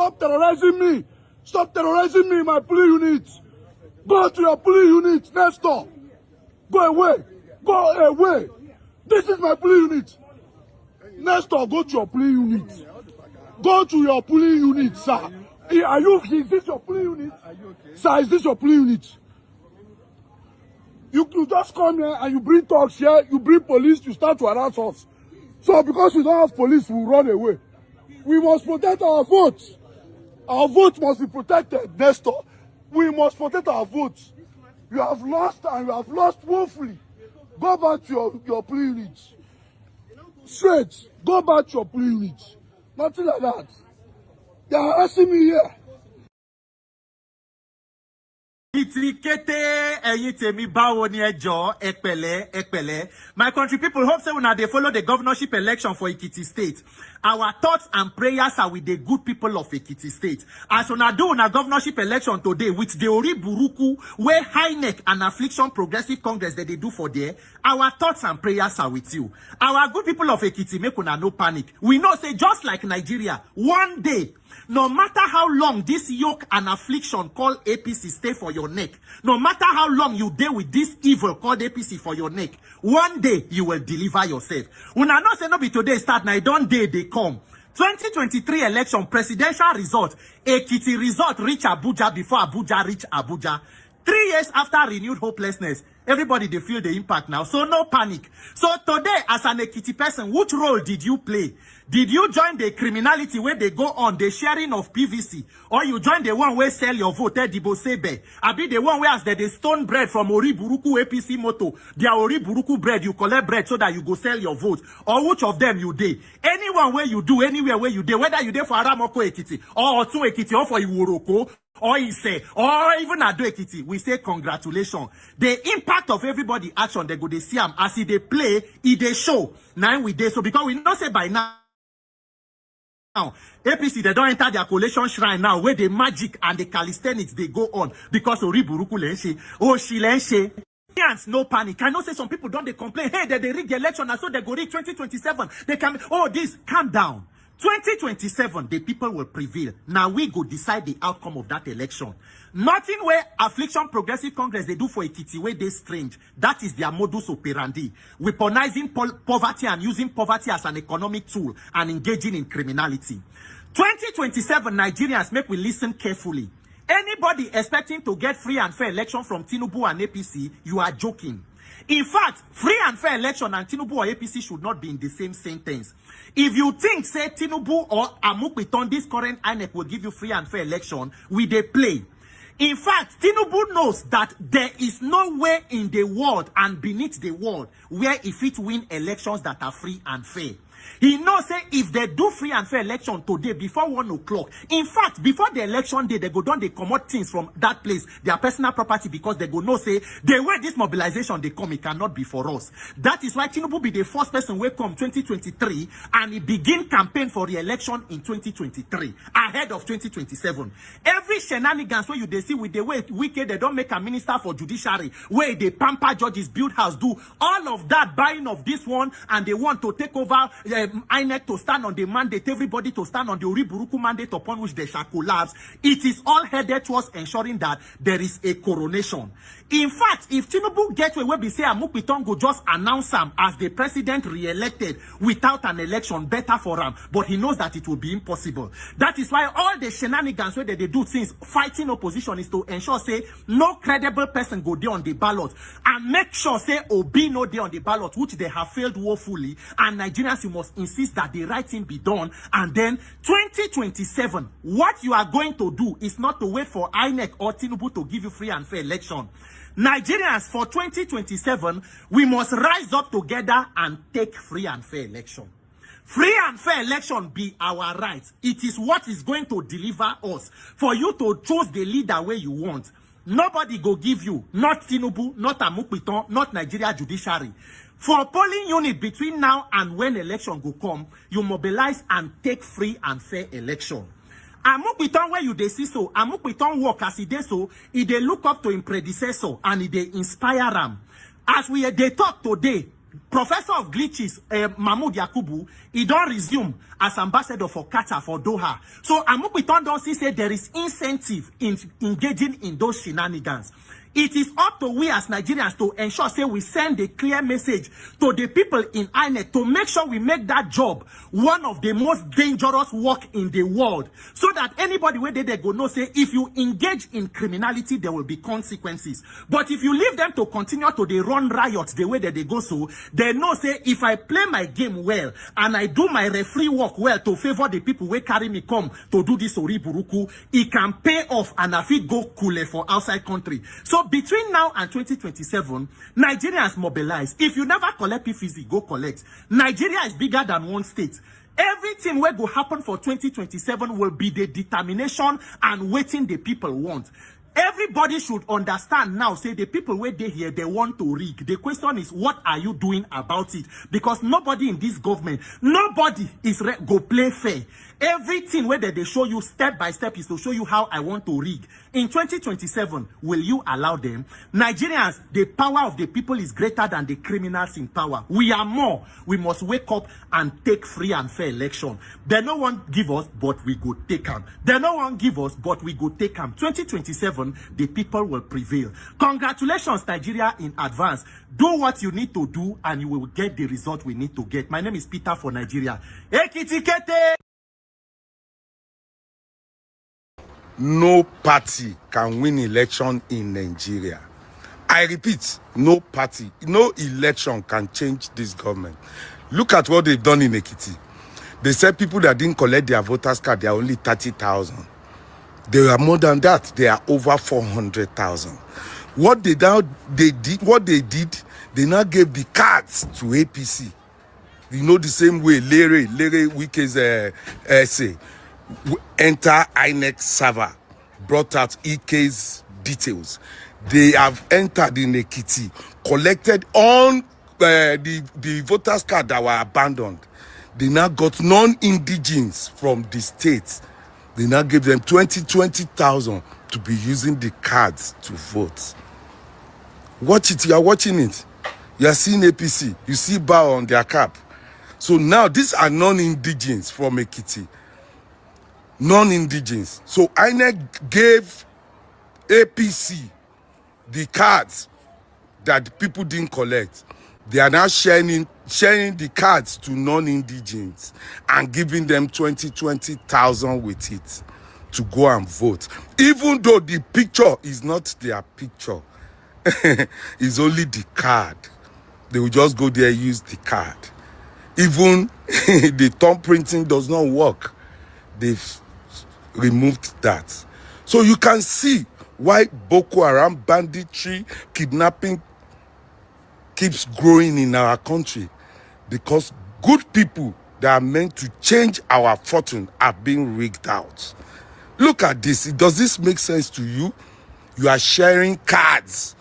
Stop terrorizing me. Stop terrorizing me, my police unit. Go to your police unit, Nestor. Go away. Go away. This is my police unit. Nestor, go to your police unit. Go to your police unit, sir. Is this your police unit? Sir, is this your police unit? You just come here and you bring talks here, you bring police, you start to harass us. So because we don't have police, we run away. We must protect our votes. Our vote must be protected, Nestor. We must protect our votes. You have lost and you have lost woefully. Go back to your police unit. Straight. Go back to your police unit. Nothing like that. They are asking me here. My country people hope so when they follow the governorship election for Ekiti State. Our thoughts and prayers are with the good people of Ekiti State. As on do on a governorship election today with the Ori Buruku, where high neck and affliction progressive congress that they do for there, our thoughts and prayers are with you. Our good people of Ekiti make una no panic. We know say just like Nigeria, one day, no matter how long this yoke and affliction called APC stay for your neck, no matter how long you deal with this evil called APC for your neck, one day you will deliver yourself. When I not say no be today start, now don't day they come. 2023 election presidential result, Ekiti result reach Abuja before Abuja reach Abuja. 3 years after renewed hopelessness, everybody they feel the impact now. So no panic. So today, as an Ekiti person, which role did you play? Did you join the criminality where they go on, the sharing of PVC? Or you join the one where sell your vote, Dibo Sebe? I be the one where as they stone bread from Ori Buruku APC moto, their Ori Buruku bread, you collect bread so that you go sell your vote. Or which of them you did? Anyone where you do, anywhere where you did, whether you did for Aramoko Ekiti, or Otu Ekiti, or for Iworoko, or Ise, or even Ado Ekiti, we say congratulations. The impact of everybody action, they go they see them as they play, they show. Now we day. So because we not say by now, APC, they don't enter their coalition shrine now, where the magic and the calisthenics, they go on. Because Ori Buruku Lenshe, Oshi Lenshe. No panic. I know say some people don't they complain, hey, they rig the election, and so they go rig 2027. They can, calm down. 2027, the people will prevail. Now we go decide the outcome of that election. Nothing where affliction progressive congress they do for Ekiti where they strange. That is their modus operandi. Weaponizing poverty and using poverty as an economic tool and engaging in criminality. 2027 Nigerians, make we listen carefully. Anybody expecting to get free and fair election from Tinubu and APC, you are joking. In fact, free and fair election and Tinubu or APC should not be in the same sentence. If you think, say, Tinubu or Amukwiton, this current INEC will give you free and fair election, we they play. In fact, Tinubu knows that there is nowhere in the world and beneath the world where if it win elections that are free and fair. He knows say if they do free and fair election today before 1 o'clock, in fact, before the election day, they go down, they come out things from that place, their personal property, because they go no say, the way this mobilization they come, it cannot be for us. That is why Tinubu be the first person will come 2023 and he begin campaign for the election in 2023, ahead of 2027. Every shenanigans where you they see with the way wicked, they don't make a minister for judiciary, where they pamper judges, build house, do all of that buying of this one, and they want to take over INEC to stand on the mandate, everybody to stand on the Ori Buruku mandate upon which they shall collapse. It is all headed towards ensuring that there is a coronation. In fact, if Tinubu gets away, we say Amukwiton go just announce him as the president re-elected without an election, better for him. But he knows that it will be impossible. That is why all the shenanigans where they do since fighting opposition is to ensure, say, no credible person go there on the ballot. And make sure, say, Obi no there on the ballot, which they have failed woefully. And Nigerians, you must insist that the right thing be done. And then 2027, what you are going to do is not to wait for INEC or Tinubu to give you free and fair election. Nigerians, for 2027, we must rise up together and take free and fair election. Free and fair election be our right. It is what is going to deliver us. For you to choose the leader where you want. Nobody go give you, not Tinubu, not Amukwiton, not Nigeria judiciary. For polling unit between now and when election go come, you mobilize and take free and fair election. Amukwiton where you dey see so, Amukwiton work as he dey so, he dey look up to him predecessor and he dey inspire him. As we dey talk today, Professor of glitches, Mahmoud Yakubu, he don't resume as ambassador for Qatar, for Doha. So Amupiton don't see say there is incentive in engaging in those shenanigans. It is up to we as Nigerians to ensure, say, we send a clear message to the people in INEC to make sure we make that job one of the most dangerous work in the world. So that anybody where they go know, say, if you engage in criminality, there will be consequences. But if you leave them to continue to they run riots the way that they go, so they know, say, if I play my game well and I do my referee work well to favor the people who carry me come to do this Oriburuku, it can pay off and I fit go cool for outside country. So between now and 2027, Nigerians mobilize. If you never collect PFZ, go collect. Nigeria is bigger than one state. Everything will go happen for 2027 will be the determination and waiting the people want. Everybody should understand now, say the people where they here, they want to rig. The question is, what are you doing about it? Because nobody in this government, nobody is go play fair. Everything where they show you step by step is to show you how I want to rig. In 2027, will you allow them? Nigerians, the power of the people is greater than the criminals in power. We are more. We must wake up and take free and fair election. They no one give us, but we go take them. They no one give us, but we go take them. 2027, the people will prevail. Congratulations, Nigeria, in advance. Do what you need to do, and you will get the result we need to get. My name is Peter for Nigeria. Ekitikete! No party can win election in Nigeria. I repeat, no party, no election can change this government. Look at what they've done in Ekiti. They said people that didn't collect their voters card, they are only 30,000. They are more than that. They are over 400,000. What they did, they now gave the cards to APC. You know, the same way Lere Wike's essay. Enter INEC server, brought out EK's details. They have entered in Ekiti, collected on the voters card that were abandoned. They now got non-indigens from the states. They now gave them 20,000 to be using the cards to vote. Watch it. You are watching it. You are seeing APC. You see bar on their cap. So now these are non-indigens from Ekiti. Non-indigens. So INEC gave APC the cards that people didn't collect. They are now sharing the cards to non-indigens and giving them 20,000 with it to go and vote. Even though the picture is not their picture, it's only the card. They will just go there, use the card. Even the thumb printing does not work. They've removed that. So you can see why Boko Haram, banditry, kidnapping keeps growing in our country. Because good people that are meant to change our fortune are being rigged out. Look at this. Does this make sense to you? You are sharing cards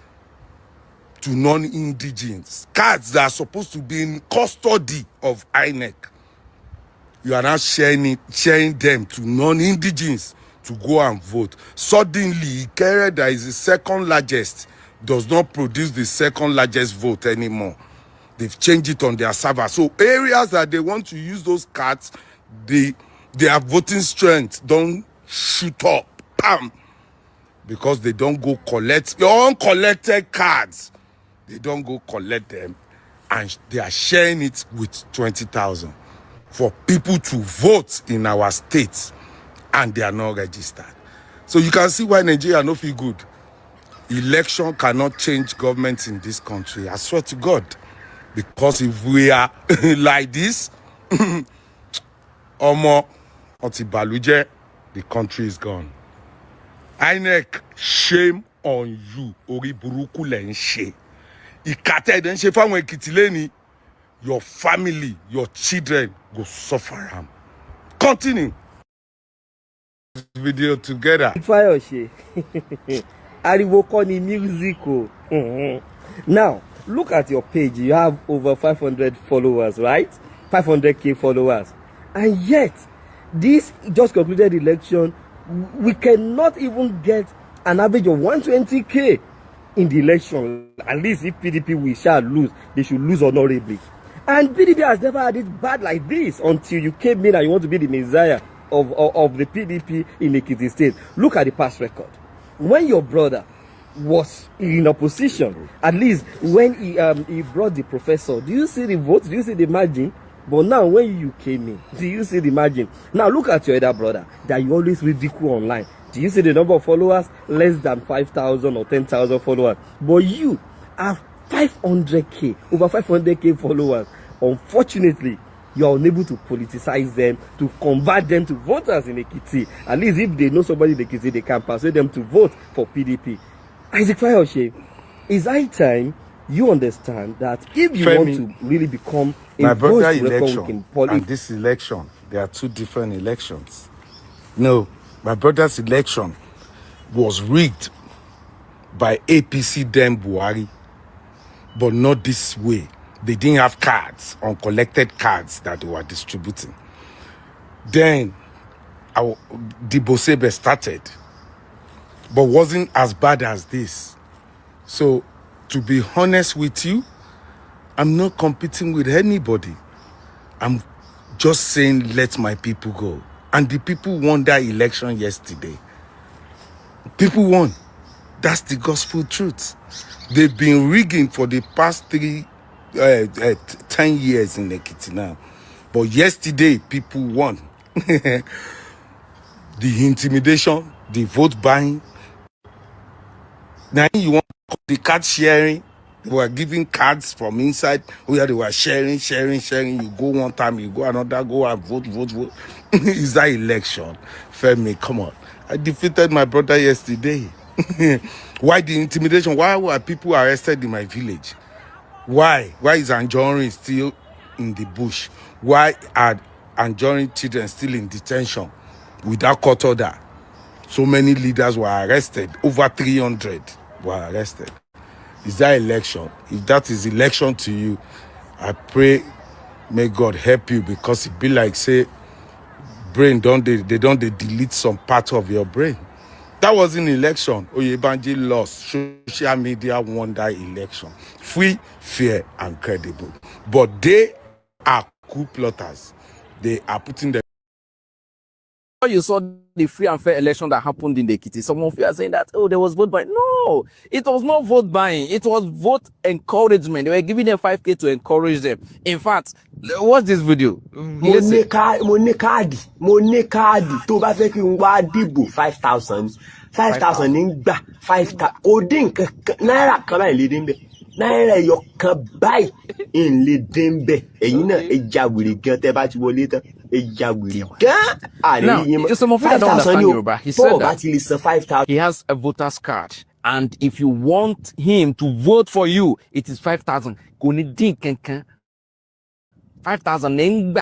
to non-indigens. Cards that are supposed to be in custody of INEC. You are now sharing them to non-indigens to go and vote. Suddenly, Ikere, that is the second largest, does not produce the second largest vote anymore. They've changed it on their server. So areas that they want to use those cards, their voting strength don't shoot up. Bam! Because they don't go collect your uncollected cards. They don't go collect them. And they are sharing it with 20,000 for people to vote in our states. And they are not registered. So you can see why Nigeria no feel good. Election cannot change government in this country. I swear to God. Because if we are like this, Omo, Otibaluje, the country is gone. INEC, shame on you. Ori buruku lenshe. Ikate denshe famwe kitileni. Your family, your children go suffer. Continue. Video together. Fayoshe. Ariwokoni music. Now, look at your page. You have over 500 followers, right? 500k followers. And yet, this just concluded election, we cannot even get an average of 120k. in the election. At least if PDP we shall lose, they should lose honorably. And PDP has never had it bad like this until you came in and you want to be the messiah of the PDP in Ekiti State. Look at the past record. When your brother was in opposition, at least when he brought the professor, do you see the vote? Do you see the margin? But now when you came in, do you see the margin? Now look at your other brother that you always ridicule online. Do you see the number of followers? Less than 5,000 or 10,000 followers. But you have 500k, over 500k followers. Unfortunately, you are unable to politicize them, to convert them to voters in Ekiti. At least if they know somebody in Ekiti, they can persuade them to vote for PDP. Isaac Fayoshe, it's high time you understand that if you want to really become a voice election and this election, there are two different elections. No, my brother's election was rigged by APC then Buhari, but not this way. They didn't have cards, uncollected cards that they were distributing. Then the Bosebe started, but wasn't as bad as this. So, to be honest with you, I'm not competing with anybody. I'm just saying, let my people go. And the people won that election yesterday. People won. That's the gospel truth. They've been rigging for the past 10 years in Ekiti now. But yesterday, people won. The intimidation, the vote buying. Now you want the card sharing. They were giving cards from inside where they were sharing. You go one time, you go another, go and vote. Is that election? Femi, come on. I defeated my brother yesterday. Why the intimidation? Why were people arrested in my village? Why? Why is Anjorin still in the bush? Why are Anjorin children still in detention without court order? So many leaders were arrested. Over 300 were arrested. Is that election? If that is election to you, I pray, may God help you, because it be like, say, brain, they don't delete some part of your brain. That was an election. Oyebanji lost. Social media won that election. Free, fair, and credible. But they are coup plotters. They are putting the... You saw the free and fair election that happened in the Ekiti. Some of you are saying that, oh, there was vote buying. No, it was not vote buying. It was vote encouragement. They were giving them 5K to encourage them. In fact, watch this video. Mo ní káàdì tó bá fẹ́ kí n wá dìbò 5,000 ní gbà 5,000 kò dín náírà kan báyìí lè dín bẹ́ẹ̀. Náírà ẹyọ kan báyìí ń lè dín bẹ́ẹ̀. Ẹ̀yin náà ẹ ja wèrè gan tẹ́ bá ti wọlé tán. Now, some of you that don't understand Yoruba, he said that he has a voter's card, and if you want him to vote for you, it is 5,000. 5,000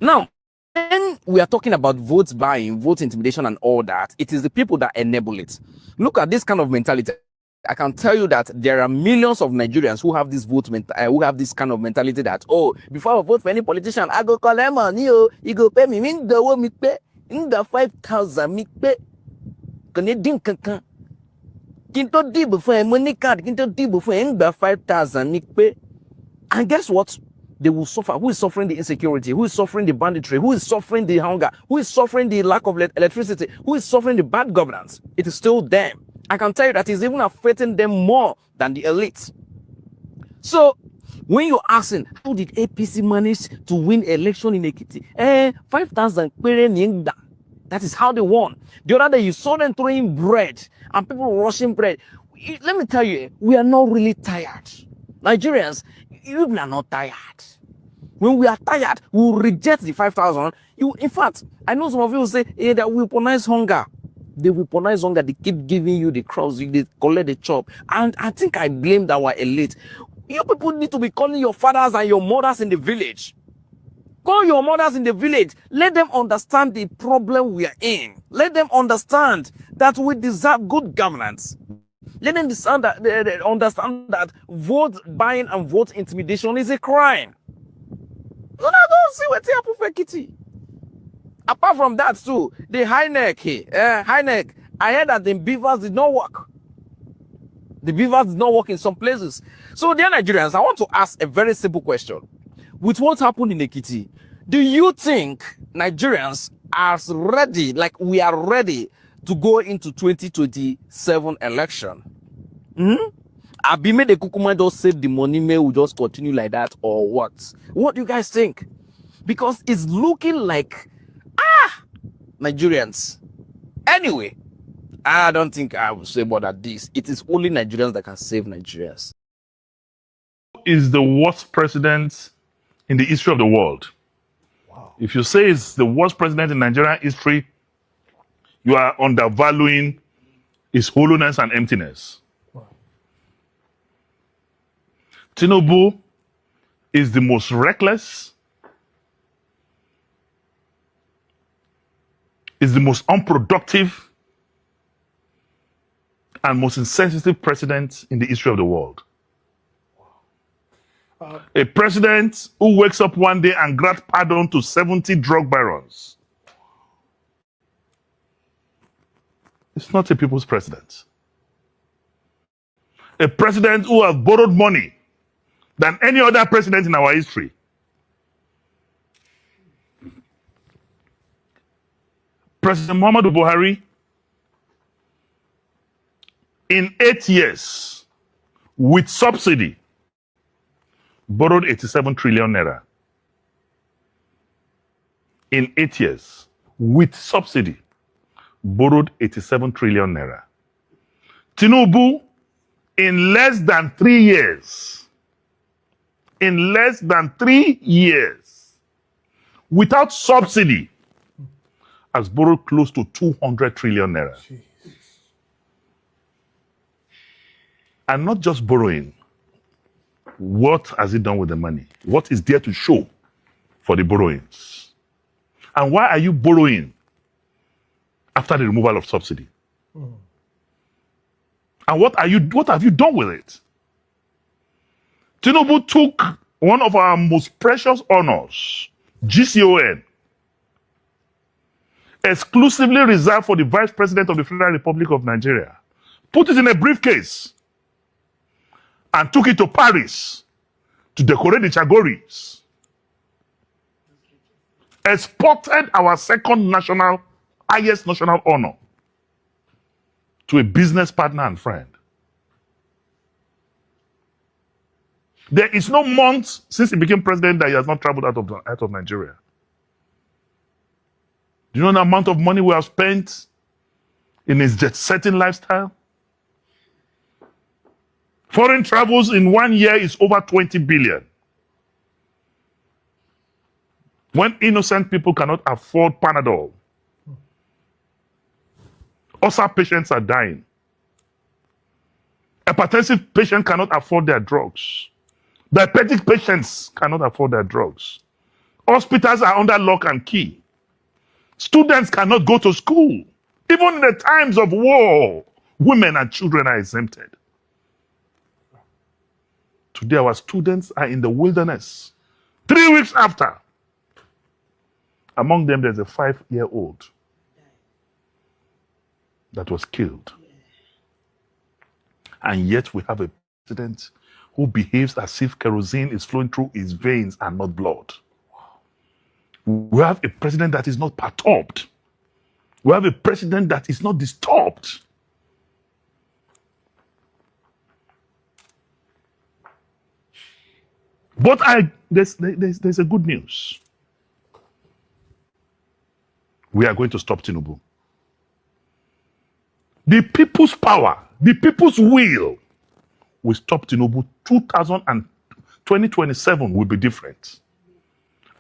Now, when we are talking about vote buying, vote intimidation, and all that, it is the people that enable it. Look at this kind of mentality. I can tell you that there are millions of Nigerians who have this who have this kind of mentality that, oh, before I vote for any politician, I go call them money, you go pay me, me pay, in the 5,000 me pay. Canadian cancan. Kinto di before money card, kinto di before in the 5,000 me pay. And guess what? They will suffer. Who is suffering the insecurity? Who is suffering the banditry? Who is suffering the hunger? Who is suffering the lack of electricity? Who is suffering the bad governance? It is still them. I can tell you that it's even affecting them more than the elites. So, when you're asking, how did APC manage to win election in Ekiti? 5,000. That is how they won. The other day, you saw them throwing bread and people rushing bread. Let me tell you, we are not really tired. Nigerians, you are not tired. When we are tired, we will reject the 5,000. In fact, I know some of you will say, hey, that weaponize hunger. They weaponize hunger. They keep giving you the crops. They collect the chop. And I think I blamed our elite. You people need to be calling your fathers and your mothers in the village. Call your mothers in the village. Let them understand the problem we are in. Let them understand that we deserve good governance. Let them understand that vote buying and vote intimidation is a crime. So I don't see what happened for Kitty. Apart from that too, the high neck here, high neck I heard that the beavers did not work. The beavers did not work in some places. So, dear Nigerians, I want to ask a very simple question. With what happened in Ekiti, do you think Nigerians are ready, like we are ready to go into 2027 election? Abime the Kukuma just save the money, may we just continue like that or what? What do you guys think? Because it's looking like, Nigerians. Anyway, I don't think I will say more than this. It is only Nigerians that can save Nigerians. Is the worst president in the history of the world. Wow. If you say it's the worst president in Nigerian history, you are undervaluing his hollowness and emptiness. Wow. Tinubu is the most reckless, is the most unproductive, and most insensitive president in the history of the world. A president who wakes up one day and grants pardon to 70 drug barons. It's not a people's president. A president who has borrowed money than any other president in our history. President Muhammadu Buhari, in 8 years, with subsidy, borrowed 87 trillion naira. In 8 years, with subsidy, borrowed 87 trillion naira. Tinubu, in less than 3 years, without subsidy, has borrowed close to 200 trillion naira. Jeez. And not just borrowing. What has he done with the money? What is there to show for the borrowings? And why are you borrowing after the removal of subsidy? And what have you done with it? Tinubu took one of our most precious honors, GCON, exclusively reserved for the Vice President of the Federal Republic of Nigeria, put it in a briefcase, and took it to Paris to decorate the Chagoris. Exported our second highest national honor to a business partner and friend. There is no month since he became president that he has not traveled out of Nigeria. Do you know the amount of money we have spent in his jet-setting lifestyle? Foreign travels in 1 year is over 20 billion. When innocent people cannot afford Panadol, ulcer patients are dying. Hypertensive patients cannot afford their drugs. Diabetic patients cannot afford their drugs. Hospitals are under lock and key. Students cannot go to school. Even in the times of war, women and children are exempted. Today, our students are in the wilderness. 3 weeks after, among them, there's a 5-year-old that was killed. And yet, we have a president who behaves as if kerosene is flowing through his veins and not blood. We have a president that is not perturbed. We have a president that is not disturbed. But there's a good news. We are going to stop Tinubu. The people's power, the people's will stop Tinubu. 2027 will be different.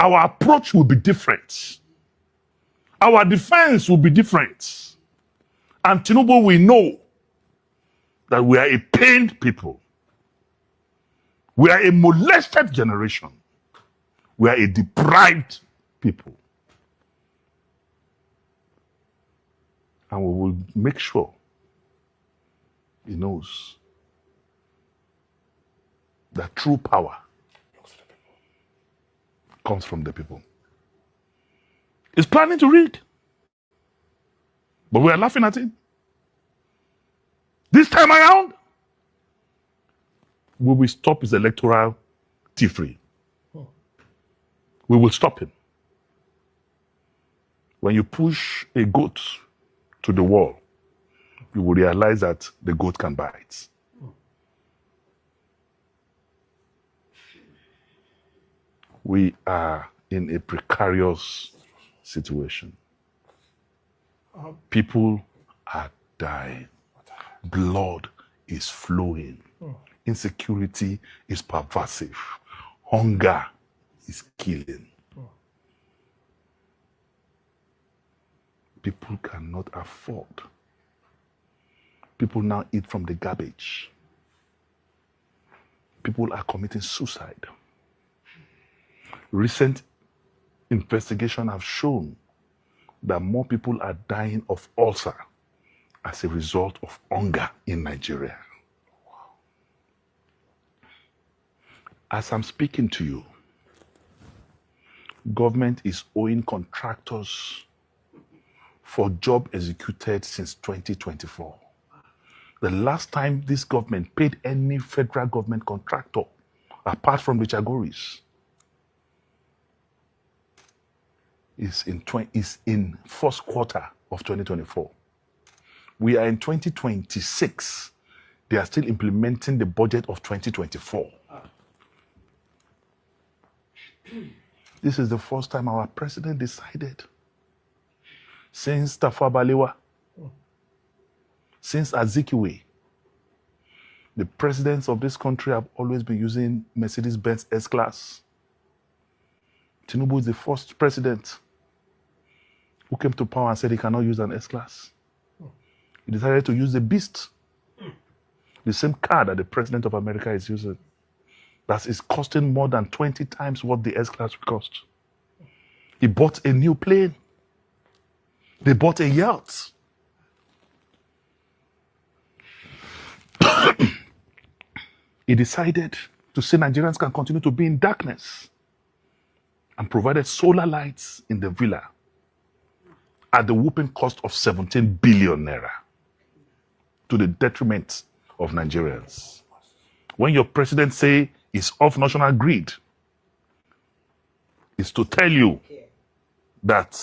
Our approach will be different. Our defense will be different. And Tinubu will know that we are a pained people. We are a molested generation. We are a deprived people. And we will make sure he knows that true power comes from the people. He's planning to rig. But we are laughing at him. This time around, we will stop his electoral thievery. We will stop him. When you push a goat to the wall, you will realize that the goat can bite. We are in a precarious situation. People are dying. Blood is flowing. Insecurity is pervasive. Hunger is killing. People cannot afford. People now eat from the garbage. People are committing suicide. Recent investigations have shown that more people are dying of ulcer as a result of hunger in Nigeria. As I'm speaking to you, government is owing contractors for job executed since 2024. The last time this government paid any federal government contractor, apart from the Chagoris, is in first quarter of 2024. We are in 2026. They are still implementing the budget of 2024. This is the first time our president decided, since Tafawa Balewa, since Azikiwe, the presidents of this country have always been using Mercedes-Benz S-Class. Tinubu is the first president who came to power and said he cannot use an S-Class. He decided to use the Beast, the same car that the president of America is using. That is costing more than 20 times what the S-Class will cost. He bought a new plane. They bought a yacht. He decided to say Nigerians can continue to be in darkness and provided solar lights in the villa at the whooping cost of 17 billion naira to the detriment of Nigerians. When your president say it's off national grid, is to tell you that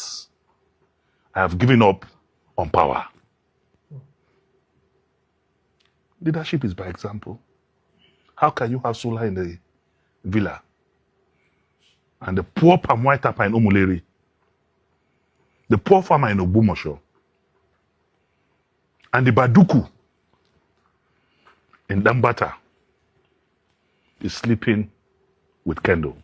I have given up on power. Leadership is by example. How can you have solar in the villa and the poor palm white tapa in Umuleri, the poor farmer in Ogbomosho, and the Baduku in Dambata is sleeping with Kendo?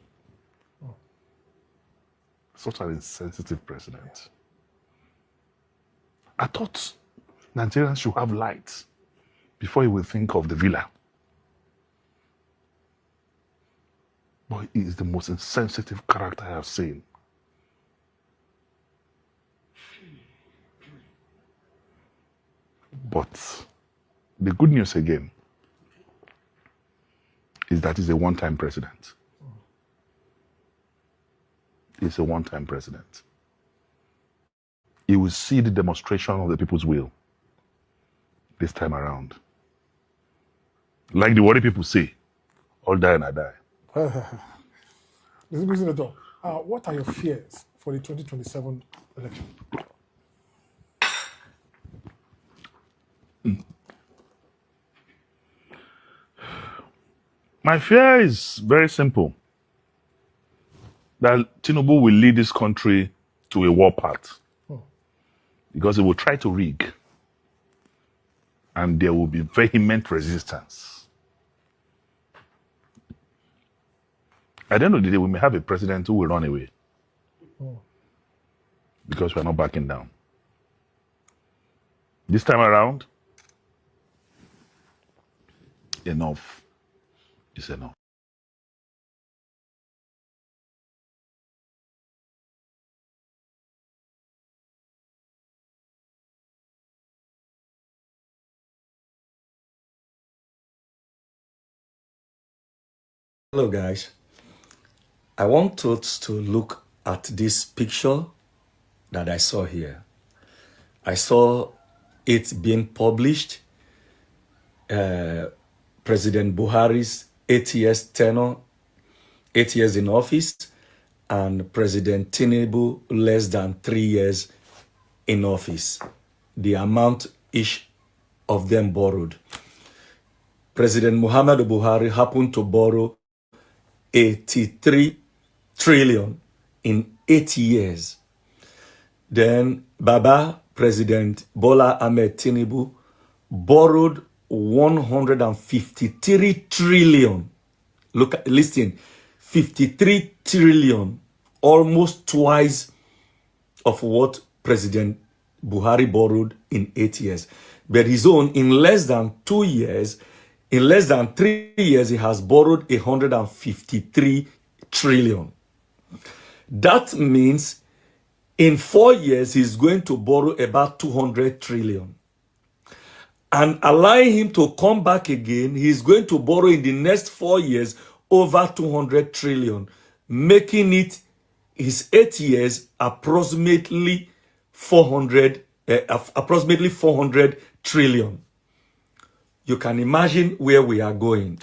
Such an insensitive president. I thought Nigerians should have lights before he will think of the villa. But he is the most insensitive character I have seen. But the good news again is that he's a one-time president. He's a one-time president. He will see the demonstration of the people's will this time around. Like the worry people say, all die and I die. Mr. President, what are your fears for the 2027 election? My fear is very simple. That Tinubu will lead this country to a war path. Because he will try to rig. And there will be vehement resistance. At the end of the day, we may have a president who will run away. Because we are not backing down. This time around, enough is enough. Hello guys, I want us to look at this picture that I saw here. I saw it being published President Buhari's 8 years tenure, 8 years in office, and President Tinubu less than 3 years in office. The amount each of them borrowed. President Muhammadu Buhari happened to borrow 83 trillion in 8 years. Then Baba, President Bola Ahmed Tinubu, borrowed 153 trillion. Listen, 53 trillion, almost twice of what President Buhari borrowed in 8 years. But his own, in less than 2 years, in less than 3 years, he has borrowed 153 trillion. That means in 4 years, he's going to borrow about 200 trillion. And allowing him to come back again, he's going to borrow in the next 4 years over 200 trillion, making it his 8 years approximately 400 trillion. You can imagine where we are going.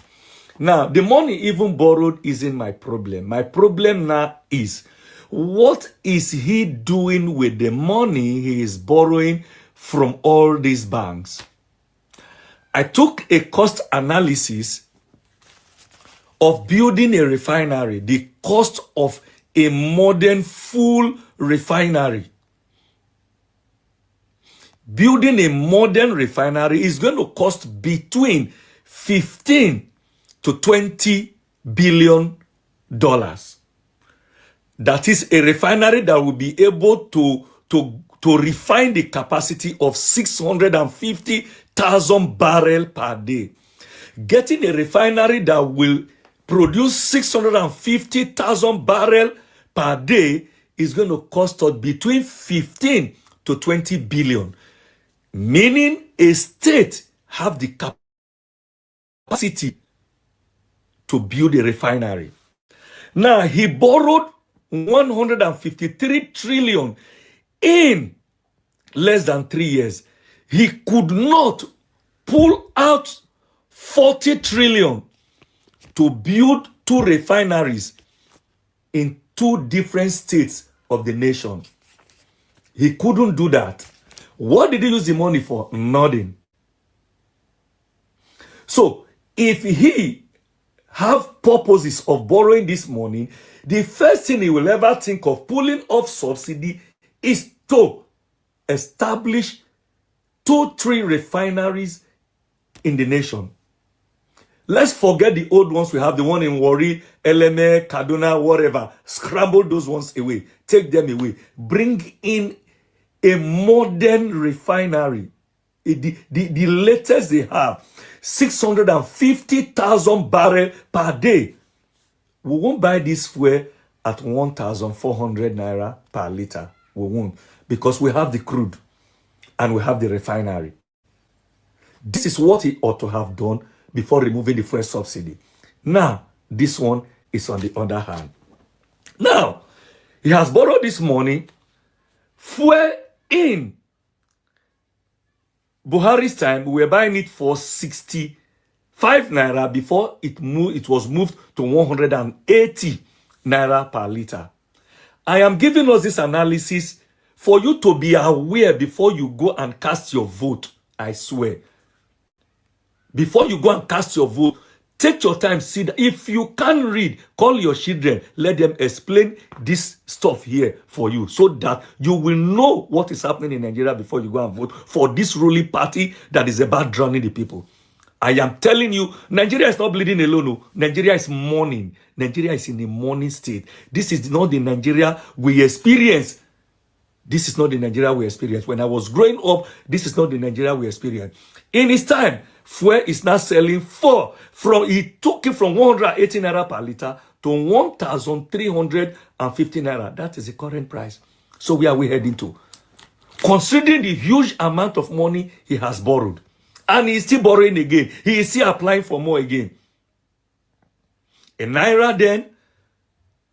Now, the money even borrowed isn't my problem. My problem now is, what is he doing with the money he is borrowing from all these banks? I took a cost analysis of building a refinery, the cost of a modern full refinery. Building a modern refinery is going to cost between 15 to 20 billion dollars. That is a refinery that will be able to refine the capacity of 650,000 barrels per day. Getting a refinery that will produce 650,000 barrels per day is going to cost us between 15 to 20 billion. Meaning a state have the capacity to build a refinery. Now, he borrowed 153 trillion in less than 3 years. He could not pull out 40 trillion to build 2 refineries in 2 different states of the nation. He couldn't do that. What did he use the money for? Nothing. So, if he have purposes of borrowing this money, the first thing he will ever think of pulling off subsidy is to establish 2-3 refineries in the nation. Let's forget the old ones we have, the one in Warri, Eleme, Kaduna, whatever. Scramble those ones away. Take them away. Bring in a modern refinery. The latest they have, 650,000 barrels per day. We won't buy this fuel at 1,400 naira per liter. We won't, because we have the crude and we have the refinery. This is what he ought to have done before removing the fuel subsidy. Now, this one is on the other hand. Now, he has borrowed this money. Fuel in Buhari's time, we were buying it for 65 naira before it was moved to 180 naira per liter. I am giving us this analysis for you to be aware before you go and cast your vote. I swear. Before you go and cast your vote, take your time, sit. If you can't read, call your children. Let them explain this stuff here for you so that you will know what is happening in Nigeria before you go and vote for this ruling party that is about drowning the people. I am telling you, Nigeria is not bleeding alone. No. Nigeria is mourning. Nigeria is in a mourning state. This is not the Nigeria we experience. This is not the Nigeria we experienced. When I was growing up, this is not the Nigeria we experienced. In his time, fuel is now selling he took it from 180 naira per liter to 1,350 naira. That is the current price. So where are we heading to? Considering the huge amount of money he has borrowed, and he is still borrowing again, he is still applying for more again. A naira then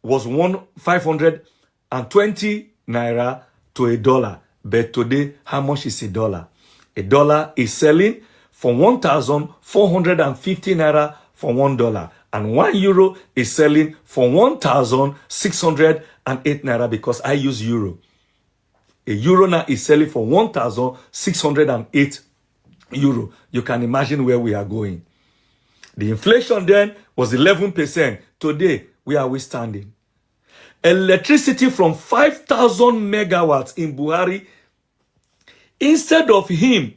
was 520 naira to $1. But today, how much is $1? $1 is selling for 1,450 naira for $1. And €1 is selling for 1,608 naira because I use euro. A euro now is selling for 1,608 euro. You can imagine where we are going. The inflation then was 11%. Today, where are we standing? Electricity from 5,000 megawatts in Buhari, instead of him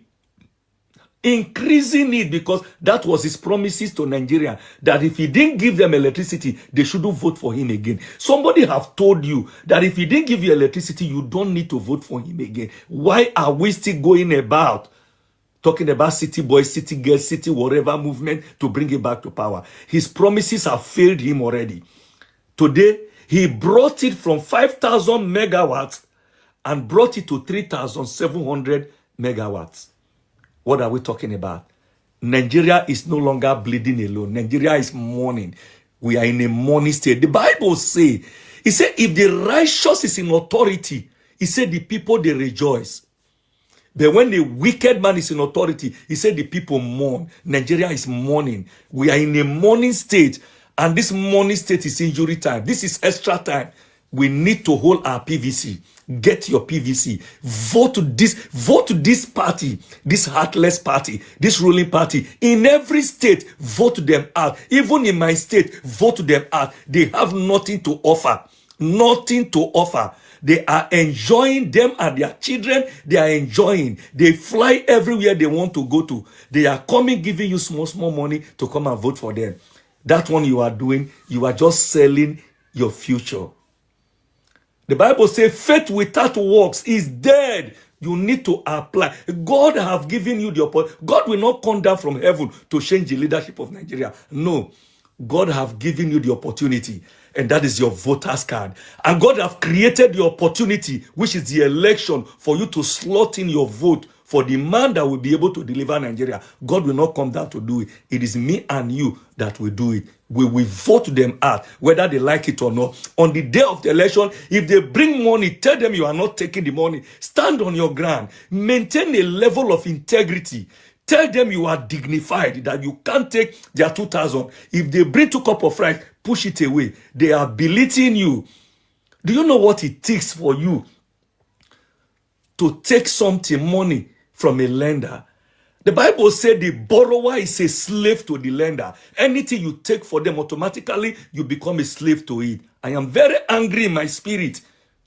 increasing it, because that was his promises to Nigeria, that if he didn't give them electricity, they shouldn't vote for him again. Somebody have told you that if he didn't give you electricity, you don't need to vote for him again. Why are we still going about talking about city boys, city girls, city whatever movement to bring him back to power? His promises have failed him already. Today, he brought it from 5,000 megawatts and brought it to 3,700 megawatts. What are we talking about? Nigeria is no longer bleeding alone. Nigeria is mourning. We are in a mourning state. The Bible says, it said, if the righteous is in authority, it said the people, they rejoice. But when the wicked man is in authority, he said the people mourn. Nigeria is mourning. We are in a mourning state. And this mourning state is injury time. This is extra time. We need to hold our PVC. Get your PVC. Vote to this party, this heartless party, this ruling party. In every state, vote them out. Even in my state, vote them out. They have nothing to offer. Nothing to offer. They are enjoying, them and their children, they are enjoying. They fly everywhere they want to go to. They are coming, giving you small money to come and vote for them. That one you are doing, you are just selling your future. The Bible says faith without works is dead. You need to apply. God have given you the opportunity. God will not come down from heaven to change the leadership of Nigeria. No. God have given you the opportunity, and that is your voter's card. And God have created the opportunity, which is the election, for you to slot in your vote for the man that will be able to deliver Nigeria. God will not come down to do it. It is me and you that will do it. We will vote them out, whether they like it or not. On the day of the election, if they bring money, tell them you are not taking the money. Stand on your ground. Maintain a level of integrity. Tell them you are dignified, that you can't take their 2,000. If they bring 2 cups of rice, push it away. They are belittling you. Do you know what it takes for you to take something, money, from a lender? The Bible said the borrower is a slave to the lender. Anything you take for them, automatically you become a slave to it. I am very angry in my spirit.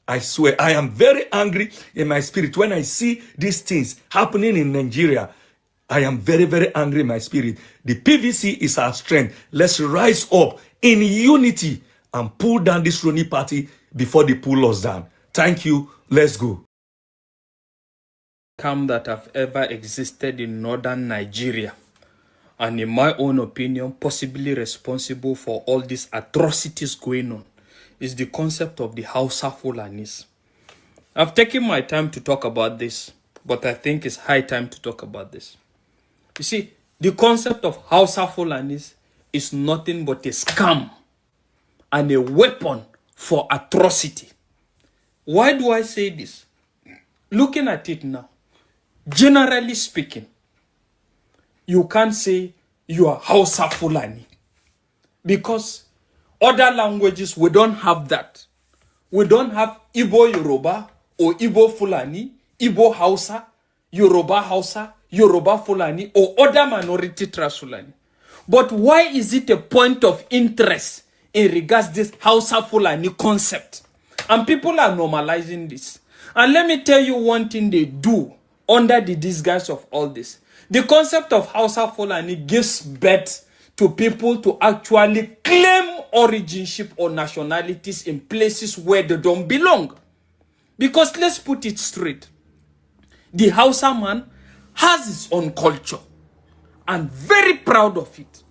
I swear, I am very angry in my spirit when I see these things happening in Nigeria. I am very, very angry in my spirit. The PVC is our strength. Let's rise up in unity and pull down this Roni party before they pull us down. Thank you. Let's go. That have ever existed in northern Nigeria, and in my own opinion, possibly responsible for all these atrocities going on, is the concept of the Hausa Fulanis. I've taken my time to talk about this, but I think it's high time to talk about this. You see, the concept of Hausa Fulanis is nothing but a scam and a weapon for atrocity. Why do I say this? Looking at it now, generally speaking, you can't say you are Hausa Fulani, because other languages, we don't have that. We don't have Igbo Yoruba or Igbo Fulani, Igbo Hausa, Yoruba Fulani, or other minority tribes Fulani. But why is it a point of interest in regards to this Hausa Fulani concept? And people are normalizing this. And let me tell you one thing they do under the disguise of all this. The concept of Hausa Fulani gives birth to people to actually claim originship or nationalities in places where they don't belong. Because let's put it straight. The Hausa man has his own culture and very proud of it.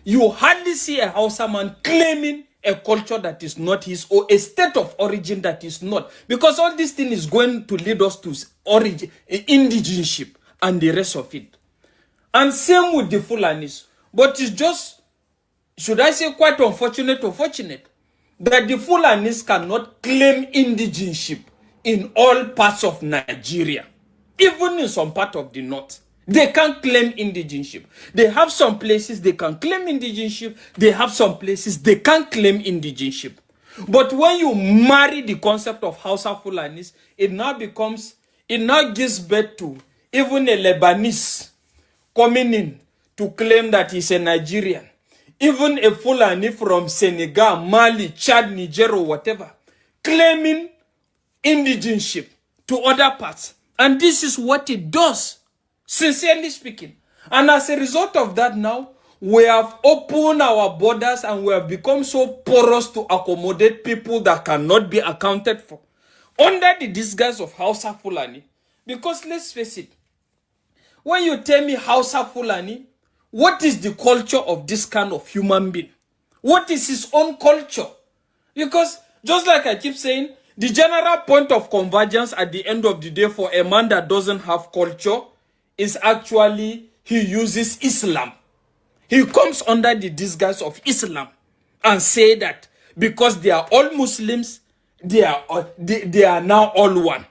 You hardly see a Hausa man claiming a culture that is not his, or a state of origin that is not. Because all this thing is going to lead us to origin, indigenship and the rest of it. And same with the Fulanis. But it's just, should I say, quite unfortunate or fortunate that the Fulanis cannot claim indigenship in all parts of Nigeria, even in some part of the north. They can't claim indigenship. They have some places they can claim indigenship. They have some places they can't claim indigenship. But when you marry the concept of Hausa Fulanis, it now gives birth to even a Lebanese coming in to claim that he's a Nigerian. Even a Fulani from Senegal, Mali, Chad, Niger, or whatever, claiming indigenship to other parts. And this is what it does, sincerely speaking. And as a result of that now, we have opened our borders and we have become so porous to accommodate people that cannot be accounted for under the disguise of Hausa Fulani. Because let's face it, when you tell me Hausa Fulani, what is the culture of this kind of human being? What is his own culture? Because just like I keep saying, the general point of convergence at the end of the day for a man that doesn't have culture is actually he uses Islam. He comes under the disguise of Islam and say that because they are all Muslims, they are now all one.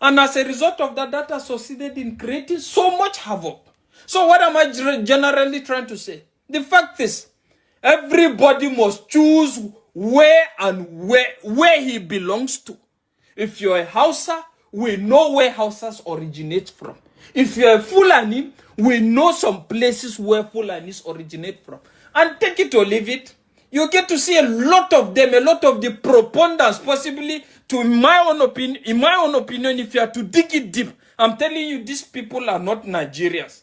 And as a result of that, that has succeeded in creating so much havoc. So what am I generally trying to say? The fact is, everybody must choose where he belongs to. If you're a Hausa, we know where Hausas originate from. If you're a Fulani, we know some places where Fulanis originate from. And take it or leave it, you get to see a lot of them, a lot of the proponents, possibly, in my own opinion, if you are to dig it deep, I'm telling you, these people are not Nigerians.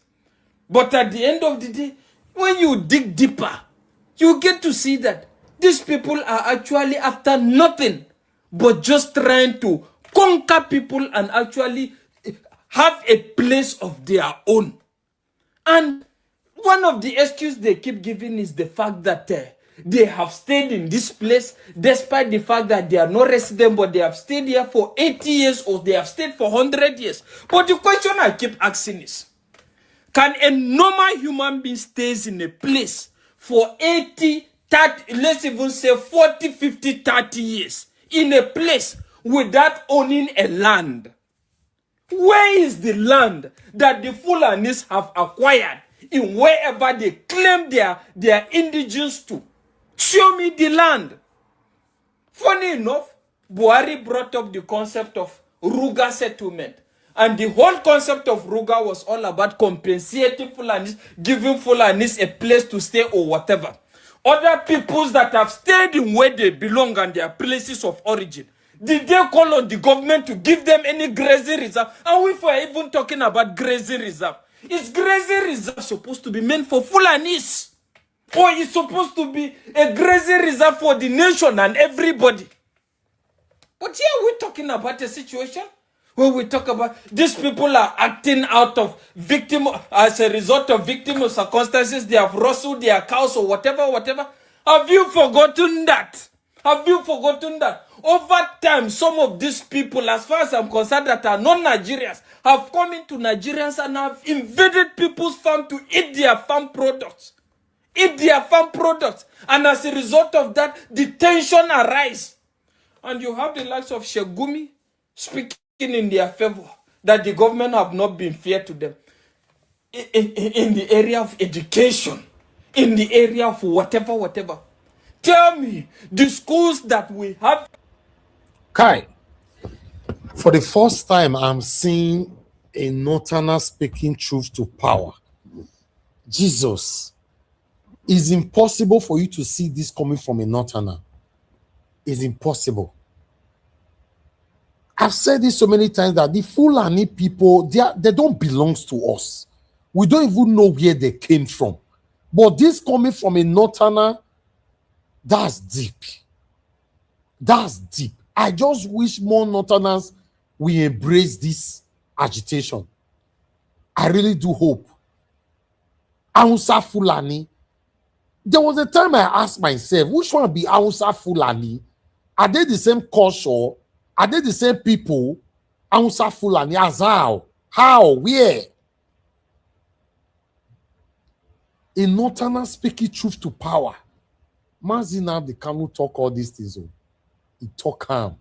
But at the end of the day, when you dig deeper, you get to see that these people are actually after nothing but just trying to conquer people and actually have a place of their own. And one of the excuses they keep giving is the fact that they have stayed in this place despite the fact that they are not resident, but they have stayed here for 80 years or they have stayed for 100 years. But the question I keep asking is, can a normal human being stays in a place for 80, 30, let's even say 40, 50, 30 years in a place without owning a land? Where is the land that the Fulanis have acquired in wherever they claim their indigenous to? Show me the land. Funny enough, Buhari brought up the concept of Ruga settlement. And the whole concept of Ruga was all about compensating Fulanis, giving Fulanis a place to stay or whatever. Other peoples that have stayed in where they belong and their places of origin, did they call on the government to give them any grazing reserve? And if we're even talking about grazing reserve, is grazing reserve supposed to be meant for Fulanis? Or is supposed to be a grazing reserve for the nation and everybody? But here we're talking about a situation where we talk about these people are acting out of as a result of victim of circumstances. They have rustled their cows or whatever. Have you forgotten that? Have you forgotten that? Over time, some of these people, as far as I'm concerned, that are non-Nigerians, have come into Nigerians and have invaded people's farm to eat their farm products. And as a result of that, the tension arises. And you have the likes of Shegumi speaking in their favor that the government have not been fair to them. In the area of education, in the area of whatever. Tell me, the schools that we have. Kai, for the first time, I'm seeing a Northerner speaking truth to power. Jesus, it's impossible for you to see this coming from a Northerner. It's impossible. I've said this so many times that the Fulani people, they don't belong to us. We don't even know where they came from. But this coming from a Northerner, that's deep. That's deep. I just wish more Northerners will embrace this agitation. I really do hope. Hausa Fulani. There was a time I asked myself, which one be Hausa Fulani? Are they the same culture? Are they the same people? Hausa Fulani, as how? How? Where? A Northerner speaking truth to power. Mazina the Kanu talk all these things. He talk calm.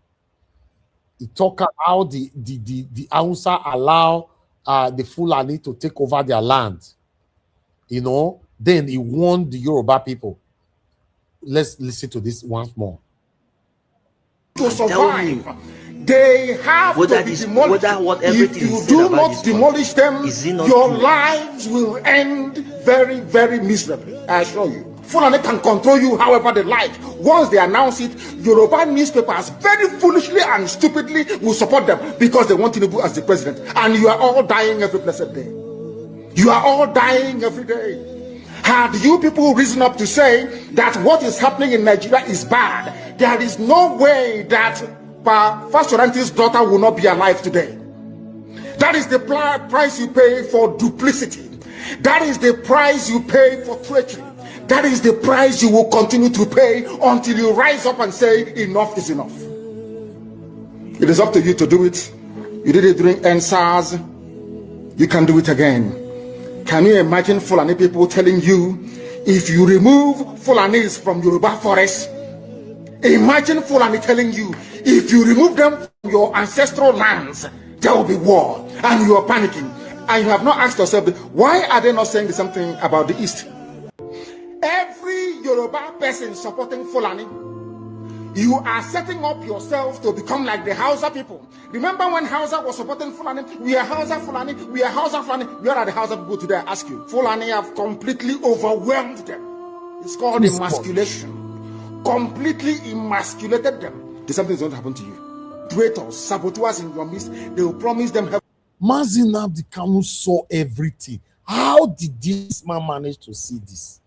He talk how the Hausa allow the Fulani to take over their land. You know, then he warned the Yoruba people. Let's listen to this once more. To survive, they have to be demolished. If you do not demolish them, your lives will end very, very miserably. I assure you. Fulani can control you however they like. Once they announce it, Yoruba newspapers very foolishly and stupidly will support them because they want Tinubu as the president. And you are all dying every blessed day. You are all dying every day. Had you people risen up to say that what is happening in Nigeria is bad, there is no way that Fashoranti's daughter will not be alive today. That is the price you pay for duplicity. That is the price you pay for treachery. That is the price you will continue to pay until you rise up and say enough is enough. It is up to you to do it. You did it during NSAS. You can do it again. Can you imagine Fulani people telling you, if you remove Fulanis from Yoruba forest, imagine Fulani telling you, if you remove them from your ancestral lands, there will be war, and you are panicking. And you have not asked yourself, why are they not saying the same thing about the East? Every Yoruba person supporting Fulani, you are setting up yourself to become like the Hausa people. Remember when Hausa was supporting Fulani? We are Hausa Fulani, we are Hausa Fulani. Where are the Hausa people today? I ask you. Fulani have completely overwhelmed them. It's called emasculation. Completely emasculated them. The same thing is going to happen to you. Traitors, saboteurs in your midst, they will promise them help. Mazi Nnamdi Kanu saw everything. How did this man manage to see this?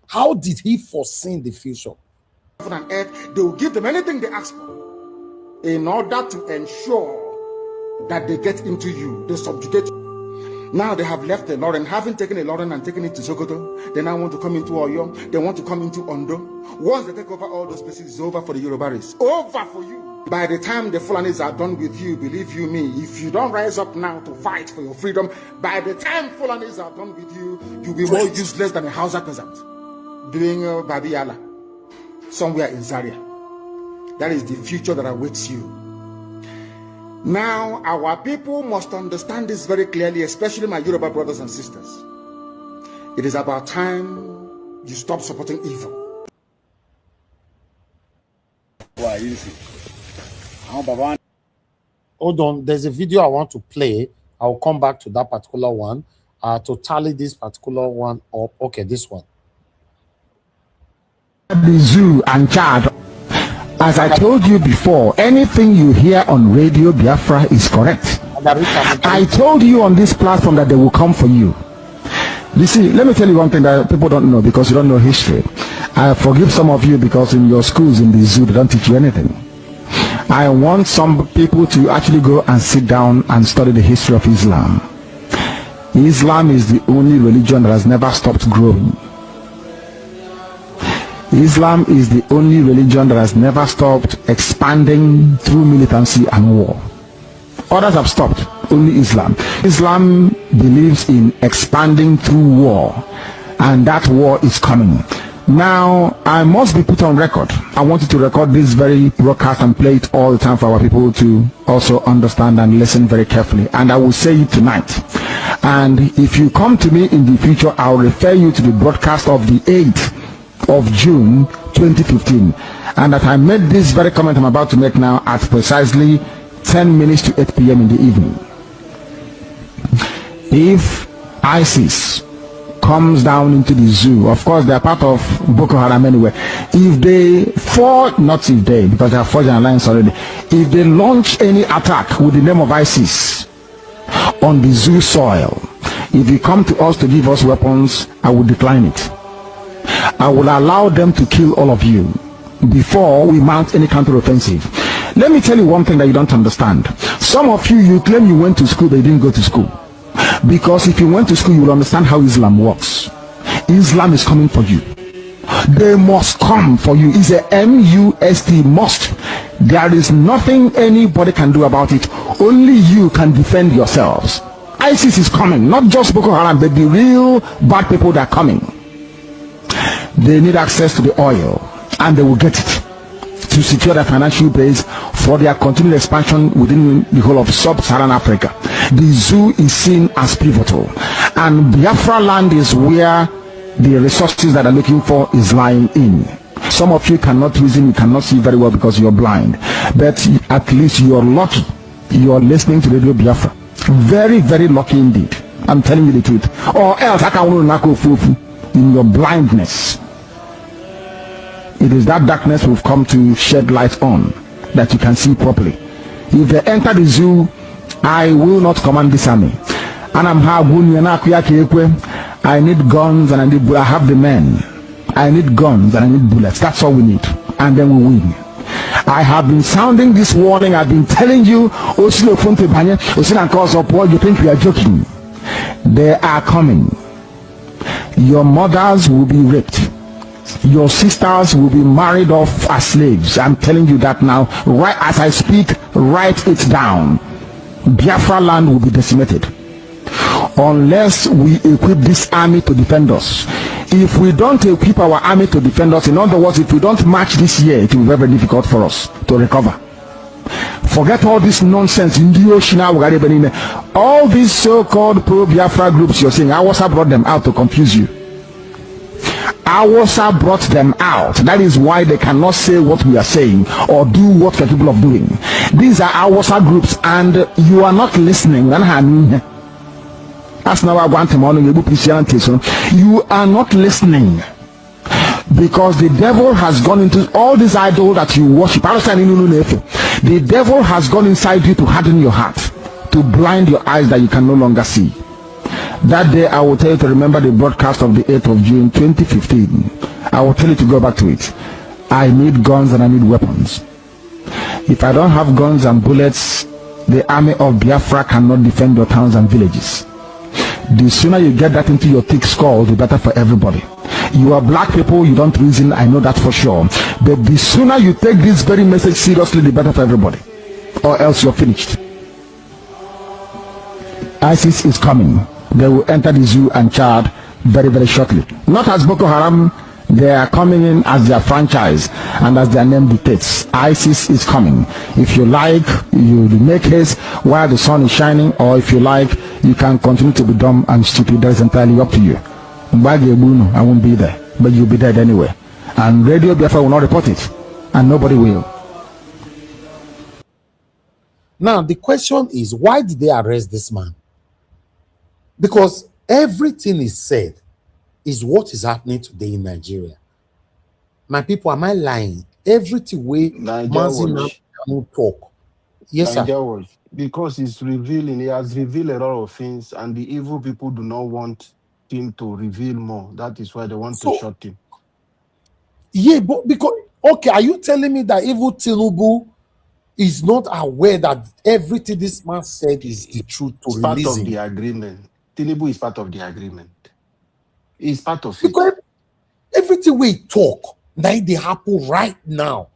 How did he foresee the future? And earth, they will give them anything they ask for in order to ensure that they get into you, they subjugate you. Now they have left the Lauren, having taken a Lauren and taken it to Sokoto. They now want to come into Oyo, they want to come into Ondo. Once they take over all those places, it's over for the Yoruba race. Over for you. By the time the Fulanis are done with you, believe you me, if you don't rise up now to fight for your freedom, by the time Fulanis are done with you, you'll be more useless than a Hausa peasant doing Babi Yala somewhere in Zaria. That is the future that awaits you. Now, our people must understand this very clearly, especially my Yoruba brothers and sisters. It is about time you stop supporting evil. Hold on, there's a video I want to play. I'll come back to that particular one to tally this particular one up. Okay, this one. The zoo and Chad. As I told you before, anything you hear on Radio Biafra is correct. I told you on this platform that they will come for you. You see, let me tell you one thing that people don't know because you don't know history. I forgive some of you because in your schools in the zoo they don't teach you anything. I want some people to actually go and sit down and study the history of Islam. Islam is the only religion that has never stopped growing. Islam is the only religion that has never stopped expanding through militancy and war. Others have stopped, only Islam. Islam believes in expanding through war, and that war is coming. Now, I must be put on record. I wanted to record this very broadcast and play it all the time for our people to also understand and listen very carefully. And I will say it tonight. And if you come to me in the future, I'll refer you to the broadcast of the 8th of June 2015, and that I made this very comment I'm about to make now at precisely 10 minutes to 8 p.m. in the evening. If ISIS comes down into the zoo, of course they are part of Boko Haram anyway, if they forge, not if they, because they have forged an alliance already, if they launch any attack with the name of ISIS on the zoo soil, if you come to us to give us weapons, I will decline it. I will allow them to kill all of you before we mount any counter-offensive. Let me tell you one thing that you don't understand. Some of you, you claim you went to school, but you didn't go to school. Because if you went to school, you will understand how Islam works. Islam is coming for you. They must come for you. It's a M-U-S-T, must. There is nothing anybody can do about it. Only you can defend yourselves. ISIS is coming, not just Boko Haram, but the real bad people that are coming. They need access to the oil, and they will get it. to secure their financial base for their continued expansion within the whole of sub-Saharan Africa. The zoo is seen as pivotal, and Biafra land is where the resources that are looking for is lying in. Some of you cannot reason, you cannot see very well because you're blind, but at least you're lucky you're listening to Radio Biafra. Very, very lucky indeed. I'm telling you the truth. Or else I can in your blindness. It is that darkness we've come to shed light on, that you can see properly. If they enter the zoo, I will not command this army. And I need guns and I have the men. I need guns and I need bullets. That's all we need. And then we win. I have been sounding this warning. I've been telling you, you think we are joking. They are coming. Your mothers will be raped. Your sisters will be married off as slaves. I'm telling you that now. Right as I speak, write it down. Biafra land will be decimated unless we equip this army to defend us. If we don't equip our army to defend us, in other words, if we don't march this year, it will be very difficult for us to recover. Forget all this nonsense. All these so-called pro-Biafra groups you're saying, Awasa brought them out to confuse you. Awasa brought them out. That is why they cannot say what we are saying or do what we're capable of doing. These are Awasa groups and you are not listening. That's now I want him on. You are not listening because the devil has gone into all these idols that you worship. The devil has gone inside you to harden your heart, to blind your eyes that you can no longer see. That day I will tell you to remember the broadcast of the 8th of June 2015. I will tell you to go back to it. I need guns and I need weapons. If I don't have guns and bullets, the army of Biafra cannot defend your towns and villages. The sooner you get that into your thick skull, the better for everybody. You are black people, you don't reason, I know that for sure. But the sooner you take this very message seriously, the better for everybody. Or else you're finished. ISIS is coming. They will enter the zoo and Chad very, very shortly. Not as Boko Haram, they are coming in as their franchise and as their name dictates. ISIS is coming. If you like, you make haste while the sun is shining, or if you like, you can continue to be dumb and stupid. That is entirely up to you. I won't be there, but you'll be dead anyway. And Radio Biafra will not report it, and nobody will. Now, the question is, why did they arrest this man? Because everything is said is what is happening today in Nigeria. My people, am I lying? Everything way Mazina talk. Yes, sir. Because it's revealing, he has revealed a lot of things, and the evil people do not want him to reveal more. That is why they want to shut him. Yeah, but because, okay, are you telling me that evil Tinubu is not aware that everything this man said is the truth to it's release part of him? the agreement. Tinubu is part of the agreement. It's part of because it. Everything we talk, now they happen right now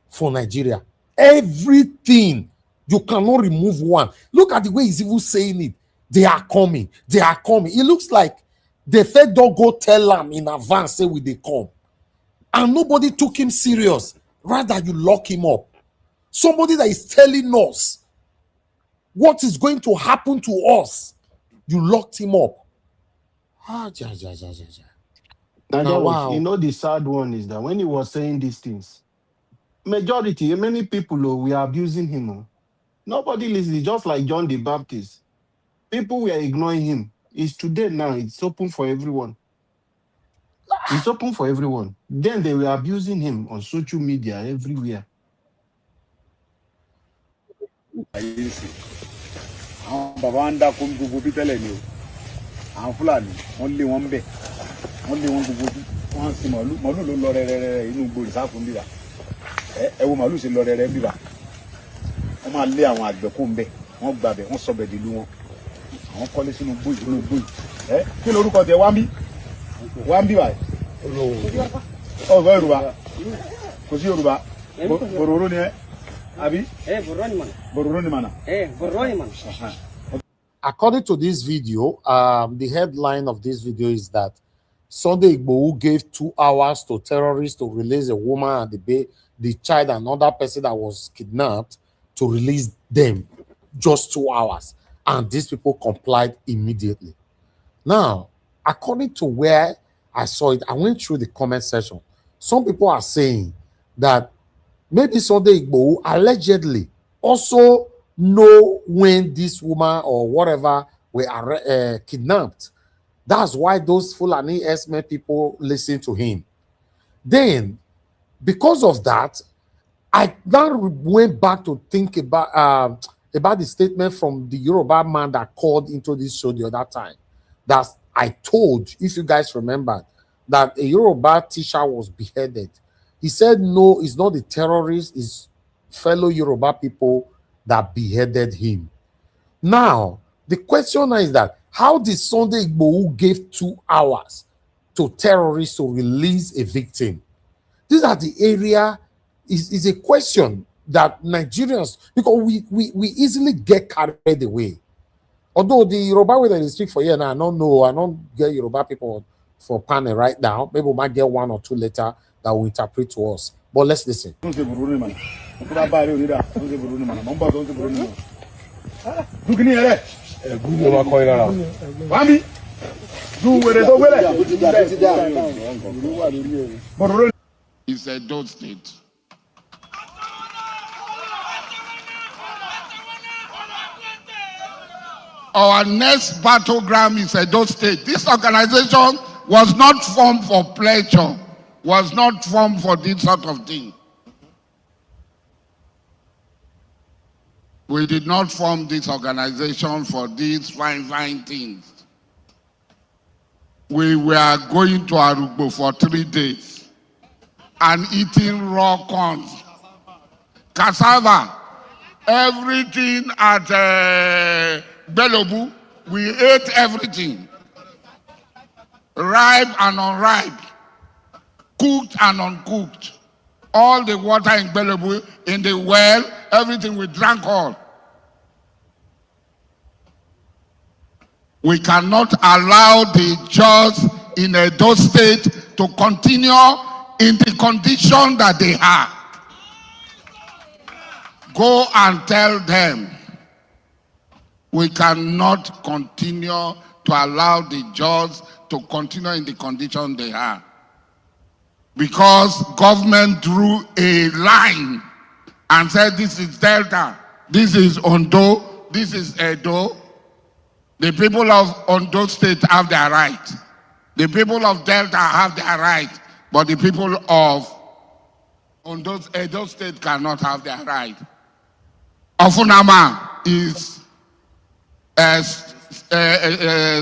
for Nigeria. Everything. You cannot remove one. Look at the way he's even saying it. They are coming. They are coming. It looks like the Fed don't go tell them in advance, say will they come. And nobody took him serious. Rather, you lock him up. Somebody that is telling us what is going to happen to us, you locked him up. Now, wow. You know, the sad one is that when he was saying these things, majority, many people were abusing him. Nobody listens, just like John the Baptist. People were ignoring him. It's today now. It's open for everyone. It's open for everyone. Then they were abusing him on social media everywhere. Wọ́n lé àwọn àgbẹ̀ kó ń bẹ̀ wọ́n gbàbẹ̀ wọ́n sọ̀bẹ̀ dìlú wọn àwọn kọ́lé sínú gbòì kí lorúkọ tẹ wá ń bí báyìí ọ̀gọ́ Yorùbá kò sí Yorùbá bòròró ni ẹ àbí bòròró ni mànà. According to this video, the headline of this video is that Sunday Igboho gave 2 hours to terrorists to release a woman and the child and another person that was kidnapped to release them just 2 hours. And these people complied immediately. Now, according to where I saw it, I went through the comment section. Some people are saying that maybe Sunday Igboho allegedly also know when this woman or whatever were kidnapped. That's why those Fulani S-men people listen to him. Then, because of that, I now went back to think about the statement from the Yoruba man that called into this show the other time. That I told, if you guys remember, that a Yoruba teacher was beheaded. He said, no, it's not the terrorists, it's fellow Yoruba people that beheaded him. Now, the question is that, how did Sunday Igboho give 2 hours to terrorists to release a victim? These are the area, is a question that Nigerians, because we easily get carried away. Although the Yoruba way that they speak for here now, I don't get Yoruba people for panel right now. Maybe we might get 1 or 2 later that will interpret to us. But let's listen. It's a dot state. Our next battleground is Edo State. This organization was not formed for pleasure, was not formed for this sort of thing. We did not form this organization for these fine things. We were going to Arugbo for 3 days and eating raw corn, cassava, everything at Belobu. We ate everything, ripe and unripe, cooked and uncooked. All the water in Belobu, in the well, everything we drank all. We cannot allow the judges in Edo State to continue in the condition that they are. Go and tell them we cannot continue to allow the judges to continue in the condition they are. Because government drew a line and said this is Delta, this is Ondo, this is Edo. The people of Ondo State have their right. The people of Delta have their right. But the people of Edo State cannot have their right. Ofunama is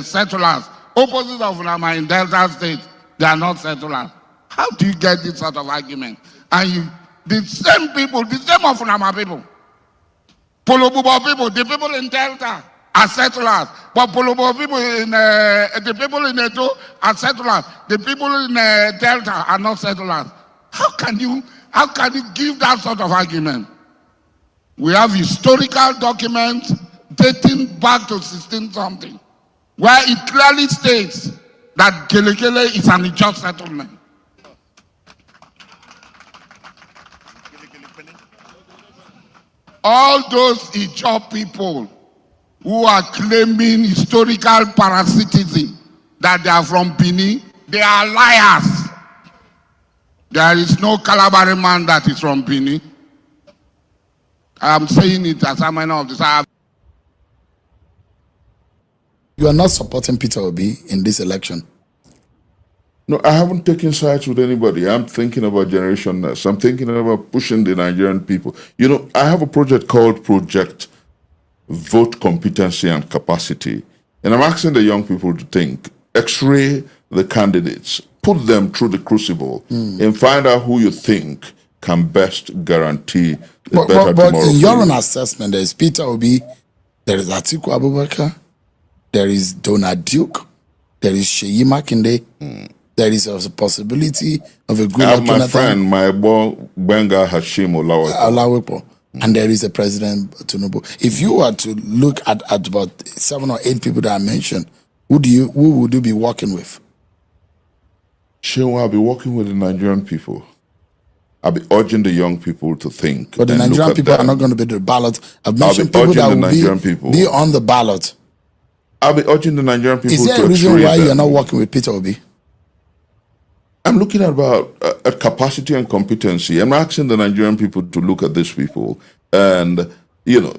settlers. Opposite of Ofunama in Delta State, they are not settlers. How do you get this sort of argument? And the same people, the same Ofunama people, Polobubo people, the people in Delta are settlers. But Polobubo people the people in Edo are settlers. The people in Delta are not settlers. How can you give that sort of argument? We have historical documents dating back to 16-something, where it clearly states that Gelekele is an unjust settlement. All those Ijaw people who are claiming historical parasitism, that they are from Benin, they are liars. There is no Calabari man that is from Benin. I'm saying it as a man of this. You are not supporting Peter Obi in this election. No, I haven't taken sides with anybody. I'm thinking about Generation Next. I'm thinking about pushing the Nigerian people. You know, I have a project called Project Vote Competency and Capacity. And I'm asking the young people to think, x-ray the candidates, put them through the crucible, and find out who you think can best guarantee the better tomorrow. But in your own assessment, there is Peter Obi, there is Atiku Abubakar, there is Donald Duke, there is Sheyi Makinde, there is a possibility of a good alternative. My friend, my boy, Benga Hashim Olawepo. And there is a President Tinubu. If you were to look at about 7 or 8 people that I mentioned, who would you be working with? Shewa, I'll be working with the Nigerian people. I'll be urging the young people to think. But the Nigerian people are not going to be the ballot. I've mentioned people that will be on the ballot. I'll be urging the Nigerian people to Is there a reason why you're not working with Peter Obi? I'm looking at about capacity and competency. I'm asking the Nigerian people to look at these people. And,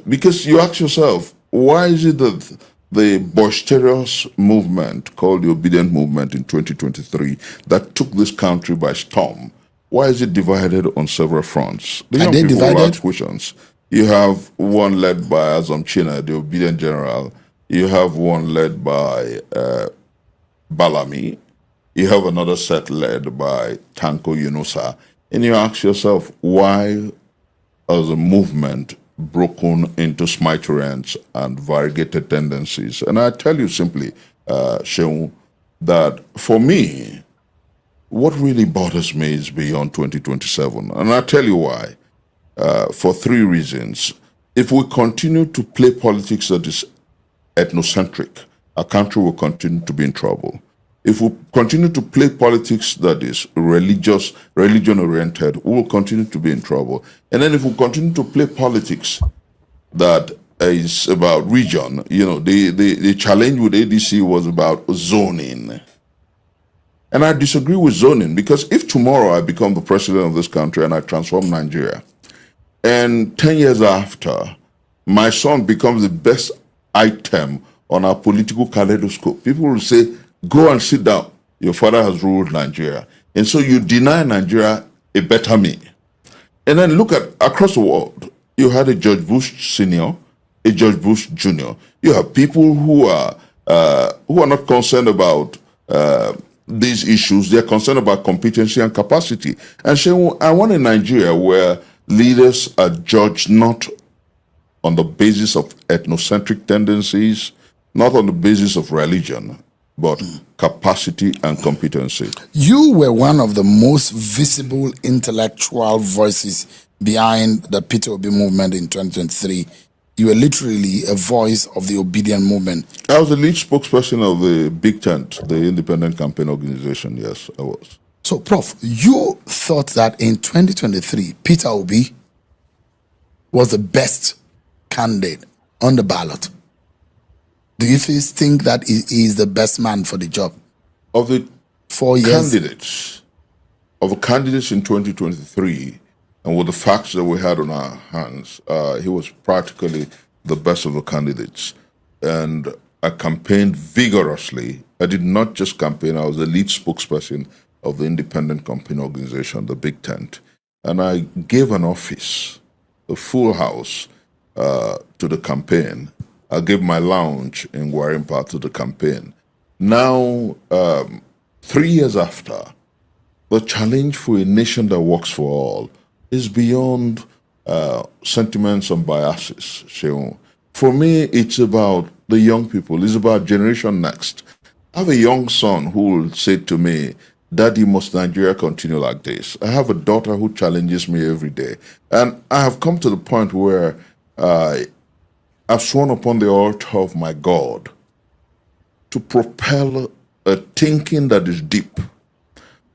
because you ask yourself, why is it that the boisterous movement called the Obedient Movement in 2023 that took this country by storm, why is it divided on several fronts? The young people ask questions. You have one led by Azam China, the Obedient General. You have one led by Balami. You have another set led by Tanko Yunusa. And you ask yourself, why has a movement broken into smitterants and variegated tendencies? And I tell you simply, Sheung, that for me, what really bothers me is beyond 2027. And I'll tell you why. For three reasons. If we continue to play politics that is ethnocentric, our country will continue to be in trouble. If we continue to play politics that is religion-oriented, we will continue to be in trouble. And then if we continue to play politics that is about region, the challenge with ADC was about zoning. And I disagree with zoning, because if tomorrow I become the president of this country and I transform Nigeria, and 10 years after, my son becomes the best item on our political kaleidoscope, people will say, go and sit down. Your father has ruled Nigeria. And so you deny Nigeria a better me. And then look at across the world. You had a George Bush Sr., a George Bush Jr. You have people who are not concerned about these issues. They're concerned about competency and capacity. And so I want a Nigeria where leaders are judged not on the basis of ethnocentric tendencies, not on the basis of religion, but capacity and competency. You were one of the most visible intellectual voices behind the Peter Obi movement in 2023. You were literally a voice of the Obedient movement. I was the lead spokesperson of the Big Tent, the independent campaign organization. Yes, I was. So, Prof, you thought that in 2023, Peter Obi was the best candidate on the ballot. Do you think that he is the best man for the job? Of the 4 years? Candidates in 2023, and with the facts that we had on our hands, he was practically the best of the candidates. And I campaigned vigorously. I did not just campaign, I was the lead spokesperson of the independent campaign organization, the Big Tent. And I gave an office, a full house, to the campaign. I gave my lounge in Gwarimpa to the campaign. Now, 3 years after, the challenge for a nation that works for all is beyond sentiments and biases. For me, it's about the young people. It's about Generation Next. I have a young son who will say to me, Daddy, must Nigeria continue like this? I have a daughter who challenges me every day. And I have come to the point where I've sworn upon the altar of my God to propel a thinking that is deep,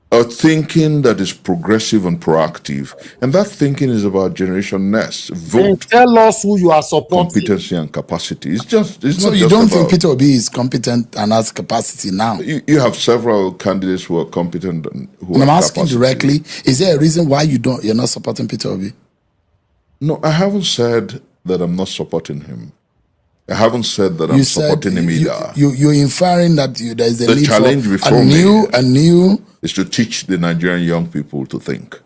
a thinking that is progressive and proactive. And that thinking is about Generation Next. Vote. Tell us who you are supporting. Competency and capacity. It's so not you just don't about, think Peter Obi is competent and has capacity now? You have several candidates who are competent and who and have I'm asking capacity. directly, is there a reason why you're not supporting Peter Obi? No, I haven't said that I'm not supporting him. I haven't said that I'm supporting him either. You're inferring that there is a The need challenge for before a new is to teach the Nigerian young people to think.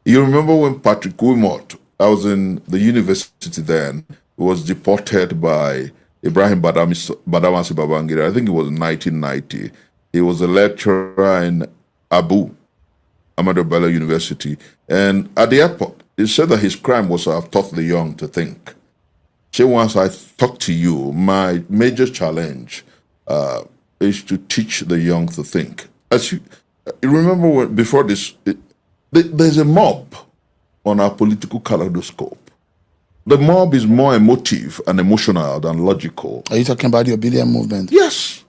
You remember when Patrick Wilmot, I was in the university then, was deported by Ibrahim Badamasi Babangida. I think it was 1990. He was a lecturer in Ahmadu Bello University. And at the airport, he said that his crime was to have taught the young to think. So once I talk to you, my major challenge is to teach the young to think. As you remember, before this, there's a mob on our political kaleidoscope. The mob is more emotive and emotional than logical. Are you talking about the Obedient movement? Yes.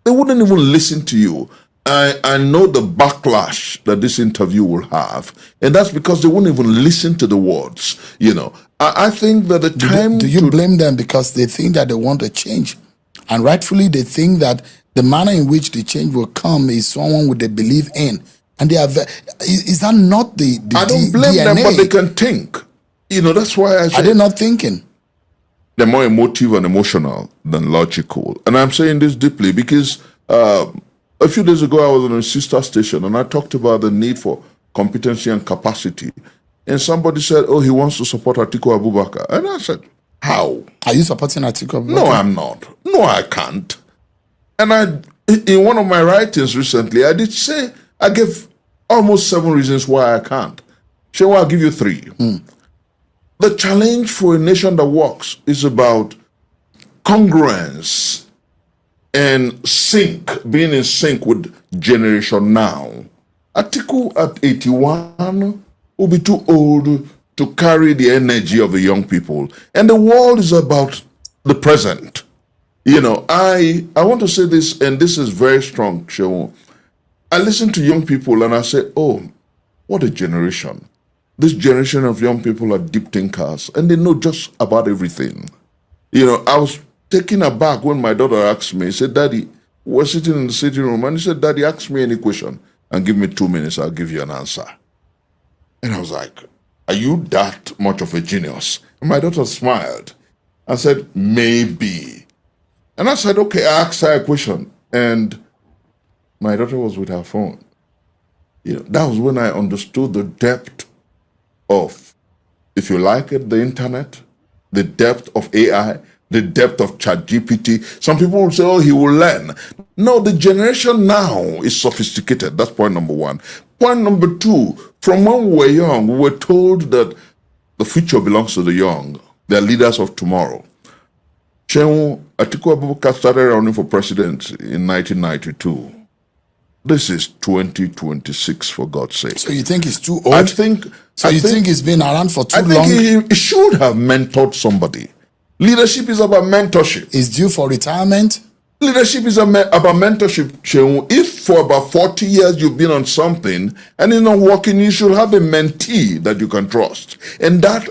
They wouldn't even listen to you. I know the backlash that this interview will have, and that's because they won't even listen to the words. I think that the time. Do you blame them because they think that they want a change, and rightfully they think that the manner in which the change will come is someone with they believe in, and they are. Is that not the I don't blame DNA? them, but they can think. That's why I say. Are they not thinking? They're more emotive and emotional than logical, and I'm saying this deeply because. A few days ago, I was on a sister station and I talked about the need for competency and capacity. And somebody said, oh, he wants to support Atiku Abubakar. And I said, how? Are you supporting Atiku Abubakar? No, I'm not. No, I can't. And in one of my writings recently, I did say, I gave almost 7 reasons why I can't. Shall I'll give you 3. The challenge for a nation that works is about congruence and being in sync with generation now. Atiku at 81 will be too old to carry the energy of the young people. And the world is about the present. I want to say this, and this is very strong, Shehu. I listen to young people and I say, oh, what a generation. This generation of young people are deep thinkers and they know just about everything. I was taken aback when my daughter asked me, he said, Daddy, we're sitting in the sitting room, and he said, Daddy, ask me any question and give me 2 minutes, I'll give you an answer. And I was like, are you that much of a genius? And my daughter smiled and said, maybe. And I said, okay, I asked her a question. And my daughter was with her phone. That was when I understood the depth of, if you like it, the internet, the depth of AI, the depth of ChatGPT. Some people will say, oh, he will learn. No, the generation now is sophisticated. That's point number 1. Point number 2, from when we were young, we were told that the future belongs to the young. They're leaders of tomorrow. Atiku Abubakar started running for president in 1992. This is 2026, for God's sake. So you think he's too old? You think he's been around for too long? I think he should have mentored somebody. Leadership is about mentorship. Is due for retirement? Leadership is about mentorship, Cheung. If for about 40 years you've been on something and it's not working, you should have a mentee that you can trust. And that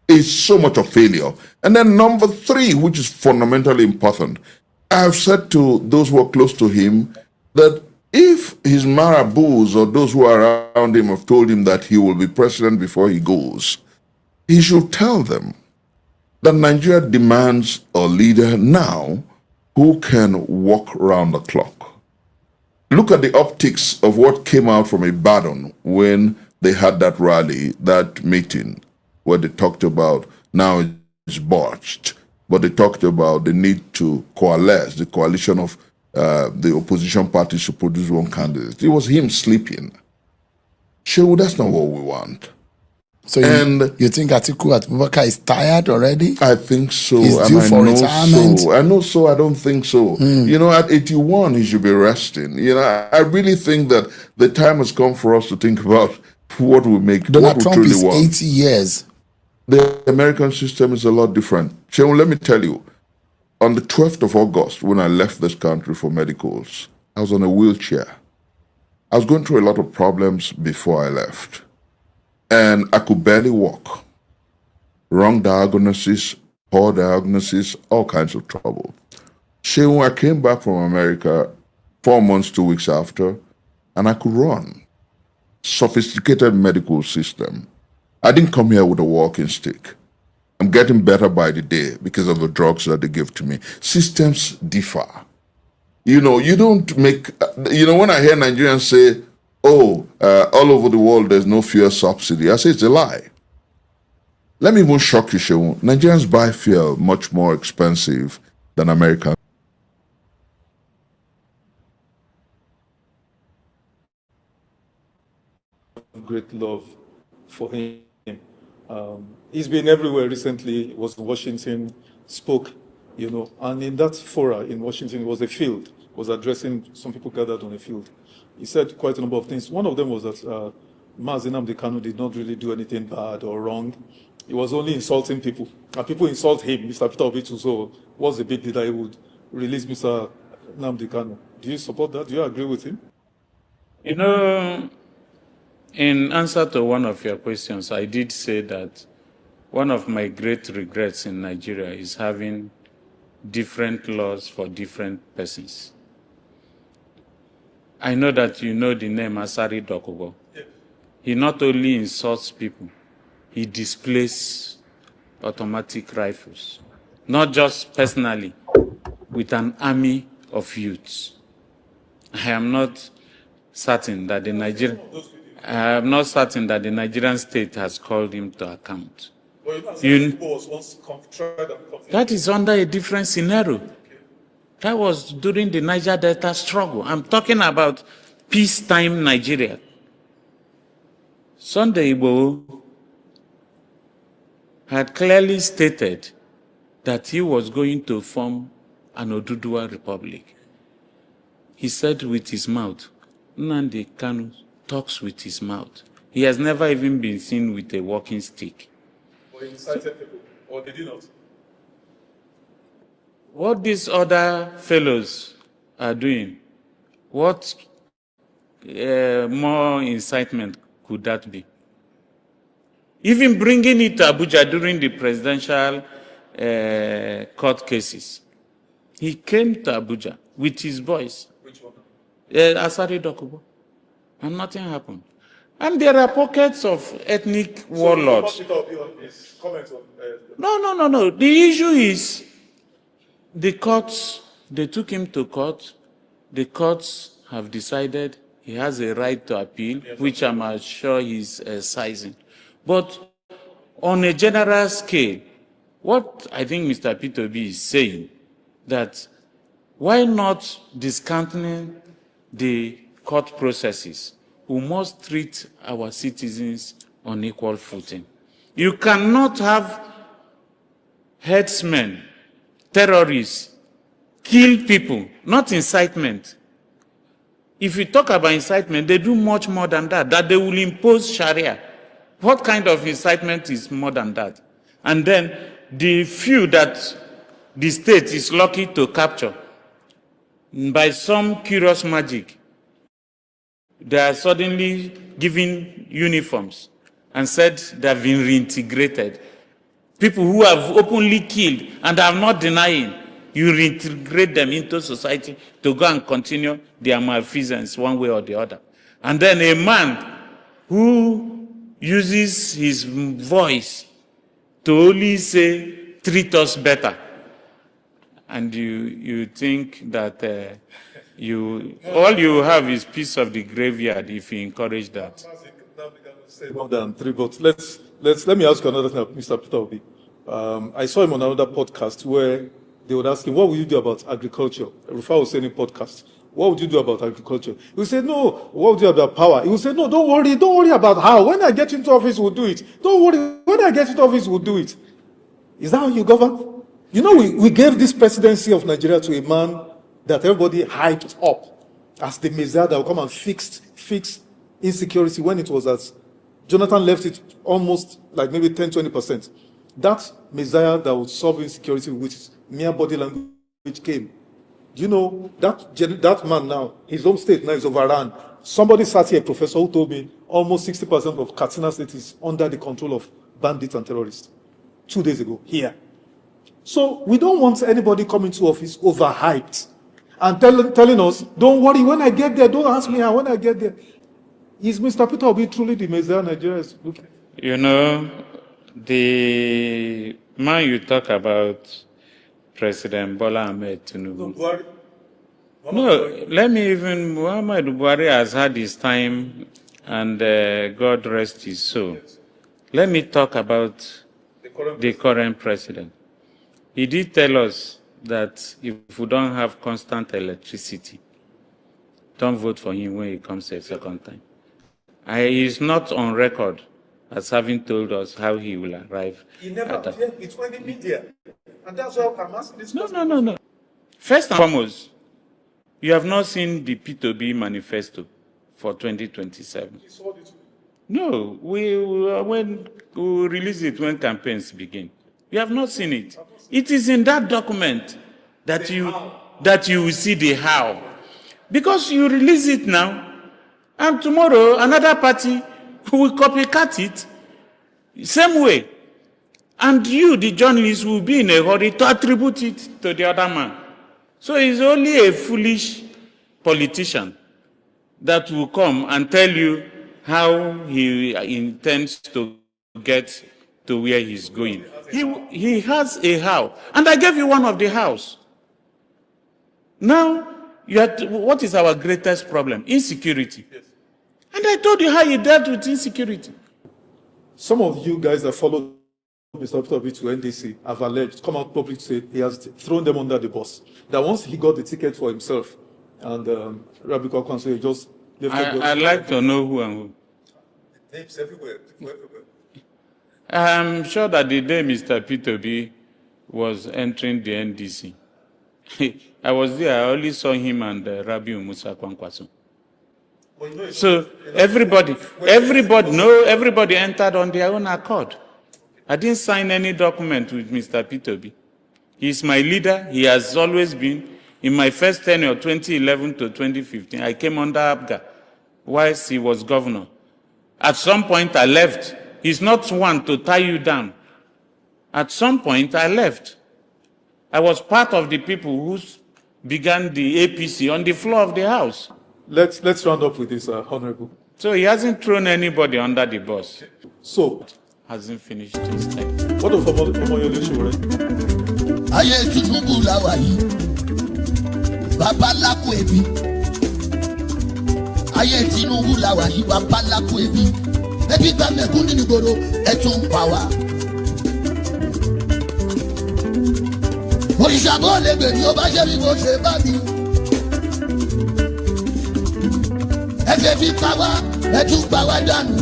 is so much of failure. And then number 3, which is fundamentally important, I have said to those who are close to him that if his marabouts or those who are around him have told him that he will be president before he goes, he should tell them that Nigeria demands a leader now who can walk round the clock. Look at the optics of what came out from Ibadan when they had that rally, that meeting, where they talked about now it's botched, but they talked about the need to coalesce, the coalition of the opposition parties to produce one candidate. It was him sleeping. Sure, that's not what we want. So you think Atiku Abubakar is tired already? I think so. He's due for retirement? I know so. I don't think so. At 81, he should be resting. I really think that the time has come for us to think about what we make. Donald Trump is 80 years. The American system is a lot different. Sheon, let me tell you, on the 12th of August, when I left this country for medicals, I was on a wheelchair. I was going through a lot of problems before I left. And I could barely walk. Wrong diagnosis, poor diagnosis, all kinds of trouble. Sheon, I came back from America 4 months, 2 weeks after, and I could run. Sophisticated medical system. I didn't come here with a walking stick. I'm getting better by the day because of the drugs that they give to me. Systems differ. You don't make, when I hear Nigerians say, all over the world there's no fuel subsidy, I say it's a lie. Let me even shock you, Sheon. Nigerians buy fuel much more expensive than Americans. Great love for him. He's been everywhere recently. He was in Washington, spoke, and in that fora in Washington, it was a field, was addressing some people gathered on a field. He said quite a number of things. One of them was that Mazi Nnamdi Kanu did not really do anything bad or wrong. He was only insulting people. And people insult him, Mr. Peter Obi too, so what's the big deal that he would release Mr. Nnamdi Kanu? Do you support that? Do you agree with him? You know, in answer to one of your questions, I did say that one of my great regrets in Nigeria is having different laws for different persons. I know that you know the name Asari Dokubo. Yeah. He not only insults people, he displays automatic rifles, not just personally, with an army of youths. I am not certain that the Nigerian state has called him to account. That is under a different scenario. That was during the Niger Delta struggle. I'm talking about peacetime Nigeria. Sunday Igboho had clearly stated that he was going to form an Oduduwa Republic. He said with his mouth. Nnamdi Kanu talks with his mouth. He has never even been seen with a walking stick. Or he incited people, or did he not? What these other fellows are doing, what more incitement could that be? Even bringing it to Abuja during the presidential court cases. He came to Abuja with his boys. Which one? Asari Dokubo. And nothing happened. And there are pockets of ethnic warlords. No. The issue is the courts, they took him to court. The courts have decided he has a right to appeal, which I'm sure he's exercising. But on a general scale, what I think Mr. P2B is saying, that why not discounting the court processes? We must treat our citizens on equal footing. You cannot have headsmen, terrorists, kill people, not incitement. If you talk about incitement, they do much more than that they will impose Sharia. What kind of incitement is more than that? And then the few that the state is lucky to capture, by some curious magic, they are suddenly given uniforms and said they have been reintegrated. People who have openly killed and are not denying, you reintegrate them into society to go and continue their malfeasance one way or the other. And then a man who uses his voice to only say, treat us better. And you think that all you have is piece of the graveyard if you encourage that. More than 3 votes. Let me ask you another thing, Mr. Peter Obi. I saw him on another podcast where they would ask him, what will you do about agriculture? Rufa was saying in podcast, what would you do about agriculture? He would say, no. What would you do about power? He would say, no, don't worry about how. When I get into office, we'll do it. Don't worry, when I get into office, we'll do it. Is that how you govern? You know, we gave this presidency of Nigeria to a man that everybody hyped up as the Messiah that will come and fix insecurity when it was as Jonathan left it almost like maybe 10-20%. That Messiah that would solve insecurity with mere body language came. Do you know that man now, his home state now is overrun. Somebody sat here, a professor, who told me almost 60% of Katsina State is under the control of bandits and terrorists. 2 days ago, here. So we don't want anybody coming to office overhyped and telling us, don't worry, when I get there, don't ask me how, when I get there. Is Mr. Peter Obi truly the Messiah Nigeria is looking? You know, the man you talk about, President Bola Ahmed Tinubu. No, let me even, Muhammad Buhari has had his time and God rest his soul. Let me talk about the current president. He did tell us that if we don't have constant electricity, don't vote for him when he comes a second time. He is not on record as having told us how he will arrive. He never appeared. It's when the media. And that's why I'm asking this question. No. First and foremost, you have not seen the P2B manifesto for 2027. No, we release it when campaigns begin. You have not seen it. It is in that document that you will see the how. Because you release it now, and tomorrow another party will copycat it. Same way. And you, the journalist, will be in a hurry to attribute it to the other man. So he's only a foolish politician that will come and tell you how he intends to get to where he's going. He has a how. And I gave you one of the hows. Now, what is our greatest problem? Insecurity. Yes. And I told you how he dealt with insecurity. Some of you guys that followed Mr. Peter Obi to NDC have alleged, come out public to say he has thrown them under the bus. That once he got the ticket for himself, and Rabbi Kwakwanso, he just lifted. I'd like to know who and who. Names everywhere. I'm sure that the day Mr. Peter Obi was entering the NDC, I was there. I only saw him and Rabbi Musa Kwankwaso. Well, so everybody entered on their own accord. I didn't sign any document with Mr. Peter Obi. He's my leader. He has always been. In my first tenure, 2011 to 2015, I came under ABGA whilst he was governor. At some point, I left. He's not one to tie you down. At some point, I left. I was part of the people who began the APC on the floor of the House. Let's round up with this, Honorable. So he hasn't thrown anybody under the bus. So hasn't finished his time. What of Omoyole Sowore? Ayé Tinubu la wà yìí, bàbá lákò ebi. Ayé Tinubu la wà yìí, bàbá lákò ebi. Ebi gba mẹ̀kún nínú ìgboro, ẹ tún ń pa wá. Òrìṣà bó lè gbè ní ó bá ṣe bí mo ṣe bá mi. Ẹ fẹ́ fi pa wá, ẹ tún pa wá dànù.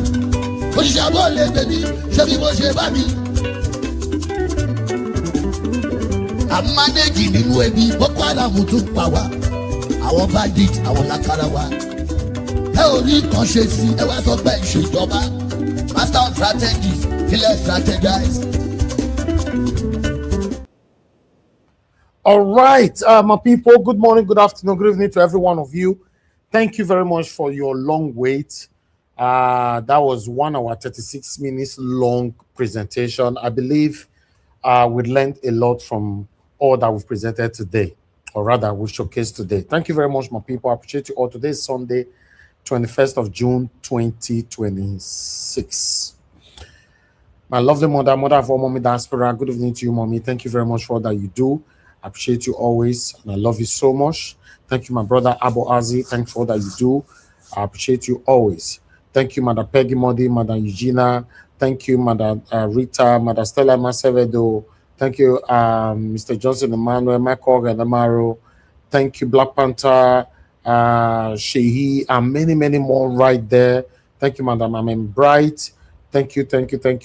Òrìṣà bó lè gbè ní ṣe bí mo ṣe bá mi. Àmánéjì nínú ebi, Boko Haram tún pa wá. Àwọn bandit, àwọn lákàrà wa. Ẹ ò rí nǹkan ṣe sí, ẹ wá sọ pé ìṣèjọba. Master of strategy, kílẹ̀ strategize. All right, my people, good morning, good afternoon, good evening to every one of you. Thank you very much for your long wait. That was 1 hour, 36 minutes long presentation. I believe we learned a lot from all that we've presented today, or rather we've showcased today. Thank you very much, my people. I appreciate you all. Today is Sunday, 21st of June, 2026. My lovely mother of all, Mommy Diaspora, good evening to you, Mommy. Thank you very much for all that you do. I appreciate you always, and I love you so much. Thank you, my brother Abu Azi. Thank you for all that you do. I appreciate you always. Thank you, Mother Peggy Modi, Mother Eugenia. Thank you, Mother Rita, Mother Stella Masevedo. Thank you, Mr. Johnson Emmanuel, Michael Gadamaro. Thank you, Black Panther, Shehi, and many, many more right there. Thank you, Madam Amen Bright. Thank you,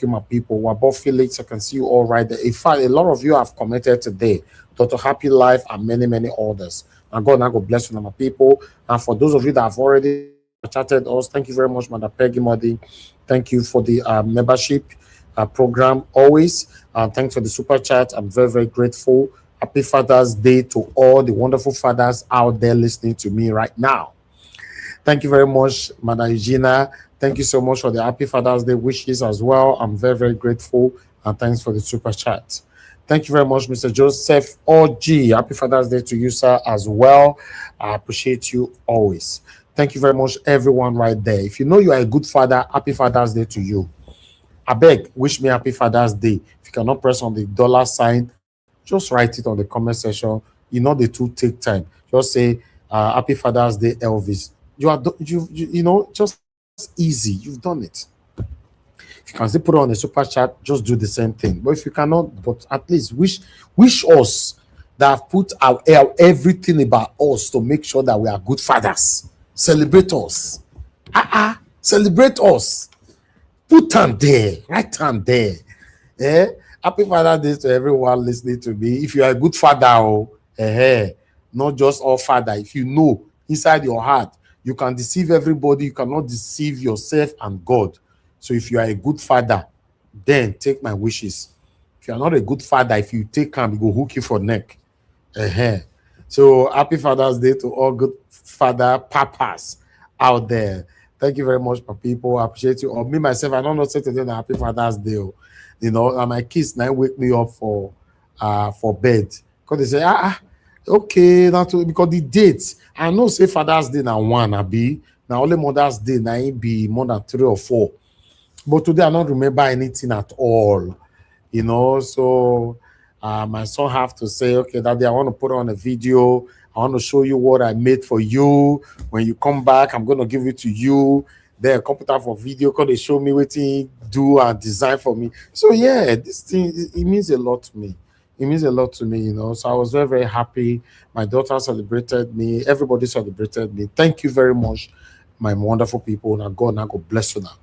my people. Wabo Felix, I can see you all right there. In fact, a lot of you have commented today. Dr. Happy Life and many, many others. And God bless you, my people. And for those of you that have already chatted us, thank you very much, Mother Peggy Modi. Thank you for the membership program always. Thanks for the super chat. I'm very, very grateful. Happy Father's Day to all the wonderful fathers out there listening to me right now. Thank you very much, Mother Eugenia. Thank you so much for the Happy Father's Day wishes as well. I'm very, very grateful. And thanks for the super chat. Thank you very much, Mr. Joseph OG. Happy Father's Day to you, sir, as well. I appreciate you always. Thank you very much, everyone right there. If you know you are a good father, Happy Father's Day to you. I beg, wish me Happy Father's Day. If you cannot press on the $sign, just write it on the comment section. You know the two take time. Just say Happy Father's Day, Elvis. You know, just easy. You've done it. If you can still put it on a super chat, just do the same thing. But if you cannot, but at least wish us that have put out everything about us to make sure that we are good fathers. Celebrate us. Celebrate us. Put hand there, right hand there. Happy Father's Day to everyone listening to me. If you are a good father, not just all father. If you know inside your heart, you can deceive everybody. You cannot deceive yourself and God. So if you are a good father, then take my wishes. If you are not a good father, if you take him, he will hook you for neck. So happy Father's Day to all good father papas out there. Thank you very much, my people. I appreciate you. Or me myself, I don't know say today na happy Father's Day. You know, and my kids now wake me up for bed. Because they say, okay, that's because the dates. I know say Father's Day now one, I be now only Mother's Day now it be more than 3 or 4. But today I don't remember anything at all. You know, so my son have to say, okay, that day I want to put on a video. I want to show you what I made for you. When you come back, I'm going to give it to you. Then a computer for video, because they show me what he do and design for me. So yeah, this thing, it means a lot to me. It means a lot to me, you know. So I was very, very happy. My daughter celebrated me. Everybody celebrated me. Thank you very much, my wonderful people. Now God bless you now.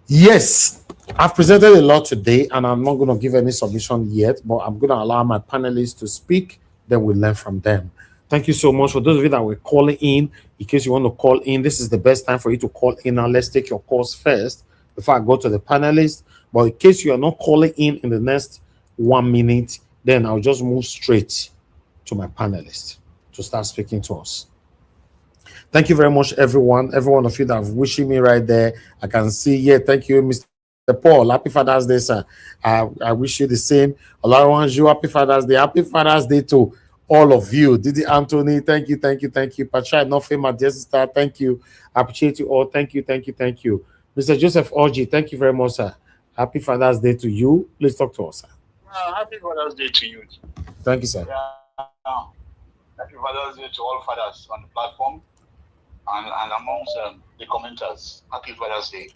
Yes, I've presented a lot today, and I'm not going to give any submission yet, but I'm going to allow my panelists to speak, then we'll learn from them. Thank you so much. For those of you that were calling in case you want to call in, this is the best time for you to call in. Now, let's take your calls first before I go to the panelists. But in case you are not calling in the next 1 minute, then I'll just move straight to my panelists to start speaking to us. Thank you very much, everyone. Every one of you that are wishing me right there. I can see, yeah, thank you, Mr. Paul. Happy Father's Day, sir. I wish you the same. Olaronju, happy Father's Day. Happy Father's Day to all of you. Didi Anthony, thank you. Patricia, Nofe, my dear sister, thank you. I appreciate you all. Thank you. Mr. Joseph Orji, thank you very much, sir. Happy Father's Day to you. Please talk to us, sir. Happy Father's Day to you. Thank you, sir. Happy Father's Day to all fathers on the platform and amongst the commenters. Happy Father's Day.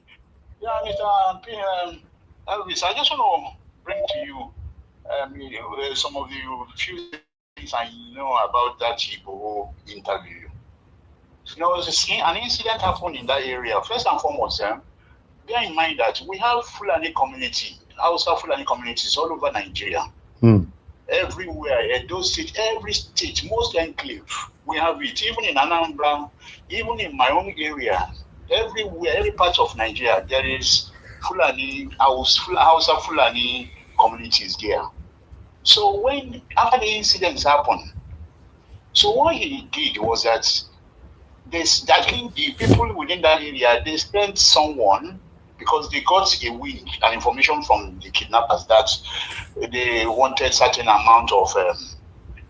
Yeah, Mr. Elvis, I just want to bring to you some of the few things I know about that Igboho interview. You know, an incident happened in that area. First and foremost, bear in mind that we have Fulani community, Hausa Fulani communities all over Nigeria. Everywhere, Edo State, every state, most enclave, we have it. Even in Anambra, even in my own area, everywhere, every part of Nigeria, there is Fulani, Hausa Fulani communities there. So after the incidents happened, so what he did was that the people within that area, they sent someone, because they got an information from the kidnappers that they wanted certain amount of,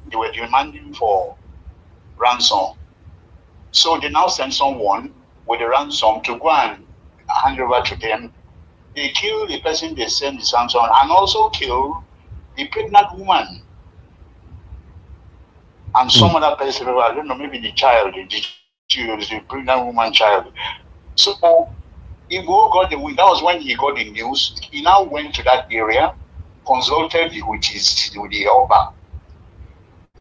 they were demanding for ransom. So they now sent someone with the ransom to go and hand over to them. They kill the person they sent the ransom and also kill the pregnant woman and some other person, I don't know, maybe the child, the pregnant woman child. So Igboho got the wind. That was when he got the news. He now went to that area, consulted with the Oba.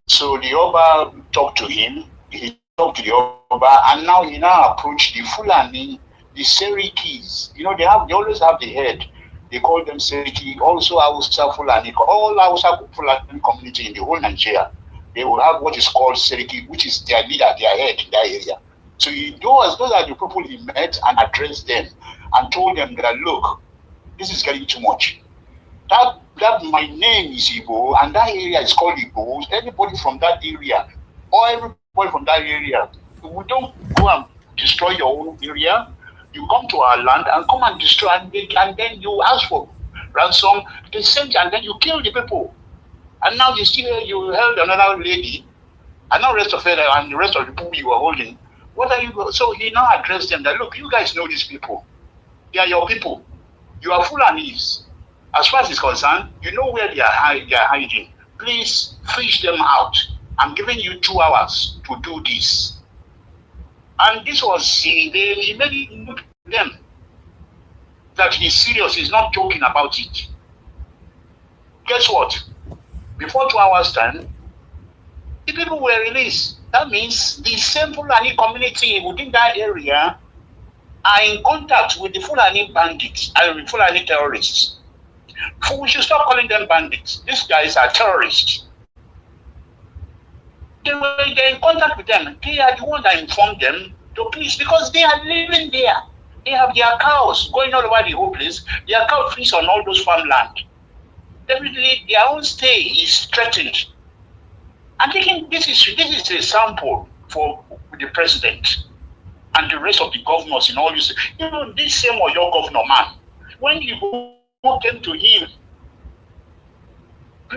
So the Oba talked to him. He talked to the Oba, and now he approached the Fulani, the Serikis. You know, they always have the head. They call them Seriki. Also, Hausa Fulani, all Hausa Fulani community in the whole Nigeria, they will have what is called Seriki, which is their leader, their head in that area. So those are the people he met and addressed them and told them that, look, this is getting too much. That my name is Igboho and that area is called Igboho. Anybody from that area or everybody from that area, we don't go and destroy your own area. You come to our land and come and destroy, and then you ask for ransom, the same, and then you kill the people. And now you held another lady, and now rest of it and the rest of the people you are holding. What are you? So he now addressed them that, look, you guys know these people. They are your people. You are Fulanis. As far as it's concerned, you know where they are hiding. Please fish them out. I'm giving you 2 hours to do this. And this was, he made it known to them that he's serious, he's not joking about it. Guess what? Before 2 hours' time, the people were released. That means the same Fulani community within that area are in contact with the Fulani bandits and Fulani terrorists. We should stop calling them bandits. These guys are terrorists. They're in contact with them. They are the ones that informed them to please, because they are living there. They have their cows going all over the whole place. Their cow feeds on all those farmland. Definitely, their own stay is threatened. I'm thinking this is a sample for the president and the rest of the governors in all this. You know, this same was your governor, man. When you came to him,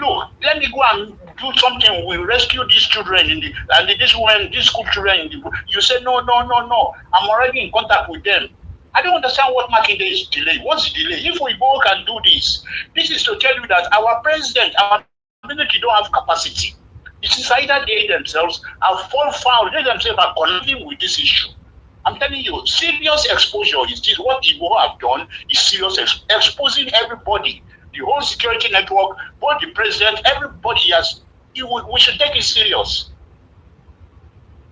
look, let me go and do something. We rescue these children these school children. You say no. I'm already in contact with them. I don't understand what Makinde is delaying. What's the delay? If we both can do this is to tell you that our president, our community don't have capacity. It is either they themselves are fall foul, they themselves are connecting with this issue. I'm telling you, serious exposure is this. What Igboho have done is serious exposing everybody. The whole security network, both the president, everybody we should take it serious.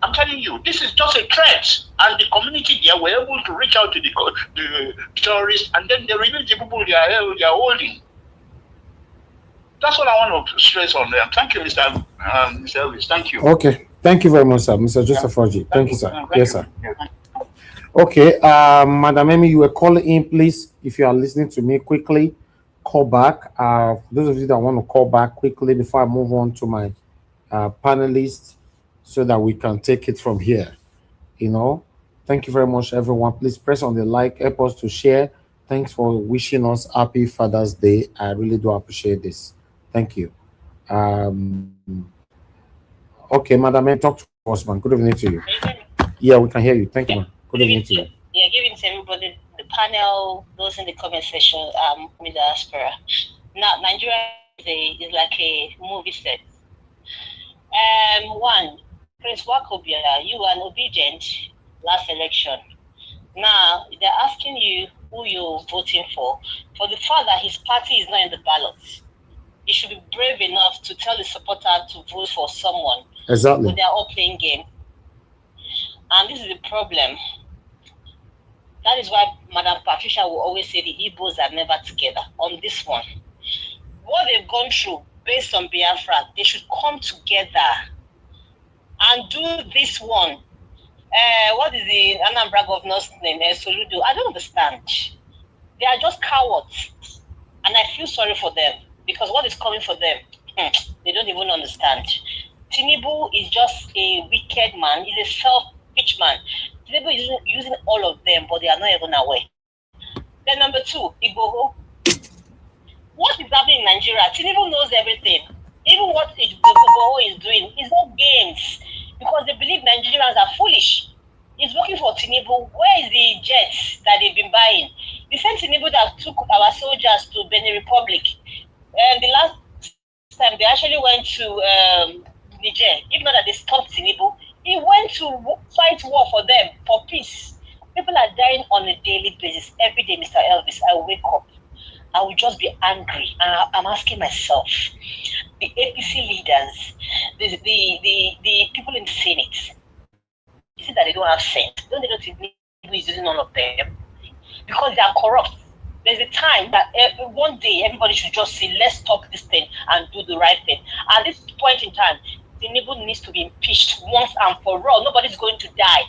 I'm telling you, this is just a threat. And the community there were able to reach out to the terrorists, and then they release the people they are holding. That's what I want to stress on them. Thank you, Mr. Elvis. Thank you. Okay. Thank you very much, sir. Mr. Joseph Rogi. Thank you, sir. Yes, sir. Yeah, Okay. Madam Amy, you were calling in, please. If you are listening to me, quickly call back. Those of you that want to call back quickly before I move on to my panelists, so that we can take it from here. Thank you very much, everyone. Please press on the like, help us to share. Thanks for wishing us happy Father's Day. I really do appreciate this. Thank you. Okay, Madam Amy, talk to us, man. Good evening to you. Yeah, we can hear you. Thank you, man. Good evening to you. Yeah, giving to everybody, the panel, those in the comment section, with the diaspora. Now, Nigeria is like a movie set. One, Prince Nwakobia, you were an obedient last election. Now, they're asking you who you're voting for. For the fact that his party is not in the ballot, you should be brave enough to tell the supporter to vote for someone. Exactly. But they're all playing game. And this is the problem. That is why Madam Patricia will always say the Igbos are never together on this one. What they've gone through based on Biafra, they should come together and do this one. What is the Anambra governor's name? Soludo. I don't understand. They are just cowards. And I feel sorry for them because what is coming for them, they don't even understand. Tinubu is just a wicked man. He's a selfish man. Tinubu is using all of them, but they are not even aware. Then number two, Igboho. What is happening in Nigeria? Tinubu knows everything. Even what Igboho is doing is not games because they believe Nigerians are foolish. He's working for Tinubu. Where is the jets that they've been buying? The same Tinubu that took our soldiers to Benin Republic. The last time they actually went to Niger, even though that they stopped Tinubu, he went to fight war for them, for peace. People are dying on a daily basis. Every day, Mr. Elvis, I wake up. I will just be angry. And I'm asking myself, the APC leaders, the people in the Senate, you see that they don't have sense. Don't they know Tinubu is using all of them? Because they are corrupt. There's a time that one day everybody should just say, let's stop this thing and do the right thing. At this point in time, Tinubu needs to be impeached once and for all. Nobody's going to die.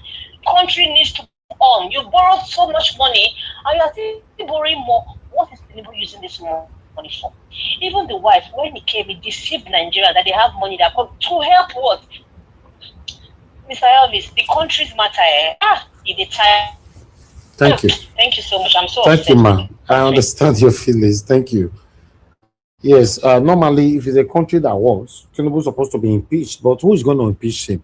Country needs to go on. You borrowed so much money and you are still borrowing more. What is Tinubu using this money for? Even the wife, when he came, he deceived Nigeria that they have money that come to help what? Mr. Elvis, the countries matter. In the time. Thank you. Thank you so much. I'm so Thank upset. you, ma'am. I understand your feelings. Thank you. Yes, normally, if it's a country that wants, Tinubu is supposed to be impeached, but who is going to impeach him?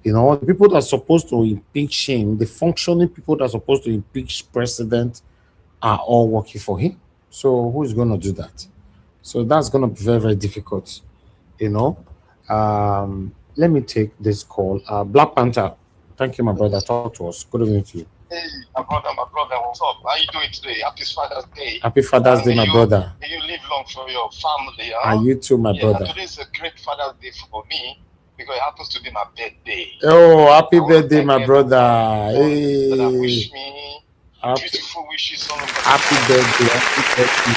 The people that are supposed to impeach him, the functioning people that are supposed to impeach president are all working for him. So who is going to do that? So that's going to be very, very difficult. Let me take this call. Black Panther, thank you, my brother. Talk to us. Good evening to you. Hey, my brother, what's up? How you doing today? Happy Father's Day. Happy Father's Day, my brother. May you live long for your family. Huh? And you too, my brother. Today is a great Father's Day for me because it happens to be my birthday. Oh, happy birthday, my brother. Hey. Wish me beautiful wishes. Happy birthday. Happy birthday.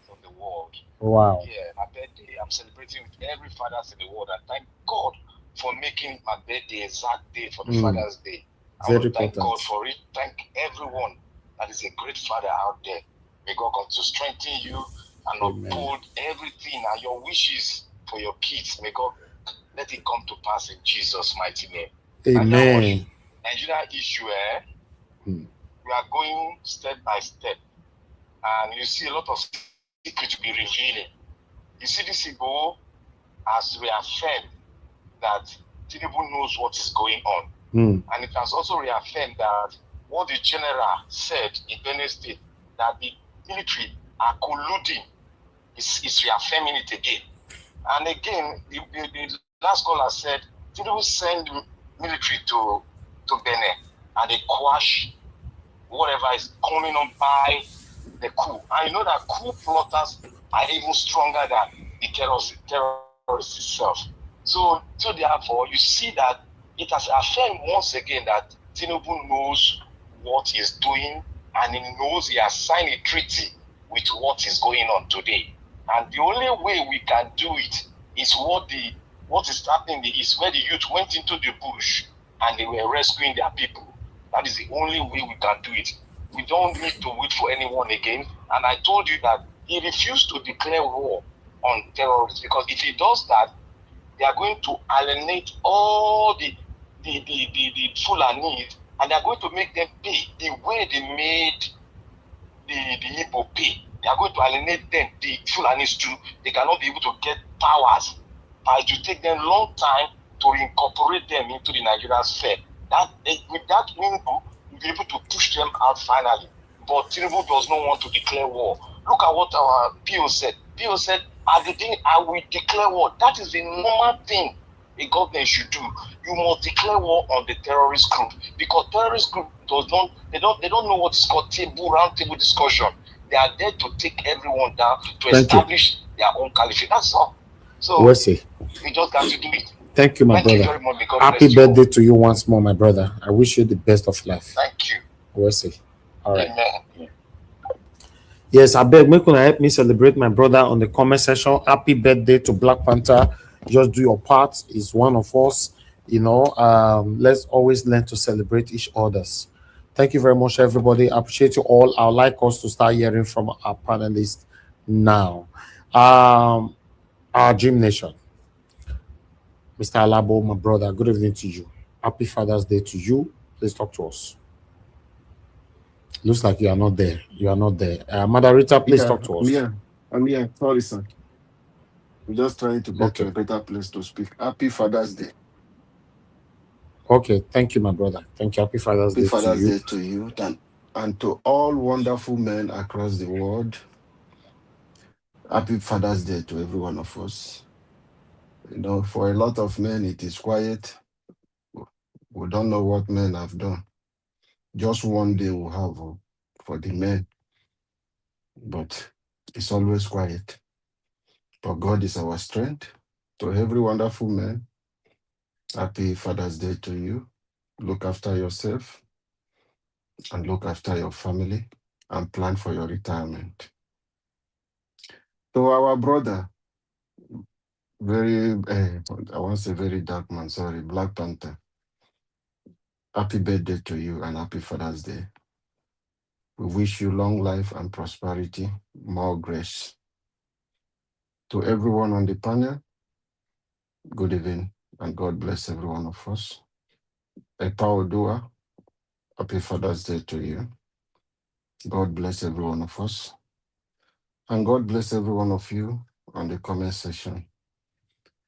Of the world. Wow. Yeah, my birthday. I'm celebrating with every fathers in the world. And thank God for making my birthday exact day for the Father's Day. I want to thank God for it. Thank everyone that is a great father out there. May God come to strengthen you and uphold everything and your wishes for your kids. May God let it come to pass in Jesus' mighty name. Amen. Nigeria issue, we are going step by step. And you see a lot of secrets to be revealing. You see, this Igboho has reaffirmed that Tinubu knows what is going on. And it has also reaffirmed that what the general said in Benue State, that the military are colluding, is reaffirming it again. And again, the last caller said, Tinubu send military to Benin and they quash whatever is coming on by the coup. And you know that coup plotters are even stronger than the terrorists itself. So therefore, you see that it has affirmed once again that Tinubu knows what he's doing, and he knows he has signed a treaty with what is going on today. And the only way we can do it is what is happening is where the youth went into the bush and they were rescuing their people. That is the only way we can do it. We don't need to wait for anyone again. And I told you that he refused to declare war on terrorists, because if he does that, they are going to alienate all the Fulani, and they are going to make them pay the way they made the Igbo pay. They are going to alienate them, the Fulanis too. They cannot be able to get powers. It will take them a long time to incorporate them into the Nigerian sphere. With that window, we'll be able to push them out finally. But Tinubu does not want to declare war. Look at what our PO said. PO said, I will declare war. That is the normal thing a government should do. You must declare war on the terrorist group, because terrorist group they don't know what is called round table discussion. They are there to take everyone down to establish their own caliphate. That's all. So We'll see. we just got to do it. Thank you, my brother. You very much. Happy birthday to you once more, my brother. I wish you the best of life. Thank you. We'll see. All right. Amen. Yes, I beg, make una help me celebrate my brother on the comment section. Happy birthday to Black Panther. Just do your part. He's one of us. You know, let's always learn to celebrate each other's. Thank you very much, everybody. I appreciate you all. I'd like us to start hearing from our panelists now. Our Dream Nation. Mr. Alabo, my brother, good evening to you. Happy Father's Day to you. Please talk to us. Looks like you are not there. You are not there. Mother Rita, please talk to us. I'm here. Sorry, sir. I'm just trying to get to a better place to speak. Happy Father's Day. Okay, thank you, my brother. Thank you. Happy Father's Day to you. Happy Father's Day to you and to all wonderful men across the world. Happy Father's Day to every one of us. You know, for a lot of men, it is quiet. We don't know what men have done. Just one day we'll have for the men. But it's always quiet. But God is our strength. To every wonderful man, happy Father's Day to you. Look after yourself and look after your family and plan for your retirement. To our brother, I want to say very dark man, sorry, Black Panther. Happy birthday to you and happy Father's Day. We wish you long life and prosperity, more grace. To everyone on the panel, good evening and God bless every one of us. Epa Odua, happy Father's Day to you. God bless every one of us. And God bless every one of you on the comment section.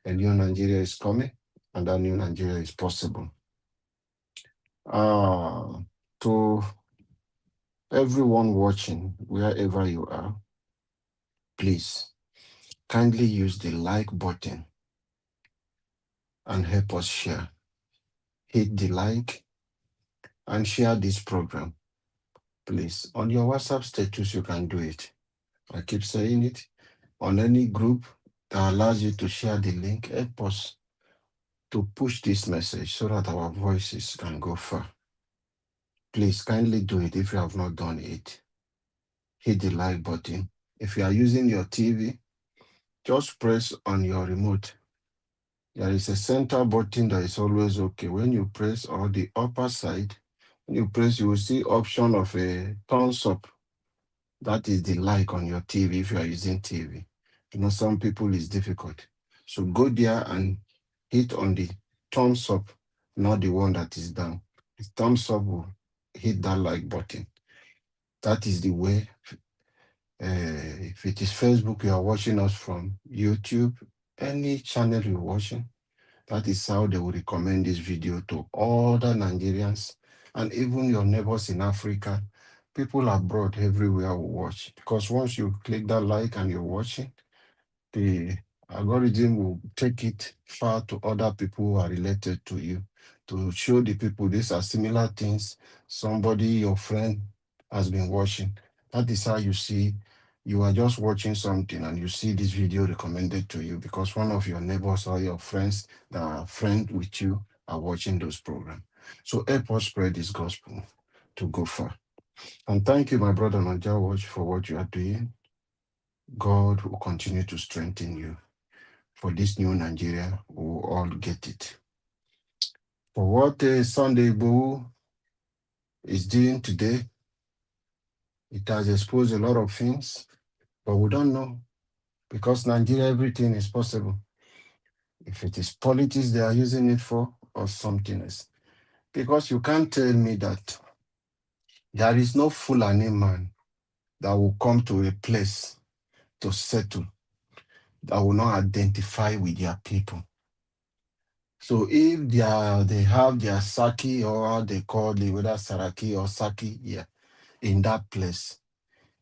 A new Nigeria is coming and that new Nigeria is possible. To everyone watching, wherever you are, please kindly use the like button and help us share. Hit the like and share this program. Please, on your WhatsApp status, you can do it. I keep saying it. On any group that allows you to share the link, help us to push this message so that our voices can go far. Please kindly do it if you have not done it. Hit the like button. If you are using your TV, just press on your remote. There is a center button that is always okay. When you press on the upper side, When you press, you will see option of a thumbs up. That is the like on your TV if you are using TV. You know, some people is difficult. So go there and hit on the thumbs up, not the one that is down. The thumbs up will hit that like button. That is the way. If it is Facebook, you are watching us from YouTube, any channel you're watching, that is how they will recommend this video to other Nigerians and even your neighbors in Africa. People abroad everywhere will watch, because once you click that like and you're watching, the algorithm will take it far to other people who are related to you to show the people these are similar things somebody, your friend, has been watching. That is how you see you are just watching something and you see this video recommended to you because one of your neighbors or your friends that are friends with you are watching those programs. So help us spread this gospel to go far. And thank you, my brother Naja Watch, for what you are doing. God will continue to strengthen you. For this new Nigeria, we will all get it. For what Sunday Igboho is doing today, it has exposed a lot of things, but we don't know, because Nigeria, everything is possible. If it is politics they are using it for, or something else. Because you can't tell me that there is no Fulani man that will come to a place to settle that will not identify with their people. So if they have their Saki, or how they call it, whether Saraki or Saki, yeah, in that place,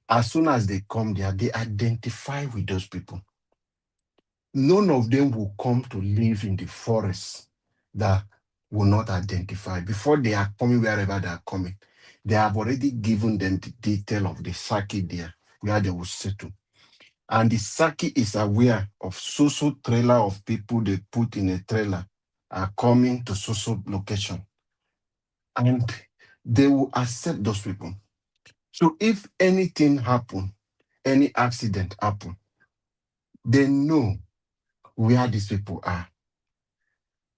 as soon as they come there, they identify with those people. None of them will come to live in the forest that will not identify. Before they are coming, wherever they are coming, they have already given them the detail of the Saki there, where they will settle. And the Saki is aware of so trailer of people they put in a trailer are coming to so location. And they will accept those people. So if anything happen, any accident happen, they know where these people are.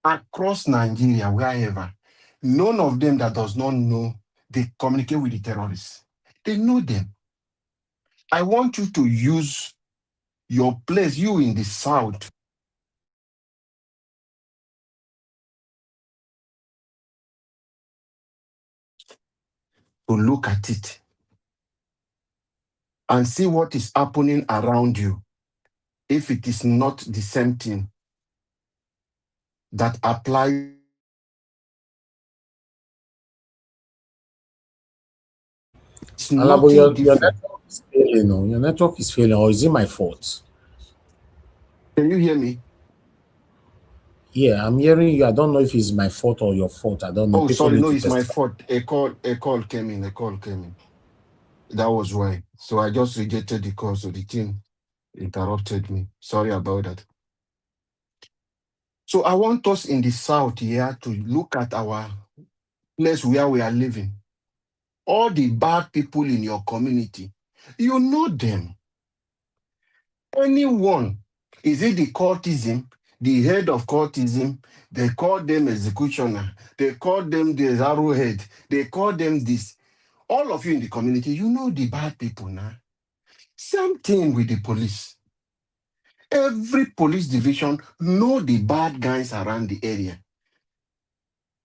Across Nigeria, wherever, none of them that does not know, they communicate with the terrorists. They know them. I want you to use your place, you in the south, to look at it and see what is happening around you. If it is not the same thing that applies. It's Alabo, nothing your different. network is failing. Oh. Your network is failing, or is it my fault? Can you hear me? Yeah, I'm hearing you. I don't know if it's my fault or your fault. I don't know. Oh, People sorry, need no, to it's my testify. fault. A call came in. That was why. So I just rejected the call, so the team interrupted me. Sorry about that. So I want us in the south here to look at our place where we are living. All the bad people in your community, you know them. Anyone, is it the courtesan, the head of courtesan, they call them executioner, they call them the arrowhead, they call them this. All of you in the community, you know the bad people now. Same thing with the police. Every police division know the bad guys around the area.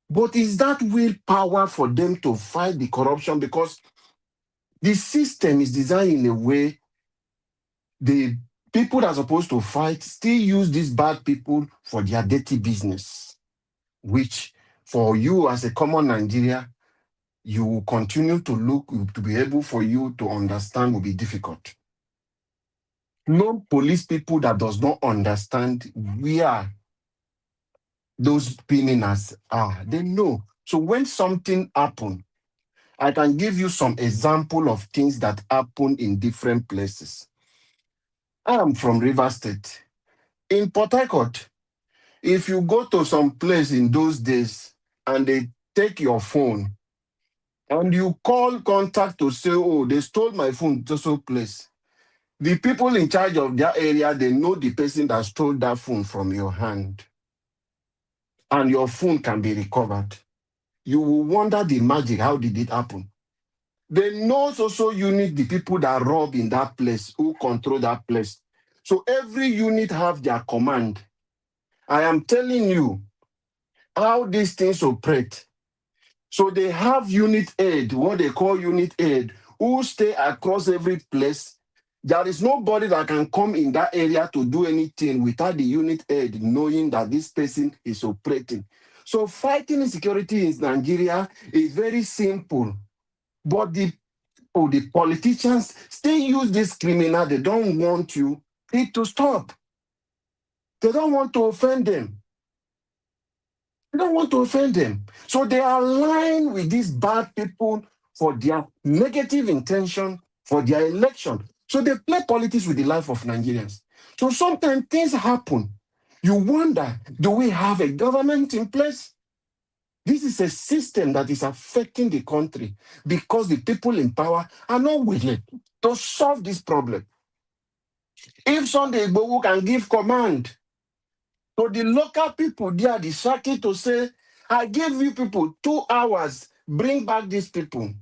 But is that willpower for them to fight the corruption? Because the system is designed in a way the people that are supposed to fight still use these bad people for their dirty business, which for you as a common Nigeria, you will continue to look to be able for you to understand will be difficult. No police people that does not understand where those criminals are. They know. So when something happen, I can give you some example of things that happen in different places. I am from Rivers State. In Port Harcourt, if you go to some place in those days and they take your phone and you call contact to say, oh, they stole my phone to some place, the people in charge of their area, they know the person that stole that phone from your hand. And your phone can be recovered. you will wonder the magic. How did it happen? They know also unit the people that rob in that place, who control that place. So every unit have their command. I am telling you how these things operate. So they have unit aid, what they call unit aid, who stay across every place. There is nobody that can come in that area to do anything without the unit aid knowing that this person is operating. So fighting insecurity in Nigeria is very simple. But the politicians still use this criminal. They don't want it to stop. They don't want to offend them. They don't want to offend them. So they align with these bad people for their negative intention, for their election. So they play politics with the life of Nigerians. So sometimes things happen. You wonder, do we have a government in place? This is a system that is affecting the country because the people in power are not willing to solve this problem. If Sunday Igboho can give command to the local people there, the Shaki, to say, I gave you people 2 hours, bring back these people.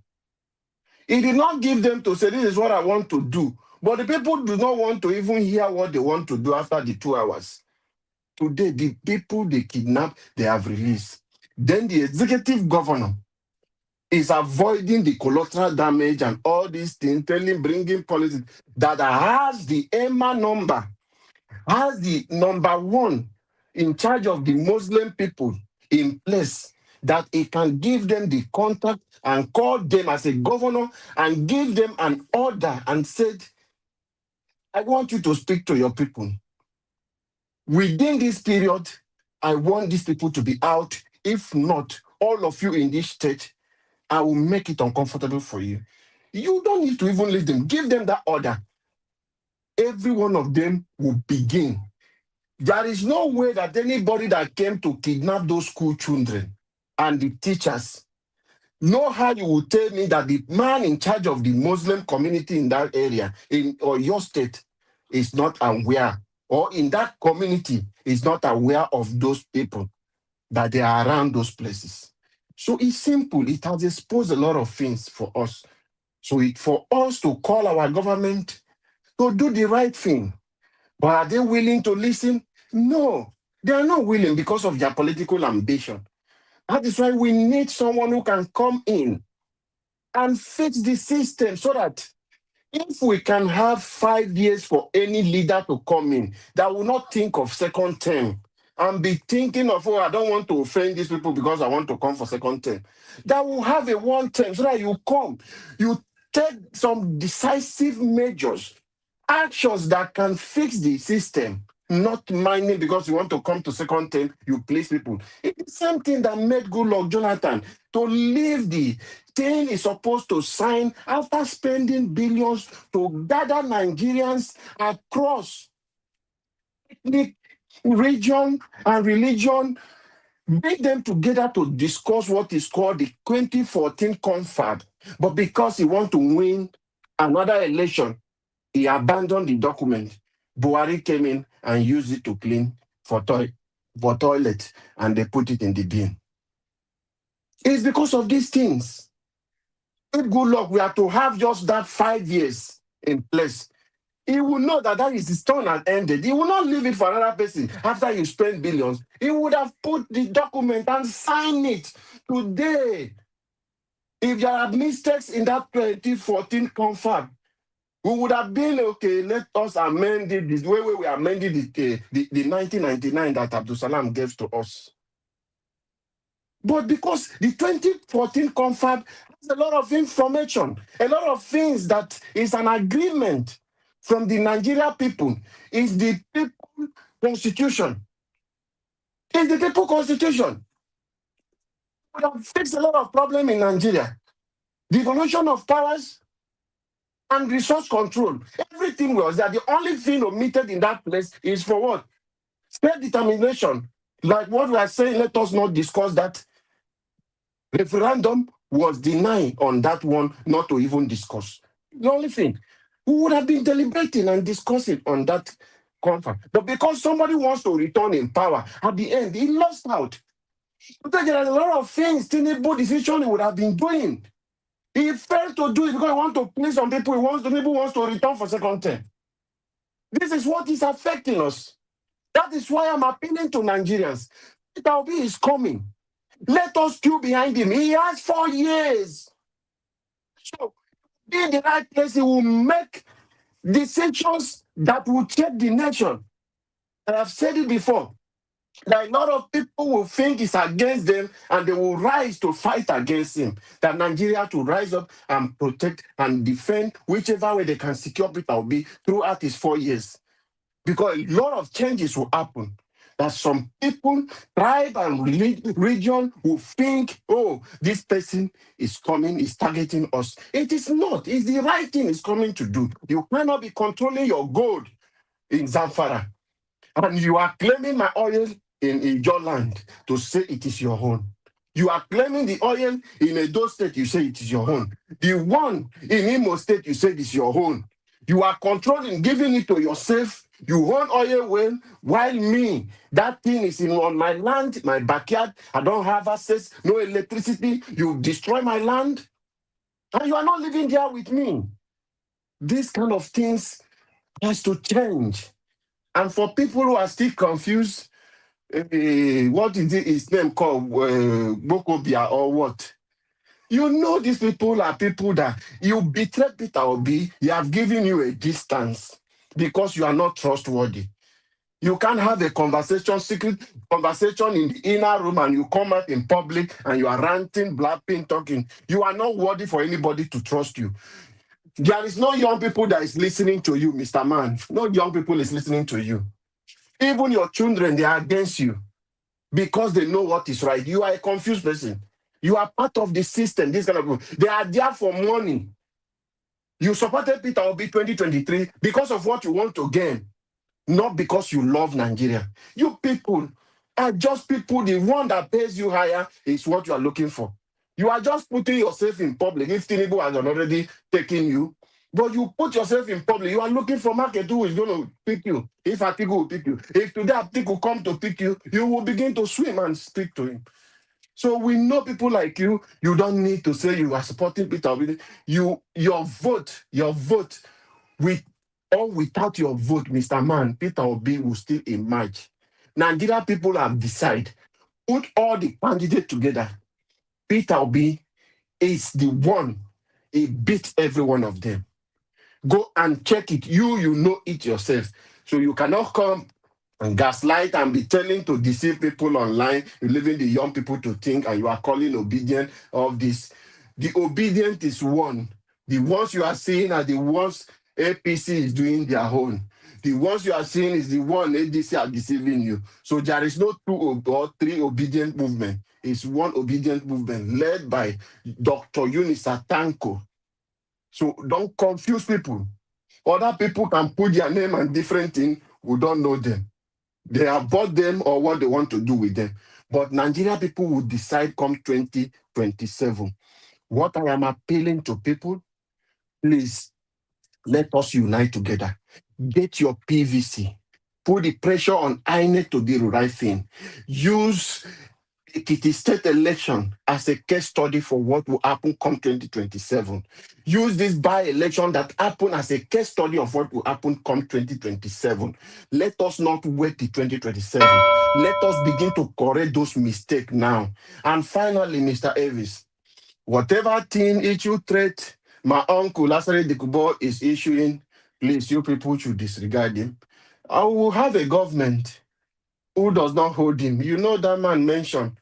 He did not give them to say, this is what I want to do. But the people do not want to even hear what they want to do after the 2 hours. Today, the people they kidnap, they have released. Then the executive governor is avoiding the collateral damage and all these things, bringing policies that has the EMA number, has the number one in charge of the Muslim people in place, that he can give them the contact and call them as a governor and give them an order and said, I want you to speak to your people. Within this period, I want these people to be out. If not, all of you in this state, I will make it uncomfortable for you. You don't need to even leave them. Give them that order. Every one of them will begin. There is no way that anybody that came to kidnap those school children and the teachers, know how you will tell me that the man in charge of the Muslim community in that area, or your state, is not aware, or in that community is not aware of those people, that they are around those places. So it's simple. It has exposed a lot of things for us. So for us to call our government to do the right thing. But are they willing to listen? No, they are not willing because of their political ambition. That is why we need someone who can come in and fix the system, so that if we can have 5 years for any leader to come in that will not think of second term and be thinking of, oh, I don't want to offend these people because I want to come for second term, that will have a one term, so that you come, you take some decisive measures, actions that can fix the system, not minding because you want to come to second term, you place people. It's the same thing that made Goodluck Jonathan to leave the thing is supposed to sign after spending billions to gather Nigerians across ethnic, region, and religion, bring them together to discuss what is called the 2014 confab. But because he wants to win another election, he abandoned the document. Buhari came in and used it to clean for toilet, and they put it in the bin. It's because of these things. If Goodluck, we are to have just that 5 years in place, he will know that that is his turn has ended. He will not leave it for another person after you spend billions. He would have put the document and signed it today. If there are mistakes in that 2014 confab, we would have been, okay, let us amend it this way we amended the 1999 that Abdul Salam gave to us. But because the 2014 confab has a lot of information, a lot of things that is an agreement from the Nigeria people, is the people constitution. It's the people constitution. We have fixed a lot of problems in Nigeria. Devolution of powers and resource control. Everything was there. The only thing omitted in that place is for what? Self-determination. Like what we are saying, let us not discuss that. Referendum was denied on that one, not to even discuss. The only thing. We would have been deliberating and discussing on that conference. But because somebody wants to return in power, at the end, he lost out. Because there are a lot of things Tinubu decision he would have been doing. He failed to do it because he wants to please some people. Tinubu wants to return for second term. This is what is affecting us. That is why I'm appealing to Nigerians. Peter Obi is coming. Let us queue behind him. He has 4 years. So, in the right place, he will make decisions that will change the nation. I have said it before. That a lot of people will think it's against them and they will rise to fight against him. That Nigeria to rise up and protect and defend whichever way they can secure Peter Obi throughout his 4 years. Because a lot of changes will happen. That some people, tribe and region will think, oh, this person is coming, is targeting us. It is not. It's the right thing is coming to do. You cannot be controlling your gold in Zamfara. And you are claiming my oil in your land to say it is your own. You are claiming the oil in Edo State, you say it is your own. The one in Imo State, you say it is your own. You are controlling, giving it to yourself. You own oil well, while me, that thing is on my land, my backyard. I don't have access, no electricity. You destroy my land, and you are not living there with me. These kind of things has to change. And for people who are still confused, what is his name called? Nwakobia or what? You know these people are people that you betrayed Peter Obi, he have given you a distance because you are not trustworthy. You can't have a conversation, secret conversation in the inner room and you come out in public and you are ranting, blabbing, talking. You are not worthy for anybody to trust you. There is no young people that is listening to you, Mr. Man. No young people is listening to you. Even your children, they are against you because they know what is right. You are a confused person. You are part of the system. This kind of people. They are there for money. You supported Peter Obi 2023 because of what you want to gain, not because you love Nigeria. You people are just people. The one that pays you higher is what you are looking for. You are just putting yourself in public. If Tinubu has already taken you, but you put yourself in public, you are looking for market who is going to pick you. If Atiku will pick you, if today Atiku will come to pick you, you will begin to swim and speak to him. So we know people like you, you don't need to say you are supporting Peter Obi. Your vote, with or without your vote, Mr. Man, Peter Obi will still emerge. Nigeria people have decided, put all the candidates together. Peter Obi is the one. He beats every one of them. Go and check it. You know it yourself. So you cannot come and gaslight and be telling to deceive people online. You're leaving the young people to think and you are calling obedient of this. The obedient is one. The ones you are seeing are the ones APC is doing their own. The ones you are seeing is the one ADC are deceiving you. So there is no 2 or 3 obedient movement. It's one obedient movement led by Dr. Eunice Tanko. So don't confuse people. Other people can put their name and different thing. We don't know them. They have bought them or what they want to do with them. But Nigeria people will decide come 2027. What I am appealing to people, please, let us unite together. Get your PVC. Put the pressure on INEC to do the right thing. Use Ekiti state election as a case study for what will happen come 2027. Use this by-election that happened as a case study of what will happen come 2027. Let us not wait till 2027. Let us begin to correct those mistakes now. And finally, Mr. Avis, whatever thing issue threat my uncle Asari Dokubo is issuing, please, you people should disregard him. I will have a government who does not hold him. You know that man mentioned.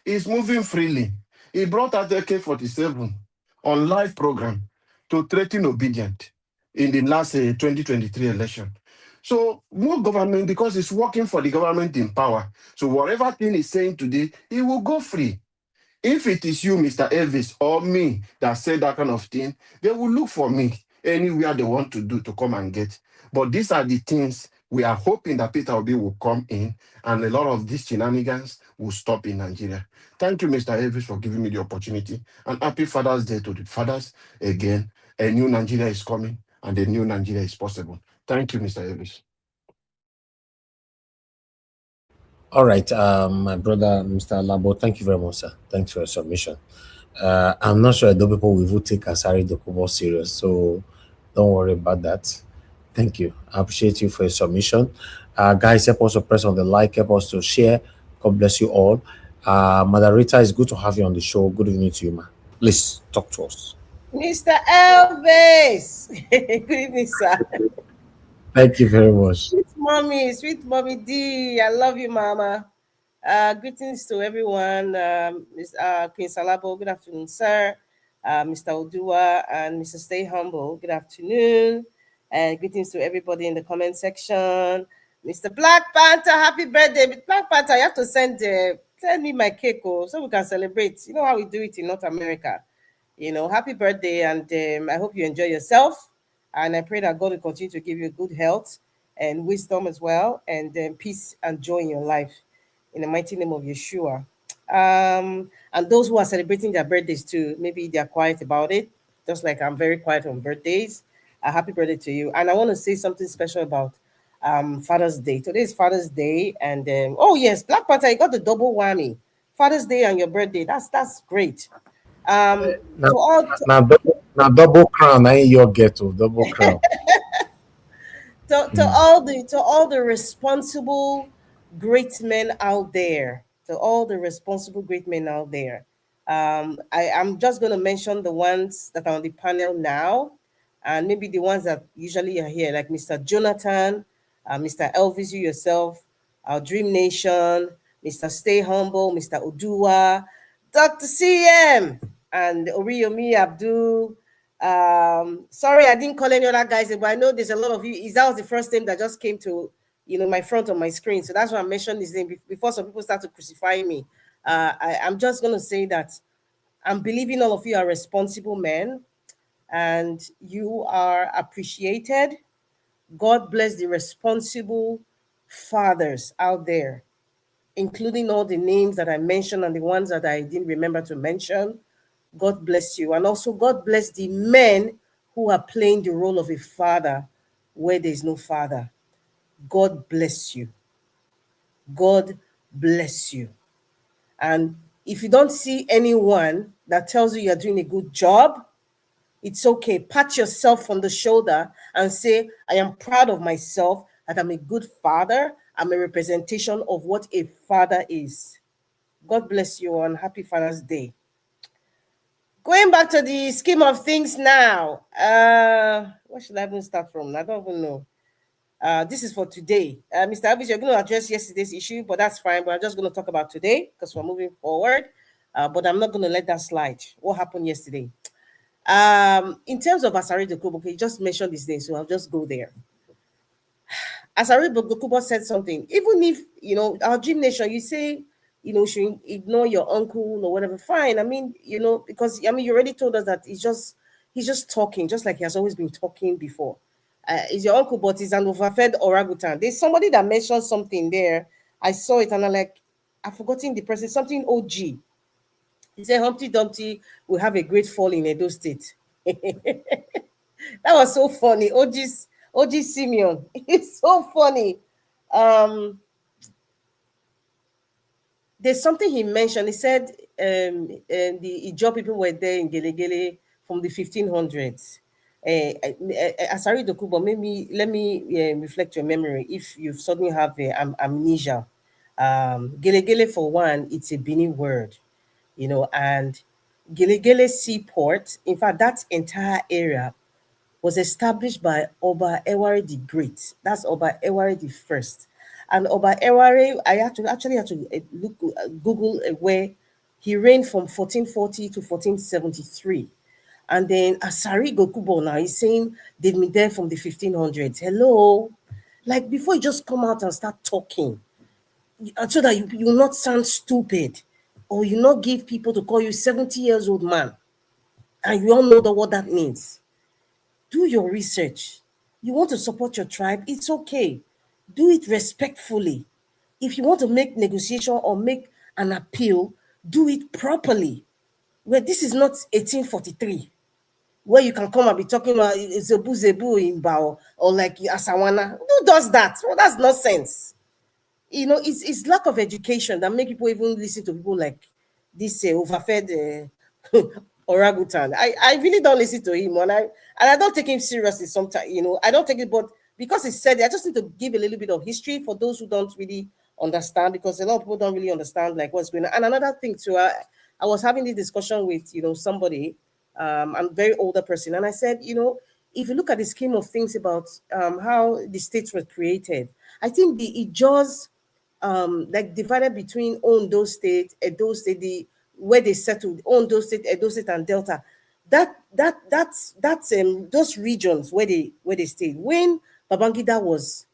He's moving freely. He brought out AK-47 on live program to threaten obedient in the last 2023 election. So more government because it's working for the government in power. So whatever thing he's saying today, he will go free. If it is you, Mr. Elvis, or me that said that kind of thing, they will look for me anywhere they want to do to come and get. But these are the things we are hoping that Peter Obi will come in and a lot of these shenanigans will stop in Nigeria. Thank you, Mr. Elvis, for giving me the opportunity. And happy Father's Day to the fathers. Again, a new Nigeria is coming and a new Nigeria is possible. Thank you, Mr. Elvis. All right, my brother, Mr. Labo, thank you very much, sir. Thanks for your submission. I'm not sure the people will take Asari Dokubo serious, so don't worry about that. Thank you. I appreciate you for your submission. Guys, help us to press on the like, help us to share. God bless you all. Mother Rita, it's good to have you on the show. Good evening to you, ma. Please talk to us. Mr. Elvis. Good evening, sir. Thank you very much. Sweet mommy D. I love you, mama. Greetings to everyone. Queen Salabo, good afternoon, sir. Mr. Odua and Mr. Stay Humble, good afternoon. And greetings to everybody in the comment section. Mr. Black Panther, happy birthday. Black Panther, you have to send me my cake so we can celebrate. You know how we do it in North America. Happy birthday, and I hope you enjoy yourself. And I pray that God will continue to give you good health and wisdom as well, and peace and joy in your life. In the mighty name of Yeshua. And those who are celebrating their birthdays too, maybe they're quiet about it, just like I'm very quiet on birthdays. Happy birthday to you. And I want to say something special about Father's Day. Today is Father's Day, and oh yes, Black Panther, you got the double whammy. Father's Day and your birthday. That's great. Now double crown, I ain't your ghetto, double crown. To all the responsible great men out there, I'm just going to mention the ones that are on the panel now, and maybe the ones that usually are here, like Mr. Jonathan, Mr. Elvis, you yourself, our Dream Nation, Mr. Stay Humble, Mr. Odua, Dr. CM, and Oriyomi Abdul. Sorry, I didn't call any other guys, but I know there's a lot of you. That was the first name that just came to my front on my screen, so that's why I mentioned his name before some people start to crucify me. I'm just gonna say that I'm believing all of you are responsible men, and you are appreciated. God bless the responsible fathers out there, including all the names that I mentioned and the ones that I didn't remember to mention. God bless you. And also, God bless the men who are playing the role of a father where there's no father. God bless you. God bless you. And if you don't see anyone that tells you you're doing a good job, it's okay. Pat yourself on the shoulder and say, I am proud of myself that I'm a good father. I'm a representation of what a father is. God bless you and happy Father's Day. Going back to the scheme of things now. Where should I even start from? I don't even know. This is for today. Mr. Avis, you're going to address yesterday's issue, but that's fine. But I'm just going to talk about today because we're moving forward. But I'm not going to let that slide. What happened yesterday? In terms of Asari Dokubo, okay, you just mentioned his name, so I'll just go there. Asari Dokubo said something. Even if, our Dream Nation, you say, should ignore your uncle or whatever, fine. I mean, because, you already told us that he's just talking, just like he has always been talking before. He's your uncle, but he's an overfed orangutan. There's somebody that mentioned something there. I saw it and I've forgotten the person, something OG. He said Humpty Dumpty will have a great fall in Edo State. That was so funny. OG Simeon. It's so funny. There's something he mentioned. He said the Ijaw people were there in Gelegele from the 1500s. Asari Dokubo, let me reflect your memory if you suddenly have amnesia. Gelegele, for one, it's a Benin word, and Gelegele Seaport, in fact, that entire area was established by Oba Ewari the Great. That's Oba Ewari the First. And Oba Ewari, I actually had to Google where he reigned from 1440 to 1473. And then Asari Dokubo now is saying they've been there from the 1500s. Hello? Like, before you just come out and start talking, so that you will not sound stupid, or you not give people to call you 70 years old man. And you all know what that means. Do your research. You want to support your tribe, it's okay. Do it respectfully. If you want to make negotiation or make an appeal, do it properly. Well, this is not 1843, where you can come and be talking about Zebu in Bao or like Asawana. Who does that? Well, that's nonsense. you know, it's lack of education that make people even listen to people like this overfed orangutan. I really don't listen to him, and I don't take him seriously sometimes. You know, I don't take it, but because he said it, I just need to give a little bit of history for those who don't really understand, because a lot of people don't really understand like what's going on. And another thing too, I was having this discussion with somebody, I'm a very older person, and I said, if you look at the scheme of things about how the states were created, I think the Ijaws like divided between Ondo State, Edo State, where they settled, Ondo State, Edo State, and Delta. That's those regions where they stayed. When Babangida was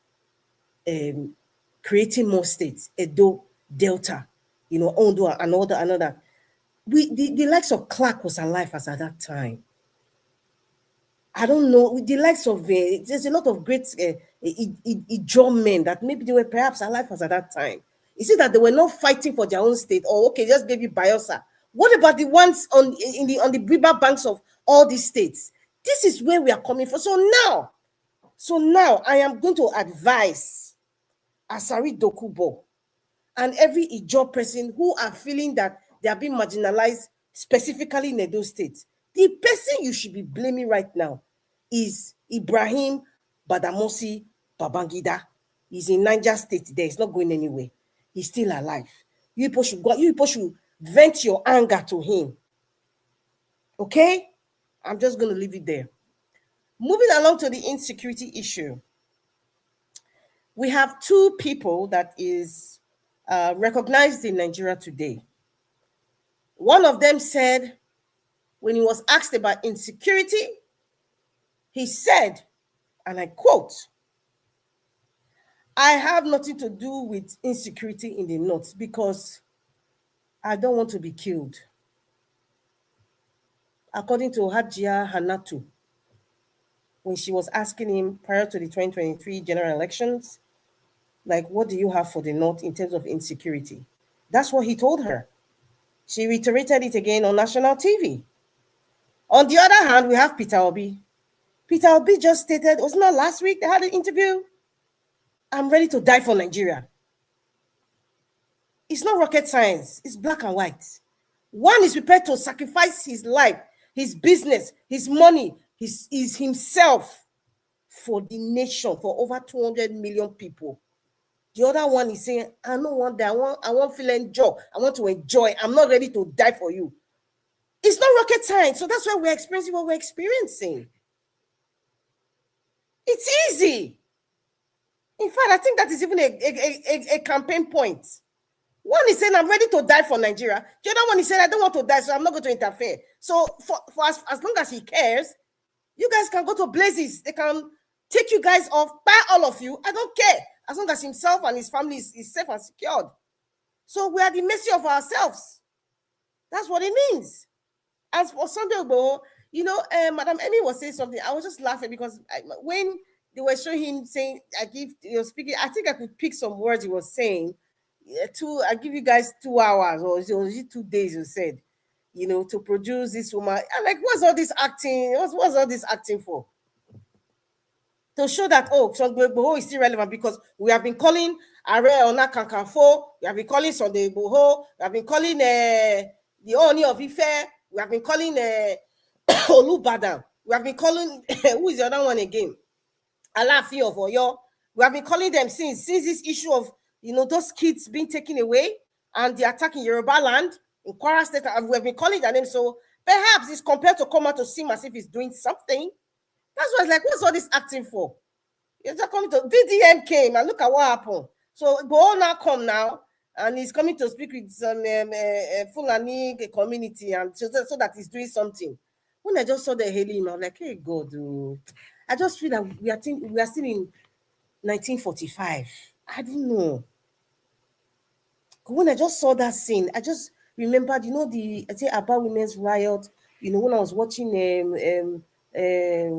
creating more states, Edo, Delta, Ondo, and all that, another. The likes of Clark was alive as at that time. I don't know, with the likes of there's a lot of great Ijaw men that maybe they were perhaps alive as at that time. You see that they were not fighting for their own state, or okay, just gave you Bayelsa. What about the ones on the river banks of all these states? This is where we are coming from. So now I am going to advise Asari Dokubo and every Ijaw person who are feeling that they are being marginalized, specifically in Edo State. The person you should be blaming right now is Ibrahim Badamosi Babangida. He's in Niger State there. He's not going anywhere. He's still alive. You people should go. You people should vent your anger to him. Okay? I'm just going to leave it there. Moving along to the insecurity issue. We have two people that is recognized in Nigeria today. One of them said, when he was asked about insecurity, he said, and I quote, "I have nothing to do with insecurity in the north because I don't want to be killed." According to Hajia Hanatu, when she was asking him prior to the 2023 general elections, like, what do you have for the north in terms of insecurity? That's what he told her. She reiterated it again on national TV. On the other hand, we have Peter Obi. Peter Obi just stated, wasn't that last week they had an interview? "I'm ready to die for Nigeria." It's not rocket science. It's black and white. One is prepared to sacrifice his life, his business, his money, his himself for the nation, for over 200 million people. The other one is saying, "I don't want that. I want to enjoy. I want to enjoy. I'm not ready to die for you." It's not rocket science. So that's why we're experiencing what we're experiencing. It's easy. In fact, I think that is even a campaign point. One is saying, "I'm ready to die for Nigeria." The other one is saying, "I don't want to die, so I'm not going to interfere." So for as long as he cares, you guys can go to blazes. They can take you guys off, buy all of you. I don't care. As long as himself and his family is safe and secured. So we are at the mercy of ourselves. That's what it means. As for Sunday Igboho, Madam Emmy was saying something. I was just laughing because when they were showing him saying, speaking, I think I could pick some words he was saying. I give you guys 2 hours, or was it 2 days, you said, to produce this woman. I'm like, what's all this acting? What's all this acting for? To show that, Sunday Igboho is still relevant, because we have been calling Are Ona Kakanfo, we have been calling Sunday Igboho, we have been calling the Oni of Ife, we have been calling Olubadan, we have been calling, who is the other one again? Alafi of Oyo. We have been calling them since this issue of, those kids being taken away and the attack in Yoruba land, in Kwara State, we have been calling their name. So perhaps it's compared to come out to seem as if he's doing something. That's why it's like, what's all this acting for? You're just coming to, VDM came and look at what happened. So Igboho now come now, and he's coming to speak with some Fulani community, and so that he's doing something. When I just saw the hailing, I'm like, hey God, I just feel that we are still in 1945. I didn't know. When I just saw that scene, I just remembered, I think about women's riot. When I was watching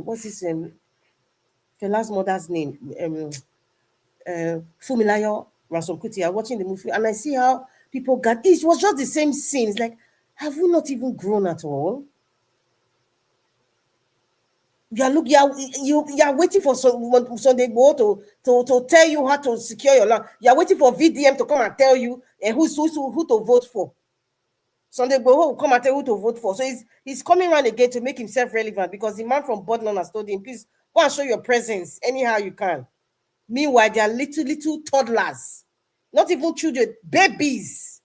what's his Fela's mother's name, Fumilayo Ransom Kuti. I'm watching the movie, and I see how people got. It was just the same scene. It's like, have we not even grown at all? You are waiting for Sunday Igboho to tell you how to secure your land. You are waiting for VDM to come and tell you who to vote for. Sunday Igboho will come and tell you who to vote for. So he's coming around again to make himself relevant, because the man from Bodnan has told him, please go and show your presence anyhow you can. Meanwhile, they are little toddlers, not even children, babies.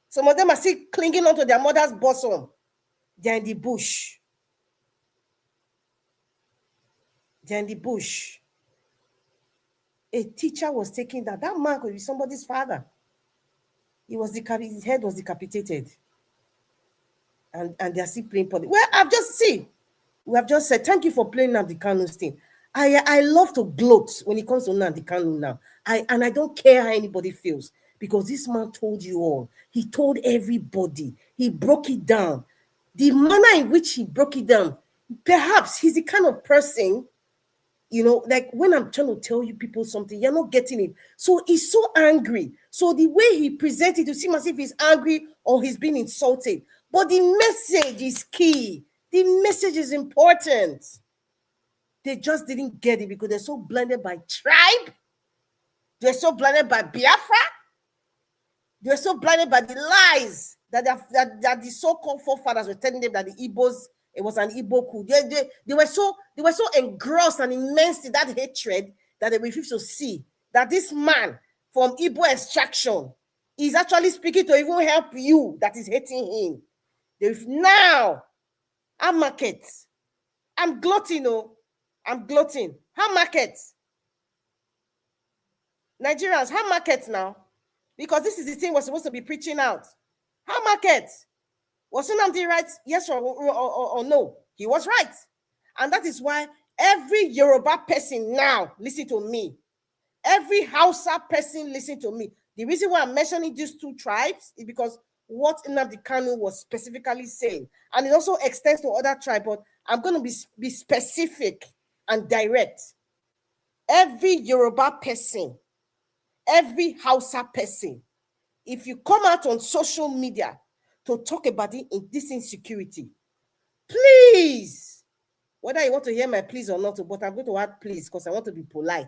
Some of them are still clinging onto their mother's bosom. They're in the bush. A teacher was taking that man could be somebody's father. His head was decapitated. And they're still playing politics. Well, we have just said, thank you for playing Nnamdi Kanu's thing. I love to gloat when it comes to Nnamdi Kanu now. I don't care how anybody feels, because this man told you all. He told everybody. He broke it down. The manner in which he broke it down, perhaps he's the kind of person, like when I'm trying to tell you people something, you're not getting it. So he's so angry. So the way he presented, you seem as if he's angry or he's being insulted. But the message is key. The message is important. They just didn't get it because they're so blinded by tribe. They're so blinded by Biafra. They're so blinded by the lies that the so-called forefathers were telling them, that the Igbos, it was an Igbo coup. They were so engrossed and immersed in that hatred that they refused to see that this man from Igbo extraction is actually speaking to even help you that is hating him. Now, I'm market. I'm gloating, I'm gloating. How market? Nigerians, how market now? Because this is the thing we're supposed to be preaching out. How market? Was Nnamdi right? Yes or no? He was right. And that is why every Yoruba person now, listen to me. Every Hausa person, listen to me. The reason why I'm mentioning these two tribes is because what Nnamdi Kanu was specifically saying. And it also extends to other tribes, but I'm going to be specific and direct. Every Yoruba person, every Hausa person, if you come out on social media to talk about this insecurity, please, whether you want to hear my please or not, but I'm going to add please because I want to be polite.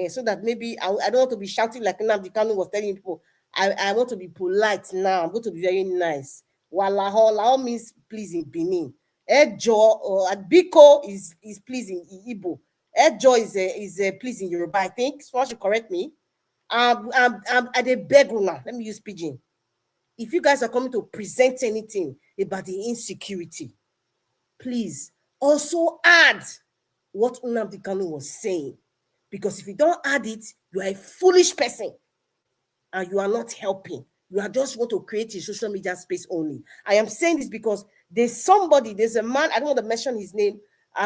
So that maybe I don't want to be shouting like Nnamdi Kanu was telling people. I want to be polite now. I'm going to be very nice. Walaho means please in Benin. Ejo or Biko is please in Igbo. Ejo is please in Yoruba, I think. Someone should correct me. I'm at a beg now. Let me use pidgin. If you guys are coming to present anything about the insecurity, please also add what Nnamdi Kanu was saying. Because if you don't add it, you are a foolish person and you are not helping. You are just want to create a social media space only. I am saying this because there's a man, I don't want to mention his name.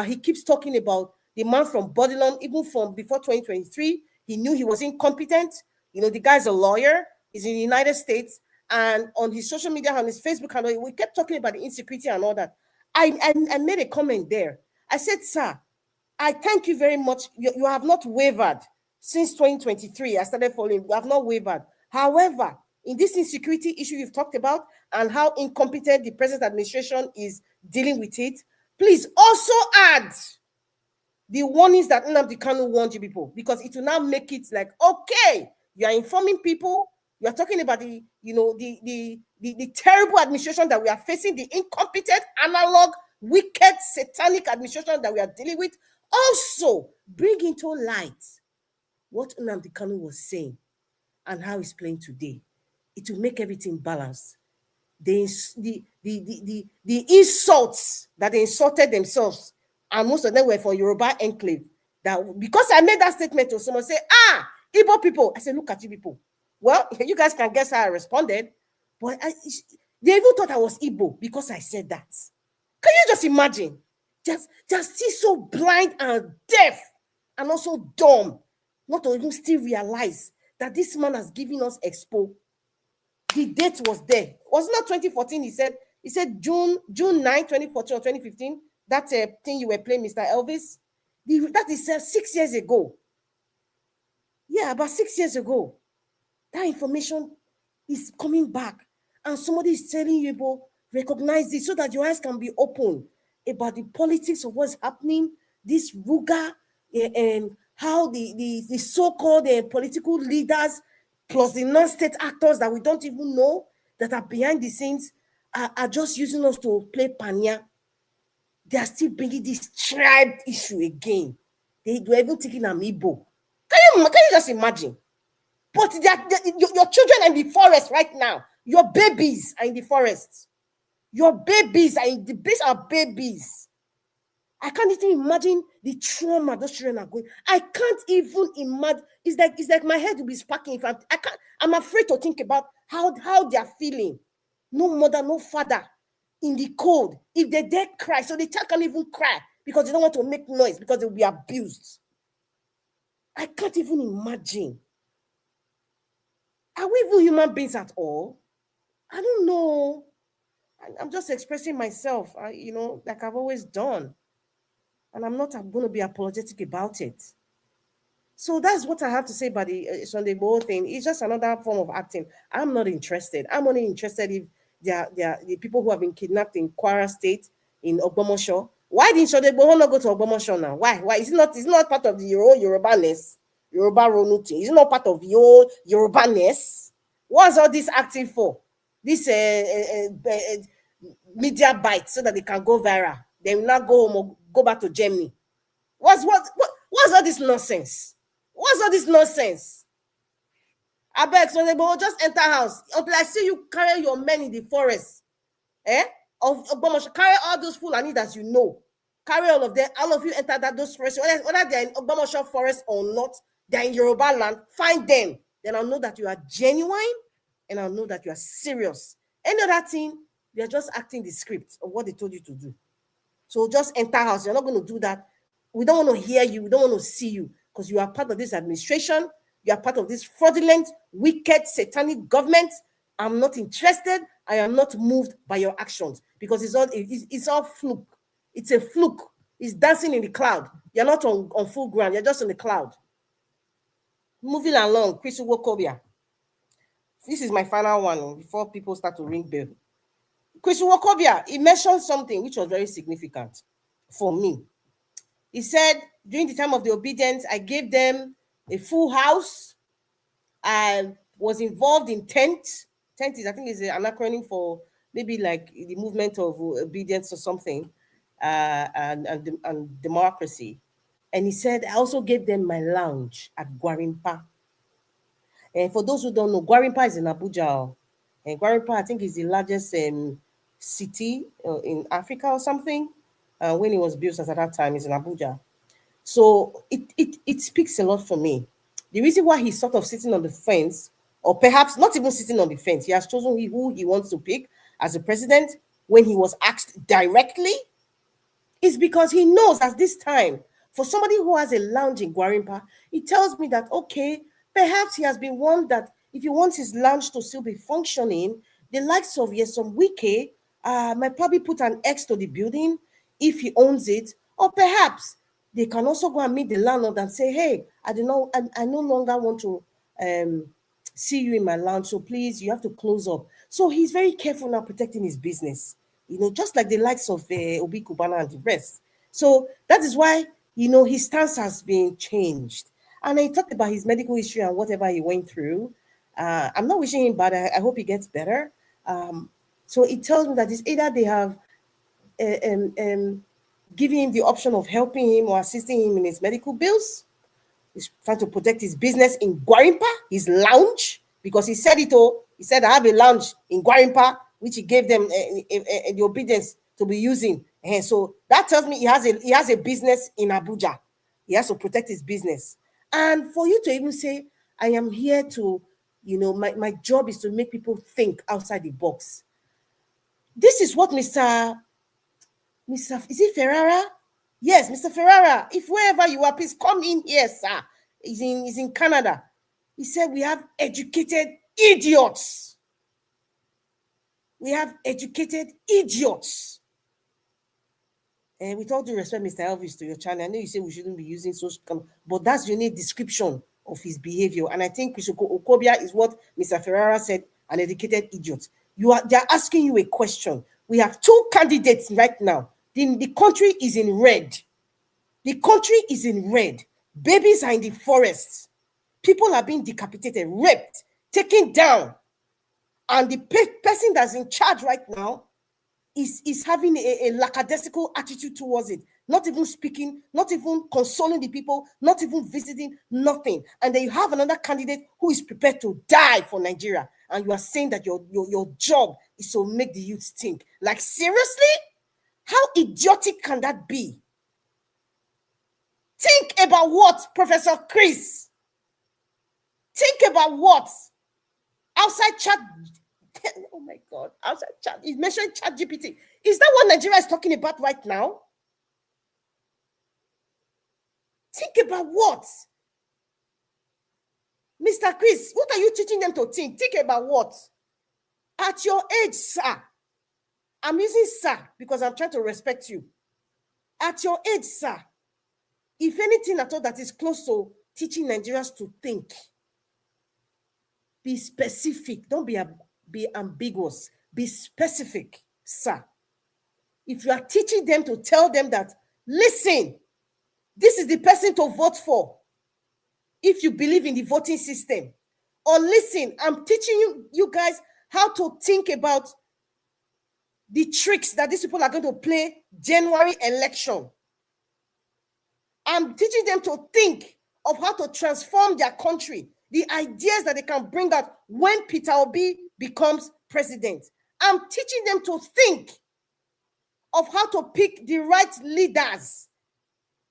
He keeps talking about the man from Bodilon, even from before 2023. He knew he was incompetent. The guy's a lawyer. He's in the United States. And on his social media, on his Facebook handle, we kept talking about the insecurity and all that. I made a comment there. I said, sir, I thank you very much. You have not wavered since 2023. I started following. You have not wavered. However, in this insecurity issue you've talked about and how incompetent the present administration is dealing with it, please also add the warnings that Nnamdi Kanu warned you people, because it will now make it like, okay, you are informing people, you are talking about the terrible administration that we are facing, the incompetent, analog, wicked, satanic administration that we are dealing with. Also, bring into light what Nnamdi Kanu was saying and how he's playing today. It will make everything balanced. The insults that they insulted themselves, and most of them were from Yoruba enclave. That because I made that statement to someone say, Igbo people. I said, look at you people. Well, you guys can guess how I responded. But they even thought I was Igbo because I said that. Can you just imagine? Just see so blind and deaf and also dumb, not to even still realize that this man has given us expo. The date was there. Was not 2014, he said June 9, 2014 or 2015. That thing you were playing, Mr. Elvis. That is 6 years ago. Yeah, about 6 years ago. That information is coming back. And somebody is telling you, recognize it so that your eyes can be open. about the politics of what's happening, this Ruga, and how the so-called political leaders plus the non-state actors that we don't even know that are behind the scenes are just using us to play panya. They are still bringing this tribe issue again. They were even taking Amiibo. Can you just imagine? But your children are in the forest right now. Your babies are in the forest. Your babies are in the base of babies. I can't even imagine the trauma those children are going. I can't even imagine. It's like my head will be sparking. If I'm afraid to think about how they are feeling. No mother, no father in the cold. If they dare cry, so the child can't even cry because they don't want to make noise because they'll be abused. I can't even imagine. Are we even human beings at all? I don't know. I'm just expressing myself, like I've always done. And I'm not going to be apologetic about it. So that's what I have to say about the Sunday Igboho thing. It's just another form of acting. I'm not interested. I'm only interested if the people who have been kidnapped in Kwara State, in Ogbomoso. Why didn't Sunday Igboho not go to Ogbomoso now? Why? Is it not part of the Yoruba-ness? Yoruba Ronuti. Is it not part of your Yoruba-ness? What's all this acting for? This media bite so that they can go viral. They will not go home or go back to Germany. What's all this nonsense? What's all this nonsense? I beg, so they will just enter house until I see you carry your men in the forest. Of carry all those Fulani that you know. Carry all of them. All of you enter those forests. Whether they're in Ogbomoso forest or not, they're in Yoruba land. Find them. Then I'll know that you are genuine, and I'll know that you are serious. Any other thing, they're just acting the script of what they told you to do. So just enter house. You're not going to do that. We don't want to hear you. We don't want to see you because you are part of this administration. You are part of this fraudulent, wicked, satanic government. I'm not interested. I am not moved by your actions because it's all fluke. It's a fluke. It's dancing in the cloud. You're not on full ground. You're just on the cloud. Moving along, Chris Nwakobia. This is my final one before people start to ring bell. Chris Nwakobia, he mentioned something which was very significant for me. He said, during the time of the obedience, I gave them a full house. I was involved in tent. Tent is, I think, is an acronym for maybe like the movement of obedience or something, and democracy. And he said, I also gave them my lounge at Gwarimpa. And for those who don't know, Gwarimpa is in Abuja. And Gwarimpa, I think, is the largest city in Africa or something. When it was built at that time, is in Abuja. So it speaks a lot for me. The reason why he's sort of sitting on the fence, or perhaps not even sitting on the fence, he has chosen who he wants to pick as a president when he was asked directly, is because he knows at this time, for somebody who has a lounge in Gwarimpa, it tells me that, okay, perhaps he has been warned that if he wants his lounge to still be functioning, the likes of Yesom Wike might probably put an X to the building if he owns it, or perhaps they can also go and meet the landlord and say, hey, I no longer want to see you in my lounge, so please, you have to close up. So he's very careful now protecting his business, just like the likes of Obi Kubana and the rest. So that is why, his stance has been changed. And he talked about his medical history and whatever he went through. I'm not wishing him bad. I hope he gets better. So it tells me that it's either they have giving him the option of helping him or assisting him in his medical bills. He's trying to protect his business in Gwarimpa, his lounge, because he said it all. He said, I have a lounge in Gwarimpa, which he gave them the obedience to be using. And so that tells me he has a business in Abuja. He has to protect his business. And for you to even say, I am here to, my job is to make people think outside the box. This is what Mr. Is it Ferrara? Yes, Mr. Ferrara. If wherever you are, please come in here, sir. He's in Canada. He said we have educated idiots. We have educated idiots. And with all due respect, Mr. Elvis, to your channel, I know you say we shouldn't be using social, but that's the unique description of his behavior. And I think Chris Nwakobia is what Mr. Ferrara said, an educated idiot. They're asking you a question. We have two candidates right now. The country is in red. The country is in red. Babies are in the forests. People are being decapitated, raped, taken down. And the person that's in charge right now is having a lackadaisical attitude towards it. Not even speaking, not even consoling the people, not even visiting, nothing. And then you have another candidate who is prepared to die for Nigeria. And you are saying that your job is to make the youth think. Like, seriously? How idiotic can that be? Think about what, Professor Chris? Think about what? Outside chat. Oh my God. Outside chat. He's mentioning chat GPT. Is that what Nigeria is talking about right now? Think about what? Mr. Chris, what are you teaching them to think? Think about what? At your age, sir. I'm using sir because I'm trying to respect you. At your age, sir, if anything at all that is close to teaching Nigerians to think, be specific. Don't be ambiguous. Be specific, sir. If you are teaching them to tell them that, listen, this is the person to vote for if you believe in the voting system. Or listen, I'm teaching you guys how to think about the tricks that these people are going to play January election. I'm teaching them to think of how to transform their country, the ideas that they can bring out when Peter Obi becomes president. I'm teaching them to think of how to pick the right leaders,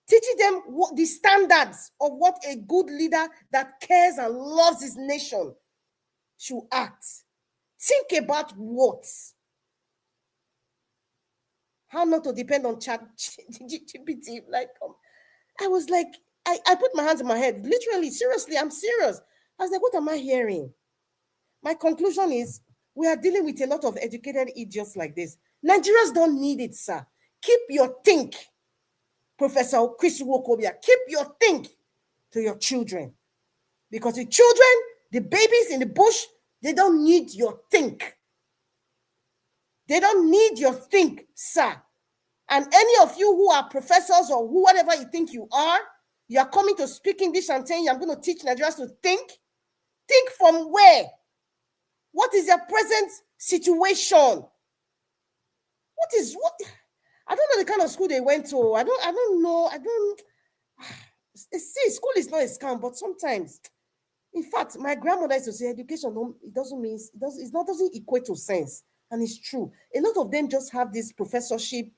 teaching them what the standards of what a good leader that cares and loves his nation should act. Think about what? How not to depend on chat GPT. Like, I was like, I put my hands on my head. Literally, seriously, I'm serious. I was like, what am I hearing? My conclusion is we are dealing with a lot of educated idiots like this. Nigerians don't need it, sir. Keep your think, Professor Chris Nwakobia. Keep your think to your children. Because the children, the babies in the bush, they don't need your think. They don't need your think, sir. And any of you who are professors or whatever you think you are coming to speak English and saying I'm going to teach Nigerians to think. Think from where? What is your present situation? What? I don't know the kind of school they went to. I don't know. See, school is not a scam, but sometimes, in fact, my grandmother used to say education doesn't equate to sense. And it's true. A lot of them just have this professorship,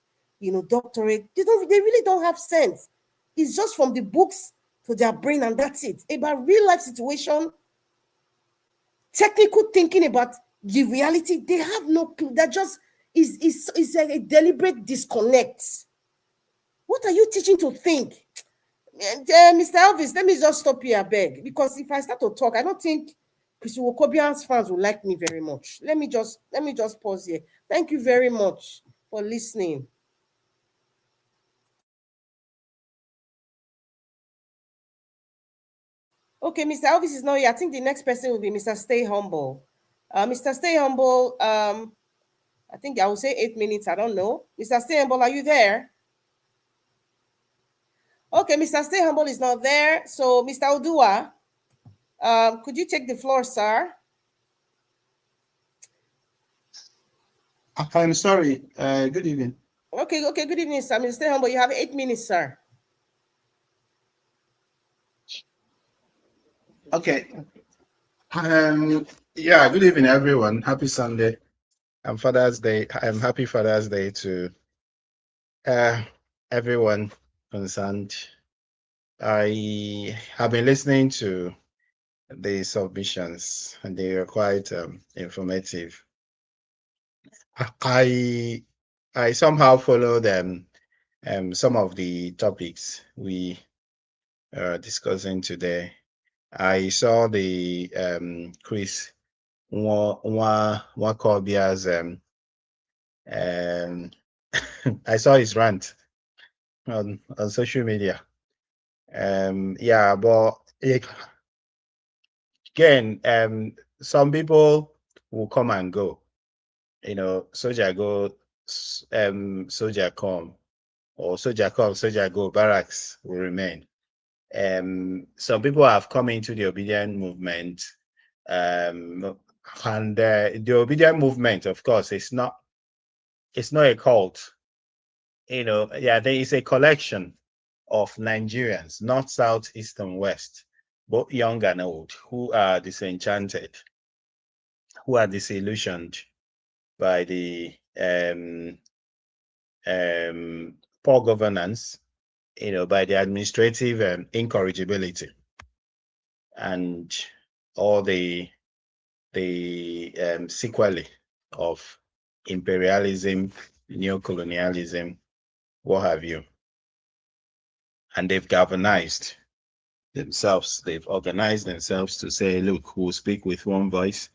doctorate. They really don't have sense. It's just from the books to their brain, and that's it. About real life situation, technical thinking about the reality, they have no clue. That just is a deliberate disconnect. What are you teaching to think? Mr. Elvis, let me just stop here, I beg. Because if I start to talk, I don't think Chris Nwakobia's fans will like me very much. Let me just pause here. Thank you very much for listening. Okay, Mr. Elvis is not here. I think the next person will be Mr. Stay Humble. Mr. Stay Humble, I think I will say 8 minutes. I don't know. Mr. Stay Humble, are you there? Okay, Mr. Stay Humble is not there. So, Mr. Odua, could you take the floor, sir? I'm sorry. Good evening. Okay. Good evening, sir. Mr. Stay Humble, you have 8 minutes, sir. Okay. Yeah, good evening, everyone. Happy Sunday and Father's Day. Happy Father's Day to everyone concerned. I have been listening to the submissions and they are quite informative. I somehow follow them some of the topics we are discussing today. I saw the Chris Nwakobia's I saw his rant on social media. Yeah, but again, some people will come and go. Soldier go, soldier come. or soldier come, soldier go, barracks will remain. Some people have come into the obedient movement, and the obedient movement, of course, it's not a cult. Yeah, there is a collection of Nigerians, north, south, east, and west, both young and old, who are disenchanted, who are disillusioned by the poor governance, by the administrative incorrigibility and all the sequelae of imperialism, neocolonialism, what have you. And they've galvanized themselves. They've organized themselves to say, look, we'll speak with one voice.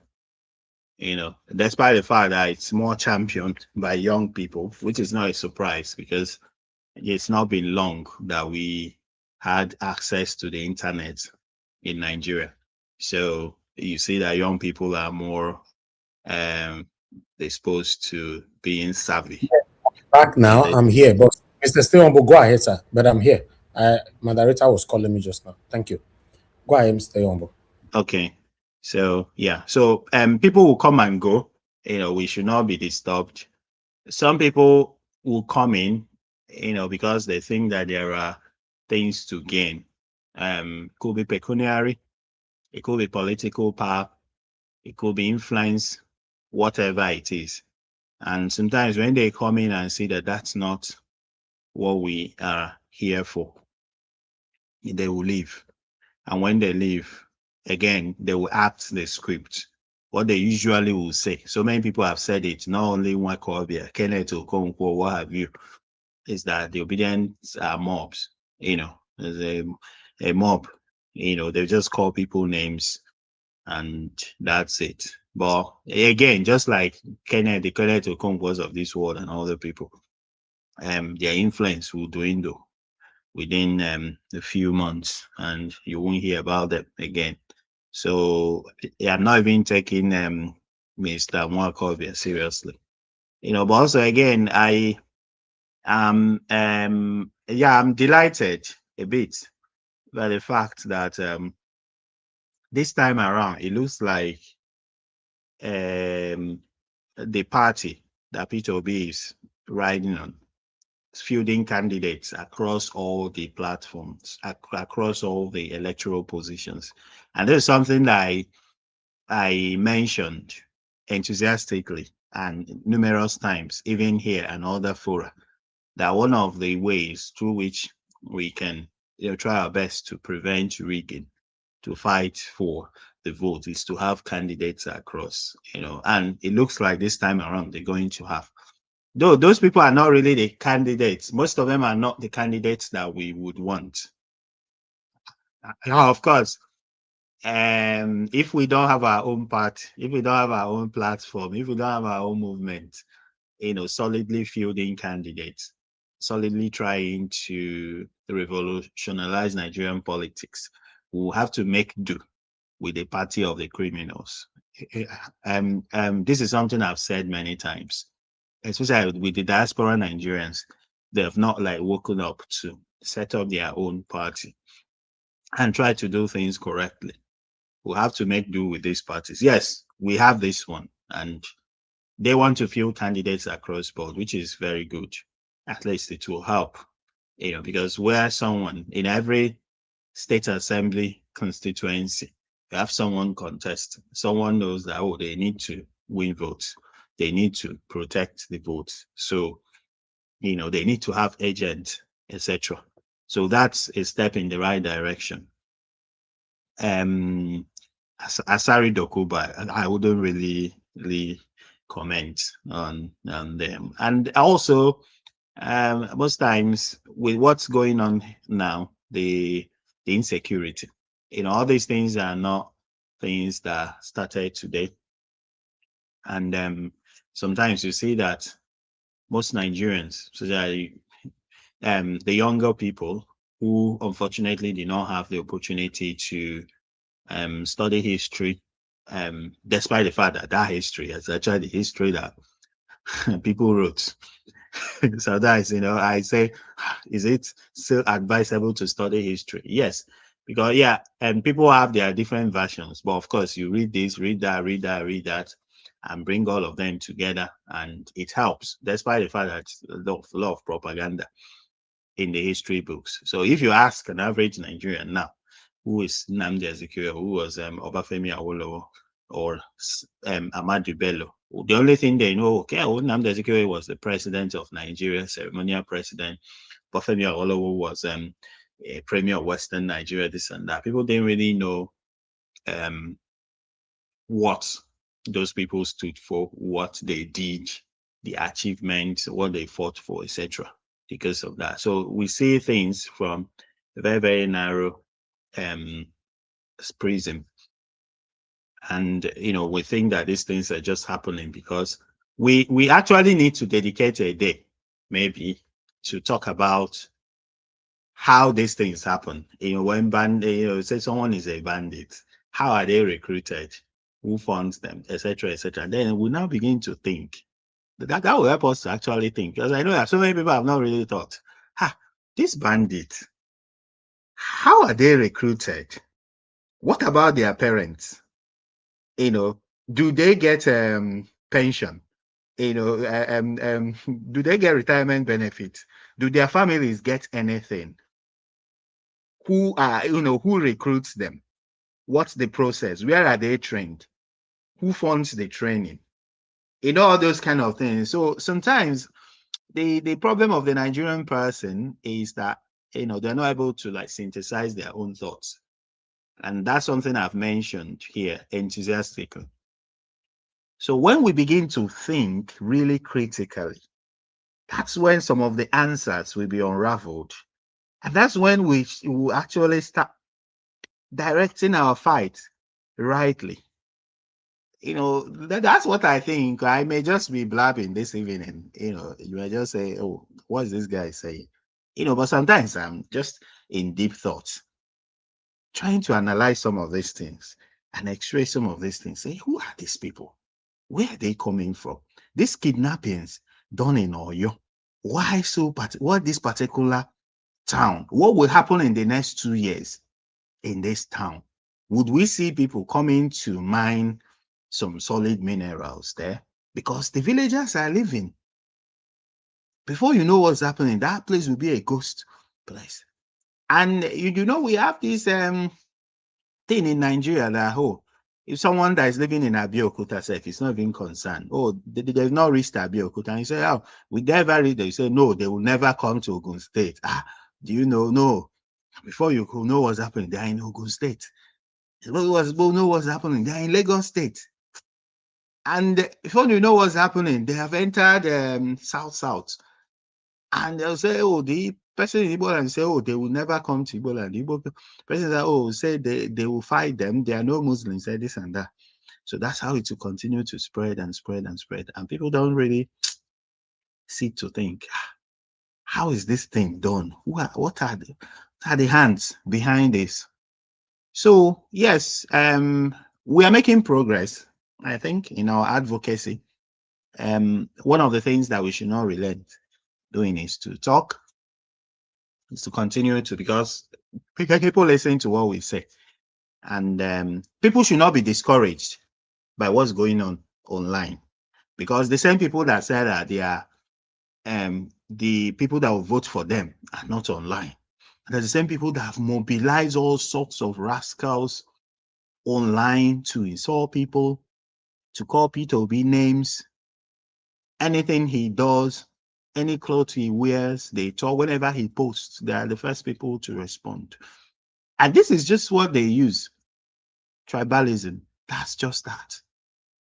Despite the fact that it's more championed by young people, which is not a surprise because it's not been long that we had access to the internet in Nigeria. So you see that young people are more disposed to being savvy. Back now, I'm here, but Mr. Stewambo, go ahead, sir. But I'm here. Moderator was calling me just now. Thank you. Go ahead, Mr. Stewambo. Okay. So yeah. So people will come and go. We should not be disturbed. Some people will come in, because they think that there are things to gain. Could be pecuniary, it could be political power, it could be influence, whatever it is. And sometimes when they come in and see that that's not what we are here for, they will leave. And when they leave, again, they will act the script, what they usually will say. So many people have said it, not only Nwakobia, Kenneth Okonkwo, what have you, is that the obedience are mobs. There's a mob, they just call people names and that's it. But again, just like the Kenneth Okonkwo's of this world and other people, their influence will dwindle within a few months and you won't hear about them again. So I'm not even taking Mr. Nwakobia seriously. But also again, I'm delighted a bit by the fact that this time around it looks like the party that Peter Obi is riding on, fielding candidates across all the platforms, across all the electoral positions. And there's something that I mentioned enthusiastically and numerous times, even here and other fora, that one of the ways through which we can try our best to prevent rigging, to fight for the vote, is to have candidates across, and it looks like this time around they're going to have. Though those people are not really the candidates, most of them are not the candidates that we would want. Now, of course, if we don't have our own party, if we don't have our own platform, if we don't have our own movement, solidly fielding candidates, solidly trying to revolutionize Nigerian politics, we'll have to make do with the party of the criminals. This is something I've said many times, especially with the diaspora Nigerians. They have not woken up to set up their own party and try to do things correctly. We'll have to make do with these parties. Yes, we have this one, and they want to field candidates across board, which is very good. At least it will help, because where someone in every state assembly constituency, you have someone contest, someone knows that, they need to win votes, they need to protect the votes, so they need to have agents, etc. So that's a step in the right direction. Asari Dokubo, I wouldn't really comment on them. And also, most times with what's going on now, the insecurity, all these things are not things that started today. And sometimes you see that most Nigerians, especially the younger people who unfortunately did not have the opportunity to study history, despite the fact that history is actually the history that people wrote. Sometimes, I say, is it still advisable to study history? Yes, because yeah, and people have their different versions. But of course, you read this, read that, read that, read that, and bring all of them together, and it helps, despite the fact that a lot of propaganda in the history books. So if you ask an average Nigerian now, who is Nnamdi Azikiwe, who was Obafemi Awolowo, or Ahmadu Bello, the only thing they know, okay, Nnamdi Azikiwe was the president of Nigeria, ceremonial president. Obafemi Awolowo was a premier of Western Nigeria, this and that. People didn't really know what those people stood for, what they did, the achievements, what they fought for, etc. Because of that. So we see things from a very, very narrow prism. And we think that these things are just happening because we actually need to dedicate a day, maybe, to talk about how these things happen. When say someone is a bandit, how are they recruited? Who funds them, etc., etc. Then we now begin to think. That will help us to actually think, because I know that so many people have not really thought, this bandit, how are they recruited? What about their parents? Do they get pension? Do they get retirement benefits? Do their families get anything? Who recruits them? What's the process? Where are they trained? Who funds the training? All those kind of things. So sometimes the problem of the Nigerian person is that they're not able to synthesize their own thoughts. And that's something I've mentioned here enthusiastically. So when we begin to think really critically, that's when some of the answers will be unraveled. And that's when we will actually start directing our fight rightly. That's what I think. I may just be blabbing this evening. You may just say, oh, what's this guy saying? But sometimes I'm just in deep thoughts, trying to analyze some of these things and x-ray some of these things. Say, who are these people? Where are they coming from? These kidnappings done in Oyo. Why so? What this particular town? What will happen in the next 2 years in this town? Would we see people coming to mine some solid minerals there? Because the villagers are living. Before you know what's happening, that place will be a ghost place. And we have this thing in Nigeria that, if someone that is living in Abeokuta is not even concerned, they've not reached Abeokuta, and you say, will they ever reach there? You say, no, they will never come to Ogun State. Do you know? No. Before you know what's happening, they're in Ogun State. Before you know what's happening, they're in Lagos State. And before you know what's happening, they have entered South. And they'll say, the person in Igbo land say, they will never come to Igbo land. Igbo person say, they will fight them. They are no Muslims, say this and that. So that's how it will continue to spread and spread and spread. And people don't really sit to think, how is this thing done? What are the hands behind this? So yes, we are making progress, I think, in our advocacy. One of the things that we should not relent doing is to talk, is to continue to, because people listen to what we say. And people should not be discouraged by what's going on online, because the same people that said that they are the people that will vote for them are not online. They're the same people that have mobilized all sorts of rascals online to insult people, to call Peter Obi names. Anything he does, any clothes he wears, they talk. Whenever he posts, they are the first people to respond. And this is just what they use. Tribalism. That's just that.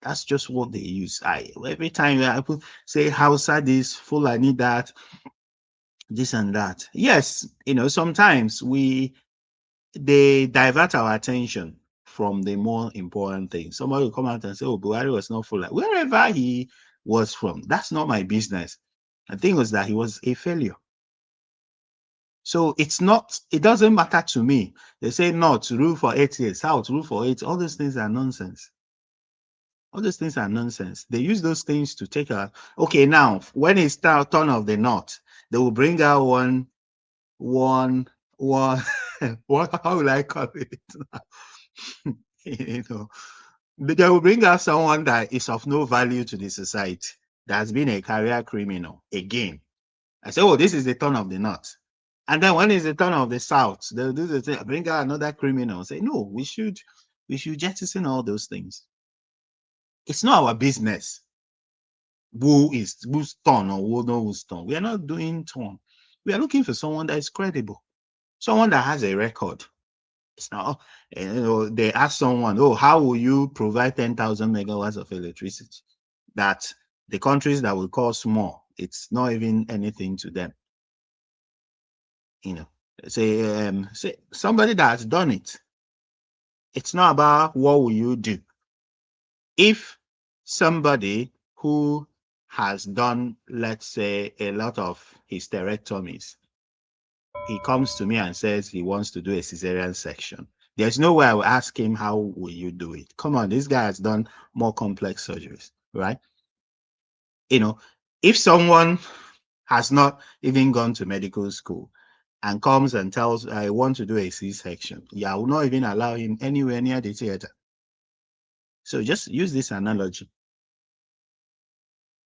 That's just what they use. Every time I say Hausa this, Fulani that, this and that. Yes, sometimes they divert our attention from the more important things. Somebody will come out and say, Buhari was not Fulani. Wherever he was from, that's not my business. The thing was that he was a failure. So it doesn't matter to me. They say North rule for 8 years, South rule for 8. All those things are nonsense. All those things are nonsense. They use those things to take out. Okay, now when it's turn of the North, they will bring out one. What? How will I call it? You know, they will bring out someone that is of no value to the society. That's been a career criminal again. I say, oh, this is the turn of the North. And then when it's the turn of the South, they'll do the thing, bring out another criminal. Say, no, we should jettison all those things. It's not our business who's turn or who's turn. We are not doing turn. We are looking for someone that is credible, someone that has a record. It's not, they ask someone, oh, how will you provide 10,000 megawatts of electricity? That the countries that will call small, it's not even anything to them. Say somebody that's done it. It's not about what will you do. If somebody who has done, let's say, a lot of hysterectomies, he comes to me and says he wants to do a cesarean section, there's no way I will ask him, how will you do it? Come on, this guy has done more complex surgeries, right? If someone has not even gone to medical school and comes and tells, I want to do a C-section, I will not even allow him anywhere near the theater. So just use this analogy.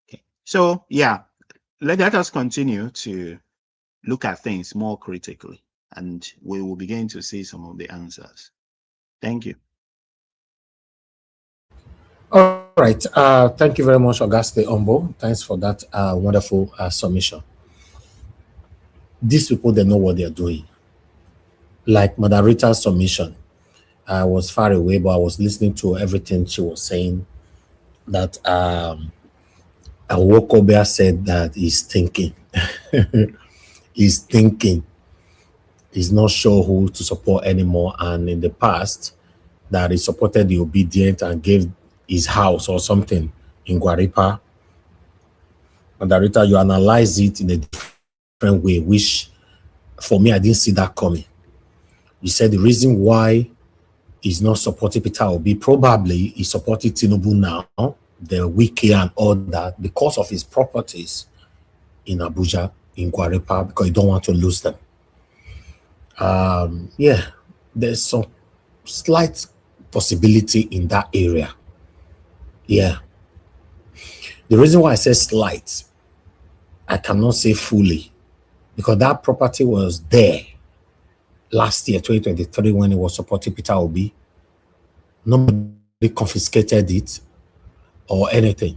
Okay. So yeah, let us continue to look at things more critically, and we will begin to see some of the answers. Thank you. All right. Thank you very much, Auguste Ombo. Thanks for that wonderful submission. These people, they know what they're doing. Like Madam Rita's submission, I was far away, but I was listening to everything she was saying. That Nwakobia said that he's thinking. He's thinking. He's not sure who to support anymore. And in the past, that he supported the obedient and gave his house or something in Guaripa. Madam Rita, you analyze it in a different way, which for me, I didn't see that coming. You said the reason why he's not supporting Peter Obi, probably he's supporting Tinubu now, the Wiki and all that, because of his properties in Abuja, in Guaripa, because he don't want to lose them. Yeah, there's some slight possibility in that area. Yeah. The reason why I say slight, I cannot say fully, because that property was there last year, 2023, when it was supporting Peter Obi. Nobody confiscated it or anything.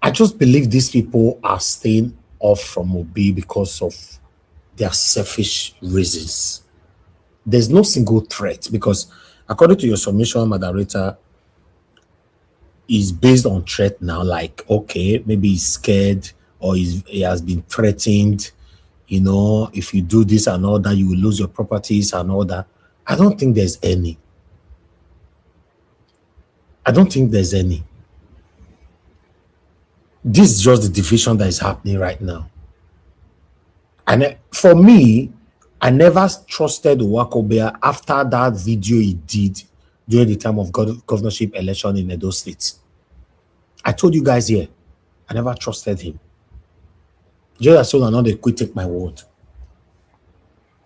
I just believe these people are staying off from Obi because of their selfish reasons. There's no single threat, because according to your submission, Madam Rita, is based on threat now, like, okay, maybe he's scared or he has been threatened, if you do this and all that, you will lose your properties and all that. I don't think there's any. I don't think there's any. This is just the division that is happening right now. And for me, I never trusted Nwakobia after that video he did during the time of governorship election in Edo State. I told you guys here, I never trusted him. Just so I know they could take my word.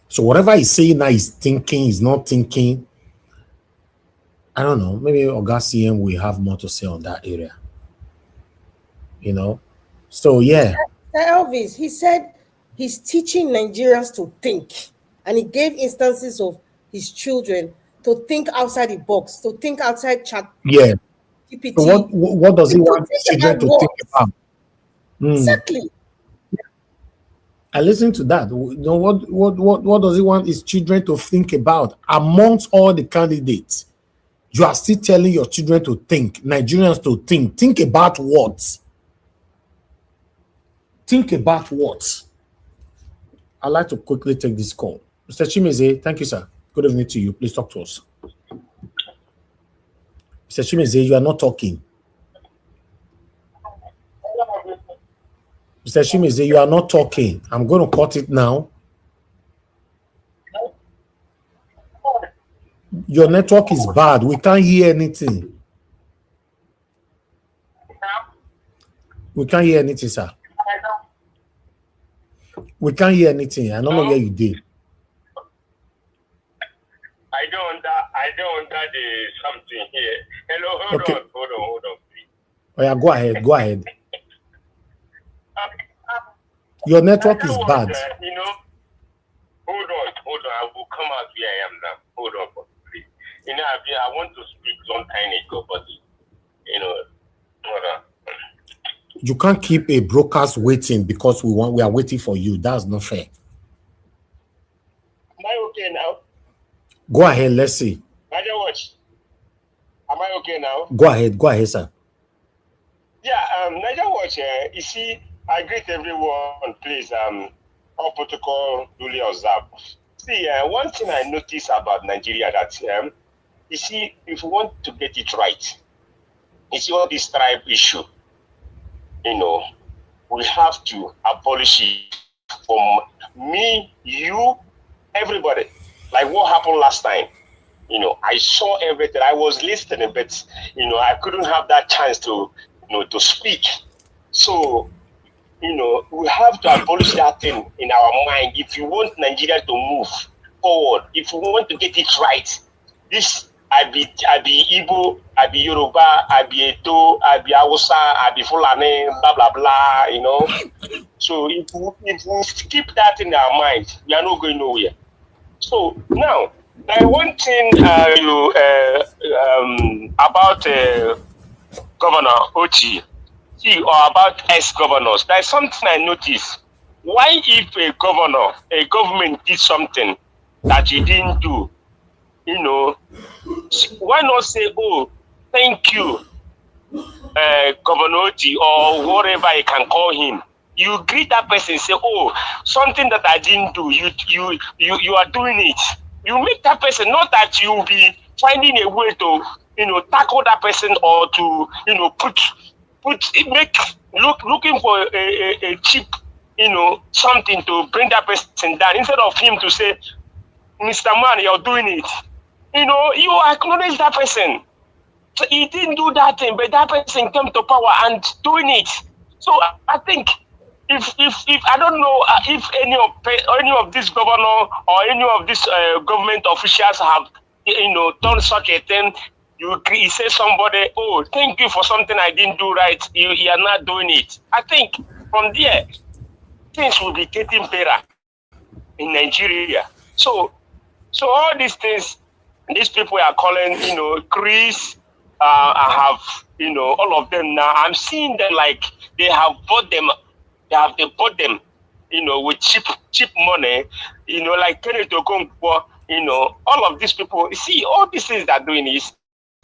So whatever he's saying now, he's thinking, he's not thinking. I don't know. Maybe Augustine will have more to say on that area. So yeah. Elvis, he said he's teaching Nigerians to think, and he gave instances of his children to think outside the box, to think outside chat. Yeah. GPT. So what does he want children to think about? Exactly. I listen to that. What does he want his children to think about? Amongst all the candidates, you are still telling your children to think, Nigerians to think. Think about what? Think about what? I'd like to quickly take this call. Mr. Chimeze, thank you, sir. Good evening to you. Please talk to us. Mr. Chimeze, you are not talking. Mr. Chimeze, you are not talking. I'm going to cut it now. Your network is bad. We can't hear anything. We can't hear anything, sir. We can't hear anything. I don't know where you did. I don't under the something here. Hello, hold on, please. Oh yeah, go ahead. Your network is bad. Hold on. I will come out where I am now. Hold on, please. I want to speak some time ago, but hold on. You can't keep a broadcast waiting because we are waiting for you. That's not fair. Am I okay now? Go ahead, let's see. Niger Watch. Am I okay now? Go ahead, sir. Yeah, Niger Watch, you see, I greet everyone, please, all protocol duly observed. See, one thing I noticed about Nigeria that, you see, if we want to get it right, you see all this tribe issue, we have to abolish it from me, you, everybody. Like what happened last time. I saw everything. I was listening, but I couldn't have that chance to to speak. So we have to abolish that thing in our mind if you want Nigeria to move forward. If we want to get it right, this I be Igbo, I be Yoruba, I be Edo, I be Hausa, I be Fulani, blah blah blah. So if we keep that in our mind, we are not going nowhere. So now, one thing about Governor Ochi, or about ex-governors, there's something I noticed. Why if a government did something that he didn't do, why not say, oh, thank you, Governor Ochi, or whatever you can call him. You greet that person, say, oh, something that I didn't do, you are doing it. You make that person, not that you will be finding a way to, tackle that person or to, looking for a cheap, something to bring that person down. Instead of him to say, Mr. Man, you're doing it. You acknowledge that person. So he didn't do that thing, but that person came to power and doing it. So I think if I don't know if any of this governor or any of these government officials have done such a thing, you say somebody, oh, thank you for something I didn't do right, you are not doing it. I think from there things will be getting better in Nigeria. So all these things, these people are calling, Chris, I have, all of them now. I'm seeing them like they have bought them. They bought them, with cheap money, like Kenneth Okonkwo, all of these people. You see, all these things they're doing is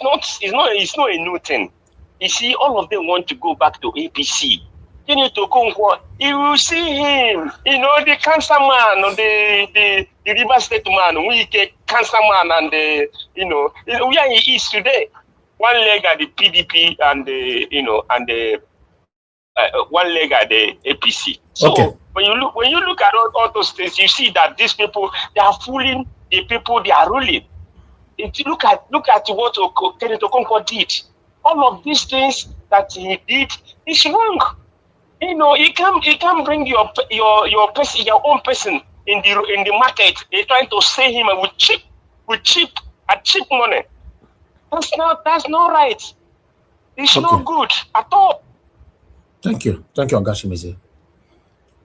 it's not a new thing. You see, all of them want to go back to APC. Kenneth Okonkwo, you will see him, the cancer man, or the River State man, we get cancer man, and where he is today. One leg at the PDP and the one leg at the APC. So okay. when you look at all those things, you see that these people, they are fooling the people they are ruling. If you look at what Kenneth Okonkwo did, all of these things that he did is wrong. You can't bring your person, your own person in the market. They're trying to sell him with cheap money. That's not right. It's okay. not good at all. Thank you, Ogashimize.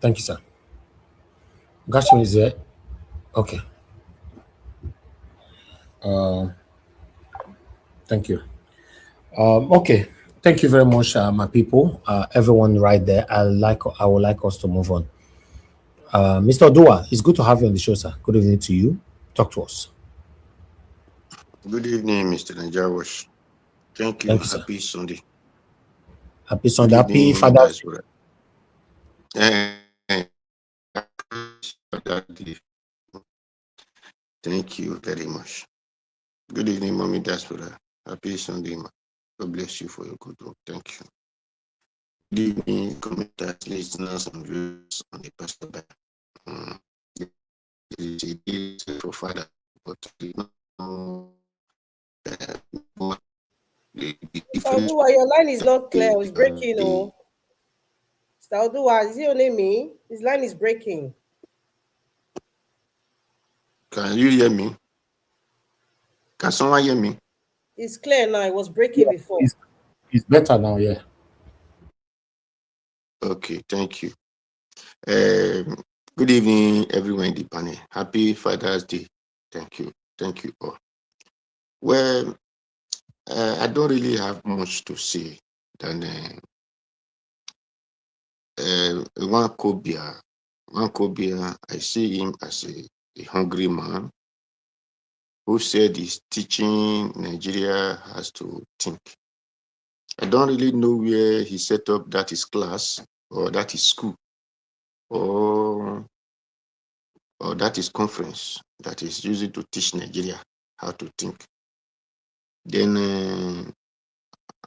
Thank you, sir. Ogashimize. Okay. Thank you. Okay. Thank you very much, my people. Everyone right there. I would like us to move on. Mr. Odua, it's good to have you on the show, sir. Good evening to you. Talk to us. Good evening, Mr. Najawash. Thank you. Happy Sunday. Happy Sunday. Happy Father's Day. Thank you very much. Good evening, Mommy Diaspora. Happy Sunday, ma. God bless you for your good work. Thank you. Good evening, commenters, listeners, and viewers on the pastor. It is for Father, but your line is not clear. It's breaking. Mr. Odua, is it only me? His line is breaking. Can you hear me? Can someone hear me? It's clear now. It was breaking before. It's better now, yeah. Okay, thank you. Good evening, everyone in the panel. Happy Father's Day. Thank you. Thank you all. Well, I don't really have much to say than Nwakobia. Nwakobia, I see him as a hungry man who said he's teaching Nigeria has to think. I don't really know where he set up that is class or that is school or that is conference that is used to teach Nigeria how to think. Then,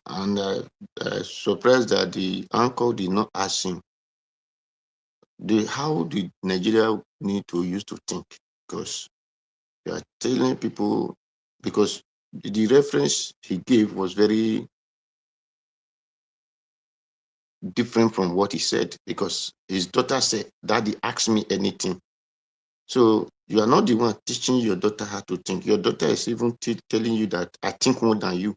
and surprised that the uncle did not ask him, how did Nigeria need to use to think? Because you are telling people, because the reference he gave was very different from what he said, because his daughter said, Daddy, ask me anything. So you are not the one teaching your daughter how to think. Your daughter is even telling you that I think more than you.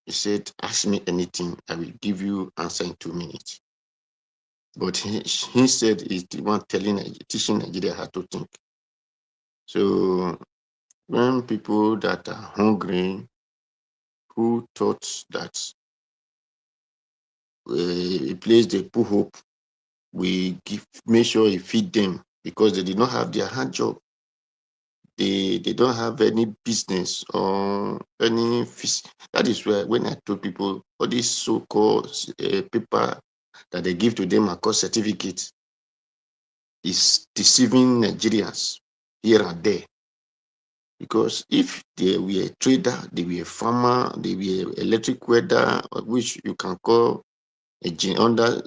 He said, ask me anything, I will give you answer in 2 minutes. But he said he's the one teaching Nigeria how to think. So when people that are hungry, who thought that a place they put hope, we make sure we feed them because they did not have their hand job. They don't have any business or any fish. That is where when I told people all these so-called paper that they give to them are called certificates is deceiving Nigerians here and there. Because if they were a trader, they were a farmer, they were electric welder, which you can call under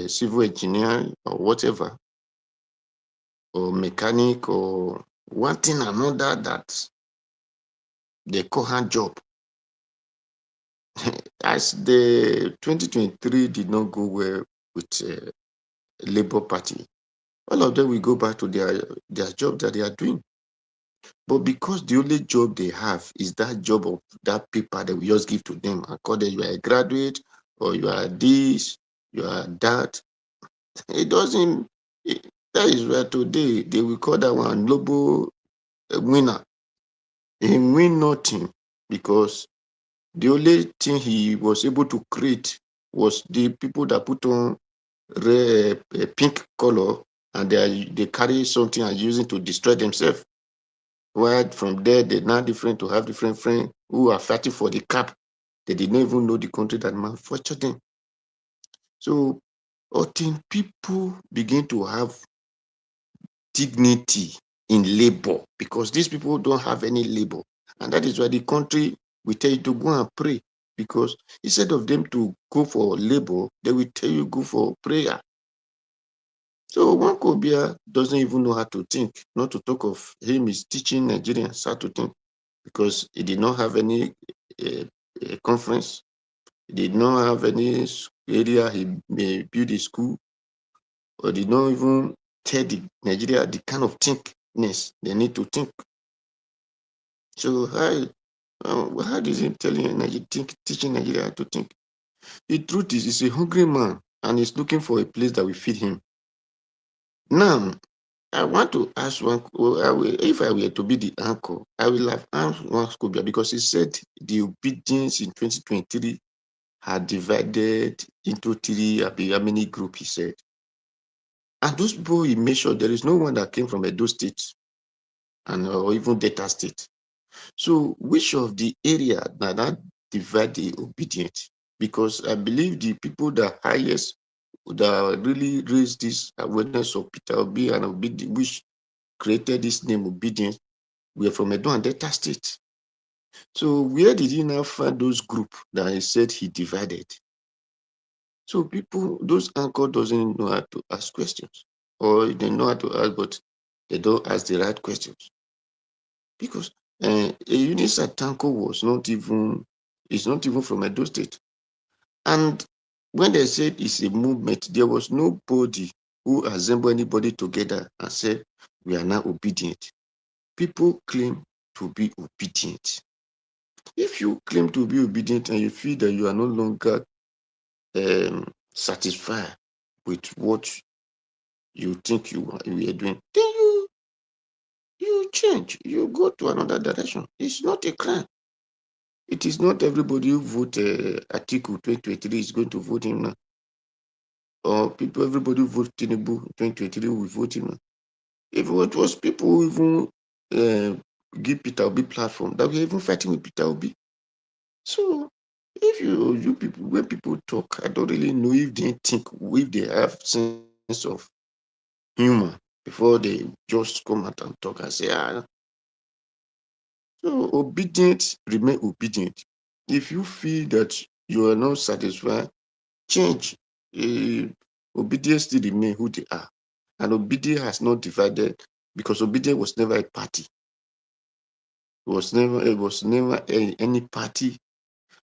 civil engineer or whatever, or mechanic or one thing or another that they call hand job. As the 2023 did not go well with Labour Party, all of them will go back to their job that they are doing. But because the only job they have is that job of that paper that we just give to them and call them, you are a graduate or you are this, you are that. It doesn't, that is where today they will call that one global winner. He win nothing because the only thing he was able to create was the people that put on red, pink color and they carry something and use it to destroy themselves. Where from there, they're now different to have different friends who are fighting for the cap. They did not even know the country that manufactured them. So, until people begin to have dignity in labor, because these people don't have any labor, and that is why the country will tell you to go and pray, because instead of them to go for labor, they will tell you go for prayer. So Nwakobia doesn't even know how to think, not to talk of him is teaching Nigerians how to think, because he did not have any conference, he did not have any area he may build a school, or did not even tell Nigeria the kind of thinkness they need to think. So how is he telling teaching Nigeria how to think? The truth is, he's a hungry man and he's looking for a place that will feed him. Now, I want to ask if I were to be the anchor, I will have asked Nwakobia, because he said the obedience in 2023 had divided into three, how many groups he said. And those people, he made sure there is no one that came from Edo State or even Delta State. So which of the area that divide the obedient? Because I believe the people that highest that really raised this awareness of Peter Obi and obedience, which created this name obedience, were from Edo and Delta State. So where did he now find those groups that he said he divided? So people, those anchor doesn't know how to ask questions, or they know how to ask, but they don't ask the right questions. Because Eunice Atanko is not even from Edo State. And when they said it's a movement, there was nobody who assembled anybody together and said, we are now obedient. People claim to be obedient. If you claim to be obedient and you feel that you are no longer satisfied with what you think you are doing, then you change. You go to another direction. It's not a crime. It is not everybody who vote Article 2023 is going to vote him now. Or everybody who vote Tinubu 2023 will vote him now. If it was people who even give Peter Obi platform, that we even fighting with Peter Obi. So if you people, when people talk, I don't really know if they think, if they have sense of humor before they just come out and talk and say, So obedient, remain obedient. If you feel that you are not satisfied, change. Obedience still remain who they are. And obedience has not divided because obedience was never a party. It was never any party.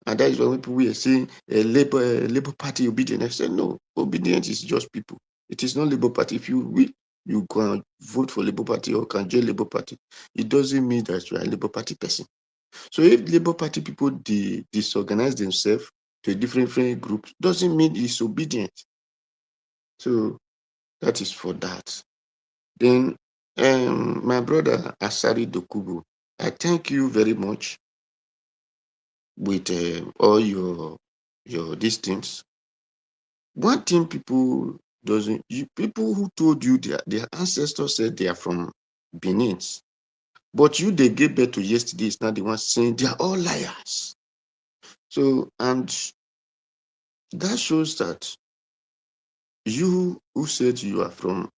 And that is why people were saying Labour Party obedience. I said no, obedience is just people. It is not Labour Party. If you can vote for Labour Party or can join Labour Party, it doesn't mean that you are a Labour Party person. So if Labour Party people disorganize themselves to different groups, doesn't mean it's obedient. So that is for that. Then my brother Asari Dokubo, I thank you very much with all your these things. One thing people people who told you their ancestors said they are from Benin, but they gave birth to yesterday is not the one saying they are all liars. So and that shows that you who said you are from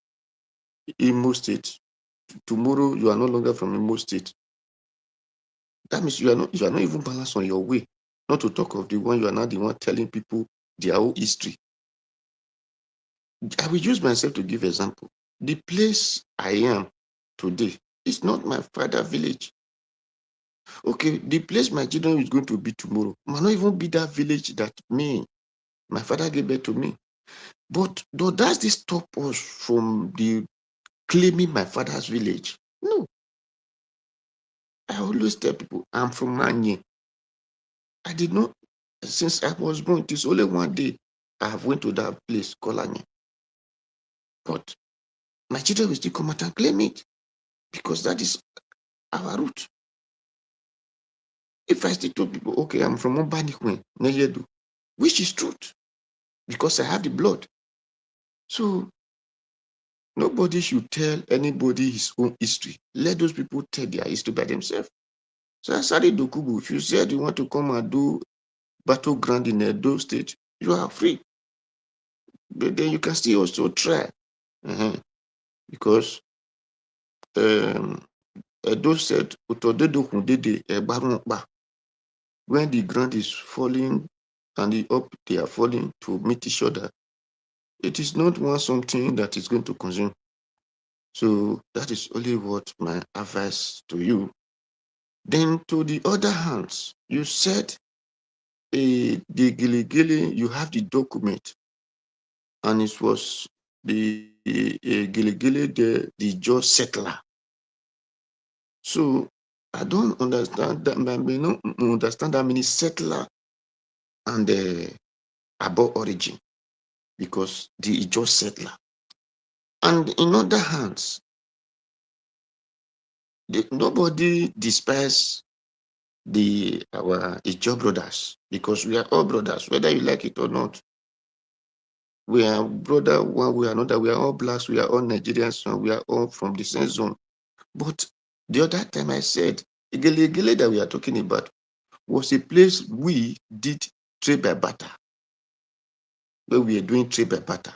Imo State, tomorrow you are no longer from Imo State. That means you are not even balanced on your way. Not to talk of the one you are not the one telling people their own history. I will use myself to give example. The place I am today is not my father's village. Okay, the place my children is going to be tomorrow might not even be that village that my father gave birth to me. But does this stop us from claiming my father's village? No. I always tell people I'm from Manye. I did not, since I was born, it is only one day I have went to that place called Anye. But my children will still come out and claim it because that is our root. If I still tell people, okay, I'm from Obanikwe, Neyedu, which is truth because I have the blood. So nobody should tell anybody his own history. Let those people tell their history by themselves. So Asari Dokubo, if you said you want to come and do battleground in Edo State, you are free. But then you can still also try. Because Edo said, when the ground is falling and they are falling to meet each other, it is not something that is going to consume. So that is only what my advice to you. Then to the other hands, you said the Giligili, you have the document, and it was the Giligili, the just settler. So I don't understand that. I may not understand that many settler and above origin because the just settler. And in other hands, nobody despise our Ijaw brothers because we are all brothers, whether you like it or not. We are brother one way or another. We are all blacks. We are all Nigerians. And we are all from the same zone. But the other time I said, Igele that we are talking about was a place we did trade by barter. Where we are doing trade by barter.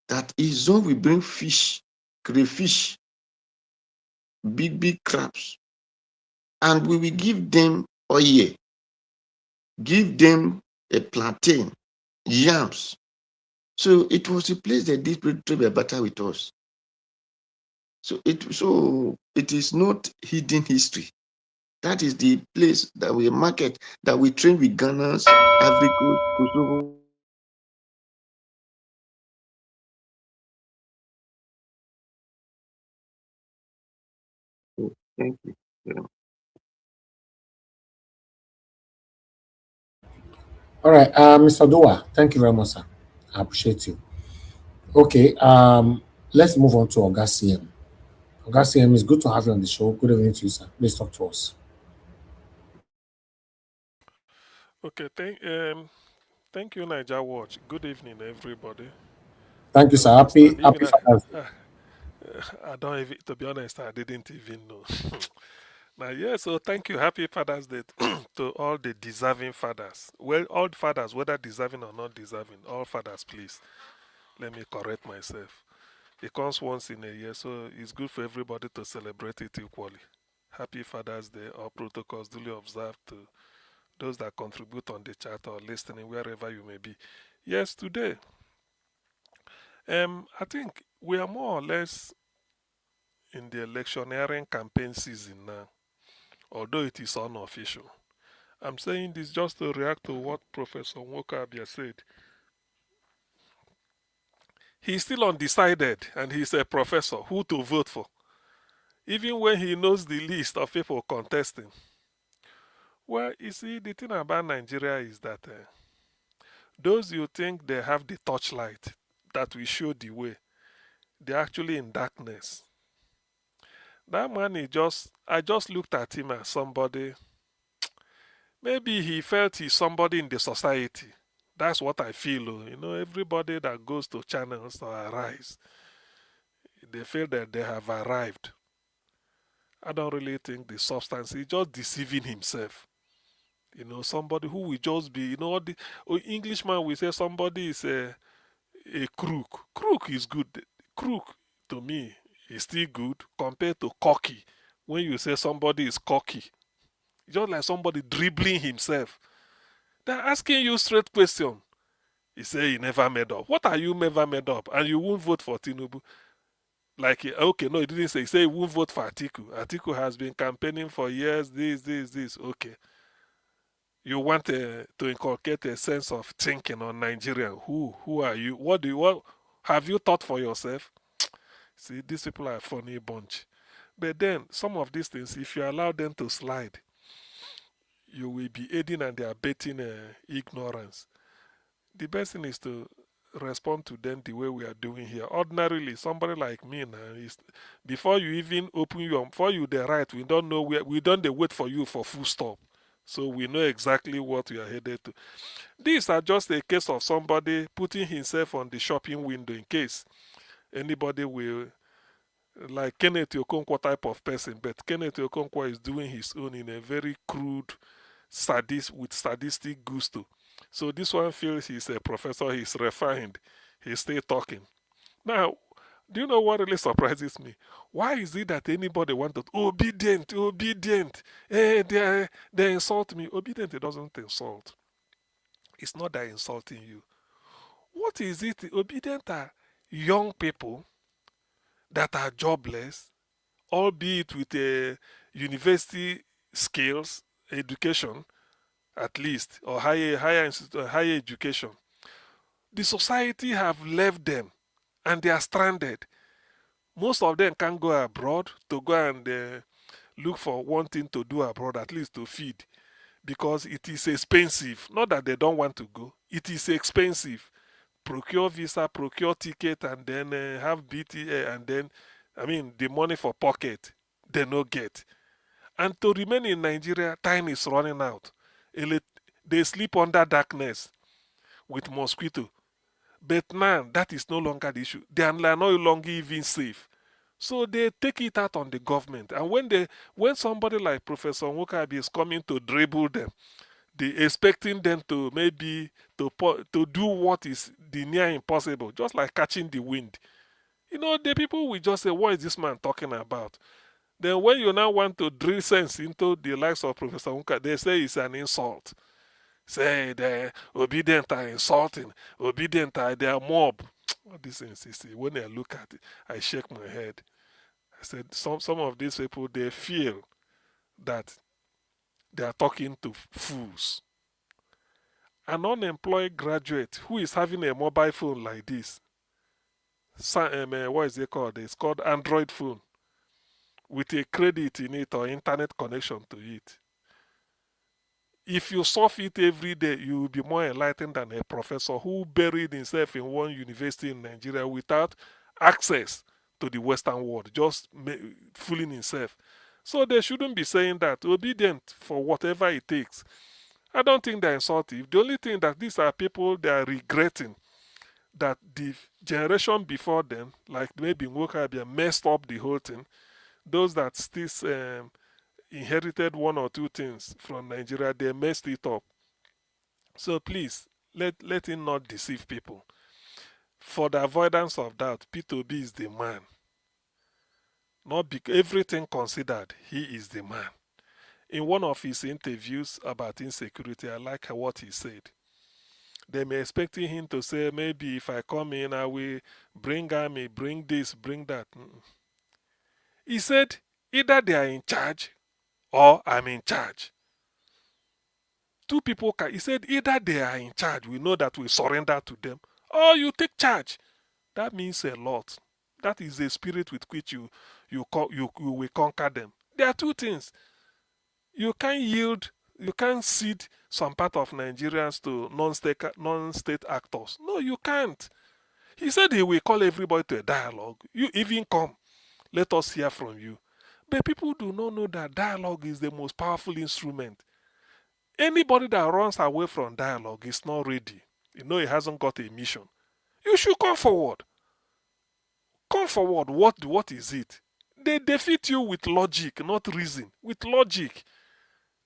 That is zone we bring fish, crayfish, big crabs, and we will give them oil, give them a plantain, yams. So it was a place that did trade by barter with us. So it is not hidden history. That is the place that we market, that we train with Ghanaians, Ivory Coast, Kosovo, Thank you. Yeah. All right, Mr. Dua, thank you very much, sir. I appreciate you. Okay, let's move on to Oga CM. Oga CM, it's good to have you on the show. Good evening to you, sir. Please talk to us. Okay, thank you, Niger Watch. Good evening, everybody. Thank you, I sir. understand. Happy Father's Day. I don't even, to be honest, I didn't even know. Now, yeah, so thank you. Happy Father's Day to all the deserving fathers. Well, all fathers, whether deserving or not deserving, all fathers, please. Let me correct myself. It comes once in a year, so it's good for everybody to celebrate it equally. Happy Father's Day. All protocols duly observed to those that contribute on the chat or listening wherever you may be. Yes, today, I think we are more or less in the electioneering campaign season now, although it is unofficial. I'm saying this just to react to what Professor Nwakobia said. He's still undecided and he's a professor who to vote for, even when he knows the list of people contesting. Well, you see, the thing about Nigeria is that those you think they have the torchlight that will show the way, they're actually in darkness. That man I just looked at him as somebody, maybe he felt he's somebody in the society. That's what I feel. You know, everybody that goes to channels or arise, they feel that they have arrived. I don't really think the substance, he's just deceiving himself. You know, somebody who will just be, you know, Englishman will say somebody is a crook. Crook is good. Crook, to me, is still good compared to cocky. When you say somebody is cocky, just like somebody dribbling himself. They're asking you straight question. He say he never made up. What are you never made up? And you won't vote for Tinubu? Like, okay, no, he didn't say. He said he won't vote for Atiku. Atiku has been campaigning for years, this. Okay. You want to inculcate a sense of thinking on Nigerian. Who are you? What have you thought for yourself? See, these people are a funny bunch. But then, some of these things, if you allow them to slide, you will be aiding and abetting ignorance. The best thing is to respond to them the way we are doing here. Ordinarily, somebody like me now, before you even open before you the right, we don't know where, we don't wait for you for full stop. So we know exactly what we are headed to. These are just a case of somebody putting himself on the shopping window in case anybody will, like Kenneth Okonkwo type of person, but Kenneth Okonkwo is doing his own in a very crude, with sadistic gusto. So this one feels he's a professor, he's refined, he's still talking. Now, do you know what really surprises me? Why is it that anybody wanted obedient? They insult me. Obedient, it doesn't insult. It's not that insulting you. What is it? Obedient are young people that are jobless, albeit with a university skills, education, at least, or higher education. The society have left them and they are stranded. Most of them can't go abroad to go and look for one thing to do abroad, at least to feed, because it is expensive. Not that they don't want to go, it is expensive. Procure visa, procure ticket, and then have BTA, and then, I mean, the money for pocket, they no get. And to remain in Nigeria, time is running out. They sleep under darkness with mosquito. But now, that is no longer the issue. They are no longer even safe. So they take it out on the government. And when somebody like Professor Nwakobia is coming to dribble them, they expecting them to maybe to do what is the near impossible, just like catching the wind. You know, the people will just say, what is this man talking about? Then when you now want to drill sense into the likes of Professor Nwakobia, they say it's an insult. Say the obedient are insulting, obedient are their mob. All these things, you see, when I look at it, I shake my head. I said, some of these people, they feel that they are talking to fools. An unemployed graduate who is having a mobile phone like this, what is it called? It's called Android phone. with a credit in it or internet connection to it. If you surf it every day, you will be more enlightened than a professor who buried himself in one university in Nigeria without access to the Western world, just fooling himself. So they shouldn't be saying that. Obedient for whatever it takes. I don't think they're insultive. The only thing that these are people they are regretting that the generation before them, like maybe Nwakobia, messed up the whole thing. Those that still inherited one or two things from Nigeria, they messed it up. So please, let him not deceive people. For the avoidance of doubt, P2B is the man. Not everything considered, he is the man. In one of his interviews about insecurity, I like what he said. They may expecting him to say, maybe if I come in, I will bring army, bring this, bring that. He said, either they are in charge or I'm in charge. Two people he said, either they are in charge, we know that we surrender to them, or you take charge. That means a lot. That is the spirit with which you will conquer them. There are two things. You can't yield, you can't cede some part of Nigerians to non-state actors. No, you can't. He said he will call everybody to a dialogue. You even come. Let us hear from you. But people do not know that dialogue is the most powerful instrument. Anybody that runs away from dialogue is not ready. You know he hasn't got a mission. You should come forward. Come forward. What is it? They defeat you with logic, not reason. With logic.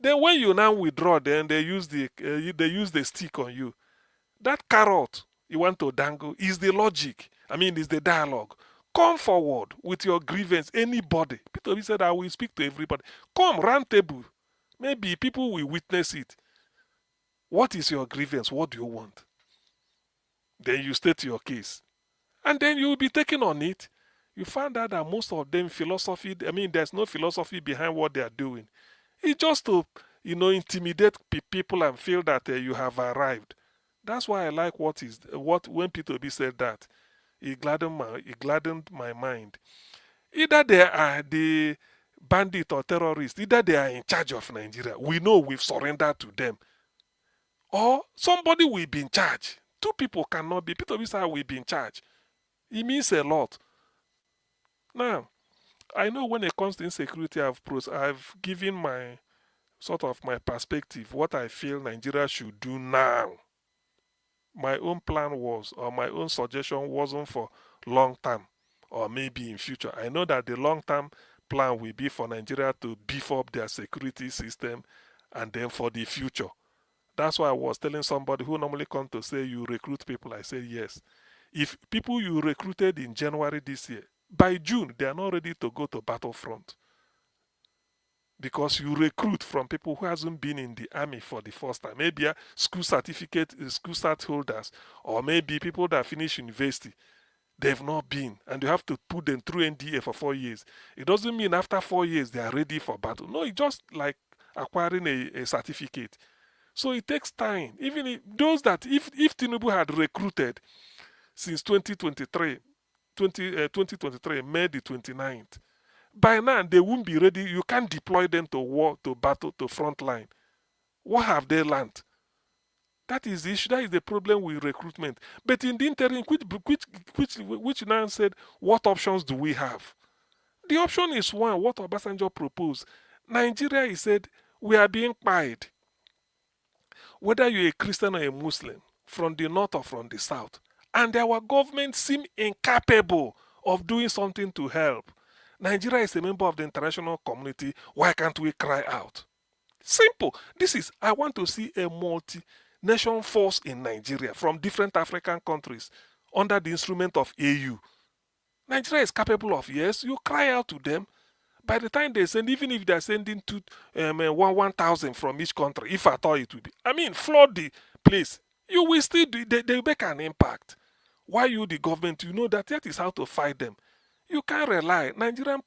Then when you now withdraw, then they use the stick on you. That carrot you want to dangle is the logic. Is the dialogue. Come forward with your grievance. Anybody. Peter said, I will speak to everybody. Come, round table. Maybe people will witness it. What is your grievance? What do you want? Then you state your case. And then you will be taken on it. You find out that most of them philosophy, there's no philosophy behind what they are doing. It's just to, intimidate people and feel that you have arrived. That's why I like when Peter B said that. It gladdened my mind. Either they are the bandit or terrorist, either they are in charge of Nigeria. We know we've surrendered to them. Or somebody will be in charge. Two people cannot be. Peter B said will be in charge. It means a lot. Now, I know when it comes to insecurity, I've given my my perspective, what I feel Nigeria should do now. My own plan was, or my own suggestion wasn't for long term, or maybe in future. I know that the long term plan will be for Nigeria to beef up their security system, and then for the future. That's why I was telling somebody who normally come to say you recruit people. I said yes. If people you recruited in January this year, by June, they are not ready to go to battlefront. Because you recruit from people who hasn't been in the army for the first time. Maybe school cert holders, or maybe people that finish university. They've not been, and you have to put them through NDA for 4 years. It doesn't mean after 4 years they are ready for battle. No, it's just like acquiring a certificate. So it takes time. Even if Tinubu had recruited since 2023, May the 29th, by now they won't be ready. You can't deploy them to war, to battle, to front line. What have they learned? That is the issue. That is the problem with recruitment. But in the interim, which now said, what options do we have? The option is one, what Obasanjo proposed. Nigeria, he said, we are being pied. Whether you're a Christian or a Muslim, from the north or from the south. And our government seem incapable of doing something to help. Nigeria is a member of the international community. Why can't we cry out? Simple. I want to see a multi-nation force in Nigeria from different African countries under the instrument of AU. Nigeria is capable of, yes, you cry out to them. By the time they send, even if they're sending 1,000 from each country, if at all it will be, flood the place, you will still do, they make an impact. Why you, the government, you know that is how to fight them. You can't rely. Nigerian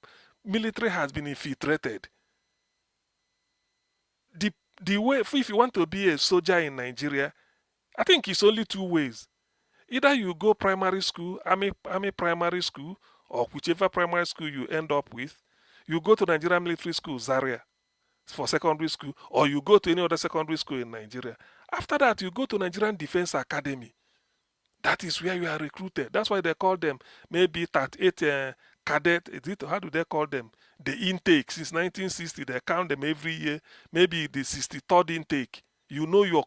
military has been infiltrated. The way, if you want to be a soldier in Nigeria, I think it's only two ways. Either you go primary school, army primary school, or whichever primary school you end up with, You go to Nigerian military school, Zaria, for secondary school, or you go to any other secondary school in Nigeria. After that, you go to Nigerian Defense Academy. That is where you are recruited. That's why they call them maybe 38 cadet. How do they call them? The intake. Since 1960, they count them every year. Maybe the 63rd intake. You know your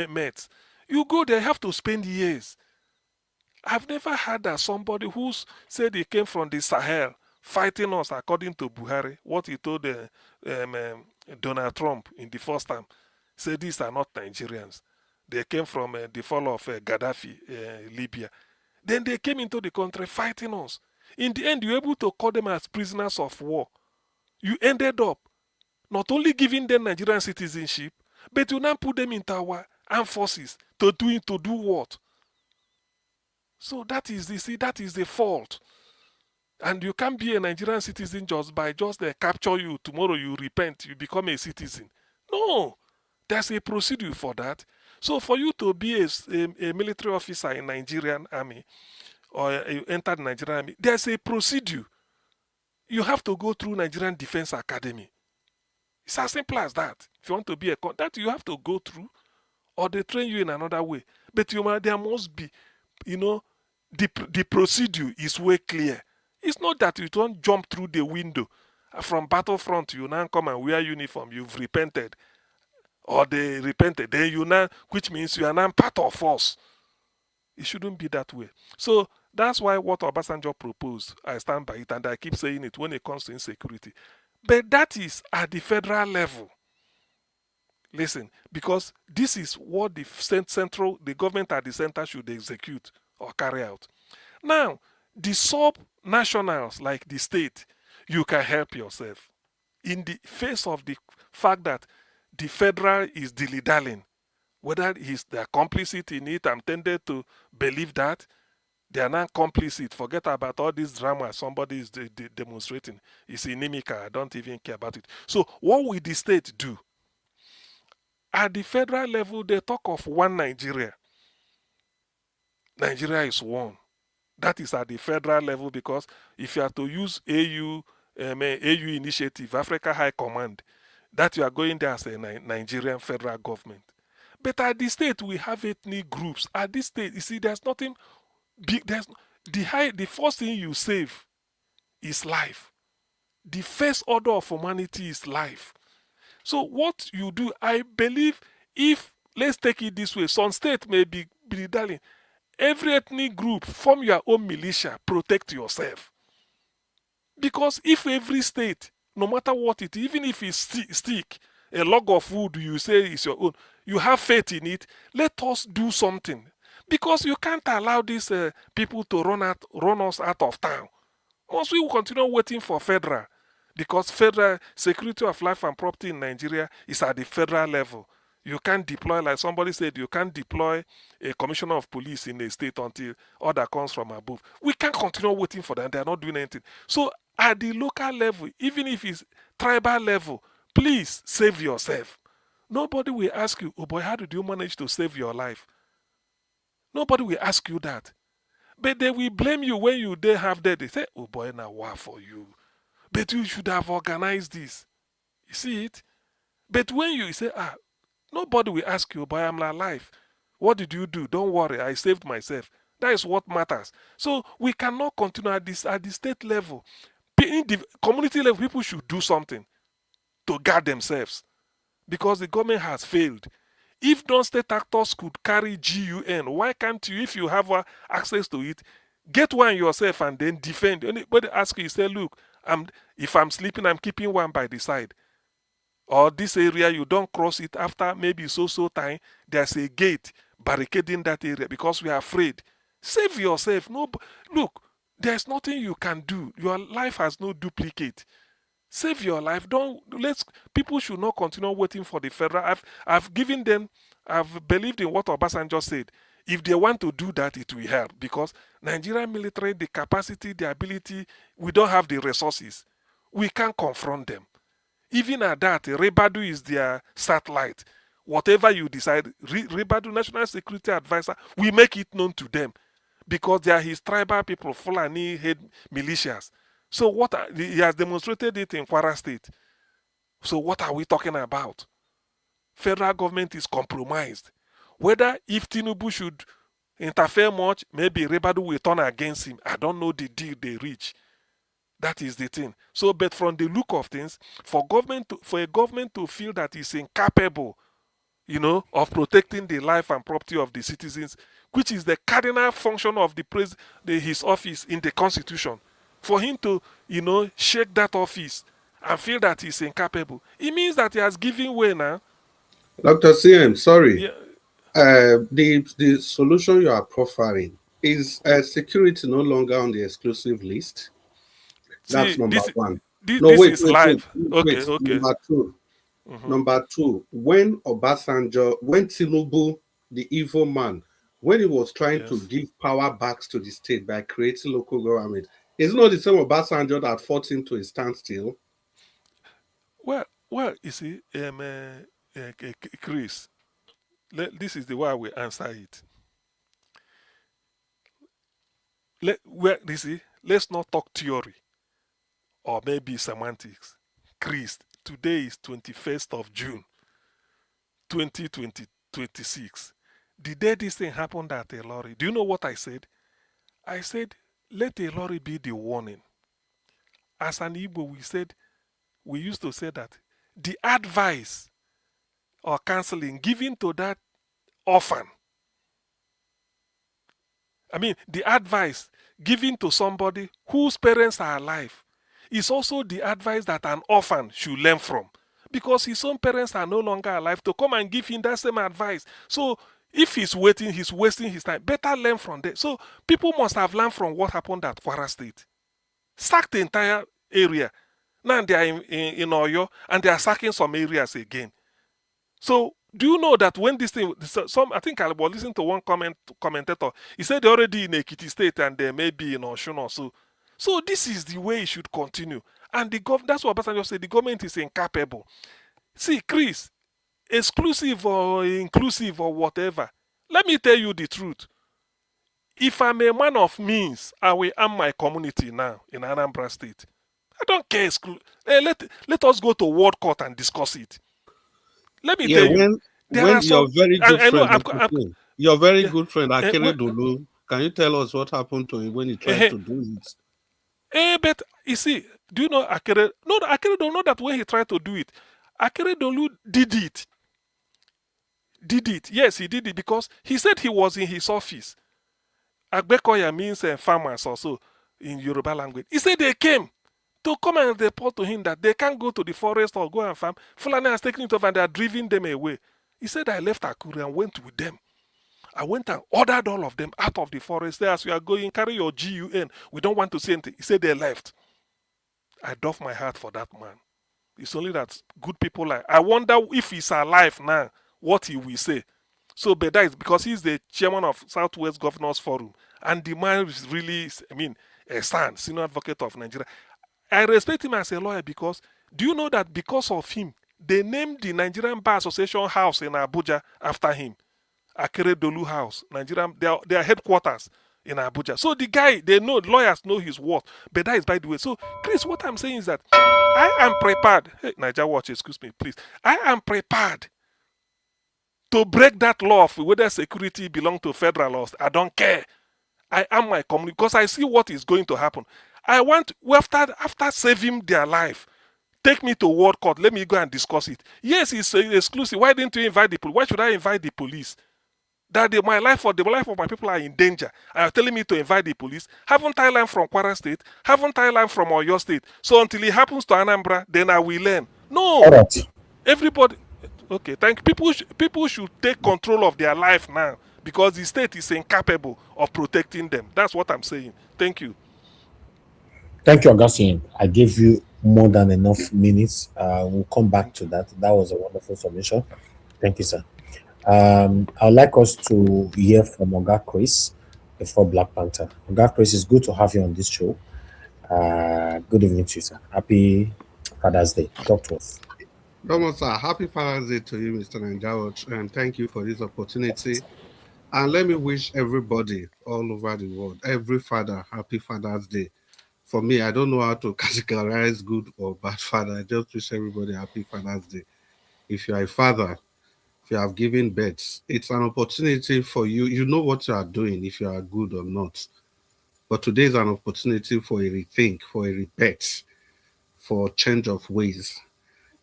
mates. You go there, have to spend years. I've never heard that somebody who said he came from the Sahel fighting us according to Buhari, what he told Donald Trump in the first time, said these are not Nigerians. They came from the fall of Gaddafi, Libya. Then they came into the country fighting us. In the end, you were able to call them as prisoners of war. You ended up not only giving them Nigerian citizenship, but you now put them into our armed forces to do what? So that is the fault. And you can't be a Nigerian citizen just they capture you. Tomorrow you repent, you become a citizen. No, there's a procedure for that. So for you to be a military officer in Nigerian army or you enter the Nigerian army, there's a procedure. You have to go through Nigerian Defense Academy. It's as simple as that. If you want to be that you have to go through, or they train you in another way. But there must be, the procedure is way clear. It's not that you don't jump through the window from battlefront. You now come and wear uniform. You've repented, or they repented. Then you now, which means you are now part of us. It shouldn't be that way. So that's why what Obasanjo proposed, I stand by it, and I keep saying it when it comes to insecurity. But that is at the federal level. Listen, because this is what the government at the center should execute or carry out. Now, the sub-nationals like the state, you can help yourself. In the face of the fact that the federal is dilly-dallying, whether they're complicit in it, I'm tended to believe that they are not complicit. Forget about all this drama somebody is demonstrating. It's inimical. I don't even care about it. So what will the state do? At the federal level, they talk of one Nigeria. Nigeria is one. That is at the federal level, because if you are to use AU initiative, Africa High Command, that you are going there as a Nigerian federal government. But at the state, we have ethnic groups. At this state, you see, there's nothing big. The first thing you save is life. The first order of humanity is life. So what you do, I believe, let's take it this way, some state may be darling. Every ethnic group, form your own militia, protect yourself. Because if every state, no matter what it is, even if it's stick, a log of wood you say is your own, you have faith in it, let us do something. Because you can't allow these people to run us out of town. Once we will continue waiting for federal, because federal security of life and property in Nigeria is at the federal level. You can't deploy, like somebody said, you can't deploy a commissioner of police in a state until order comes from above. We can't continue waiting for them. They're not doing anything. So at the local level, even if it's tribal level, please save yourself. Nobody will ask you, oh boy, how did you manage to save your life? Nobody will ask you that. But they will blame you when you they have that. They say, oh boy, now what for you? But you should have organized this. You see it? But when you say, nobody will ask you, but I'm alive. What did you do? Don't worry, I saved myself. That is what matters. So we cannot continue at the state level. In the community level, people should do something to guard themselves, because the government has failed. If non-state actors could carry GUN, why can't you, if you have access to it, get one yourself and then defend? Anybody ask you, say, look, if I'm sleeping, I'm keeping one by the side. Or this area, you don't cross it after maybe so time, there's a gate barricading that area because we are afraid. Save yourself. No, look, there's nothing you can do. Your life has no duplicate. Save your life. People should not continue waiting for the federal. I've believed in what Obasanjo said. If they want to do that, it will help, because Nigerian military, the capacity, the ability, we don't have the resources. We can't confront them. Even at that, Rebadu is their satellite. Whatever you decide, Rebadu, National Security Advisor, we make it known to them, because they are his tribal people, Fulani head militias. So he has demonstrated it in Kwara State. So what are we talking about? Federal government is compromised. Whether if Tinubu should interfere much, maybe Rebadu will turn against him. I don't know the deal they reach. That is the thing. So, but from the look of things, for a government to feel that it's incapable, of protecting the life and property of the citizens, which is the cardinal function of his office in the Constitution, for him to, shake that office and feel that he's incapable, it means that he has given way now. Dr. CM, sorry. Yeah. The solution you are proffering is security no longer on the exclusive list. That's number one. Wait. Okay. Number two. Mm-hmm. Number two, when Tinubu, the evil man, when he was trying to give power back to the state by creating local government, is it not the same Obasanjo that fought him to a standstill? Well, you see, Chris, this is the way I will answer it. Let's not talk theory or maybe semantics. Chris, today is 21st of June, 2026. The day this thing happened at a lorry, do you know what I said? I said, let a lorry be the warning. As an Igbo, we used to say that the advice or counseling given to that orphan, the advice given to somebody whose parents are alive is also the advice that an orphan should learn from, because his own parents are no longer alive to come and give him that same advice. So if he's waiting, he's wasting his time. Better learn from that. So people must have learned from what happened at Kwara State. Sacked the entire area. Now they are in Oyo and they are sacking some areas again. So do you know that when this thing, I think I was listening to one commentator, he said they're already in Ekiti State and they may be in Oshun or so. So this is the way it should continue. And that's what Obasanjo said, the government is incapable. See, Chris, exclusive or inclusive or whatever, let me tell you the truth. If I'm a man of means, I will arm my community now in Anambra State. I don't care. Let us go to World Court and discuss it. Let me tell you. When your very good friend, your very good friend Akeredolu, can you tell us what happened to him when he tried to do it? But you see, do you know Akeredolu? No, Akeredolu know that when he tried to do it, Akeredolu did it. Yes, he did it because he said he was in his office. Agbekoya means farmers also in Yoruba language. He said they came to come and report to him that they can't go to the forest or go and farm. Fulani has taken it over and they are driving them away. He said, I left Akure and went with them. I went and ordered all of them out of the forest. There, as we are going, carry your GUN. We don't want to see anything. He said they left. I doff my heart for that man. It's only that good people like. I wonder if he's alive now, what he will say. So, but that is because he's the chairman of Southwest Governors Forum. And the man is really, a senior advocate of Nigeria. I respect him as a lawyer because, do you know that because of him, they named the Nigerian Bar Association House in Abuja after him. Akeredolu House, Nigerian, their headquarters in Abuja. So the guy, lawyers know his worth. But that is by the way. So, Chris, what I'm saying is that I am prepared. Hey, Niger Watch, excuse me, please. I am prepared to break that law of whether security belongs to federal laws. I don't care. I am my community because I see what is going to happen. I want, after saving their life, take me to World Court. Let me go and discuss it. Yes, it's exclusive. Why didn't you invite the police? Why should I invite the police? That the life of my people are in danger. And you're telling me to invite the police. Haven't I learned from Kwara State? Haven't I learned from Oyo State? So until it happens to Anambra, then I will learn. No. Right. Everybody. Okay, thank you. People should take control of their life now because the state is incapable of protecting them. That's what I'm saying. Thank you. Thank you, Augustine. I gave you more than enough minutes. We'll come back to that. That was a wonderful submission. Thank you, sir. I'd like us to hear from Oga Chris before Black Panther. Oga Chris, it's good to have you on this show. Good evening to you, sir. Happy Father's Day. Talk to us. Domo, sir. Happy Father's Day to you, Mr. Nanjawat, and thank you for this opportunity. And let me wish everybody all over the world, every father, happy Father's Day. for me, I don't know how to categorize good or bad father. I just wish everybody happy Father's Day. If you are a father, if you have given birth, it's an opportunity for you. You know what you are doing, if you are good or not. But today is an opportunity for a rethink, for a rebirth, for change of ways.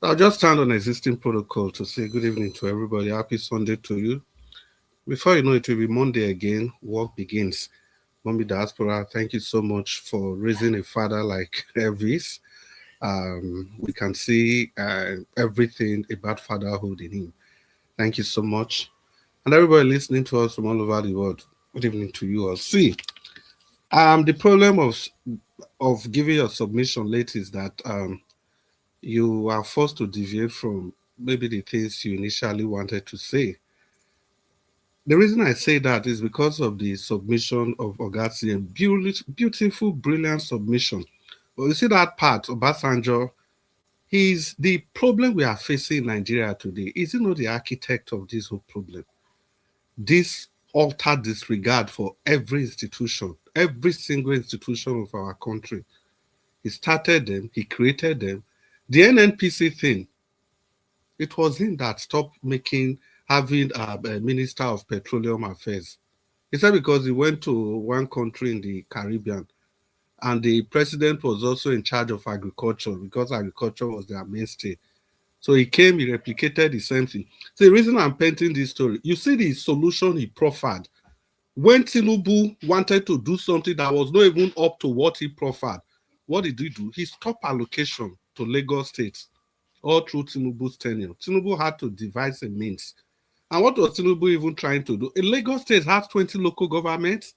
I'll just stand on existing protocol to say good evening to everybody. Happy Sunday to you. Before you know it, will be Monday again. Work begins. Mommy Diaspora, thank you so much for raising a father like Elvis. We can see everything about fatherhood in him. Thank you so much. And everybody listening to us from all over the world, good evening to you all. See, the problem of giving your submission late is that you are forced to deviate from maybe the things you initially wanted to say. The reason I say that is because of the submission of Ogasi, beautiful, brilliant submission. Well, you see that part, Obasanjo, he's the problem we are facing in Nigeria today. Is he not the architect of this whole problem? This utter disregard for every institution, every single institution of our country. He started them, he created them. The NNPC thing, it was him that stopped having a Minister of Petroleum Affairs. He said because he went to one country in the Caribbean and the president was also in charge of agriculture because agriculture was their mainstay. So he came, he replicated the same thing. So the reason I'm painting this story, you see the solution he proffered. When Tinubu wanted to do something that was not even up to what he proffered, what did he do? He stopped allocation to Lagos State all through Tinubu's tenure. Tinubu had to devise a means. And what was Tinubu even trying to do? In Lagos State has 20 local governments,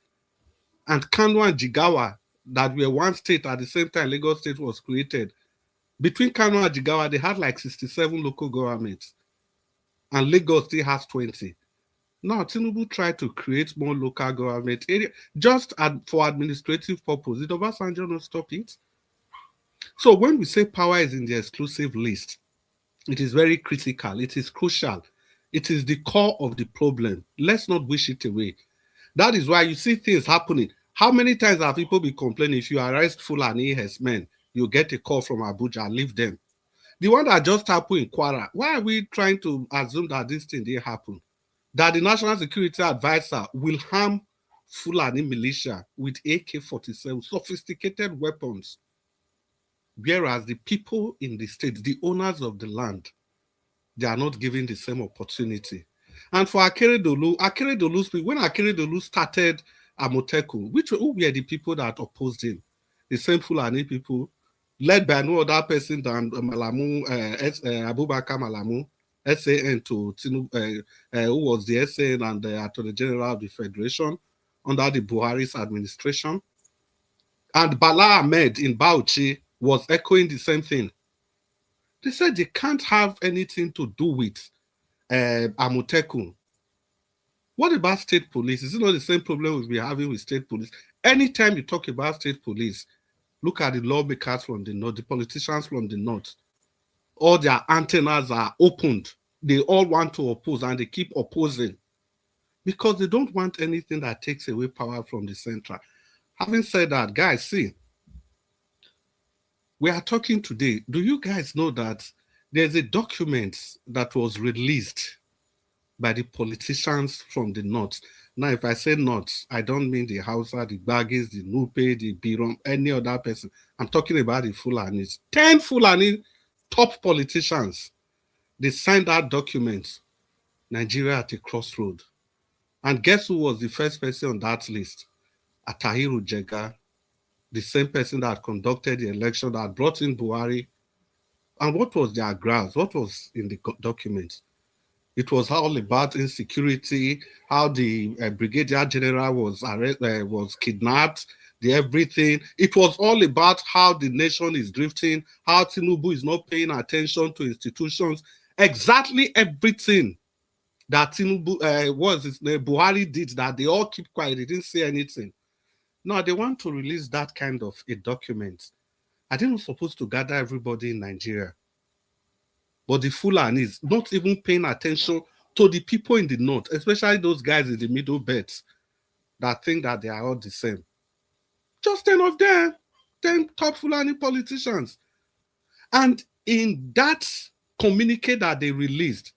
and Kano and Jigawa, that were one state at the same time Lagos State was created. Between Kano and Jigawa, they had like 67 local governments, and Lagos still has 20. Now, Tinubu tried to create more local government area just for administrative purpose. Did Obasanjo not stop it? So when we say power is in the exclusive list, it is very critical. It is crucial. It is the core of the problem. Let's not wish it away. That is why you see things happening. How many times have people been complaining if you arrest Fulani herdsmen, you get a call from Abuja, leave them. The one that just happened in Kwara, why are we trying to assume that this thing didn't happen? That the National Security Advisor will harm Fulani militia with AK-47, sophisticated weapons, whereas the people in the state, the owners of the land, they are not given the same opportunity. And for Akeredolu, when Akeredolu started Amoteku, who were the people that opposed him? The same Fulani people, led by no other person than Malamu, Abubakar Malamu, SAN to Tinubu, who was the SAN and the Attorney General of the Federation under the Buhari's administration. And Bala Ahmed in Bauchi was echoing the same thing. They said they can't have anything to do with Amoteku. What about state police? Is it not the same problem we've been having with state police? Anytime you talk about state police, look at the lawmakers from the north, the politicians from the north. All their antennas are opened. They all want to oppose and they keep opposing because they don't want anything that takes away power from the center. Having said that, guys, see, we are talking today. Do you guys know that there's a document that was released by the politicians from the north? Now, if I say north, I don't mean the Hausa, the Bagis, the Nupe, the Birom, any other person. I'm talking about the Fulanis. 10 Fulani top politicians. They signed that document, Nigeria at a crossroad. And guess who was the first person on that list? Atahiru Jega, the same person that conducted the election, that brought in Buhari. And what was their grounds? What was in the document? It was all about insecurity, how the Brigadier General was kidnapped, the everything. It was all about how the nation is drifting, how Tinubu is not paying attention to institutions. Exactly everything that Tinubu Buhari did, that they all keep quiet, they didn't say anything. Now they want to release that kind of a document. I didn't supposed to gather everybody in Nigeria. But the Fulanis not even paying attention to the people in the north, especially those guys in the middle belts that think that they are all the same. Just 10 of them. 10 top Fulani politicians. And in that communique that they released,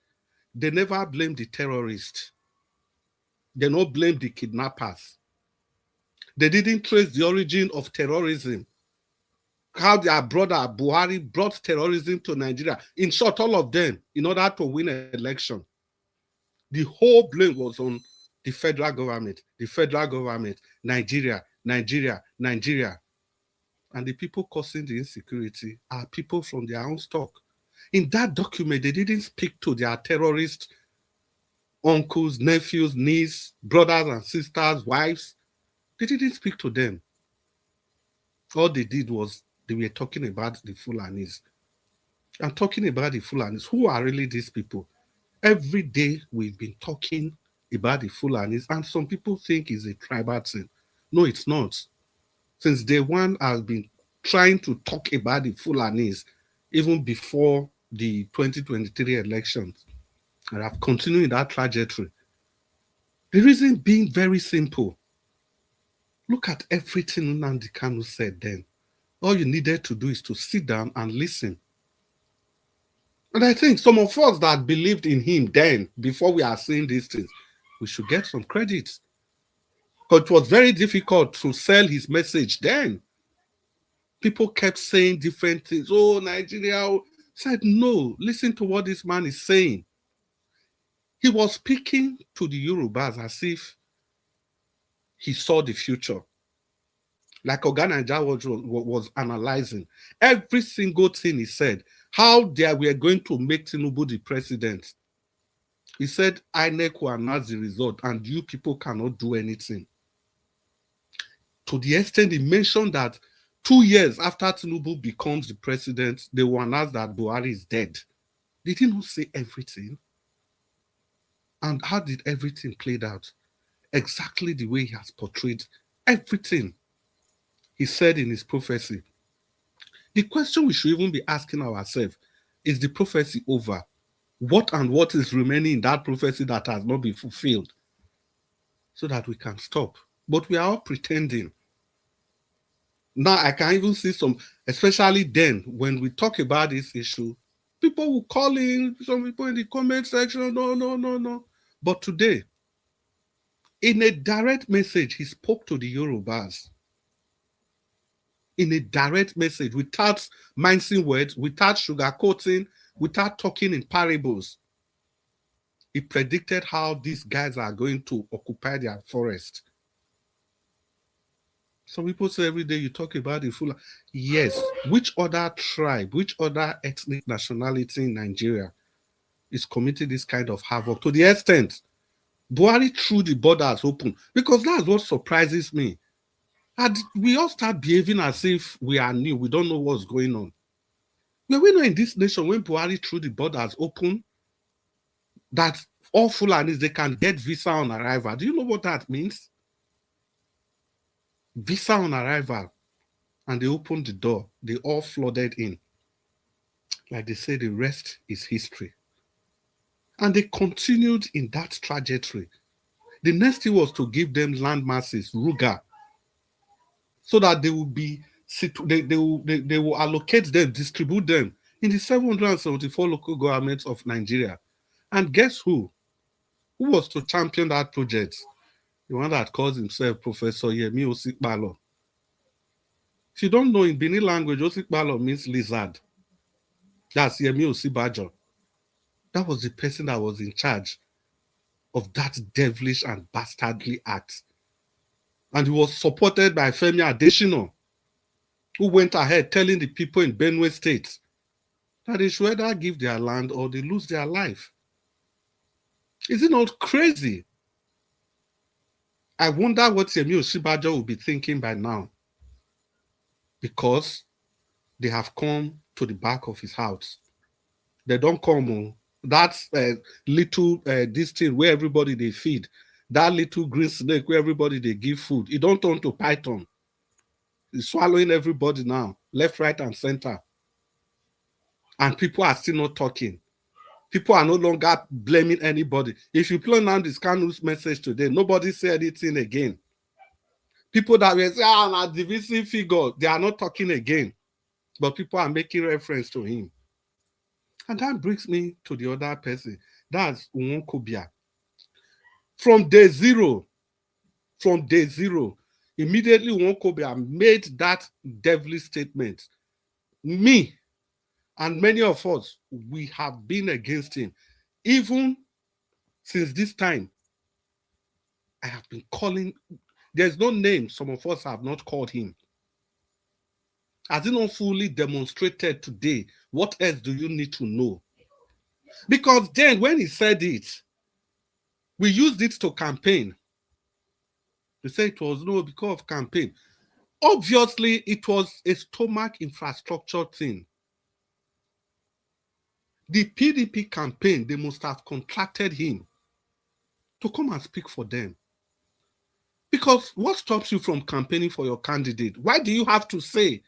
they never blamed the terrorists. They not blamed the kidnappers. They didn't trace the origin of terrorism. How their brother Buhari brought terrorism to Nigeria. In short, all of them, in order to win an election. The whole blame was on the federal government, Nigeria. And the people causing the insecurity are people from their own stock. In that document, they didn't speak to their terrorist uncles, nephews, nieces, brothers and sisters, wives. They didn't speak to them. All they did was they were talking about the Fulanis. And talking about the Fulanis, who are really these people? Every day we've been talking about the Fulanis, and some people think it's a tribal thing. No, it's not. Since day one, I've been trying to talk about the Fulanis even before the 2023 elections. And I've continued that trajectory. The reason being very simple. Look at everything Nnamdi Kanu said then. All you needed to do is to sit down and listen. And I think some of us that believed in him then, before we are saying these things, we should get some credit. Because it was very difficult to sell his message then. People kept saying different things. Oh, Nigeria. Said, no, listen to what this man is saying. He was speaking to the Yorubas as if he saw the future. Like Ogananja was analyzing every single thing he said, how they were going to make Tinubu the president. He said, INEC will announce the result and you people cannot do anything. To the extent he mentioned that 2 years after Tinubu becomes the president, they will announce that Buhari is dead. Did he not say everything? And how did everything play out? Exactly the way he has portrayed everything he said in his prophecy. The question we should even be asking ourselves, is the prophecy over? What and what is remaining in that prophecy that has not been fulfilled? So that we can stop. But we are all pretending. Now I can even see some, especially then, when we talk about this issue, people will call in, some people in the comment section, no. But today, in a direct message, he spoke to the Yorubas. In a direct message, without mincing words, without sugarcoating, without talking in parables. He predicted how these guys are going to occupy their forest. Some people say every day you talk about the Fulani. Yes, which other tribe, which other ethnic nationality in Nigeria is committing this kind of havoc to the extent Buhari threw the borders open? Because that's what surprises me. And we all start behaving as if we are new. We don't know what's going on. Were we not in this nation when Buhari threw the borders open, that all Fulanis, they can get visa on arrival? Do you know what that means? Visa on arrival. And they opened the door. They all flooded in. Like they say, the rest is history. And they continued in that trajectory. The next thing was to give them land masses, Ruga, so that they will be, they will allocate them, distribute them in the 774 local governments of Nigeria. And guess who? Who was to champion that project? The one that calls himself Professor Yemi Osikbalo. If you don't know, in Benin language, Osikbalo means lizard. That's Yemi Osibajo. That was the person that was in charge of that devilish and bastardly act. And he was supported by Femi Adesina, who went ahead telling the people in Benue State that they should either give their land or they lose their life. Is it not crazy? I wonder what Yemi Osibajo will be thinking by now, because they have come to the back of his house. They don't come. That's little this thing where everybody they feed. That little green snake where everybody they give food. It don't turn to python. It's swallowing everybody now, left, right, and center. And people are still not talking. People are no longer blaming anybody. If you play now this Kanu's message today, nobody say anything again. People that will say, a divisive figure, they are not talking again. But people are making reference to him. And that brings me to the other person. That's Nwakobia. From day zero, immediately Nwakobia made that devilish statement. Me and many of us, we have been against him. Even since this time, I have been calling, there's no name some of us have not called him. Has he not fully demonstrated today? What else do you need to know? Because then when he said it, we used it to campaign. They say it was no because of campaign. Obviously, it was a stomach infrastructure thing. The PDP campaign, they must have contracted him to come and speak for them. Because what stops you from campaigning for your candidate? Why do you have to say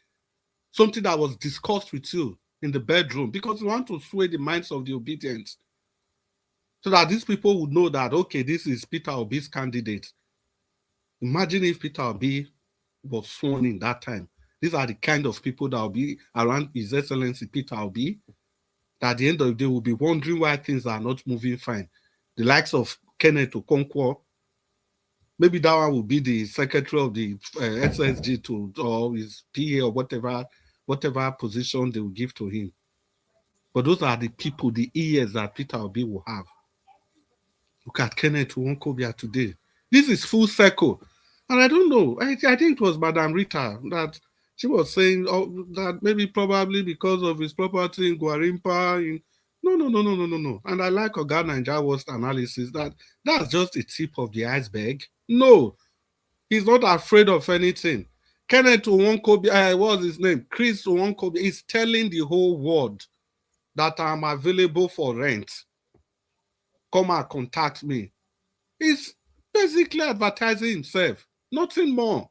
something that was discussed with you in the bedroom? Because you want to sway the minds of the obedient. So that these people would know that, okay, this is Peter Obi's candidate. Imagine if Peter Obi was sworn in that time. These are the kind of people that will be around His Excellency Peter Obi. That at the end of the day, will be wondering why things are not moving fine. The likes of Kenneth Okonkwo, maybe that one will be the secretary of the SSG or his PA or whatever position they will give to him. But those are the people, the ears that Peter Obi will have. Look at Kenneth Nwakobia today. This is full circle. And I don't know. I think it was Madam Rita that she was saying that maybe probably because of his property in Gwarimpa. No. And I like Oga Naijawa's analysis that that's just a tip of the iceberg. No, he's not afraid of anything. Kenneth Nwakobia, what's his name? Chris Nwakobia is telling the whole world that I'm available for rent. Come and contact me. He's basically advertising himself, nothing more.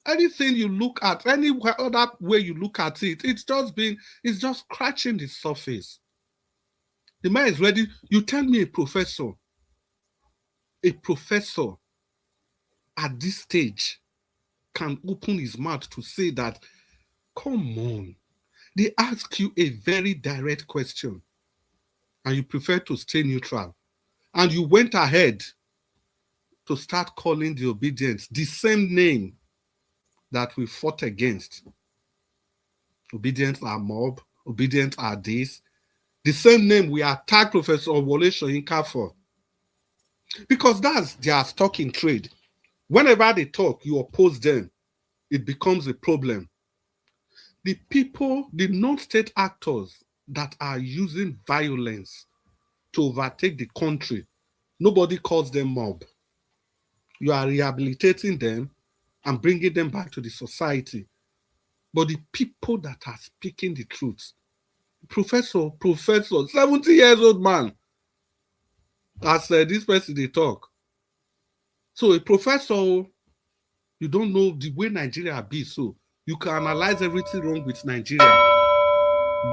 Anything you look at, any other way you look at it, it's just scratching the surface. The man is ready. You tell me a professor at this stage can open his mouth to say that, come on, they ask you a very direct question and you prefer to stay neutral. And you went ahead to start calling the obedience the same name that we fought against. Obedience are mob, obedience are this. The same name we attacked Professor Wole Soyinka for. Because that's their stock in trade. Whenever they talk, you oppose them. It becomes a problem. The people, the non-state actors that are using violence to overtake the country, nobody calls them mob. You are rehabilitating them and bringing them back to the society. But the people that are speaking the truth, professor, 70 years old man, as this person they talk. So a professor, you don't know the way Nigeria be, so you can analyze everything wrong with Nigeria.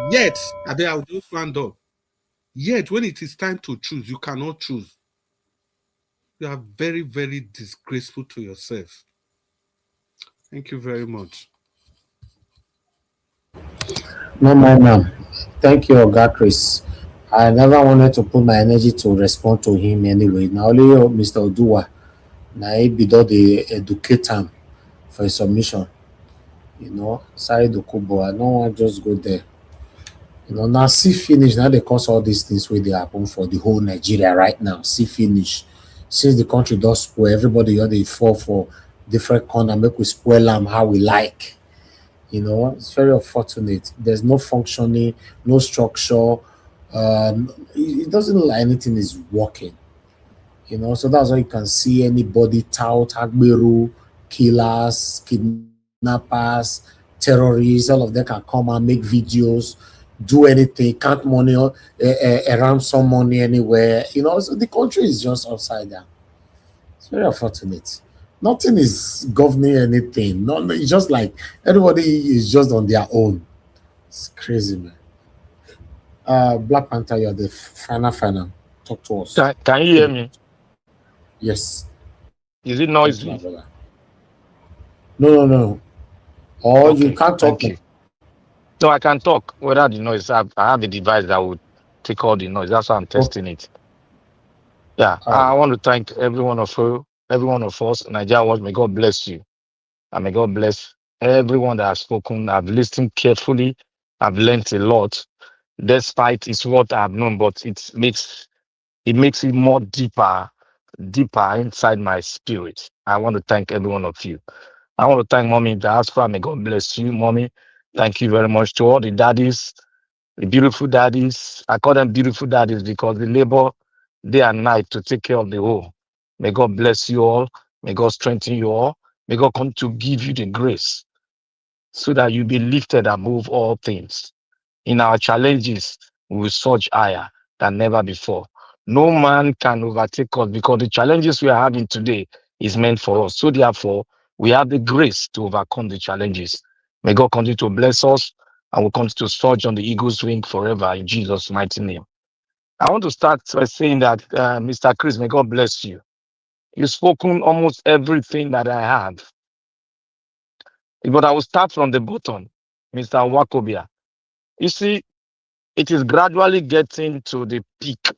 Yet, I will just round up. Yet, when it is time to choose, you cannot choose. You are very, very disgraceful to yourself. Thank you very much. No, ma'am. Thank you, Oga Chris. I never wanted to put my energy to respond to him anyway. Now only Mr. Oduwa. Now he be the educate him for his submission. Sorry, Dokubo. I don't want to just go there. Now see finish. Now they cause all these things where they happen for the whole Nigeria right now. See finish. Since the country does spoil, everybody they fall for different corner, make we spoil them how we like. It's very unfortunate. There's no functioning, no structure. It doesn't look like anything is working. So that's why you can see anybody tout, Agberu, killers, kidnappers, terrorists, all of them can come and make videos, do anything, count money, ransom money anywhere. So the country is just upside down. It's very unfortunate. Nothing is governing anything. No, it's just like everybody is just on their own. It's crazy, man. Black Panther, you're the final. Talk to us. Can you hear me? Yes. Is it noisy? Thank you, No. Or you can't talk. Thank you. No, I can talk without the noise. I have a device that would take all the noise. That's why I'm testing it. Yeah, I want to thank every one of you, every one of us. Nigeria Watch, may God bless you. And may God bless everyone that has spoken. I've listened carefully. I've learned a lot. Despite it's what I've known, but it makes it more deeper inside my spirit. I want to thank every one of you. I want to thank Mommy Diaspora. May God bless you, Mommy. Thank you very much to all the daddies, the beautiful daddies. I call them beautiful daddies because they labor day and night to take care of the whole. May God bless you all. May God strengthen you all. May God come to give you the grace so that you be lifted above all things. In our challenges, we will surge higher than never before. No man can overtake us because the challenges we are having today is meant for us. So therefore, we have the grace to overcome the challenges. May God continue to bless us and we'll continue to surge on the eagle's wing forever in Jesus' mighty name. I want to start by saying that, Mr. Chris, may God bless you. You've spoken almost everything that I have. But I will start from the bottom, Mr. Nwakobia. You see, it is gradually getting to the peak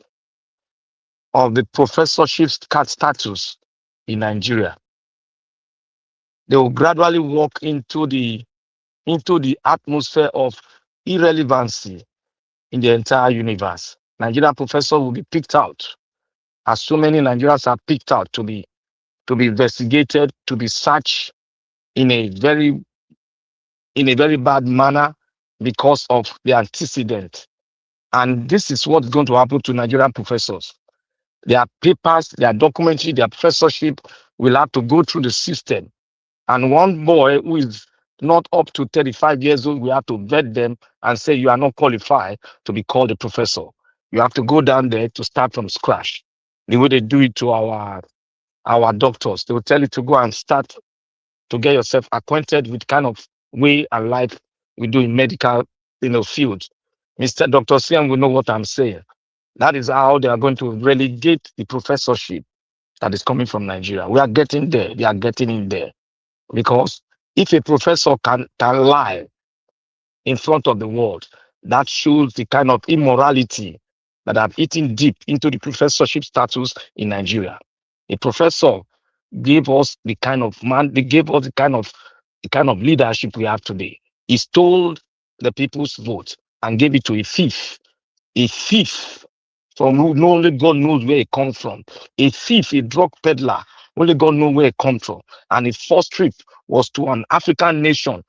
of the professorship status in Nigeria. They will gradually walk into the atmosphere of irrelevancy in the entire universe. Nigerian professors will be picked out, as so many Nigerians are picked out to be investigated, to be searched in a very bad manner because of the antecedent. And this is what's going to happen to Nigerian professors. Their papers, their documentary, their professorship will have to go through the system. And one boy who is not up to 35 years old, we have to vet them and say, you are not qualified to be called a professor. You have to go down there to start from scratch. The way they do it to our doctors, they will tell you to go and start to get yourself acquainted with kind of way and life we do in medical field. Mr. Dr. Siam will know what I'm saying. That is how they are going to relegate the professorship that is coming from Nigeria. We are getting there. They are getting in there. Because if a professor can lie in front of the world, that shows the kind of immorality that have eaten deep into the professorship status in Nigeria. A professor gave us the kind of the kind of leadership we have today. He stole the people's vote and gave it to a thief from who only God knows where it comes from. A thief, a drug peddler, only God knows where it comes from. And his first trip was to an African nation.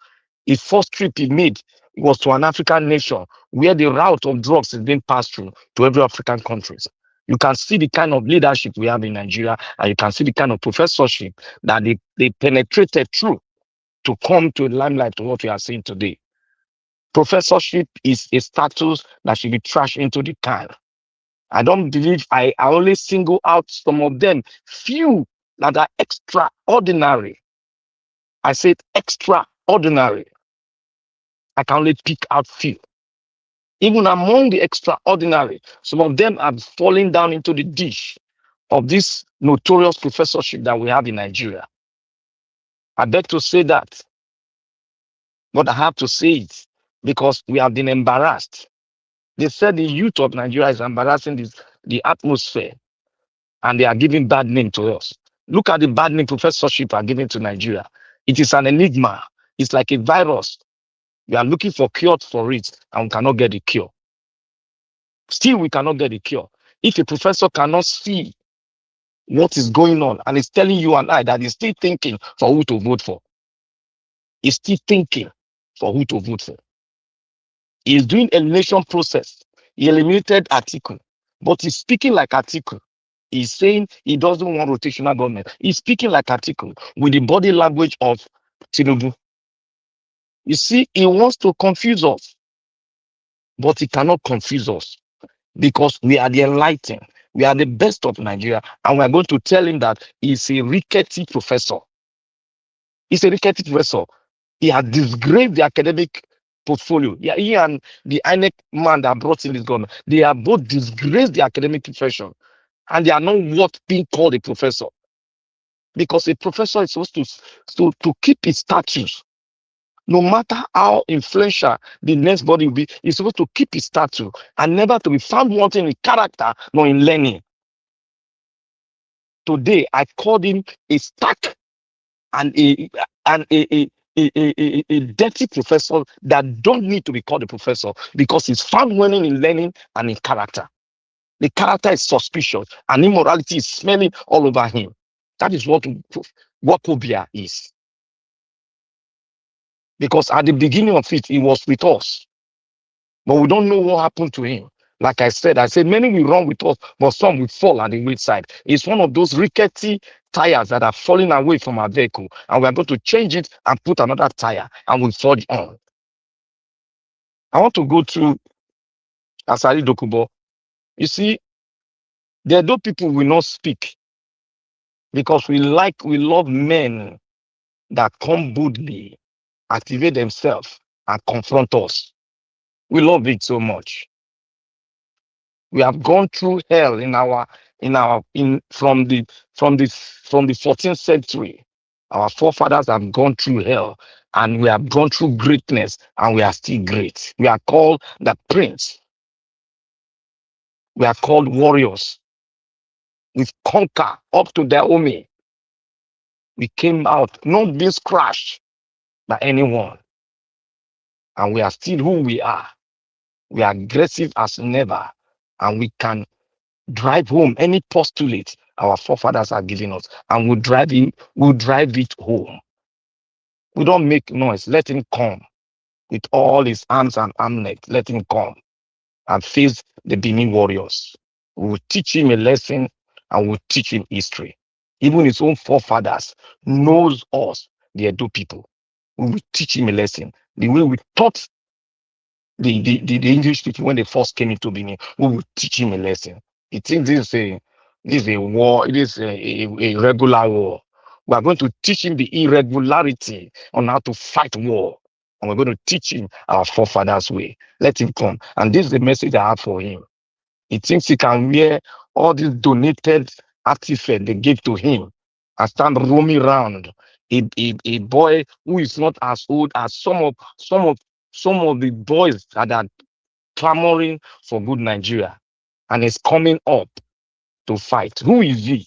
His first trip he made was to an African nation where the route of drugs is being passed through to every African countries. You can see the kind of leadership we have in Nigeria, and you can see the kind of professorship that they penetrated through to come to the limelight of what we are seeing today. Professorship is a status that should be trashed into the can. I don't believe I only single out some of them, few that are extraordinary. I said extraordinary. I can only pick out few. Even among the extraordinary, some of them are falling down into the dish of this notorious professorship that we have in Nigeria. I beg to say that, but I have to say it because we have been embarrassed. They said the youth of Nigeria is embarrassing the atmosphere, and they are giving bad name to us. Look at the bad name professorship are giving to Nigeria. It is an enigma. It's like a virus. We are looking for cure for it, and we cannot get the cure. Still, we cannot get the cure. If a professor cannot see what is going on and is telling you and I that he's still thinking for who to vote for, he's still thinking for who to vote for. He's doing elimination process. He eliminated Atiku, but he's speaking like Atiku. He's saying he doesn't want rotational government. He's speaking like Atiku with the body language of Tinubu. You see, he wants to confuse us, but he cannot confuse us because we are the enlightened. We are the best of Nigeria, and we are going to tell him that he's a rickety professor. He's a rickety professor. He has disgraced the academic portfolio. Yeah, he and the INEC man that brought in this government, they have both disgraced the academic profession, and they are not worth being called a professor. Because a professor is supposed to keep his status. No matter how influential the next body will be, he's supposed to keep his status and never to be found wanting in character nor in learning. Today, I called him a stark and a dirty professor that don't need to be called a professor because he's found winning in learning and in character. The character is suspicious and immorality is smelling all over him. That is what Nwakobia is. Because at the beginning of it, he was with us. But we don't know what happened to him. Like I said many will run with us, but some will fall at the wayside. It's one of those rickety tires that are falling away from our vehicle, and we're going to change it and put another tire, and we'll forge on. I want to go through Asari Dokubo. You see, there are those people will not speak because we love men that come boldly, activate themselves, and confront us. We love it so much. We have gone through hell from the 14th century. Our forefathers have gone through hell, and we have gone through greatness, and we are still great. We are called the prince. We are called warriors. We conquer up to Dahomey. We came out not being scratched by anyone, and we are still who we are. We are aggressive as never, and we can drive home any postulate our forefathers are giving us, and we'll drive it home. We don't make noise. Let him come with all his arms and armlet. Let him come and face the Benin warriors. We will teach him a lesson, and we'll teach him history. Even his own forefathers knows us, the Edo people. We will teach him a lesson. The way we taught the English people when they first came into Benin, we will teach him a lesson. He thinks this is a war, it is a regular war. We are going to teach him the irregularity on how to fight war. And we're going to teach him our forefathers' way. Let him come. And this is the message I have for him. He thinks he can wear all these donated artifacts they gave to him and stand roaming around. A boy who is not as old as some of the boys that are clamoring for good Nigeria and is coming up to fight. Who is he?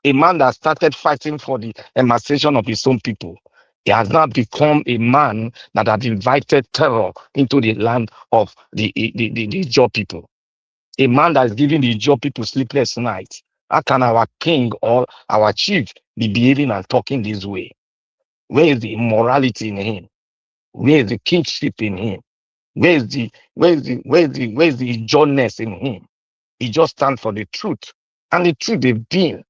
A man that started fighting for the emancipation of his own people. He has now become a man that has invited terror into the land of the Ijaw people. A man that is giving the Ijaw people sleepless nights. How can our king or our chief be behaving and talking this way? Where is the immorality in him? Where is the kingship in him? Where is the Ijawness in him? He just stands for the truth. And the truth they've been.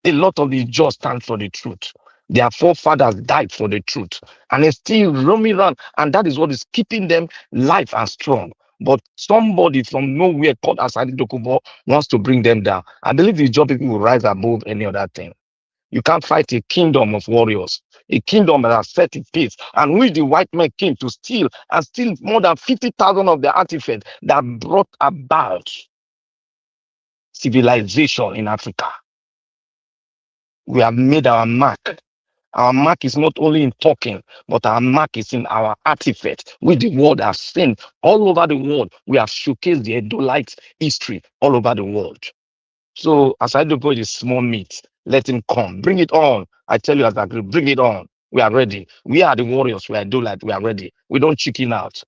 A lot of the Ijaw stand for the truth. Their forefathers died for the truth. And they're still roaming around. And that is what is keeping them live and strong. But somebody from nowhere called Asari Dokubo wants to bring them down. I believe the Ijaw people will rise above any other thing. You can't fight a kingdom of warriors, a kingdom that has set its peace, and which the white men came to steal and steal more than 50,000 of the artifacts that brought about civilization in Africa. We have made our mark. Our mark is not only in talking, but our mark is in our artifacts, which the world has seen all over the world. We have showcased the Edolite history all over the world. So, as I do go, is small meat. Let him come. Bring it on. I tell you, as I agree, bring it on. We are ready. We are the warriors. We are Edolite. We are ready. We don't chicken out.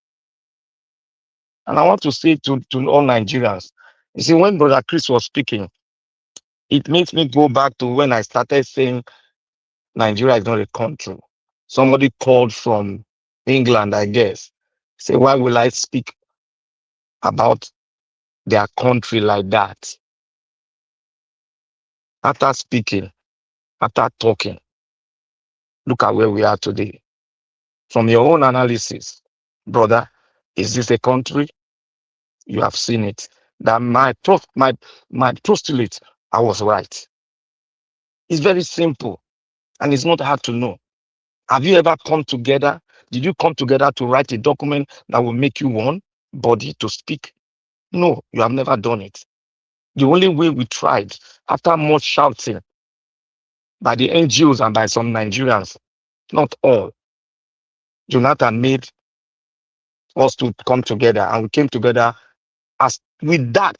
And I want to say to all Nigerians, you see, when Brother Chris was speaking, it makes me go back to when I started saying Nigeria is not a country. Somebody called from England, I guess. Say, why will I speak about their country like that? After speaking, after talking, look at where we are today. From your own analysis, brother, is this a country? You have seen it. That my postulate, I was right. It's very simple, and it's not hard to know. Have you ever come together? Did you come together to write a document that will make you one body to speak? No, you have never done it. The only way we tried, after much shouting, by the NGOs and by some Nigerians, not all. Jonathan made us to come together, and we came together. As with that,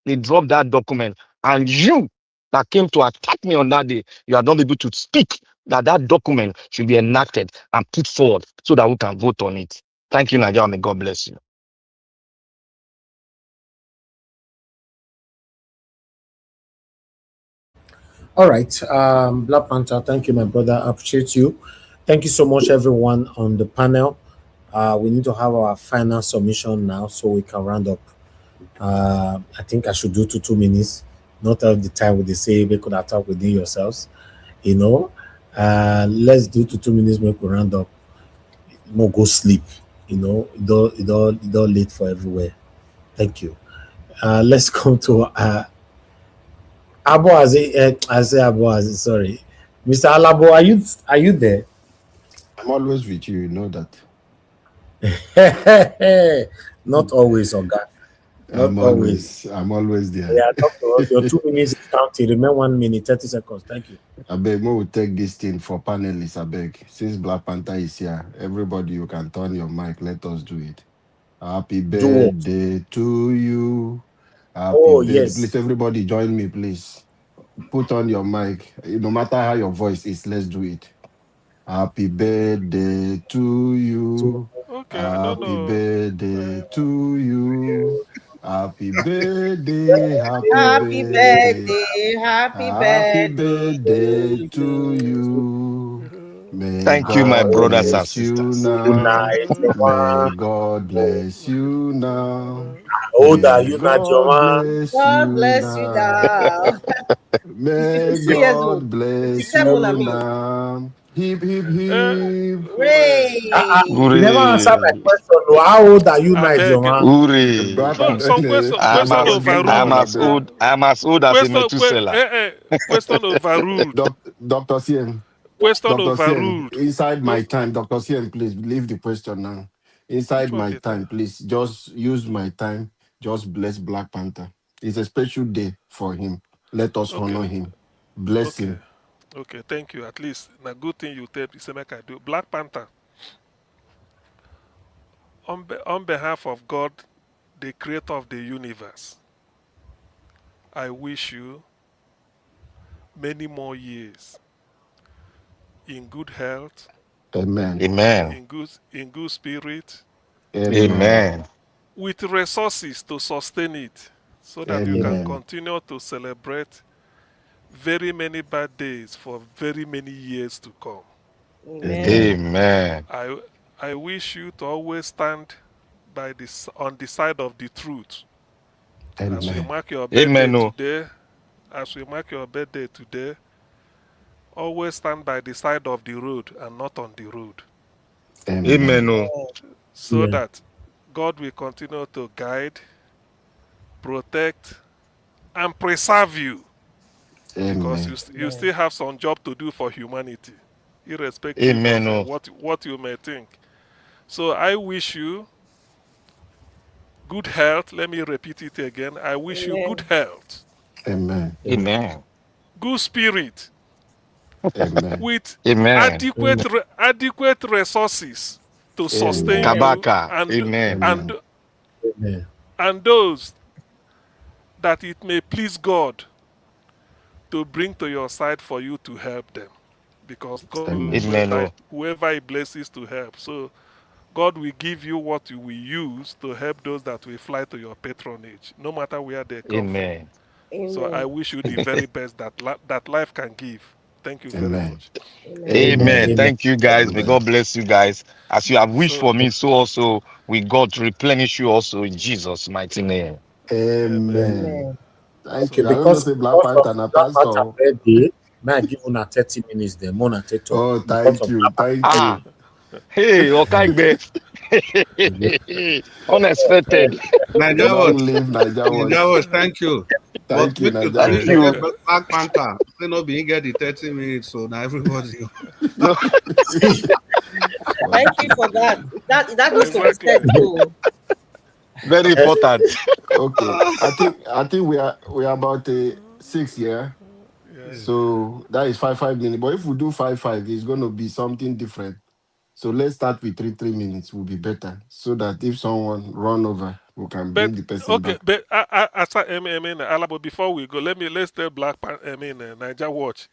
they dropped that document, and you that came to attack me on that day, you are not able to speak that that document should be enacted and put forward so that we can vote on it. Thank you, Nigeria. May God bless you. All right. Black Panther, thank you, my brother. I appreciate you. Thank you so much, everyone on the panel. We need to have our final submission now so we can round up. I think I should do 2 minutes, not all the time with the say we could attack within yourselves. You know, let's do 2 minutes, make we round up. No go sleep. You know, it all late for everywhere. Thank you. Let's come to Abo I say Abo sorry. Mr. Alabo, are you there? I'm always with you, you know that. Not always, Oga. Not always. I'm always there. Yeah, talk to us. Your 2 minutes is counting. Remember 1 minute, 30 seconds. Thank you. I beg, we will take this thing for panelists. I beg. Since Black Panther is here, everybody, you can turn your mic. Let us do it. Happy birthday to you. Happy birthday. Yes. Please, everybody, join me, please. Put on your mic. No matter how your voice is, let's do it. Happy birthday to you. Okay, Happy birthday to you. Happy birthday, Happy birthday, happy birthday to you. May Thank you, my God brothers and bless you sisters. now. May God bless you now. How old are May you, God Najoma? bless God you bless you now. now. May 52 years old. God bless 57, I you mean. now. Hip, hip, hip. Hooray. You never answer my question. How old are you, I beg. Najoma? Hooray. Some question I'm overruled. as old as a Methuselah. Question overruled. Dr. CM. Question Dr. CM, overruled. inside my time, Dr. CM, please leave the question now. Which Inside one my be time, please just use my time. Just bless Black Panther. It's a special day for him. Let us Okay. honor him. Bless Okay. him. Okay, thank you. At least a good thing you tell say make I do. Black Panther. On behalf of God, the creator of the universe, I wish you many more years in good health, Amen. Amen. in good spirit, Amen. Amen. with resources to sustain it, so that you can Amen. continue to celebrate very many birthdays for very many years to come. Amen. Amen. I wish you to always stand on the side of the truth. As we Amen. mark your birthday Amen. Oh. today, always stand by the side of the road and not on the road. Amen. Oh. So that God will continue to guide, protect, and preserve you. Because Amen. you still have some job to do for humanity, irrespective Amen. of Oh. what you may think. So I wish you good health. Let me repeat it again. I wish you good health, Amen. Amen. good spirit, Amen. with Amen. adequate resources to sustain Amen. you Kabaka. Amen. and Amen. and those that it may please God to bring to your side for you to help them, because God Amen. Amen. Oh. whoever He blesses to help. So God will give you what you will use to help those that will fly to your patronage, no matter where they come from. Amen. So I wish you the very best that life can give. Thank you very Amen. much. Amen. Amen. Thank you, guys. May Amen. God bless you guys. As you have wished So, for me, so also we God replenish you also in Jesus' mighty name. amen. Amen. Thank Okay, you. I don't know because say Black of Panther and a Black Panther pastor. birthday, may I give una 30 minutes then, more than talk. Oh, Because thank of you. Black Thank Panther Ah, you. hey, Okaigbe. Unexpected. Nigeria Long watch. live Niger Nigeria Watch. watch. Thank you. But Thank you, make you Niger tell Thank Watch. you. Black Panther. Say no be get the 30 minutes, so now everybody. No, Thank you for that. That needs to be Exactly. said too. very important. Okay. I think we are about 6 year. So that is 5 minutes. But if we do 5, it's going to be something different. So let's start with 3 minutes. Will be better, so that if someone run over, we can bring But the person okay, back. but I mean, Alaba, before we go, let's tell Niger Watch.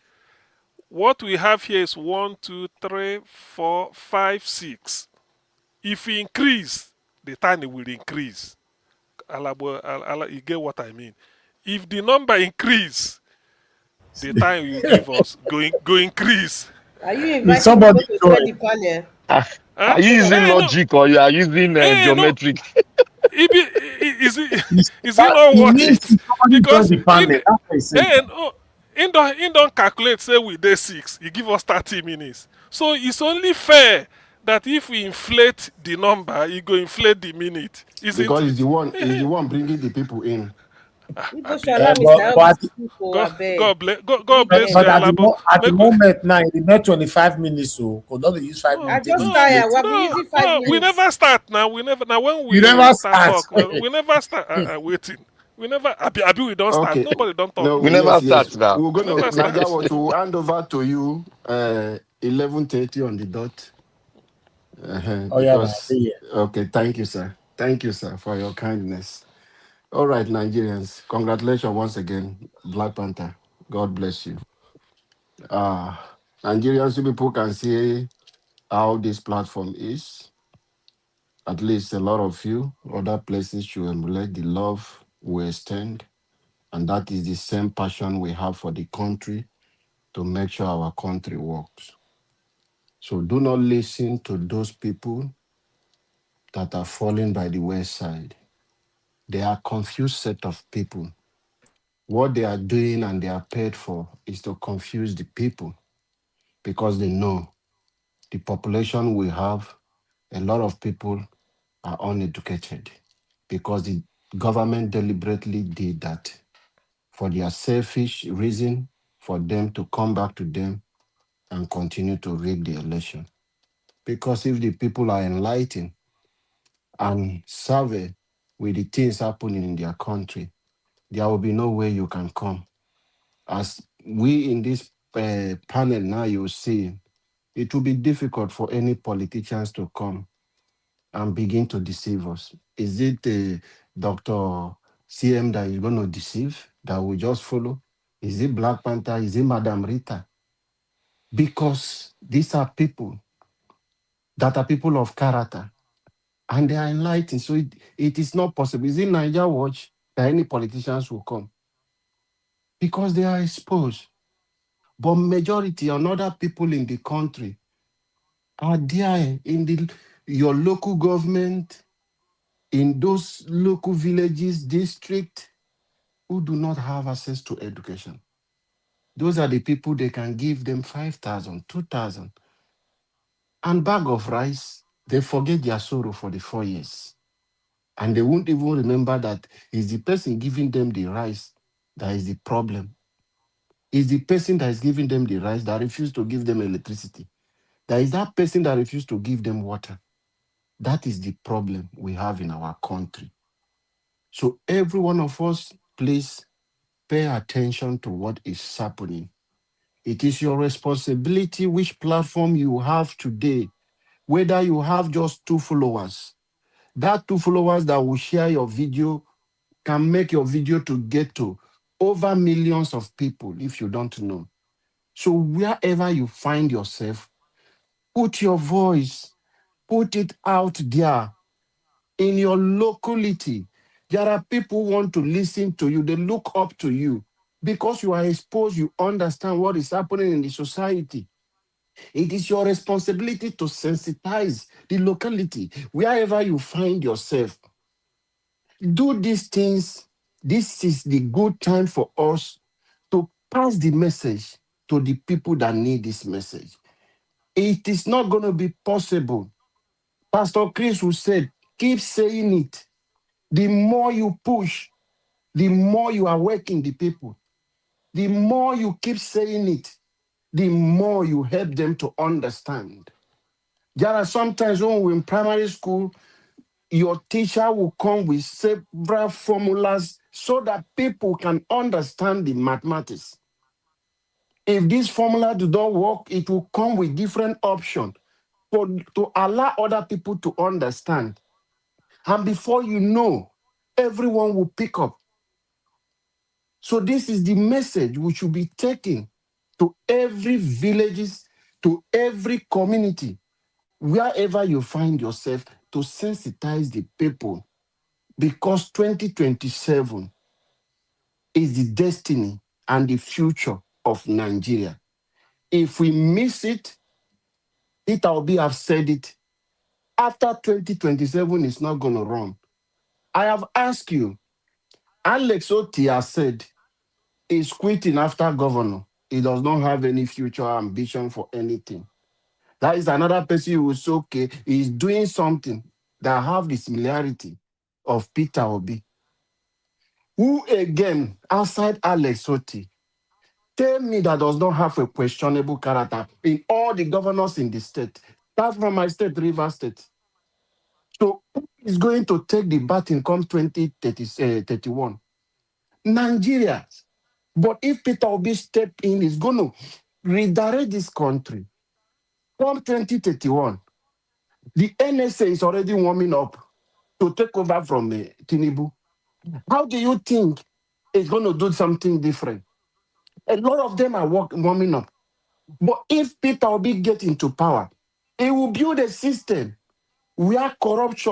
What we have here is 1, 2, 3, 4, 5, 6. If we increase, the time it will increase. Alaba, you get what I mean? If the number increase, the time you give us go increase. Are you Will inviting somebody people to share join? the panel? Huh? Are you So that using Hey, no. logic or you are using Hey, no. geometric? Is he not It worth means it? if somebody join Because the panel. That's what he said. hey, no, in don't calculate say we day 6, he give us 30 minutes. So it's only fair that if we inflate the number, he go inflate the minute, isn't Because it? it's the one bringing the people in. people should Abi, allow Mr. But Elvis to speak, oh, I beg. God Leave bless them. you, Alabo. at the Make we, moment now, it remains 25 minutes. So, because don't use 5 I minutes, take just inflate. tired. We've been using 5 minutes. we never start now. We never now when You we never start start. talk. We never start waiting. We never. Abi, we don't start. Okay. Nobody don't talk. No, We never yes. start now. We're We gonna never start. Naja, what to hand over to you 11:30 on the dot. Oh, yeah, man. Because okay, thank you, sir. Thank you, sir, for your kindness. All right, Nigerians, congratulations once again, Black Panther. God bless you. Nigerians, you people can see how this platform is. At least a lot of you, other places should emulate the love we extend. And that is the same passion we have for the country to make sure our country works. So do not listen to those people that are falling by the wayside. They are confused set of people. What they are doing and they are paid for is to confuse the people because they know the population we have, a lot of people are uneducated because the government deliberately did that for their selfish reason for them to come back to them and continue to rig the election. Because if the people are enlightened and survey with the things happening in their country, there will be no way you can come. As we in this panel now, you see, it will be difficult for any politicians to come and begin to deceive us. Is it Dr. CM that is going to deceive, that we just follow? Is it Black Panther? Is it Madam Rita? Because these are people that are people of character and they are enlightened. So it is not possible. Is it Niger Watch that any politicians will come? Because they are exposed. But majority and other people in the country are there in your local government, in those local villages, district, who do not have access to education. Those are the people they can give them 5,000, 2,000, and bag of rice. They forget their sorrow for the 4 years. And they won't even remember that it's the person giving them the rice that is the problem. It's the person that is giving them the rice that refused to give them electricity. There is that person that refused to give them water. That is the problem we have in our country. So every one of us, please pay attention to what is happening. It is your responsibility which platform you have today, whether you have just 2 followers. That 2 followers that will share your video can make your video to get to over millions of people if you don't know. So wherever you find yourself, put your voice, put it out there in your locality. There are people who want to listen to you. They look up to you because you are exposed. You understand what is happening in the society. It is your responsibility to sensitize the locality wherever you find yourself. Do these things. This is the good time for us to pass the message to the people that need this message. It is not going to be possible. Pastor Chris who said, keep saying it. The more you push, the more you awaken the people. The more you keep saying it, the more you help them to understand. There are sometimes when we're in primary school, your teacher will come with several formulas so that people can understand the mathematics. If this formula do not work, it will come with different options to allow other people to understand. And before you know, everyone will pick up. So this is the message we should be taking to every villages, to every community, wherever you find yourself, to sensitize the people, because 2027 is the destiny and the future of Nigeria. If we miss it, Peter Obi have said it, after 2027 is not going to run. I have asked you, Alex Oti has said he's quitting after governor. He does not have any future ambition for anything. That is another person who is okay. He's doing something that have the similarity of Peter Obi. Who again, outside Alex Oti, tell me that does not have a questionable character in all the governors in the state? That's from my state, Rivers State. So who is going to take the baton come 2031? Nigeria. But if Peter Obi step in, he's going to redirect this country. Come 2031, the NSA is already warming up to take over from Tinubu. How do you think it's going to do something different? A lot of them are warming up. But if Peter Obi get into power, he will build a system where corrupt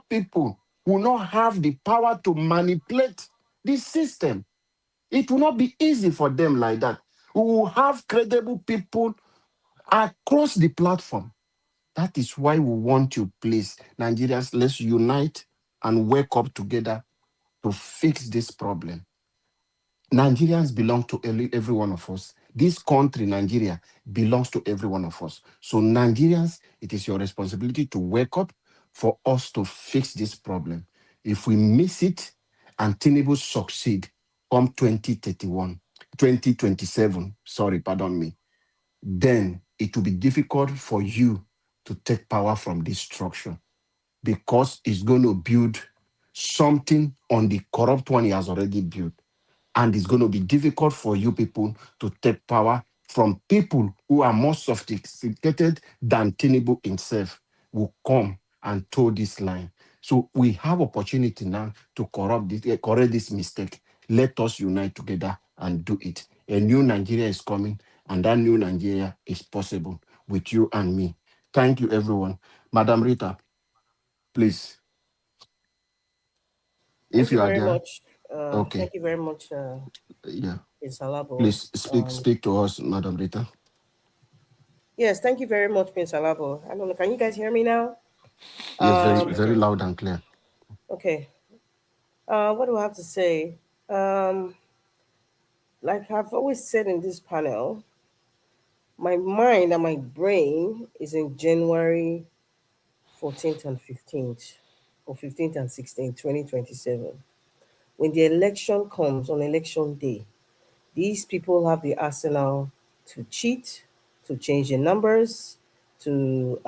people will not have the power to manipulate this system. It will not be easy for them like that. We will have credible people across the platform. That is why we want you, please, Nigerians, let's unite and wake up together to fix this problem. Nigerians belong to every one of us. This country, Nigeria, belongs to every one of us. So Nigerians, it is your responsibility to wake up for us to fix this problem. If we miss it and Tinubu succeed come 2027, then it will be difficult for you to take power from this structure, because it's going to build something on the corrupt one he has already built. And it's going to be difficult for you people to take power from people who are more sophisticated than Tinubu himself will come and toe this line. So we have opportunity now to correct this mistake. Let us unite together and do it. A new Nigeria is coming, and that new Nigeria is possible with you and me. Thank you, everyone. Madam Rita, please. Thank you very much. Okay. Thank you very much, Yeah. Ms. Alabo. Please speak to us, Madam Rita. Yes, thank you very much, Ms. Alabo. I don't know, can you guys hear me now? Yes, very loud and clear. Okay. What do I have to say? Like I've always said in this panel, my mind and my brain is in January 14th and 15th, or 15th and 16th, 2027. When the election comes on election day, these people have the arsenal to cheat, to change the numbers, to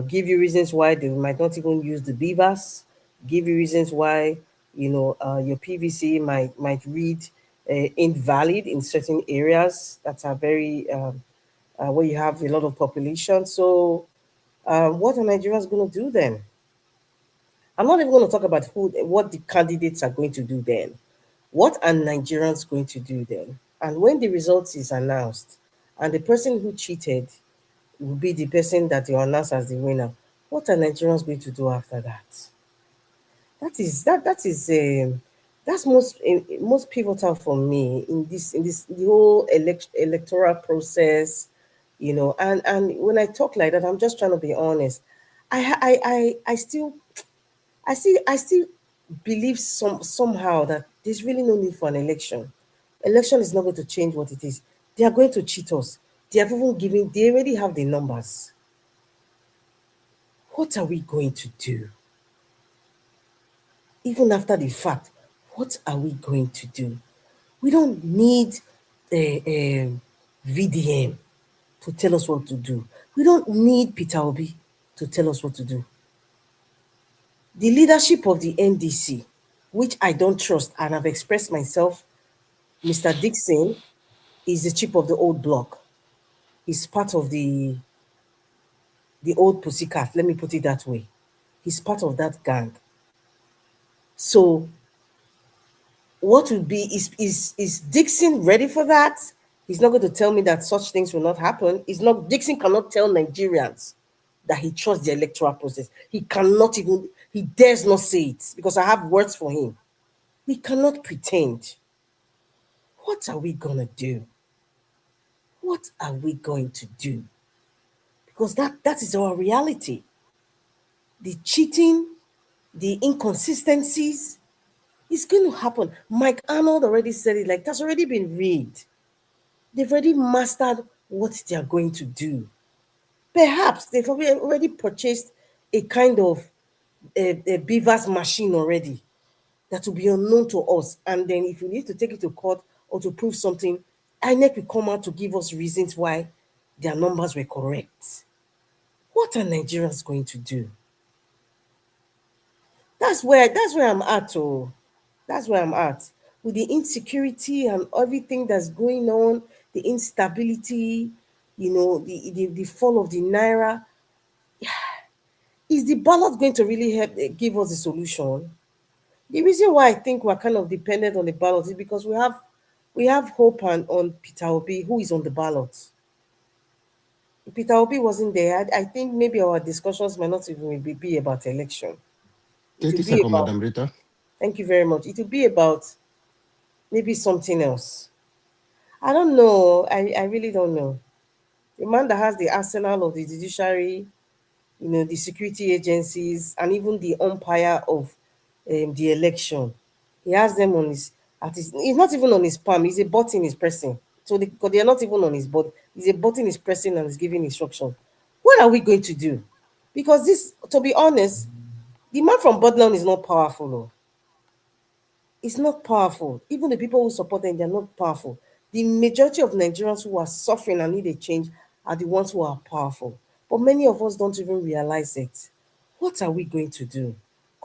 give you reasons why they might not even use the beavers, give you reasons why your PVC might read invalid in certain areas that are very where you have a lot of population. So what are Nigerians going to do then? I'm not even going to talk about what the candidates are going to do then. What are Nigerians going to do then? And when the results is announced, and the person who cheated will be the person that you announce as the winner, what are Nigerians going to do after that? That's most pivotal for me in the whole electoral process, And when I talk like that, I'm just trying to be honest. I still believe somehow that there's really no need for an election. Election is not going to change what it is. They are going to cheat us. They already have the numbers. What are we going to do? Even after the fact, what are we going to do? We don't need a VDM to tell us what to do. We don't need Peter Obi to tell us what to do. The leadership of the NDC, which I don't trust, and I've expressed myself, Mr. Dixon, He's the chip of the old block. He's part of the old pussycat. Let me put it that way. He's part of that gang. So what would be is Dixon ready for that? He's not going to tell me that such things will not happen. He's not Dixon cannot tell Nigerians that he trusts the electoral process. He cannot even, he dares not say it because I have words for him. We cannot pretend. What are we gonna do? What are we going to do? Because that is our reality. The cheating, the inconsistencies, it's going to happen. Mike Arnold already said it, like that's already been read. They've already mastered what they are going to do. Perhaps they've already purchased a kind of a beaver's machine already that will be unknown to us. And then if we need to take it to court or to prove something, INEC will come out to give us reasons why their numbers were correct. What are Nigerians going to do? That's where I'm at. Oh, that's where I'm at. With the insecurity and everything that's going on, the instability, the fall of the naira. Is the ballot going to really help give us a solution? The reason why I think we're kind of dependent on the ballot is because we have hope on Peter Obi, who is on the ballot. If Peter Obi wasn't there, I think maybe our discussions might not even be about election. It 30 will be seconds, about, Madam Rita. thank you very much. It will be about maybe something else. I don't know. I really don't know. The man that has the arsenal of the judiciary, the security agencies, and even the umpire of the election. He has them on he's not even on his palm, he's a button he's pressing. So because they are not even on his body, he's a button he's pressing and is giving instruction. What are we going to do? Because this, to be honest, the man from Budland is not powerful. No. It's not powerful. Even the people who support them, they're not powerful. The majority of Nigerians who are suffering and need a change are the ones who are powerful. But many of us don't even realize it. What are we going to do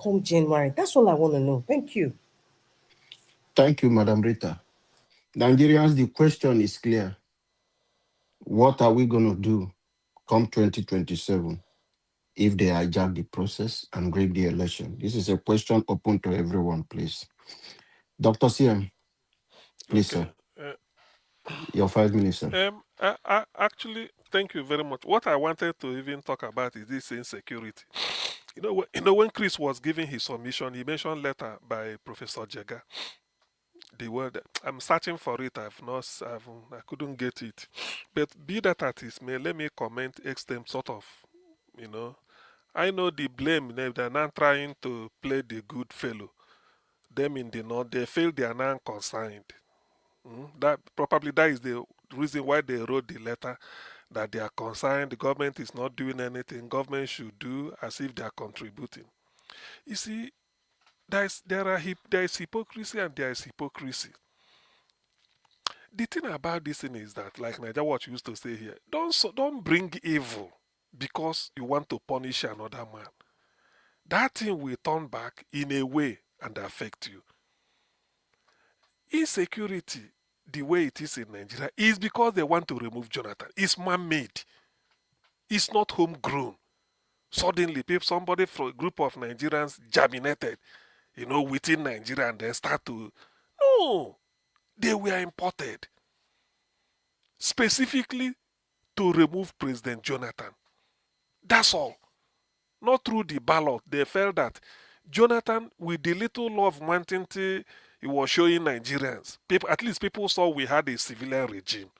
come January? That's all I want to know. Thank you. Thank you, Madam Rita. Nigerians, the question is clear. What are we going to do come 2027 if they hijack the process and rig the election? This is a question open to everyone, please. Dr. CM, please, Okay. sir. Your 5 minutes, sir. Actually, thank you very much. What I wanted to even talk about is this insecurity. When Chris was giving his submission, he mentioned letter by Professor Jega. The word I'm searching for it. I couldn't get it. But be that as it may, let me comment extent sort of, you know. I know the blame, they're not trying to play the good fellow. Them in the north, they feel they are not consigned. That is the reason why they wrote the letter, that they are concerned. The government is not doing anything. Government should do as if they are contributing. You see, there is hypocrisy and there is hypocrisy. The thing about this thing is that, like Nigeria what you used to say here, don't bring evil because you want to punish another man. That thing will turn back in a way and affect you. Insecurity, the way it is in Nigeria, is because they want to remove Jonathan. It's man-made. It's not homegrown. Suddenly, somebody from a group of Nigerians germinated, within Nigeria and then start to... No, they were imported specifically to remove President Jonathan. That's all. Not through the ballot. They felt that Jonathan, with the little love mountainty he was showing Nigerians, at least people saw we had a civilian regime.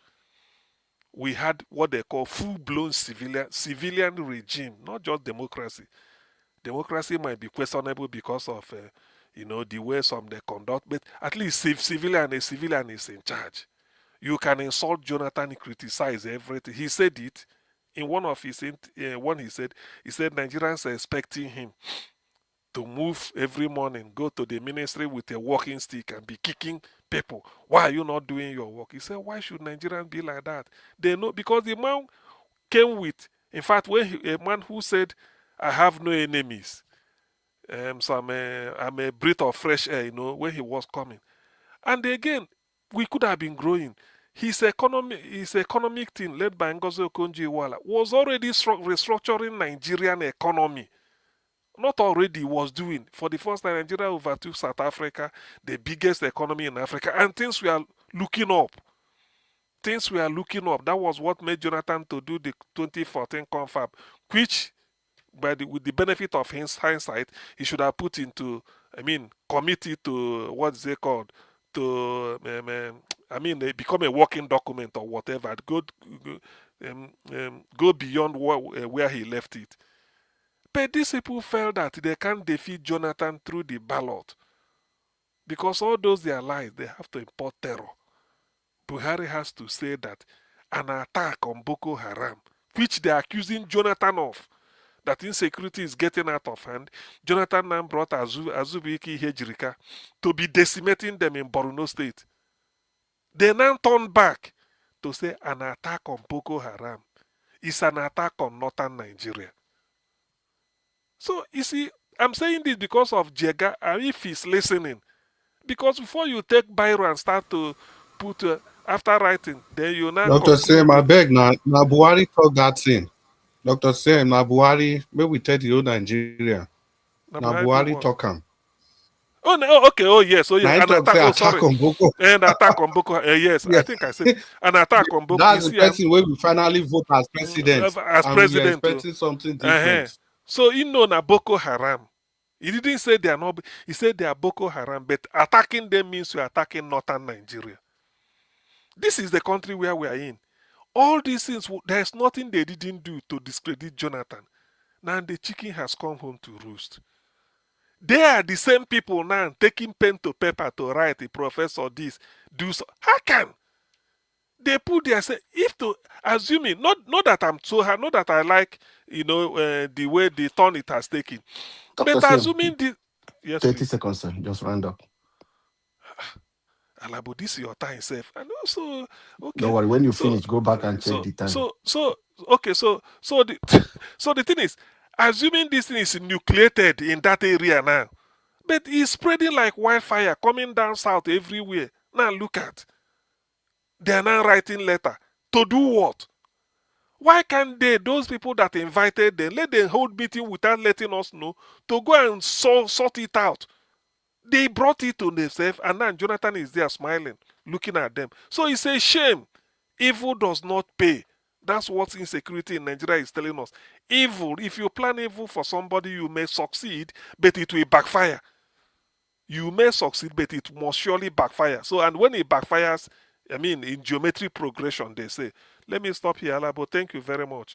We had what they call full-blown civilian regime, not just democracy. Democracy might be questionable because of, the way some they conduct, but at least a civilian is in charge. You can insult Jonathan, criticize everything. He said it in one of his one. He said Nigerians are expecting him to move every morning, go to the ministry with a walking stick and be kicking people. Why are you not doing your work? He said, why should Nigerians be like that? They know, because the man came with, in fact, a man who said, I have no enemies. So I'm a breath of fresh air, when he was coming. And again, we could have been growing. his economic team led by Ngozi Okonjo-Iweala was already restructuring Nigerian economy. Not already, was doing. For the first time, Nigeria overtook South Africa, the biggest economy in Africa, and things were looking up. Things were looking up. That was what made Jonathan to do the 2014 confab, which, with the benefit of his hindsight, he should have put into, committee to, what's it called, to, become a working document or whatever. Go beyond where he left it. But these people felt that they can't defeat Jonathan through the ballot. Because all those their lies, they have to import terror. Buhari has to say that an attack on Boko Haram, which they are accusing Jonathan of, that insecurity is getting out of hand. Jonathan now brought Azubiki Hejrika to be decimating them in Borno State. They now turn back to say an attack on Boko Haram is an attack on northern Nigeria. So, you see, I'm saying this because of Jega, and if he's listening. Because before you take Biro and start to put, after writing, then you now... Dr. Sam, I beg, na Buhari talk that thing. Dr. Sam, na Buhari, maybe we tell the whole Nigeria. Na Buhari talk him. Okay. Oh, yes. An attack on Boko. And attack on Boko. Yes, I think I said an attack on Boko. That's the person where we finally vote as president. As president. We are expecting something different. So, na Boko Haram. He didn't say they are not, he said they are Boko Haram, but attacking them means you are attacking northern Nigeria. This is the country where we are in. All these things, there's nothing they didn't do to discredit Jonathan. Now the chicken has come home to roost. They are the same people now taking pen to paper to write a professor this, do so. How can? They put their say, if to assuming, not that I'm so hard, not that I like, the way the turn it has taken. Dr. But assuming this, yes, 30 please. seconds, sir. Just round up. Alabo, this is your time, safe. And also, okay. Don't worry. When you finish, go back and check the time. So the thing is, assuming this thing is nucleated in that area now, but it's spreading like wildfire, coming down south everywhere. Now look at, they are now writing letter to do what? Why can't those people that invited them, let them hold meeting without letting us know, to go and sort it out? They brought it to themselves, and now Jonathan is there smiling, looking at them. So it's a shame. Evil does not pay. That's what insecurity in Nigeria is telling us. Evil, if you plan evil for somebody, you may succeed, but it will backfire. You may succeed, but it must surely backfire. So, and when it backfires, in geometric progression, they say. Let me stop here, Alabo. Thank you very much.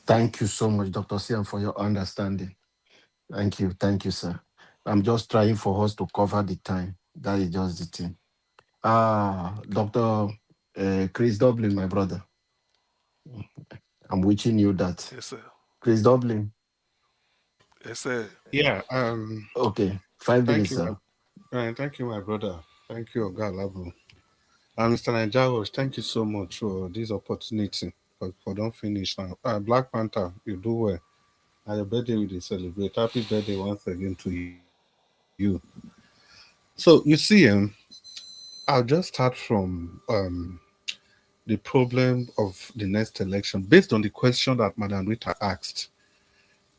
Thank you so much, Dr. Siam, for your understanding. Thank you, sir. I'm just trying for us to cover the time. That is just the thing. Dr. Chris Dublin, my brother. I'm wishing you that. Yes, sir. Chris Dublin. Yes, sir. Yeah. Okay. 5 minutes, sir. Thank you, my brother. Thank you, Oga Alabo. Mr. Nijaros, thank you so much for this opportunity. For don't finish now. Black Panther, you do well. And your birthday we celebrate. Happy birthday once again to you. So you see, I'll just start from the problem of the next election based on the question that Madam Rita asked.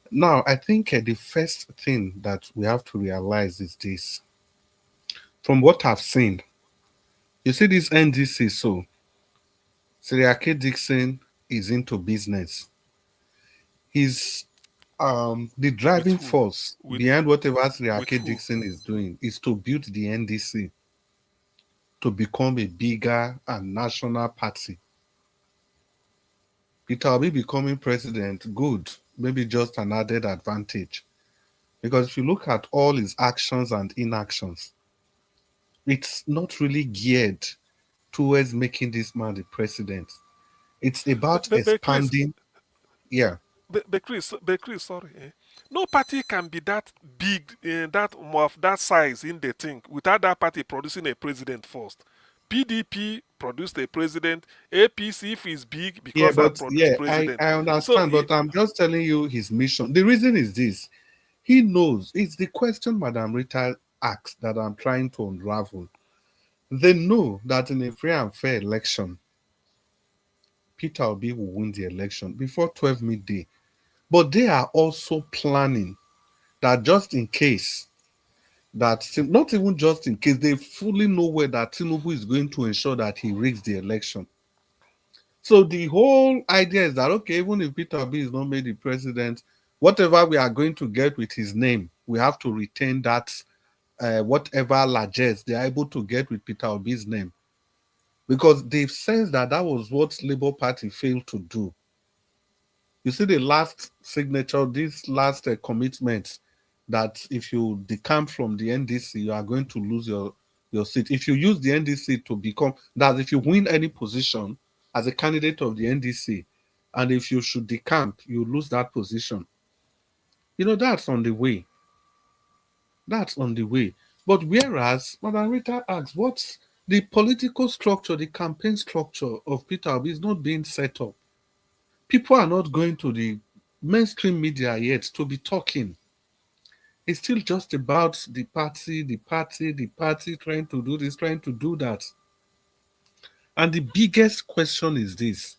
Now, I think the first thing that we have to realize is this. From what I've seen, you see this NDC, so Seriake Dixon is into business. He's the driving force behind whatever Seriake Dixon is doing is to build the NDC to become a bigger and national party. Peter Obi becoming president, good, maybe just an added advantage. Because if you look at all his actions and inactions, it's not really geared towards making this man the president. It's about expanding. Yeah. But Chris, sorry. No party can be that big, that size in the thing without that party producing a president first. PDP produced a president. APC, if it's big, because president. I understand, but I'm just telling you his mission. The reason is this. He knows. It's the question Madam Rita asked that I'm trying to unravel. They know that in a free and fair election, Peter Obi will win the election before 12 midday. But they are also planning that just in case, that not even just in case, they fully know where that Tinubu is going to ensure that he rigs the election. So the whole idea is that, okay, even if Peter Obi is not made the president, whatever we are going to get with his name, we have to retain that whatever largesse they are able to get with Peter Obi's name. Because they've sensed that that was what Labour Party failed to do. You see the last signature, this last commitment, that if you decamp from the NDC, you are going to lose your seat. If you use the NDC to become, that if you win any position as a candidate of the NDC, and if you should decamp, you lose that position. You know, that's on the way. That's on the way. But whereas Madam Rita asks, what's the political structure, the campaign structure of Peter Obi is not being set up. People are not going to the mainstream media yet to be talking. It's still just about the party, trying to do this, trying to do that. And the biggest question is this.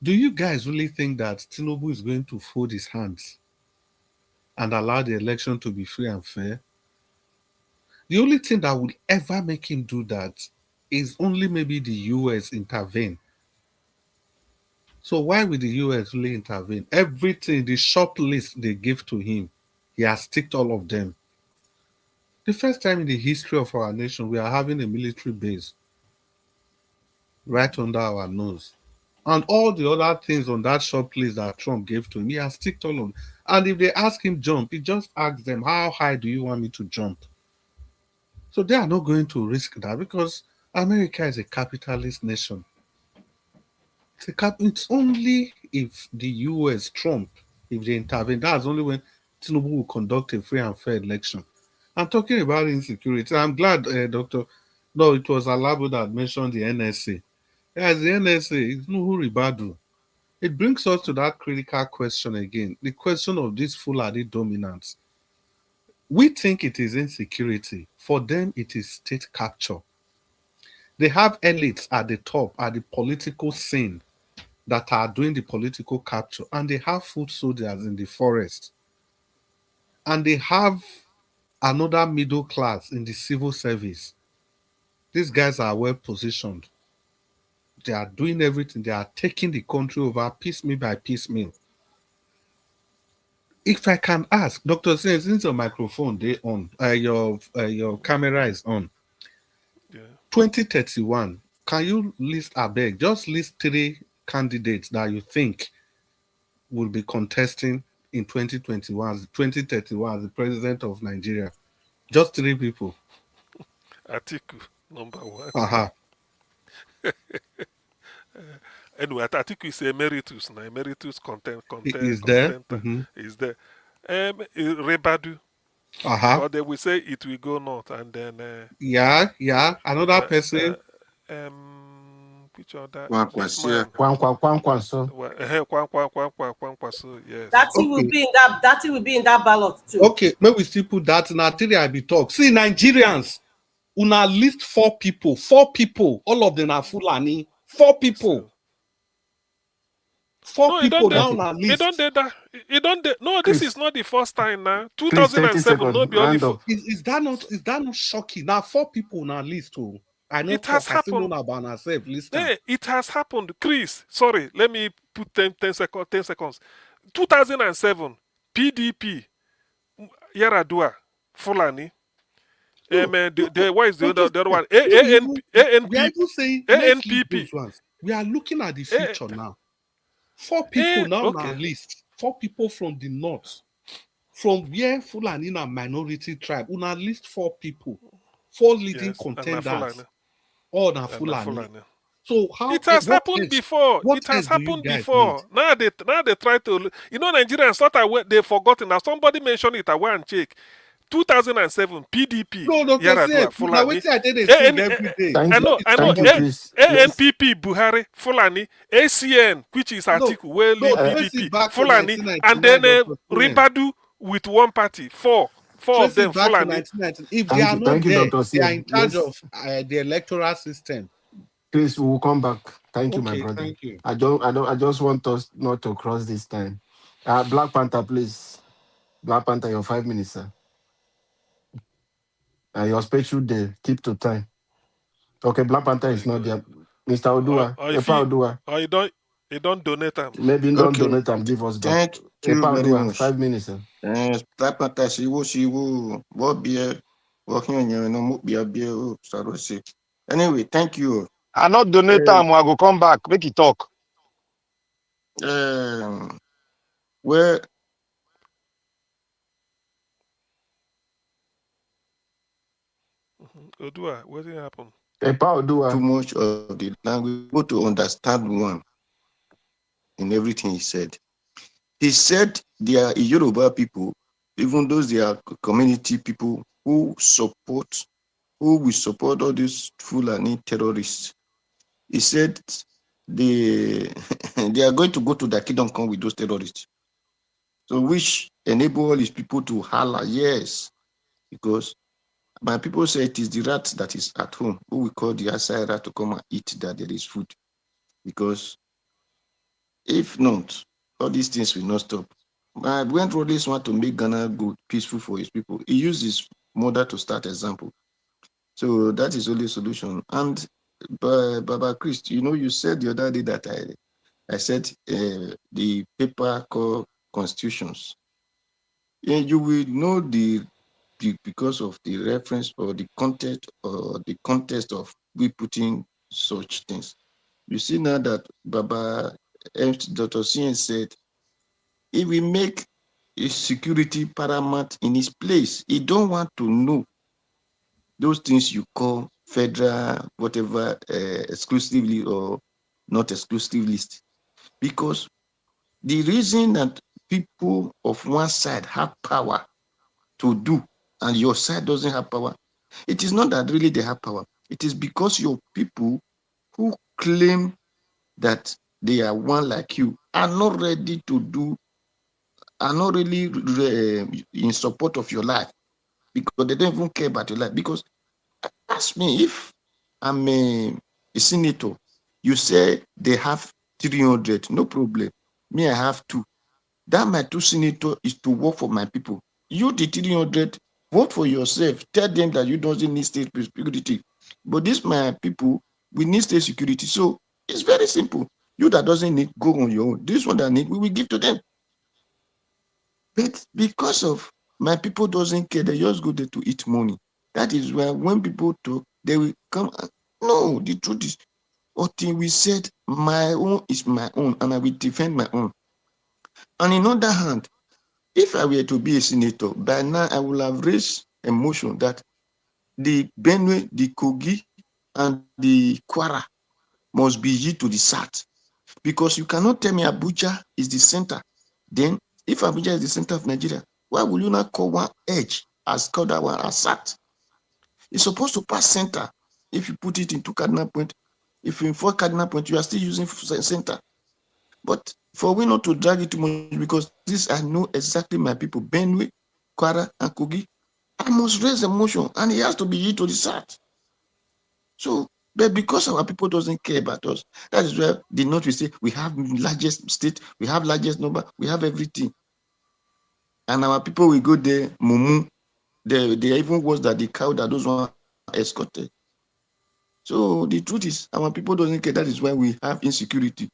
Do you guys really think that Tinubu is going to fold his hands and allow the election to be free and fair? The only thing that will ever make him do that is only maybe the US intervene. So why will the US really intervene? Everything, the short list they give to him, he has ticked all of them. The first time in the history of our nation, we are having a military base right under our nose. And all the other things on that short list that Trump gave to him, he has ticked all of them. And if they ask him jump, he just asks them, how high do you want me to jump? So they are not going to risk that because America is a capitalist nation. It's only if the US, Trump, if they intervene, that's only when Tinubu will conduct a free and fair election. I'm talking about insecurity. I'm glad, Doctor. No, it was Alabo that mentioned the NSA. Yes, the NSA is Nuhu Ribadu. It brings us to that critical question again, the question of this Fulani dominance. We think it is insecurity. For them, it is state capture. They have elites at the top, at the political scene, that are doing the political capture, and they have foot soldiers in the forest. And they have another middle class in the civil service. These guys are well positioned. They are doing everything. They are taking the country over piecemeal by piecemeal. If I can ask, Dr. Sen, since your microphone they on, your camera is on. Yeah. 2031, can you list just list 3 candidates that you think will be contesting in 2031, 2031 as the president of Nigeria? Just 3 people. Atiku, number 1. Uh-huh. Anyway, Atiku is emeritus now. Emeritus Is there? Is there. Rebadu. Uh-huh. But they will say it will go north, and then yeah, another person. Which other? Kwankwaso. Yes. That will be in that ballot too. Okay, maybe we still put that in I be talk. See, Nigerians, una list 4 people. 4 people. All of them are Fulani. 4 people. 4 people now on our list. No, this is not the first time now. 2007, no be only for. Is that not shocking? Now 4 people on our list too. I know it has happened. About ourselves. It has happened. Chris, sorry, let me put 10 seconds. 2007, PDP, Yaradua, Fulani. What is the other one? ANPP. We are looking at the future now. 4 people now on our list. 4 people from the north. From where Fulani a minority tribe. On our list 4 people. 4 leading contenders. All na Fulani. So how it has happened before? It has happened before. Now they try to. Nigerians thought they've forgotten. Now somebody mentioned it. I went and check. 2007 PDP. No, Yaradua, Fulani. I know. ANPP Buhari Fulani. ACN, which is Atiku, PDP Fulani, and then Ribadu with 1 party 4. Four of them back to Fulani. 1990. If they are not there, they are in charge of the electoral system. Please, we will come back. Thank you, my Okay, brother. thank you. I just want us not to cross this time. Black Panther, please. Black Panther, your 5 minutes, sir. Your special day. Keep to time. Okay, Black Panther is not there. Mr. Odua, Epa Odua. Or you don't donate them. Maybe you don't donate them. Give us back. Thank you Epa very Odua, much. 5 minutes, sir. Black Panther, Shiwu, Bobby, working on your no Mubia, Sarosi. Anyway, thank you. I not donate time. I go come back. Make it talk. Where Odua, what did happen? Too much of the language, able to understand one in everything he said. He said there are Yoruba people, even those they are community people who will support all these Fulani terrorists. He said they are going to go to the kingdom come with those terrorists. So which enable all these people to holler, yes, because my people say it is the rat that is at home who we call the Asari to come and eat that there is food. Because if not, all these things will not stop. When Rhodes want to make Ghana good, peaceful for his people, he used his mother to start example. So that is only a solution. And Baba Christ, you said the other day that I said the paper called constitutions. And you will know because of the reference or the content or the context of we putting such things. You see now that Baba Dr. Sien said, if we make security paramount in his place, he don't want to know those things you call federal, whatever, exclusively or not exclusive list. Because the reason that people of one side have power to do and your side doesn't have power, it is not that really they have power. It is because your people who claim that they are one like you are not ready to do, are not really in support of your life because they don't even care about your life. Because ask me, if I'm a senator, you say they have 300, no problem. Me, I have 2. That my 2 senator is to work for my people. You, the 300, vote for yourself. Tell them that you don't need state security. But this my people, we need state security. So it's very simple. You that doesn't need, go on your own. This one that need, we will give to them. But because of my people doesn't care, they just go there to eat money. That is why when people talk, they will come. No, the truth is, until we said, my own is my own, and I will defend my own. And in other hand, if I were to be a senator, by now I will have raised a motion that the Benue, the Kogi, and the Kwara must be yield to the south. Because you cannot tell me Abuja is the center. Then, if Abuja is the center of Nigeria, why will you not call one edge as call that one as south? It's supposed to pass center. If you put it into cardinal point, if you enforce cardinal point, you are still using center. But for we not to drag it too much, because this I know exactly my people, Benue, Kwara, and Kogi, I must raise a motion, and it has to be yield to the south. So, but because our people doesn't care about us, that is where the North will say, we have largest state, we have largest number, we have everything. And our people will go there, mumu, they are even worse than the cow that those one escorted. So the truth is, our people doesn't care. That is why we have insecurity.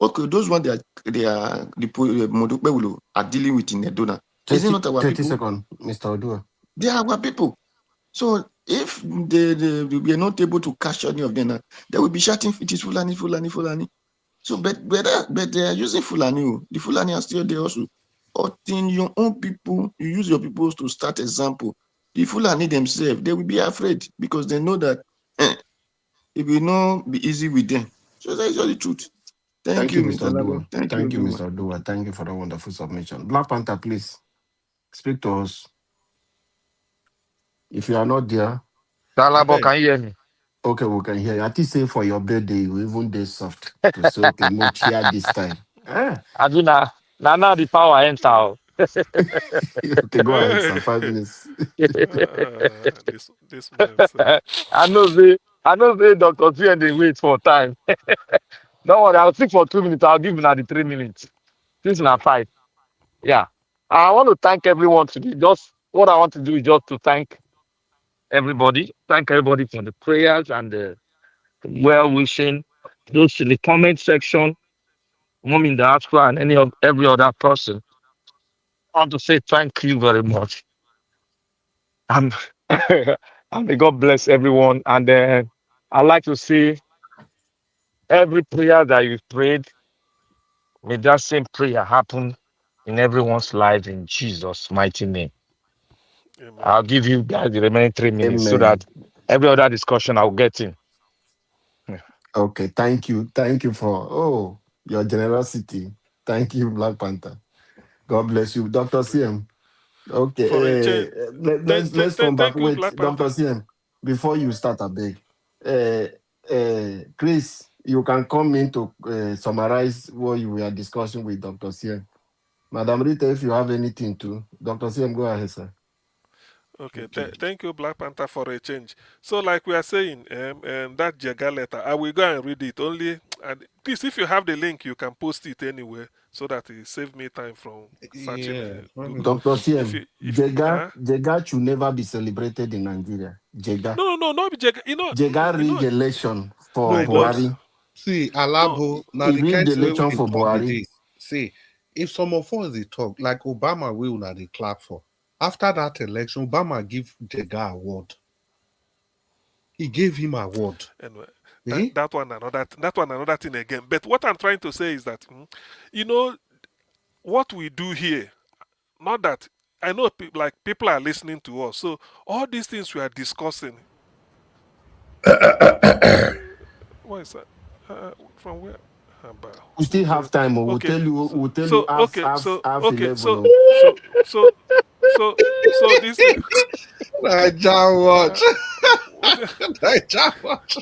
Okay, those ones they are dealing with in Edona. Is it not our 30 people? seconds, Mr. Odua. They are our people. So if we are not able to catch any of them, they will be shouting, it is Fulani, Fulani, Fulani. So, but they are using Fulani. The Fulani are still there also. Or in your own people, you use your people to start example. The Fulani themselves, they will be afraid because they know that it will not be easy with them. So that is all the truth. Thank you, Mr. Labo. Thank you, Mr. Odua. Thank you for that wonderful submission. Black Panther, please speak to us. If you are not there, Dalabo, can you hear me? Okay, we can hear you. I think say for your birthday, you even day soft to say okay, more cheer this time. I do now the power enter. Okay, go ahead, sir. 5 minutes. This man, sir. I know they Dr. T and they wait for time. Don't worry, I'll speak for 2 minutes. I'll give you now the 3 minutes. This is now 5. Yeah. I want to thank everyone today. Just what I want to do is just to thank everybody. Thank everybody for the prayers and the well wishing. Those in the comment section, mom in the diaspora, and every other person. I want to say thank you very much. And, and may God bless everyone. And I'd like to see every prayer that you prayed, may that same prayer happen in everyone's life in Jesus' mighty name. Amen. I'll give you guys the remaining 3 minutes so Amen. that every other discussion I'll get in. Okay, thank you. Thank you for your generosity. Thank you, Black Panther. God bless you. Dr. CM. Okay, For a change. let's come back. Thank you, Wait, Black Dr. Panther. CM, before you start, I beg. Chris, you can come in to summarize what you were discussing with Dr. CM. Madam Rita, if you have anything to, Dr. CM, go ahead, sir. Okay, thank you, Black Panther, for a change. So, like we are saying, that Jega letter, I will go and read it. Only, and please, if you have the link, you can post it anywhere so that it save me time from searching. Dr. CM, Jega should never be celebrated in Nigeria. Jega. No, not Jega. Jega rigged election for No, but Buhari. see, Alabo, now He the rigged kind the of way election we for dey talk be Buhari. this. See, if some of us they talk like Obama will na they clap for. After that election, Obama give Jega award. He gave him award. Anyway, Eh? that one another thing again. But what I'm trying to say is that, what we do here, not that I know people are listening to us. So all these things we are discussing. What is that? From where? We still have time. We'll Okay. tell you. We'll tell So you half okay. 11. So this thing. Naija watch. Naija watch.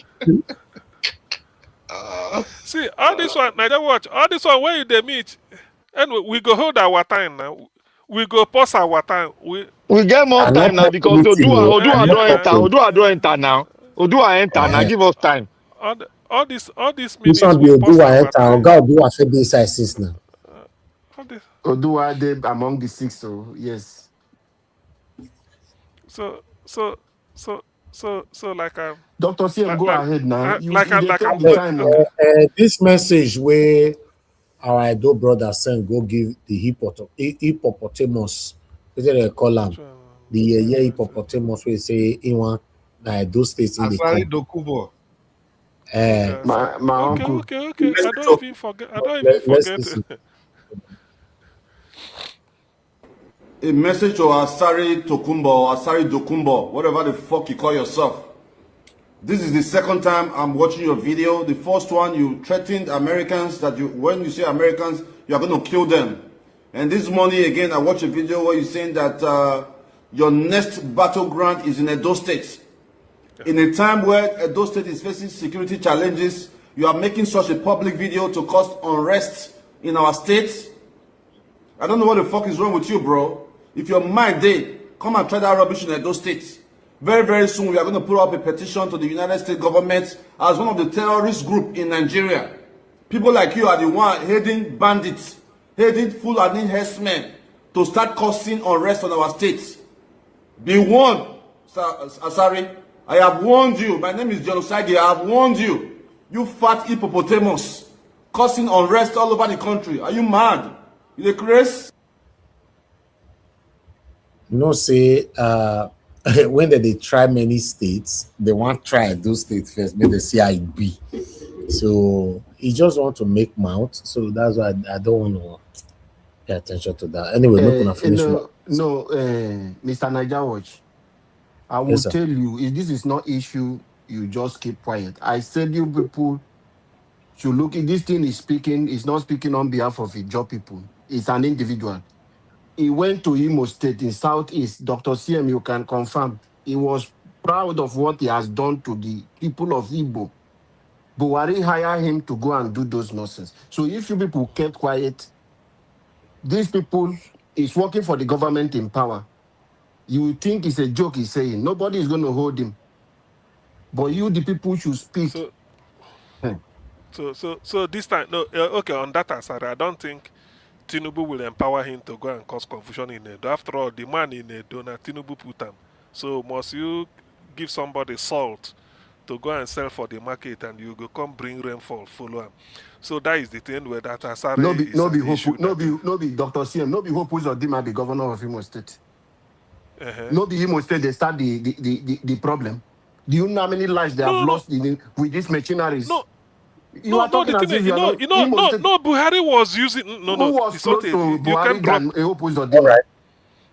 See, all this one, Naija watch. All this one where they meet, and we go hold our time now. We go pause our time. We get more time now because Odua don't enter now. Odua enter now. Give us time. All these This minutes one we be pause Odua our enter. time. Oga Odua fit dey inside since now. Odua dey among the 6, so yes. So like Dr. CM, go ahead now. You take the time. This message where our Edo brother send go give the hippopotamus. What do they call them? The hippopotamus we say in one those states in the Asari Dokubo. My uncle. Okay. I don't even forget. A message to Asari Tokumbo, Asari Dokumbo, whatever the fuck you call yourself. This is the second time I'm watching your video. The first one, you threatened Americans that when you say Americans, you are going to kill them. And this morning again, I watched a video where you're saying that your next battleground is in Edo State. In a time where Edo State is facing security challenges, you are making such a public video to cause unrest in our state. I don't know what the fuck is wrong with you, bro. If your mind dey, come and try that rubbish in Edo State. Very, very soon, we are going to put up a petition to the United States government as one of the terrorist groups in Nigeria. People like you are the one heading bandits, heading Fulani herdsmen to start causing unrest on our states. Be warned, Asari. I have warned you. My name is John Osagi. I have warned you. You fat hippopotamus, causing unrest all over the country. Are you mad? You the crazy? Say when they try many states, they want to try those states first, make they see how it be. So he just want to make mouth. So that's why I don't want to pay attention to that. Anyway, we're gonna finish. Mr. Naija Watch, I will tell you, if this is not issue, you just keep quiet. I said you people should look. If this thing is speaking, it's not speaking on behalf of Ijaw people. It's an individual. He went to Imo State in Southeast. Dr. CM, you can confirm. He was proud of what he has done to the people of Igbo. Buhari hired him to go and do those nonsense. So if you people kept quiet, these people is working for the government in power. You think it's a joke he's saying. Nobody is going to hold him. But you, the people, should speak. So this time, no, okay, on that Asari, I don't think Tinubu will empower him to go and cause confusion in Edo. After all, the man in Edo, na Tinubu put him. So must you give somebody salt to go and sell for the market, and you go come bring rainfall, follow him. So that is the thing where that Asari is an issue. No be Dr. CM, no be Hope Uzodinma, the governor of Imo State. No be Imo State, they start the problem. Do you know how many lives they have lost with these machineries? Buhari was using Who was close to Buhari than Hope Uzodinma? Right.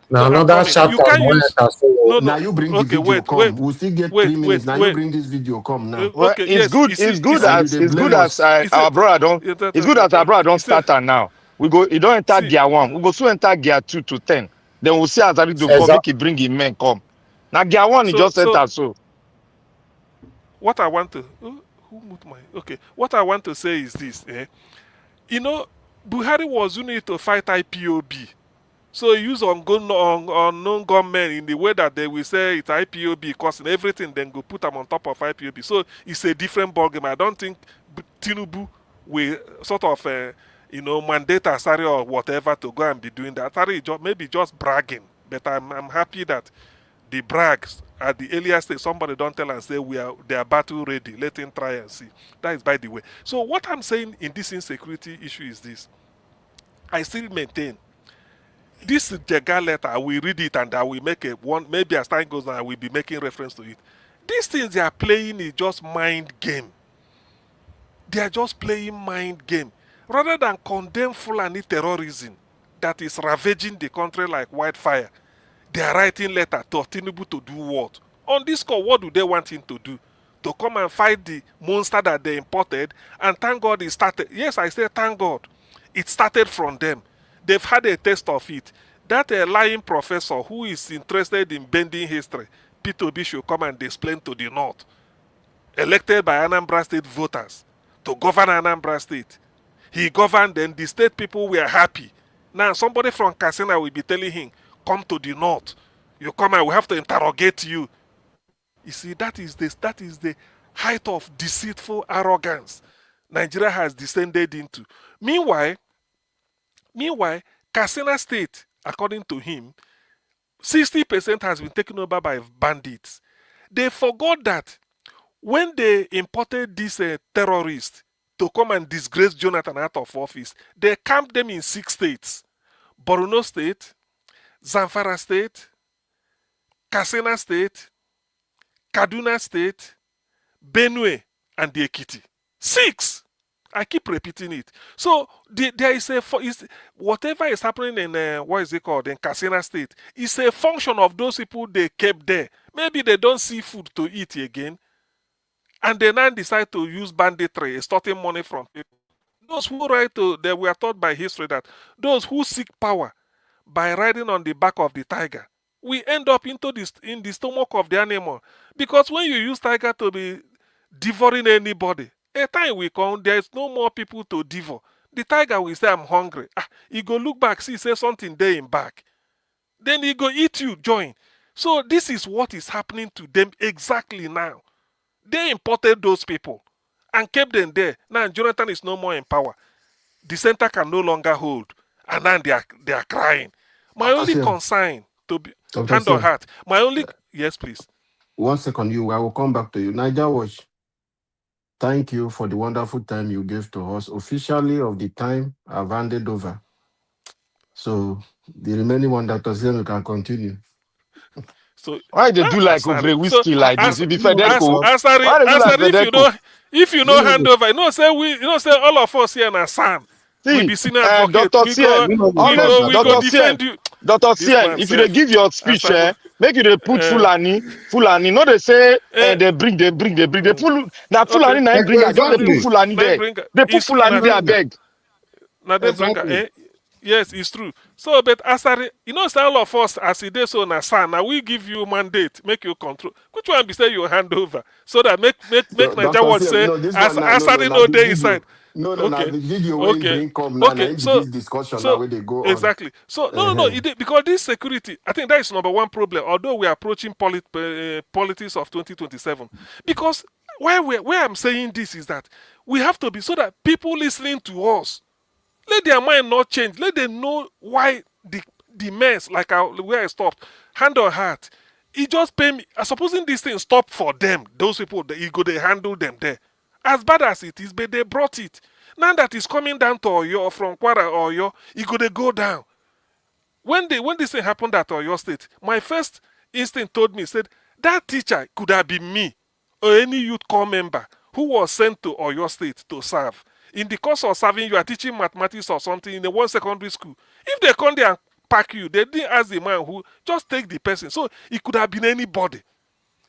Now another chapter. You can't use. Now you bring the video. Come. We'll still get 3 minutes. Now you bring this video. Come now. Well, it's good as our brother don't start her now. We go. You don't enter gear 1. We go soon enter gear 2 to 10. Then we'll see Asari to come. Make it bring him men come. Now gear 1 he just enter so. What I want to What I want to say is this. Buhari was doing it to fight IPOB. So he used unknown gunmen in the way that they will say it's IPOB causing everything, then go put them on top of IPOB. So it's a different ballgame. I don't think Tinubu will sort of, mandate Asari or whatever to go and be doing that. Asari maybe just bragging, but I'm happy that the brags at the earlier stage, somebody don't tell and say they are battle ready. Let him try and see. That is by the way. So what I'm saying in this insecurity issue is this. I still maintain this Jega letter, I will read it and I will make maybe as time goes on, I will be making reference to it. These things they are playing is just mind game. They are just playing mind game. Rather than condemn Fulani terrorism that is ravaging the country like wildfire, they are writing letter to Tinubu to do what? On this call, what do they want him to do? To come and fight the monster that they imported, and thank God it started. Yes, I say thank God. It started from them. They've had a taste of it. That lying professor who is interested in bending history, P2B should come and explain to the North. Elected by Anambra State voters to govern Anambra State. He governed, and the state people were happy. Now somebody from Katsina will be telling him, come to the North. You come and we have to interrogate you. You see, that is the height of deceitful arrogance Nigeria has descended into. Meanwhile, Katsina State, according to him, 60% has been taken over by bandits. They forgot that when they imported these terrorists to come and disgrace Jonathan out of office, they camped them in 6 states. Borno State, Zamfara State, Katsina State, Kaduna State, Benue, and the Ekiti. 6! I keep repeating it. So there is whatever is happening in in Katsina State is a function of those people they kept there. Maybe they don't see food to eat again, and they now decide to use banditry, extorting money from people. Those who they were taught by history that those who seek power by riding on the back of the tiger, we end up in the stomach of the animal. Because when you use tiger to be devouring anybody, a time will come, there is no more people to devour. The tiger will say, I'm hungry. He go look back, see, say something there in back. Then he go eat you, join. So this is what is happening to them exactly now. They imported those people and kept them there. Now Jonathan is no more in power. The center can no longer hold. And now they are crying. My only concern, to be hand on heart, yes, please. 1 second, I will come back to you. Niger Watch. Thank you for the wonderful time you gave to us. Officially of the time I've handed over. So the remaining one that was here, we can continue. So why they do like over whiskey like this? If you know hand over, say all of us here na Sam. We be senior advocate. We go defend you. Dr. Cien, if you give your speech, make you put Fulani. No, they say they bring. They pull. Now Fulani now bring. They put Fulani there. They put Fulani there. Beg. Now they bring. Yes, it's true. So, but Asari, say all of us as it is so na son. Now we give you mandate, make you control. Which one be say you hand over so that make Nigeria say Asari no day inside. No, no, no. Okay, The video where you okay, bring come now, okay. now be So, this discussion now so where they go on. exactly. So no. Because this security, I think that is number one problem. Although we are approaching politics of 2027, because why I'm saying this is that we have to be so that people listening to us, let their mind not change. Let them know why the mess, like where I stopped, hand on heart. It just pay me. Supposing this thing stop for them, those people, they handle them there. As bad as it is, but they brought it. Now that it's coming down to Oyo from Kwara or Oyo, it go down. When this thing happened at Oyo State, my first instinct told me, said, that teacher could have been me or any youth corps member who was sent to Oyo State to serve. In the course of serving, you are teaching mathematics or something in a one secondary school. If they come there and pack you, they didn't ask the man who, just take the person. So it could have been anybody.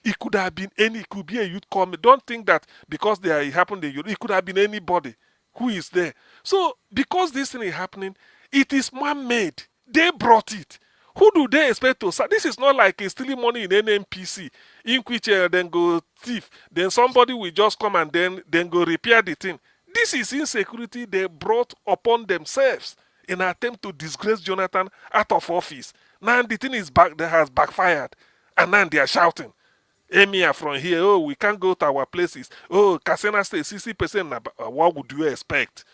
It could have been it could be a youth corps. Don't think that because it happened in youth, it could have been anybody who is there. So because this thing is happening, it is man-made. They brought it. Who do they expect to serve? This is not like a stealing money in NNPC, in which then go thief. Then somebody will just come and then go repair the thing. This is insecurity they brought upon themselves in an attempt to disgrace Jonathan out of office. Now the thing is that has backfired, and now they are shouting. Emir from here, oh, we can't go to our places. Oh, Kasena State, 60%. What would you expect?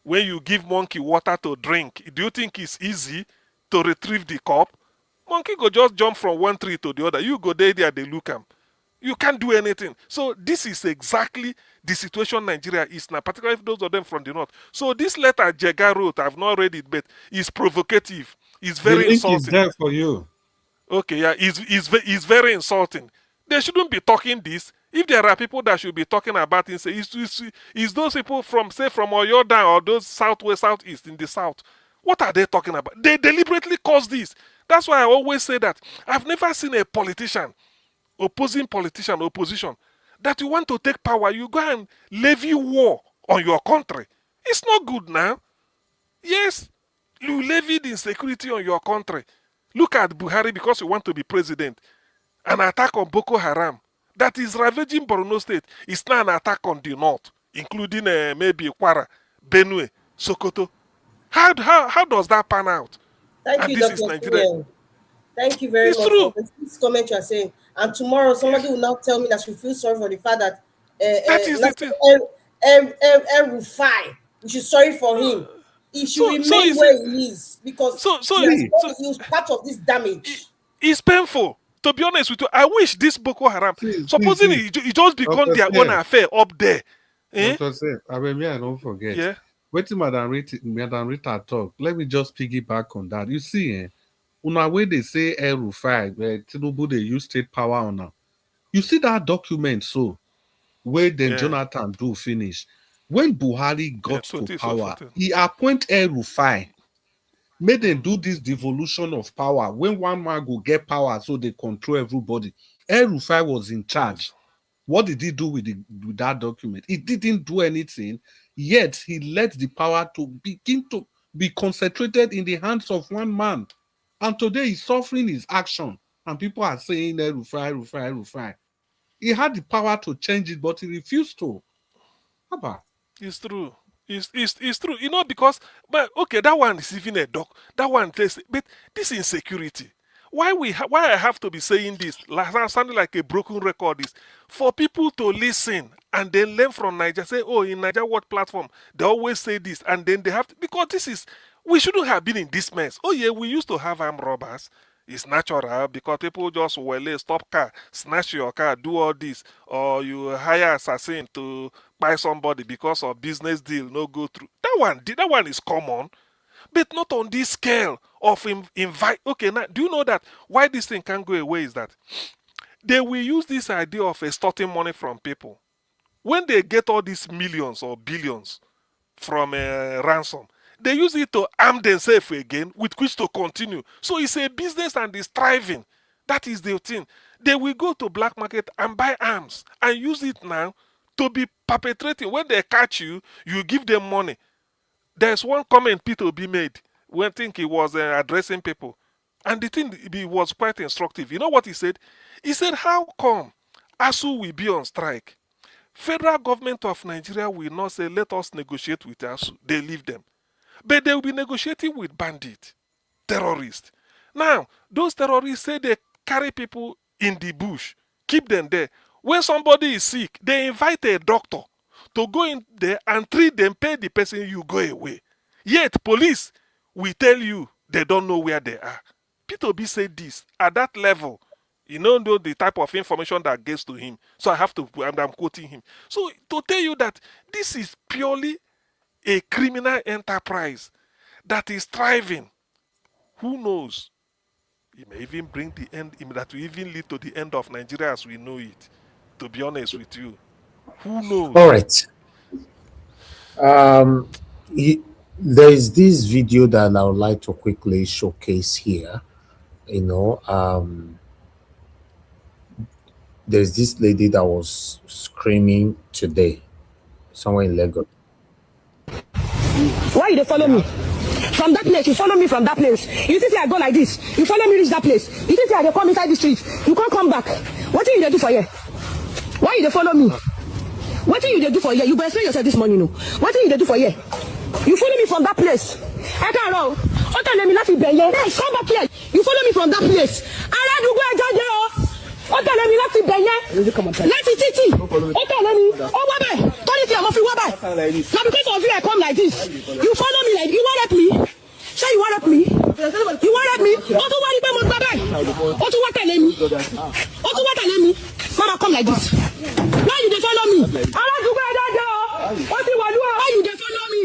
When you give monkey water to drink, do you think it's easy to retrieve the cup? Monkey go just jump from one tree to the other. You go there, they look him. You can't do anything. So this is exactly the situation Nigeria is now, particularly those of them from the north. So this letter Jega wrote, I've not read it, but it's provocative. It's The very link is insulting. there for you. Okay, yeah, it's very insulting. They shouldn't be talking this. If there are people that should be talking about it, it's those people from, say, from Oyo down or those southwest, southeast in the south. What are they talking about? They deliberately caused this. That's why I always say that I've never seen a politician, opposition, that you want to take power, you go and levy war on your country. It's not good now. Yes, you levied insecurity on your country. Look at Buhari because you want to be president. An attack on Boko Haram that is ravaging Borno State is now an attack on the north, including maybe Kwara, Benue, Sokoto. How does that pan out? Thank And you, this is Dr. Nigeria. Kuyen. Thank you very It's much true. for this comment you are saying. And tomorrow, somebody will now tell me that she feels sorry for the fact that That is the thing. Rufai, we should sorry for him. He should remain it's, where he is because he was part of this damage. It's painful. To be honest with you, I wish this Boko Haram, supposing it just become their own affair up there. Dr. Seth, I don't forget. Yeah. Wait till Madam Rita talk. Let me just piggyback on that. You see, una way they say Rufai, where Tinubu they use state power on now. You see that document so where then Jonathan do finish. When Buhari got to power, he appoint Rufai. Made them do this devolution of power. When one man go get power, so they control everybody. Rufai was in charge. What did he do with that document? He didn't do anything, yet he let the power to begin to be concentrated in the hands of one man. And today he's suffering his action. And people are saying, Rufai. He had the power to change it, but he refused to. How about? It's true. It's true. You know, because, but okay, that one is even a doc. That one, but this insecurity. Why I have to be saying this, sounding like a broken record, is for people to listen and then learn from Nigeria. Say, oh, in Nigeria, what platform? They always say this, and then they have to, because this is, we shouldn't have been in this mess. Oh yeah, we used to have armed robbers. It's natural because people just stop car, snatch your car, do all this, or you hire assassin to buy somebody because of business deal no go through. That one is common. But not on this scale of invite. Okay, now, do you know that why this thing can't go away is that they will use this idea of extorting money from people. When they get all these millions or billions from ransom, they use it to arm themselves again with which to continue. So it's a business and it's thriving. That is the thing. They will go to black market and buy arms and use it now to be perpetrating. When they catch you, you give them money. There's one comment Peter B made when I think he was addressing people. And the thing was quite instructive. You know what he said? He said, how come ASU will be on strike? Federal government of Nigeria will not say, let us negotiate with us. They leave them. But they will be negotiating with bandits, terrorists. Now, those terrorists say they carry people in the bush, keep them there. When somebody is sick, they invite a doctor to go in there and treat them, pay the person, you go away. Yet, police will tell you they don't know where they are. P2B said this at that level. You know the type of information that gets to him. So I have to, I'm quoting him. So to tell you that this is purely a criminal enterprise that is thriving. Who knows? It may even bring the end, that will even lead to the end of Nigeria as we know it. To be honest with you. Who knows? All right. There is this video that I would like to quickly showcase here. There's this lady that was screaming today somewhere in Lagos. Why you dey follow me? From that place, you follow me from that place. You think I go like this? You follow me reach that place. You think I dey come inside the street? You can't come back. What you dey do for here? Why you dey follow me? What you dey do for here? You go explain yourself this morning, no? What you dey do for here? You follow me from that place. I can't know. Come back here. You follow me from that place. Ó tẹ̀lé mi láti bẹ̀ yẹn láti títì ó tẹ̀lé mi ó wá bẹ̀ torí tí a mọ̀ fi wá bẹ̀ na because of you I come like this you follow me like you wan help me ṣé you wan help me you wan help me ó tún wá rí pé mo gbà bẹ́ẹ̀ ó tún wá tẹ̀lé mi mama come like this why you dey follow me aládùúgbò ẹ dájọ́ ó ti wà lúwọ̀ why you dey follow me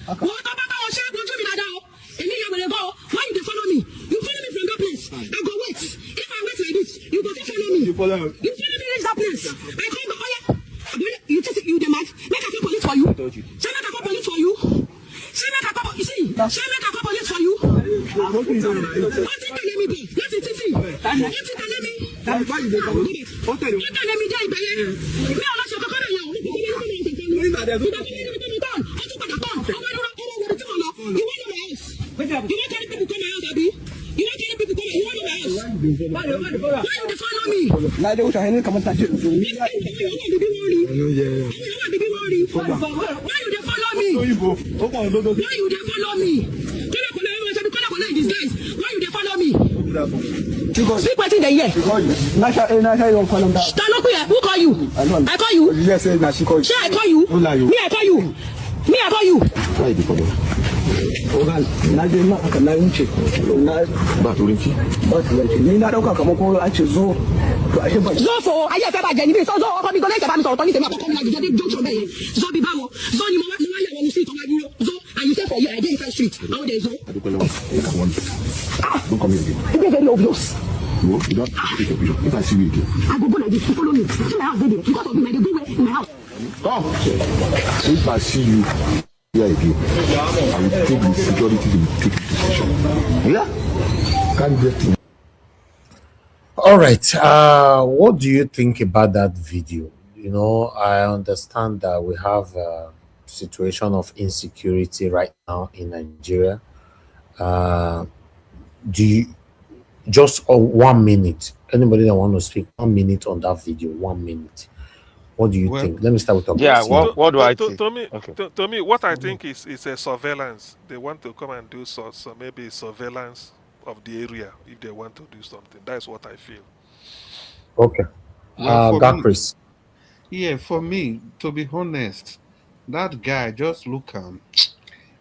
wọ́n tó bá bá wọn ṣe é lójú mi dáadáa o èmi yẹ wẹ̀rẹ̀ bọ́ why you dey follow me you follow me from that place I go wait if I wait like this you go fit follow me you follow me reach that place I come go oya you think you dey mad make I call police for you say make I call police for you say make I call police for you wetin tẹ̀lé mi bọ̀ láti títì wetin tẹ̀lé mi ó tẹ̀lé mi dé ibẹ̀ yẹn mi ò lọ ṣe kọ́kọ́ bẹ̀ yẹn o ìgbà tó ní ó tún padà tán ọmọ ẹni ọmọ wẹrẹ tí mo lọ you wan know my house you wan carry people come my house abi you wan carry people come you wan know my house why you dey follow me. láìdé wúṣọ ẹni kàmú tàjú. why you dey follow me. why you dey follow me. kọ́lẹ̀kọ́lẹ̀ ẹ̀rọ ẹ̀ṣẹ̀ bí kọ́lẹ̀kọ́lẹ̀ in disguise why you dey follow me. Speak wetin dey hear. Ta ló pè ẹ́? Who call you? I call you. Ṣé I call you? Me I call you. Me I call you. Zofo ayé ẹ̀fẹ̀ bàjẹ́ níbi ìsọ́zọ́ ọkọ mi gan lẹ́jẹ̀ bá mi sọ̀rọ̀ tán ní tèmi àkọ́kọ́ mi láti jọ́ dé junction bẹ́ẹ̀ yẹn zọ́ bí báwo zọ́ ni mo wá yà wọ́n ní street ọmọ dúró zọ́ and you say for here I dey inside street how dey zọ́. Don't come here again. You dey very obvious. No, you don't take your picture. If I see you again. I go like this. You follow me. See my house dey there because of me. I dey go where in my house. Come. If I see you here again, I will take the security to take position. Yeah? Can't get to. All right. What do you think about that video? I understand that we have a situation of insecurity right now in Nigeria. Do you just 1 minute? Anybody that want to speak 1 minute on that video? 1 minute. What do you think? Let me start with what do I think? To me, what I think is a surveillance. They want to come and do so maybe surveillance of the area if they want to do something. That's what I feel. Okay. Chris. Yeah, for me, to be honest, that guy just look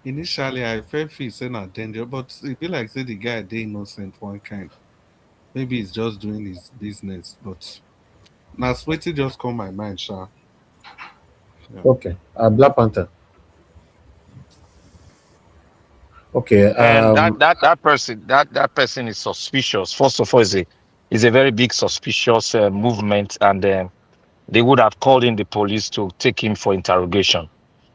initially I felt he's in a danger, but it be like say the guy they innocent one kind. Maybe he's just doing his business, but now sweaty just come my mind, sha. Yeah. Okay. Black Panther. Okay. And that person is suspicious. First of all, is a very big suspicious movement, and they would have called in the police to take him for interrogation,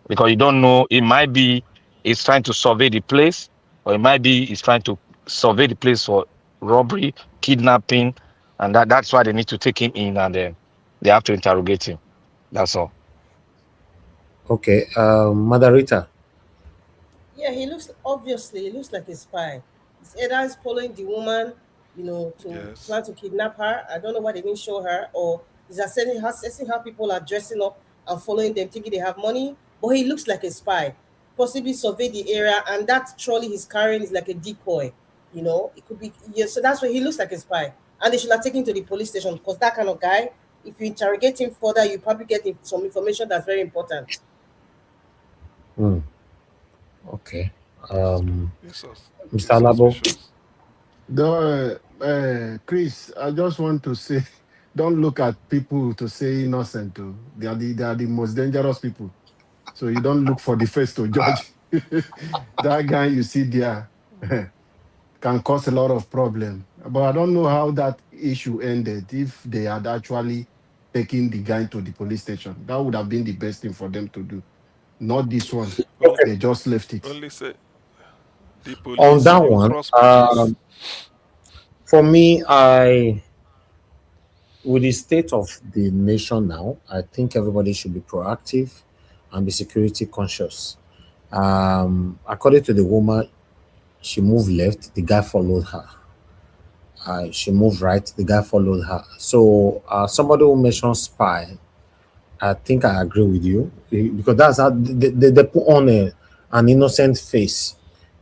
because you don't know. It might be he's trying to survey the place, or it might be he's trying to survey the place for robbery, kidnapping, and that's why they need to take him in, and they have to interrogate him. That's all. Okay. Madarita. Yeah, he looks like a spy. It's either he's following the woman, to plan to kidnap her. I don't know why they didn't show her, or He's assessing how people are dressing up and following them, thinking they have money. But he looks like a spy. Possibly survey the area, and that trolley he's carrying is like a decoy. It could be, yeah. So that's why he looks like a spy, and they should have taken him to the police station, because that kind of guy, if you interrogate him further, you probably get some information that's very important. Hmm. Okay. This Mr. Labo. suspicious. Chris, I just want to say, don't look at people to say innocent. Oh. They are the most dangerous people. So you don't look for the face to judge. That guy you see there can cause a lot of problem. But I don't know how that issue ended. If they had actually taken the guy to the police station, that would have been the best thing for them to do. Not this one. They just left it. Only say the On police, that you one, cross police. for me, with the state of the nation now, I think everybody should be proactive and be security conscious. According to the woman, she moved left, the guy followed her. She moved right, the guy followed her. So somebody who mentioned spy, I think I agree with you, because that's how they put on an innocent face,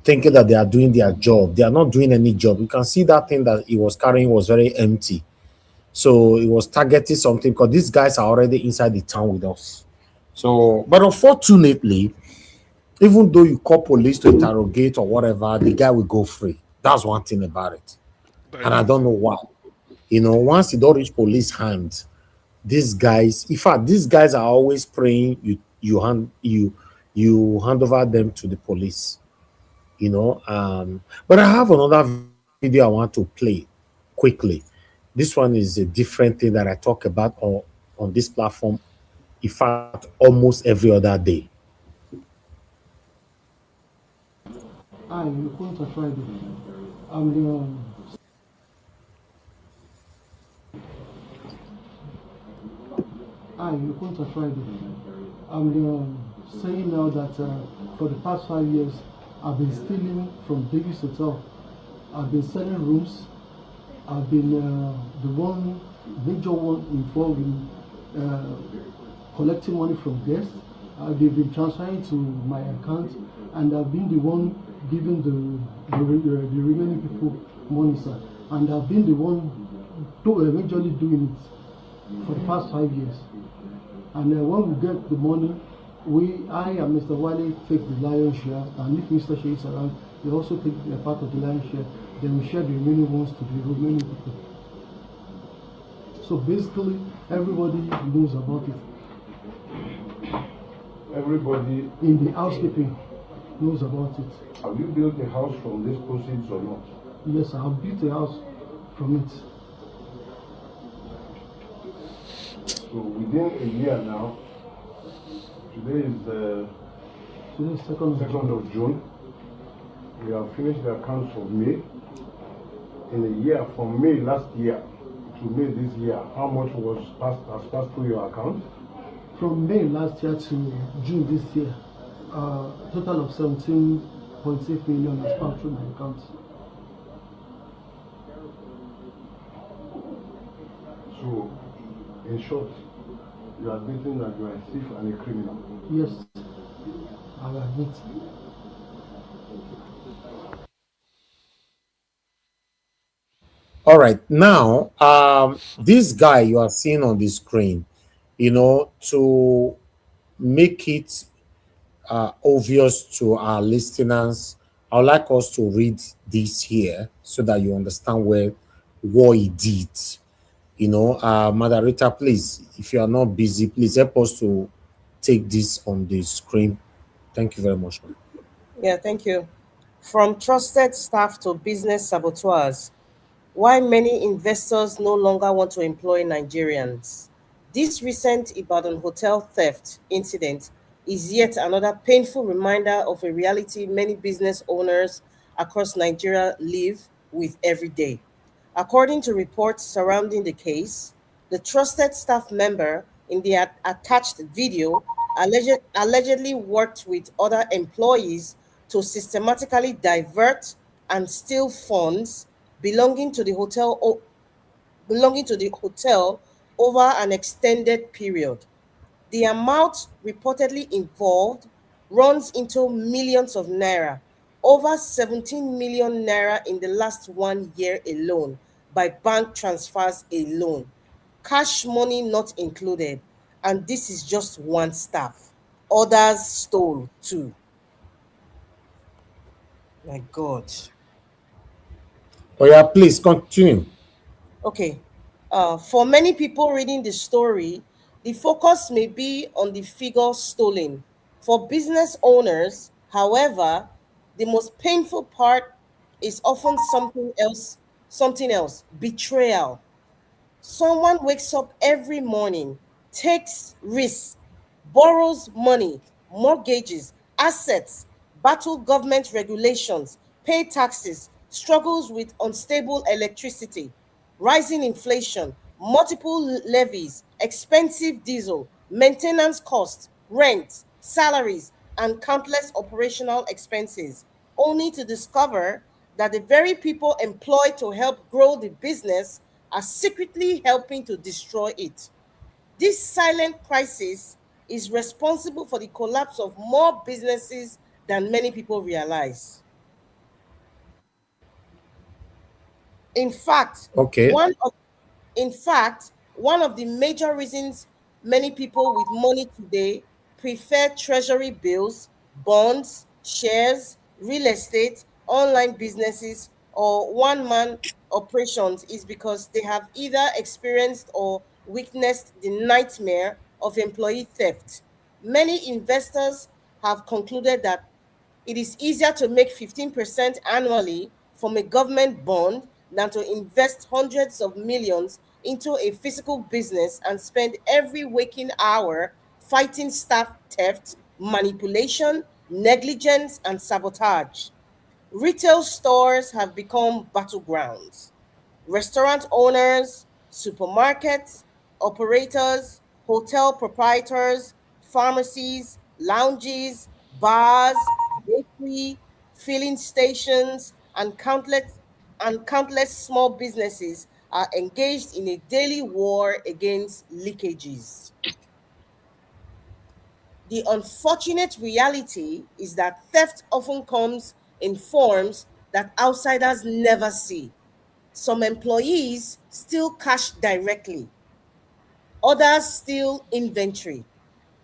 thinking that they are doing their job. They are not doing any job. You can see that thing that he was carrying was very empty. So it was targeting something, because these guys are already inside the town with us. So, but unfortunately, even though you call police to interrogate or whatever, the guy will go free. That's one thing about it. That And is I the don't know thing. why. Once you don't reach police hands, these guys, in fact, these guys are always praying you hand over them to the police. But I have another video I want to play quickly. This one is a different thing that I talk about on this platform, in fact, almost every other day. Hi, you point to Friday. I'm the Hi, you point to Friday. I'm saying now that for the past 5 years, I've been stealing from Davis Hotel. I've been selling rooms. I've been the major one involved in collecting money from guests. They've been transferring to my account, and I've been the one giving the remaining people money, sir. And I've been the one majorly doing it for the past 5 years. And when we get the money, I and Mr. Wale take the lion's share, and if Mr. Shea is around, they also take a part of the lion's share. Then we share the remaining ones to the remaining people. So basically, everybody knows about it. Everybody in the housekeeping knows about it. Have you built a house from these proceeds or not? Yes, I have built a house from it. So within a year now, today is Today is 2nd of June. We have finished the accounts for May. In a year, from May last year to May this year, how much has passed through your account? From May last year to June this year, total of 17.8 million has passed through my account. So, in short, you are admitting that you are a thief and a criminal. Yes, I admit. All right, now this guy you are seeing on the screen, to make it obvious to our listeners, I would like us to read this here so that you understand what he did. Moderator, please, if you are not busy, please help us to take this on the screen. Thank you very much. Yeah, thank you. From trusted staff to business saboteurs, why many investors no longer want to employ Nigerians. This recent Ibadan hotel theft incident is yet another painful reminder of a reality many business owners across Nigeria live with every day. According to reports surrounding the case, the trusted staff member in the attached video allegedly worked with other employees to systematically divert and steal funds belonging to the hotel belonging to the hotel over an extended period. The amount reportedly involved runs into millions of naira, over 17 million naira in the last 1 year alone, by bank transfers alone, cash money not included. And this is just one staff. Others stole too. My God. Oh yeah, please continue. Okay. For many people reading the story, the focus may be on the figure stolen. For business owners, however, the most painful part is often something else, betrayal. Someone wakes up every morning, takes risks, borrows money, mortgages, assets, battle government regulations, pay taxes, struggles with unstable electricity, rising inflation, multiple levies, expensive diesel, maintenance costs, rent, salaries, and countless operational expenses, only to discover that the very people employed to help grow the business are secretly helping to destroy it. This silent crisis is responsible for the collapse of more businesses than many people realize. In fact, Okay. one of In fact, one of the major reasons many people with money today prefer treasury bills, bonds, shares, real estate, online businesses, or one man operations is because they have either experienced or witnessed the nightmare of employee theft. Many investors have concluded that it is easier to make 15% annually from a government bond than to invest hundreds of millions into a physical business and spend every waking hour fighting staff theft, manipulation, negligence, and sabotage. Retail stores have become battlegrounds. Restaurant owners, supermarkets, operators, hotel proprietors, pharmacies, lounges, bars, bakery, filling stations, and countless small businesses are engaged in a daily war against leakages. The unfortunate reality is that theft often comes in forms that outsiders never see. Some employees steal cash directly, others steal inventory.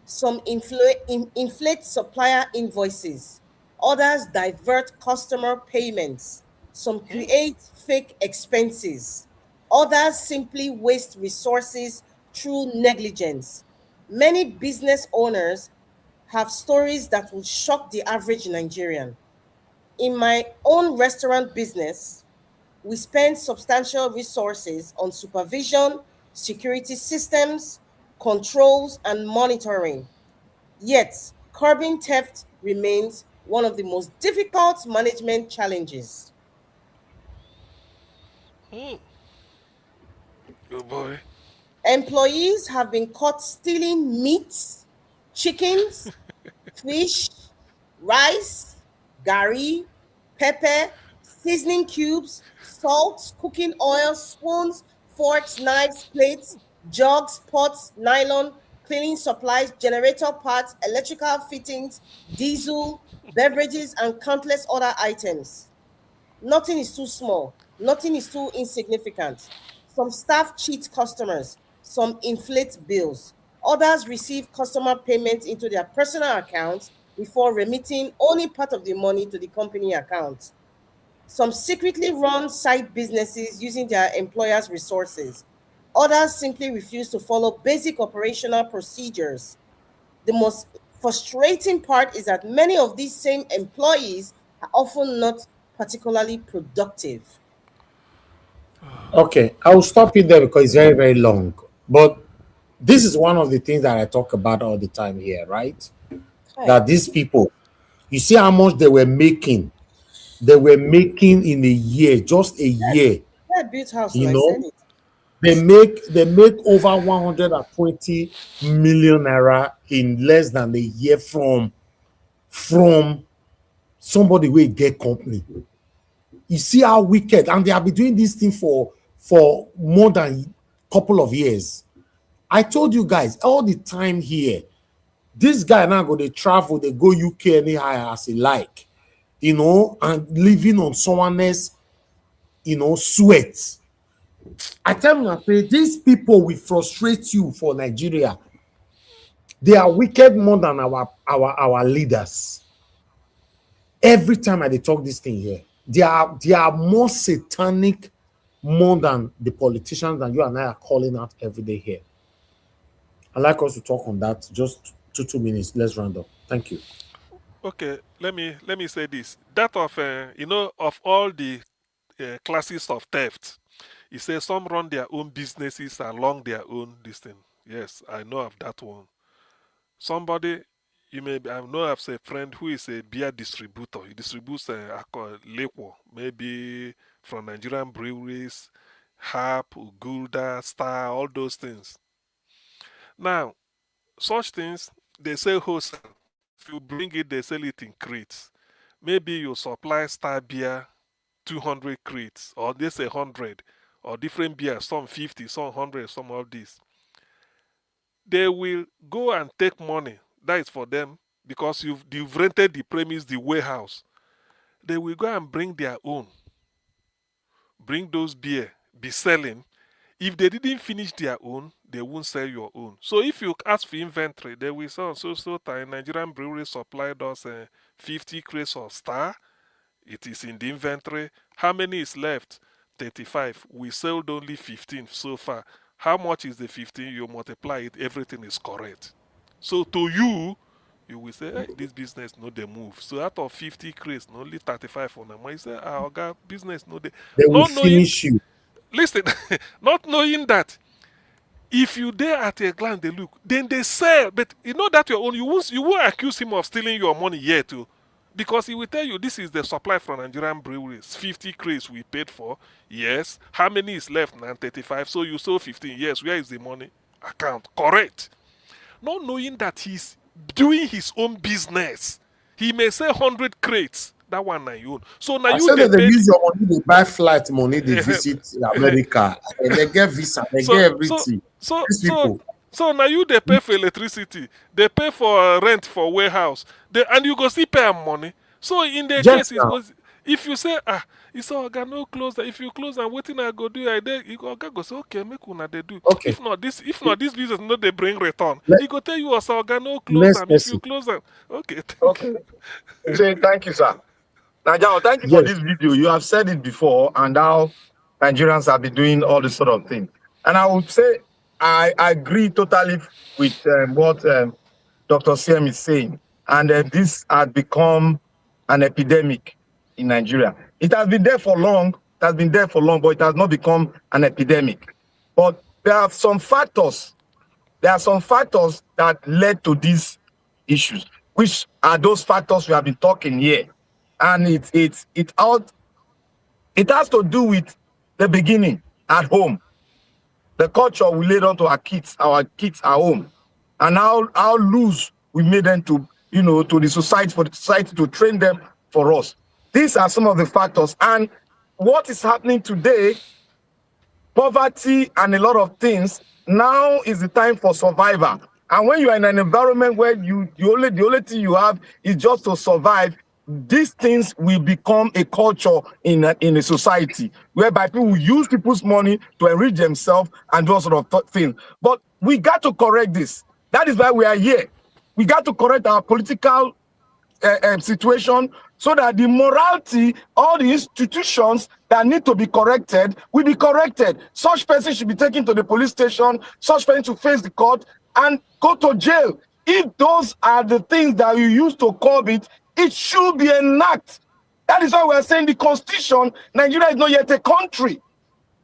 Some inflate supplier invoices, others divert customer payments. Some create fake expenses, others simply waste resources through negligence. Many business owners have stories that will shock the average Nigerian. In my own restaurant business, we spend substantial resources on supervision, security systems, controls, and monitoring. Yet, curbing theft remains one of the most difficult management challenges. Oh boy. Employees have been caught stealing meats, chickens, fish, rice, gari, pepper, seasoning cubes, salt, cooking oil, spoons, forks, knives, plates, jugs, pots, nylon, cleaning supplies, generator parts, electrical fittings, diesel, beverages, and countless other items. Nothing is too small, nothing is too insignificant. Some staff cheat customers, some inflate bills, others receive customer payments into their personal accounts before remitting only part of the money to the company account. Some secretly run side businesses using their employers' resources. Others simply refuse to follow basic operational procedures. The most frustrating part is that many of these same employees are often not particularly productive. Okay, I will stop you there because it's very, very long. But this is one of the things that I talk about all the time here, right? Hi. That these people, you see how much they were making. They were making in a year, just a year. Yeah, I built house and You I said know, it. they make over 120 million naira in less than a year from somebody will get company. You see how wicked, and they have been doing this thing for more than a couple of years. I told you guys all the time here. This guy now go they travel, they go UK anyhow as he like, you know, and living on someone else, you know, sweat. I tell you, I say these people will frustrate you for Nigeria. They are wicked more than our leaders. Every time I talk this thing here, they are more satanic more than the politicians that you and I are calling out every day here. I'd like us to talk on that. Just 2 minutes. Let's round up. Thank you. Okay, let me say this. That of you know, of all the classes of theft, he says some run their own businesses along their own this thing. Yes, I know of that one. Somebody, you may I know of a friend who is a beer distributor. He distributes liquor, maybe from Nigerian breweries, Hap, Gulda, Star, all those things. Now, such things they sell wholesale. If you bring it, they sell it in crates. Maybe you supply Star beer 200 crates, or they say 100, or different beers, some 50, some 100, some of these. They will go and take money. That is for them because you've rented the premise, the warehouse. They will go and bring their own. Bring those beer, be selling. If they didn't finish their own, they won't sell your own. So if you ask for inventory, they will say, so time Nigerian brewery supplied us 50 crates of Star. It is in the inventory. How many is left? 35. We sold only 15 so far. How much is the 15? You multiply it, everything is correct. So to you, you will say, hey, this business no they move. So out of 50 crates, only 35 on them. You say, our business no they. They will Not knowing, finish you. listen, not knowing that if you there at a glance they look, then they sell. But you know that your own, you won't accuse him of stealing your money yet too. Because he will tell you this is the supply from Nigerian breweries. 50 crates we paid for. Yes. How many is left now? 35. So you sold 15. Yes. Where is the money? Account. Correct. Not knowing that he's doing his own business. He may say 100 crates. That one na you own. So now you said that they use your money, they buy flight money, they visit America, and they get visa, they get everything. So now you they pay for electricity, they pay for rent for warehouse, and you go see pay them money. So in the case, it was, if you say it's all got no close. If you close and waiting, I go do I there. You go say okay, make una they do. Okay. If not this business no they bring return. He go tell you also got no close and if you close them, okay. Say thank you, sir. Now, thank you for this video. You have said it before, and how Nigerians have been doing all this sort of thing. And I would say I agree totally with what Dr. CM is saying. And this has become an epidemic in Nigeria. It has been there for long. It has been there for long, but it has not become an epidemic. But there are some factors. There are some factors that led to these issues. Which are those factors we have been talking here? And it has to do with the beginning at home, the culture we laid onto our kids at home, and how loose we made them to, to the society, for the society to train them for us. These are some of the factors. And what is happening today, poverty and a lot of things, now is the time for survival. And when you are in an environment where the only thing you have is just to survive, these things will become a culture in a society whereby people use people's money to enrich themselves and those sort of things. But we got to correct this. That is why we are here. We got to correct our political situation so that the morality, all the institutions that need to be corrected will be corrected. Such person should be taken to the police station, such person to face the court and go to jail. If those are the things that you use to curb it, it should be enacted. That is why we are saying the constitution, Nigeria is not yet a country.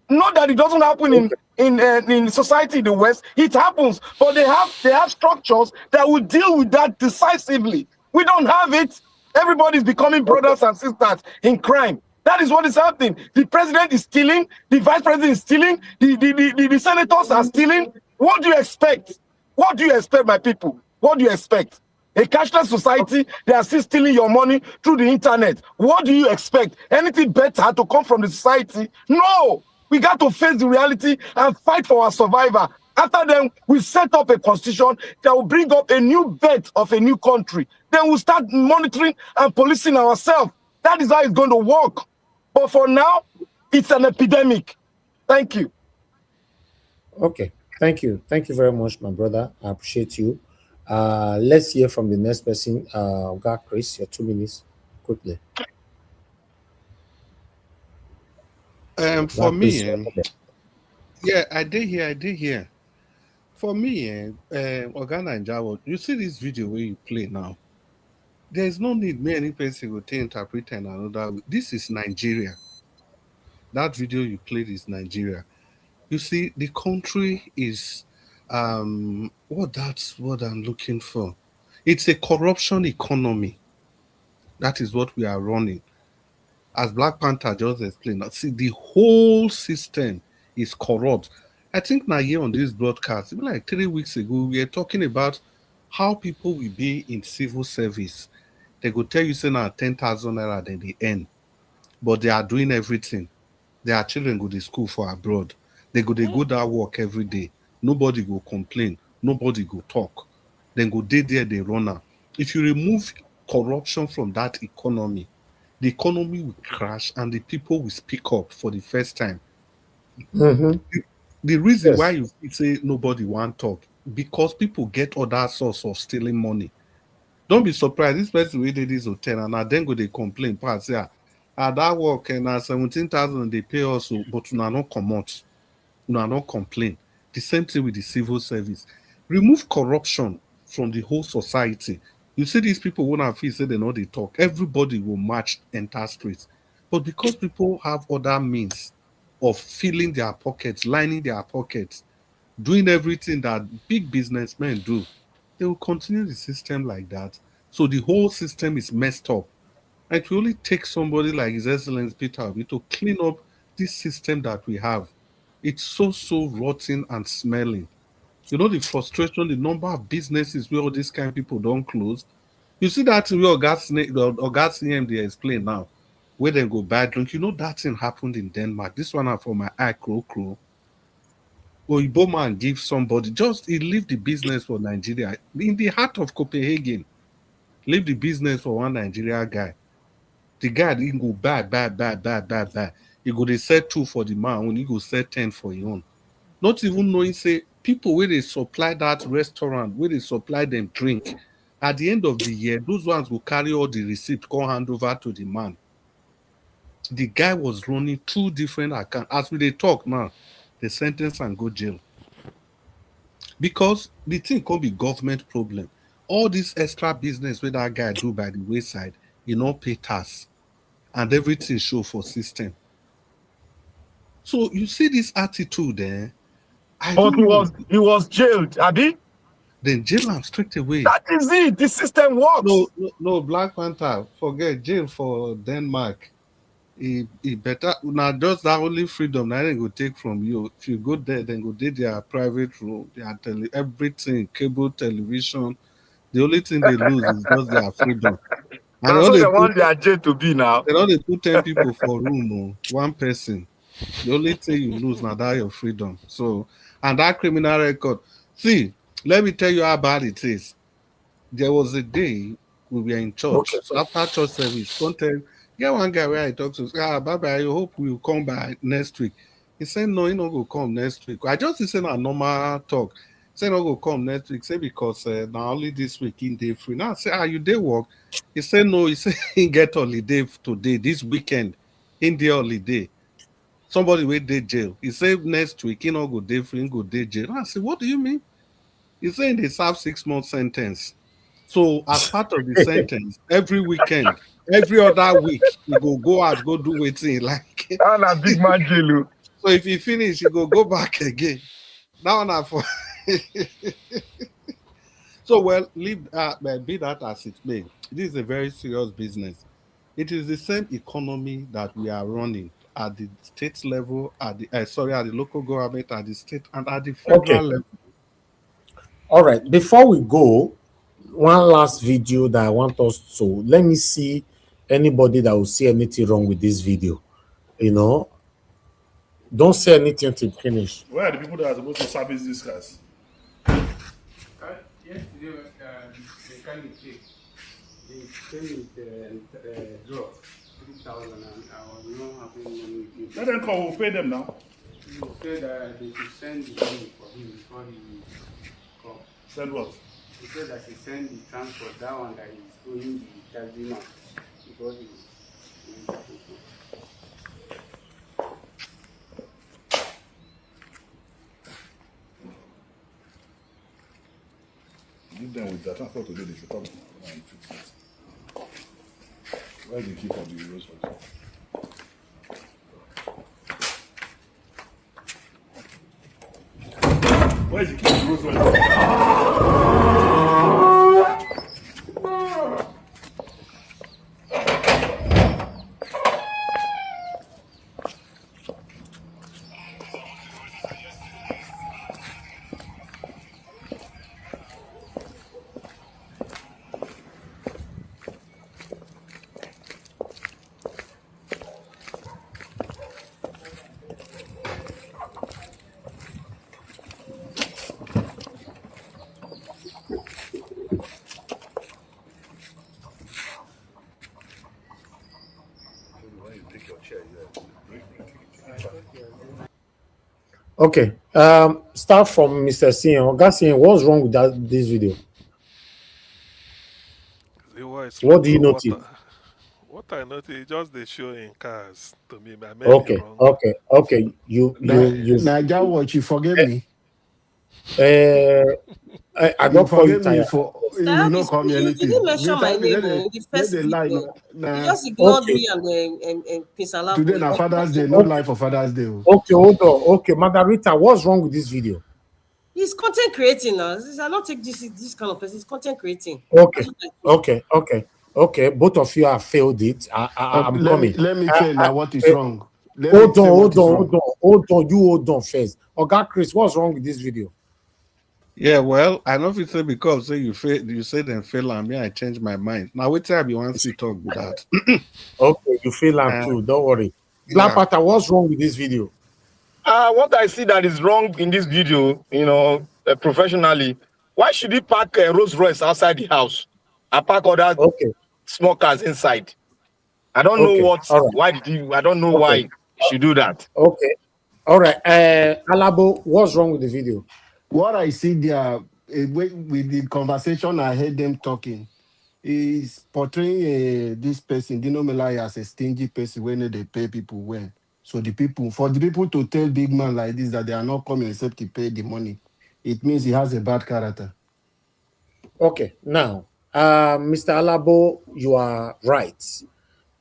Not that it doesn't happen in society in the West, it happens, but they have structures that will deal with that decisively. We don't have it. Everybody's becoming brothers and sisters in crime. That is what is happening. The president is stealing, the vice president is stealing, the senators are stealing. What do you expect? What do you expect, my people? What do you expect? A cashless society, they are still stealing your money through the internet. What do you expect? Anything better to come from the society? No! We got to face the reality and fight for our survival. After then, we set up a constitution that will bring up a new birth of a new country. Then we'll start monitoring and policing ourselves. That is how it's going to work. But for now, it's an epidemic. Thank you. Okay, thank you. Thank you very much, my brother. I appreciate you. Let's hear from the next person. God, Chris, your 2 minutes, quickly. For me, yeah, I did hear. For me, Organa and Jawo, you see this video where you play now. There's no need me any person will interpret and another. This is Nigeria. That video you played is Nigeria. You see, the country is that's what I'm looking for. It's a corruption economy. That is what we are running. As Black Panther just explained, see, the whole system is corrupt. I think now here on this broadcast, even like 3 weeks ago, we were talking about how people will be in civil service. They go tell you, say now 10,000 naira, then they earn. But they are doing everything. Their children go to school for abroad. They go that work every day. Nobody go complain. Nobody go talk. Then go there, they run out. If you remove corruption from that economy, the economy will crash and the people will speak up for the first time. The reason why you say nobody want talk, because people get other source of stealing money. Don't be surprised. This person we did this hotel and now then go they complain. Pass yeah, that work and 17,000 they pay us, but we are not come out. We are not complain. The same thing with the civil service. Remove corruption from the whole society. You see these people when I feel say they know they talk. Everybody will march enter streets. But because people have other means of filling their pockets, lining their pockets, doing everything that big businessmen do, they will continue the system like that. So the whole system is messed up. And it will only take somebody like His Excellency Peter Obi to clean up this system that we have. It's so rotten and smelling. You know the frustration, the number of businesses where all these kind of people don't close. You see that where Oga CM they explain now, where they go bad drink. You know that thing happened in Denmark. This one for my eye crow. Oyibo man give somebody, he leave the business for Nigeria. In the heart of Copenhagen, leave the business for one Nigeria guy. The guy, he go buy. He go they sell 2 for the man, when he go sell 10 for his own. Not even knowing, say, people where they supply that restaurant, where they supply them drink, at the end of the year, those ones will carry all the receipt, come hand over to the man. The guy was running 2 different accounts. As we they talk now, they sentence and go jail. Because the thing can be government problem. All this extra business where that guy do by the wayside, you know, pay tax. And everything show for system. So you see this attitude there. He was jailed, Abi. Then jail him straight away. That is it. The system works. No, Black Panther, forget jail for Denmark. He better now just that only freedom now they go take from you. If you go there, then go do their private room, their everything, cable television. The only thing they lose is just their freedom. And that's what they want their jail to be now. They don't put 10 people for room, one person. The only thing you lose now that your freedom. So, and that criminal record. See, let me tell you how bad it is. There was a day we were in church. Okay. So after church service, get one guy where I talked to, bye-bye, I hope we'll come by next week. He said, no, he not go come next week. I just said a normal talk. He said, no go come next week. Say, because now only this week in day free. Now I say, you day work? He said, no, he said, he get holiday today, this weekend, in the holiday. Somebody will day jail. He said, next week, he not go day free, he go day jail. I said, what do you mean? He said, they serve 6-month sentence. So as part of the sentence, every weekend, every other week, you go out, go do waiting like. And a big man jail. So if you finish, you go back again. Now na for. So well, leave be that as it may. This is a very serious business. It is the same economy that we are running at the state level, at the at the local government, at the state, and at the federal level. All right. Before we go, one last video that I want us to let me see anybody that will see anything wrong with this video. You know, Don't say anything till finish. Where are the people that are supposed to service these cars? Yesterday, they kind of check. They came with draw 3,000, and I was not having money with you. Let them come. We'll pay them now. He said they should send the money for him before he come. Send what? He said that he send the transport, that one that he's owing the taxi man because he. Give them with that transport today. They should come and fix it. Where's the key for the Rolls Royce? Where's the key for the Rolls Royce? Okay. Start from Mr. Sion. Gassian, what's wrong with this video? What do you notice? What I noticed, just they show in cars to me. Okay. You. Naija watch, you forgive me. I don't call you tired. You didn't mention my name in the first video. You just ignored me and Pinsala. Today na Father's Day, no life for Father's Day. Okay, hold on. Okay, Margarita, what's wrong with this video? He's content creating now. I don't take this kind of person. He's content creating. Okay. Both of you have failed it. I'm coming. Let me tell you now what is wrong. Hold on. You hold on first. Oga Chris, what's wrong with this video? Yeah, well, I know if it's because you say them fail and me, I change my mind. Now wait till you want to talk with that. Okay, you fail and too. Don't worry. Black Panther, what's wrong with this video? What I see that is wrong in this video, professionally, why should he park a Rolls Royce outside the house and park other small cars inside? I don't know why did you? I don't know why you should do that. Okay, all right. Alabo, what's wrong with the video? What I see there with the conversation I heard them talking is portraying this person, Dino Melai, as a stingy person when they pay people well. So for the people to tell big man like this that they are not coming except to pay the money, it means he has a bad character. Okay, now, Mr. Alabo, you are right.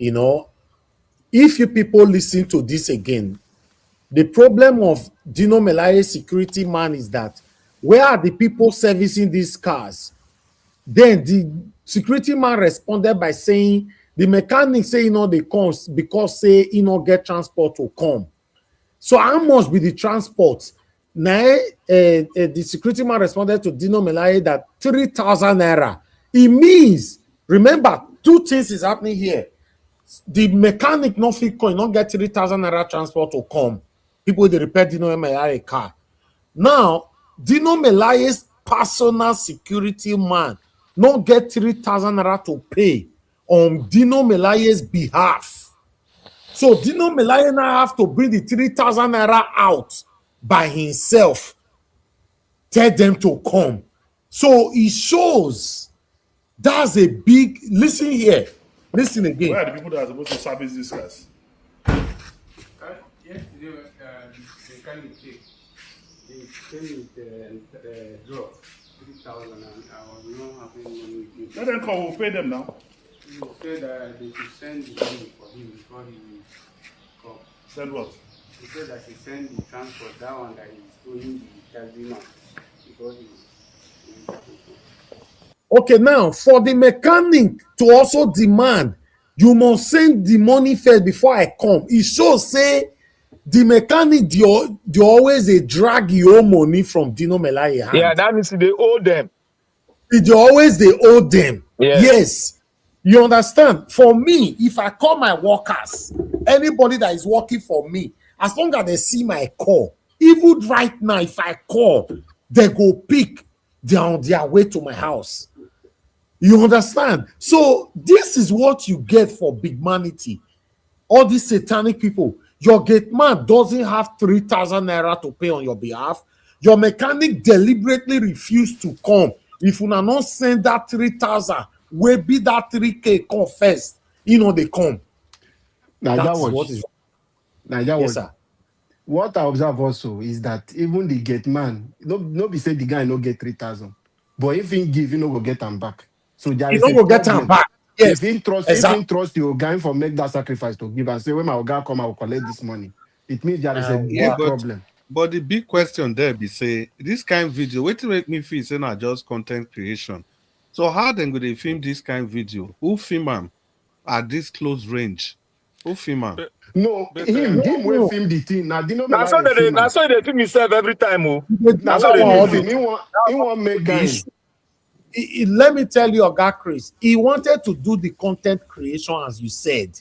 If you people listen to this again, the problem of Dino Melaye security man is that where are the people servicing these cars? Then the security man responded by saying the mechanic say they come because say get transport to come. So how much be the transport? Now the security man responded to Dino Melaye that 3,000 naira. It means, remember, two things is happening here. The mechanic not fit coin, not get 3,000 naira transport to come. People they repair Dino Melaye car. Now, Dino Melaye's personal security man not get 3,000 naira to pay on Dino Melaye's behalf. So Dino Melaye now have to bring the 3,000 naira out by himself. Tell them to come. So it shows that's a big. Listen here. Listen again. Where are the people that are supposed to service these cars? Yesterday, they kind of check. They came with draw 3,000, and I was not having money with you. Let them come. We'll pay them now. He said they should send the money for him before he come. Send what? He said that he send the transport, that one that he's owing the taxi man because he. Okay, now for the mechanic to also demand, you must send the money first before I come. It shows say the mechanic they always drag your money from Dino Melaye hand. Yeah, that means they owe them. They owe them. Yes. You understand? For me, if I call my workers, anybody that is working for me, As long as they see my call, even right now, if I call, they go pick. They're on their way to my house. You understand? So this is what you get for big manity. All these satanic people. Your gate man doesn't have 3,000 naira to pay on your behalf. Your mechanic deliberately refused to come. If you not send that 3,000, will be that 3K come first. They come. Naija What watch. is Naija yes, watch. sir. What I observe also is that even the gate man, no be say the guy no get 3,000, but if he give, he no go get them back. So there You is don't a go get them problem. back. Yes, If he trust your guy for make that sacrifice to give and say when my guy come, I will collect this money. It means there is a big problem. But the big question there be say this kind of video, what to make me feel say not just content creation. So how then go they film this kind of video? Who film them at this close range? Who film them? No, him will film the thing. Now, Dino Now so Melare film they am. film himself every time. Oh. Now so they film. He want make guy. Let me tell you, Oga Chris, he wanted to do the content creation as you said,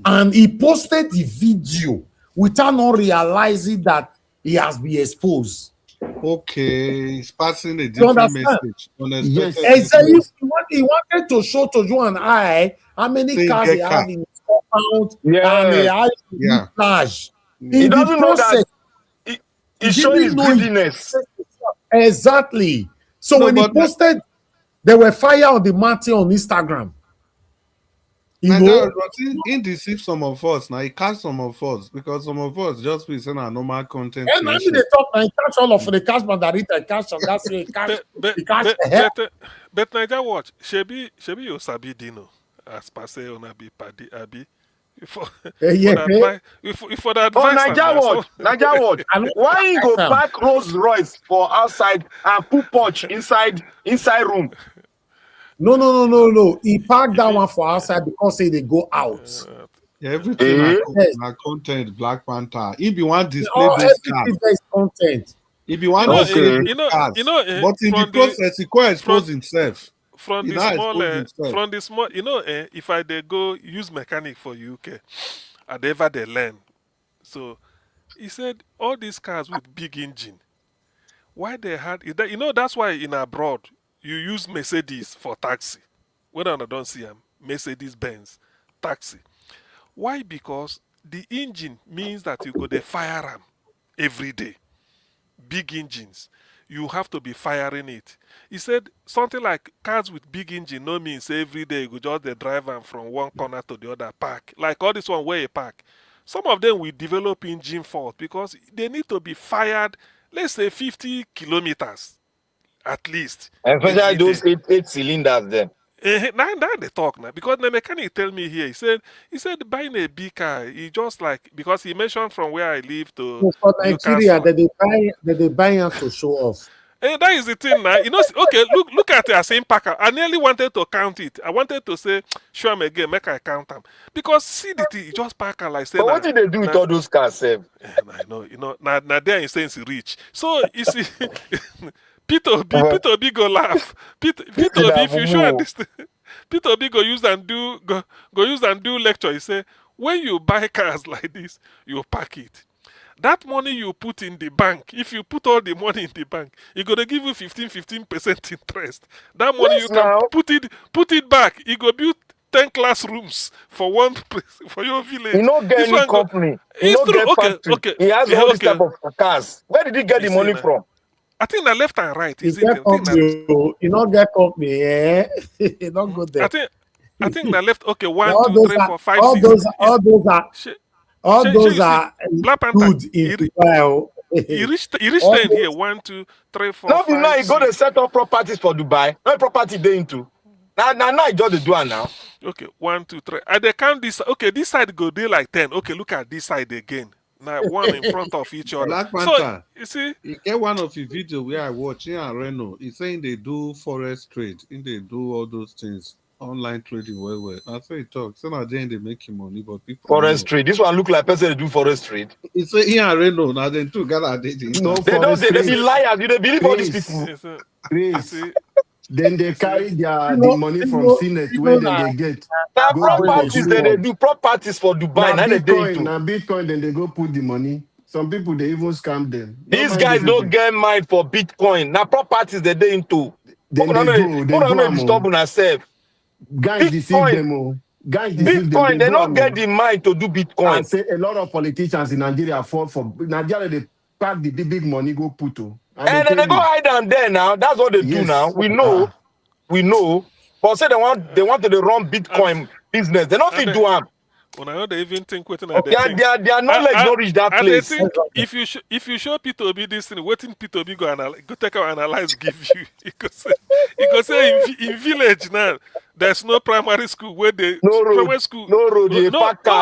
and he posted the video without not realizing that he has been exposed. Okay, he's passing a different message. Yes. Exactly. He wanted to show to you and I how many cars he have in his compound and he has in plage. He doesn't know that he's showing his greediness. Exactly. So when he posted, there were fire on the mountain on Instagram. He deceived some of us. Now he catch some of us because some of us just be saying a normal content. And maybe they talk and catch all of the cash bandarita, cash on that way, cash. But Naija watch, shebi you sabi Dino as per say on be paddy abi. For the advice. Naija watch. Why you go pack Rolls Royce for outside and put punch inside room? No. He packed that one for outside because they go out. Everything content, Black Panther. If you want display those cars, there is content. If you want to see cars, but in the process, he could expose himself. From the small, if I they go use mechanic for UK, I never they learn. So he said all these cars with big engine, why they had that's why in abroad you use Mercedes for taxi. When I don't see them, Mercedes Benz taxi. Why? Because the engine means that you go to fire them every day. Big engines. You have to be firing it. He said something like cars with big engine no means every day you go just the drive them from one corner to the other park. Like all this one where you park. Some of them will develop engine fault because they need to be fired, let's say 50 kilometers at least. Especially those eight cylinders then. Now they talk now because the mechanic tell me here. He said buying a big car. He just like because he mentioned from where I live to for Nigeria that they buy them to show off. And that is the thing now. Okay, look at the same packer. I nearly wanted to count it. I wanted to say, show him again, make I count them. Because see the thing, just packer like say. But what did they do with all those cars, Seb? I know, now they're in sense rich. So you see, Peter B go laugh. Peter B, if you show this, Peter B go use and do lecture. He say, when you buy cars like this, you pack it. That money you put in the bank, if you put all the money in the bank, it's going to give you 15% interest. That money you can put it back. You go build 10 classrooms for one place, for your village. He not get any company. He not get factory. Okay. He has all this type of cars. Where did he get the money from? I think the left and right. He not get company. Yeah, he not go there. I think the left. Okay, 1, 2, 3, 4, 5, 6. All those are Black Panther. good in Dubai. He reached 10 here. 1, 2, 3, 4. No, now he go to set up properties for Dubai. No property they into. Now I just do it now. Okay, 1, 2, 3. And they count this. Okay, this side go there like 10. Okay, look at this side again. Now one in front of each other. Black Panther. So you see, you get one of the video where I watch here and Reno. He's saying they do forest trade. They do all those things. Online trading, well. That's what he talks. So now then they make him money, but people forest trade. This one look like person they do forest trade. It's here and Reno. Now then too gather no, they be liars. You don't believe all these people. Then they carry the money from Senate where then they get. Now Go do for properties then they Bitcoin. do properties for Dubai. Now Now they Bitcoin, into. then they go put the money. Some people they even scam them. No These mind guys these don't people. get mind for Bitcoin. Now properties they into. Then they go Disturb on ourselves. Guys deceive Bitcoin, them. Oh. Guys deceive them. Bitcoin, they go don't get the mind to do Bitcoin. And say a lot of politicians in Nigeria fall for Nigeria. They pack the big money go put. And then they go hide down there now. That's what they do now. We know. But say they want to run Bitcoin business. They don't fit do them. When I know they even think waiting at their knowledge don't reach that place. They think if you show P2B this thing, waiting P2B go take out analyze give you. He go say in village now there's no primary school where they primary school no road,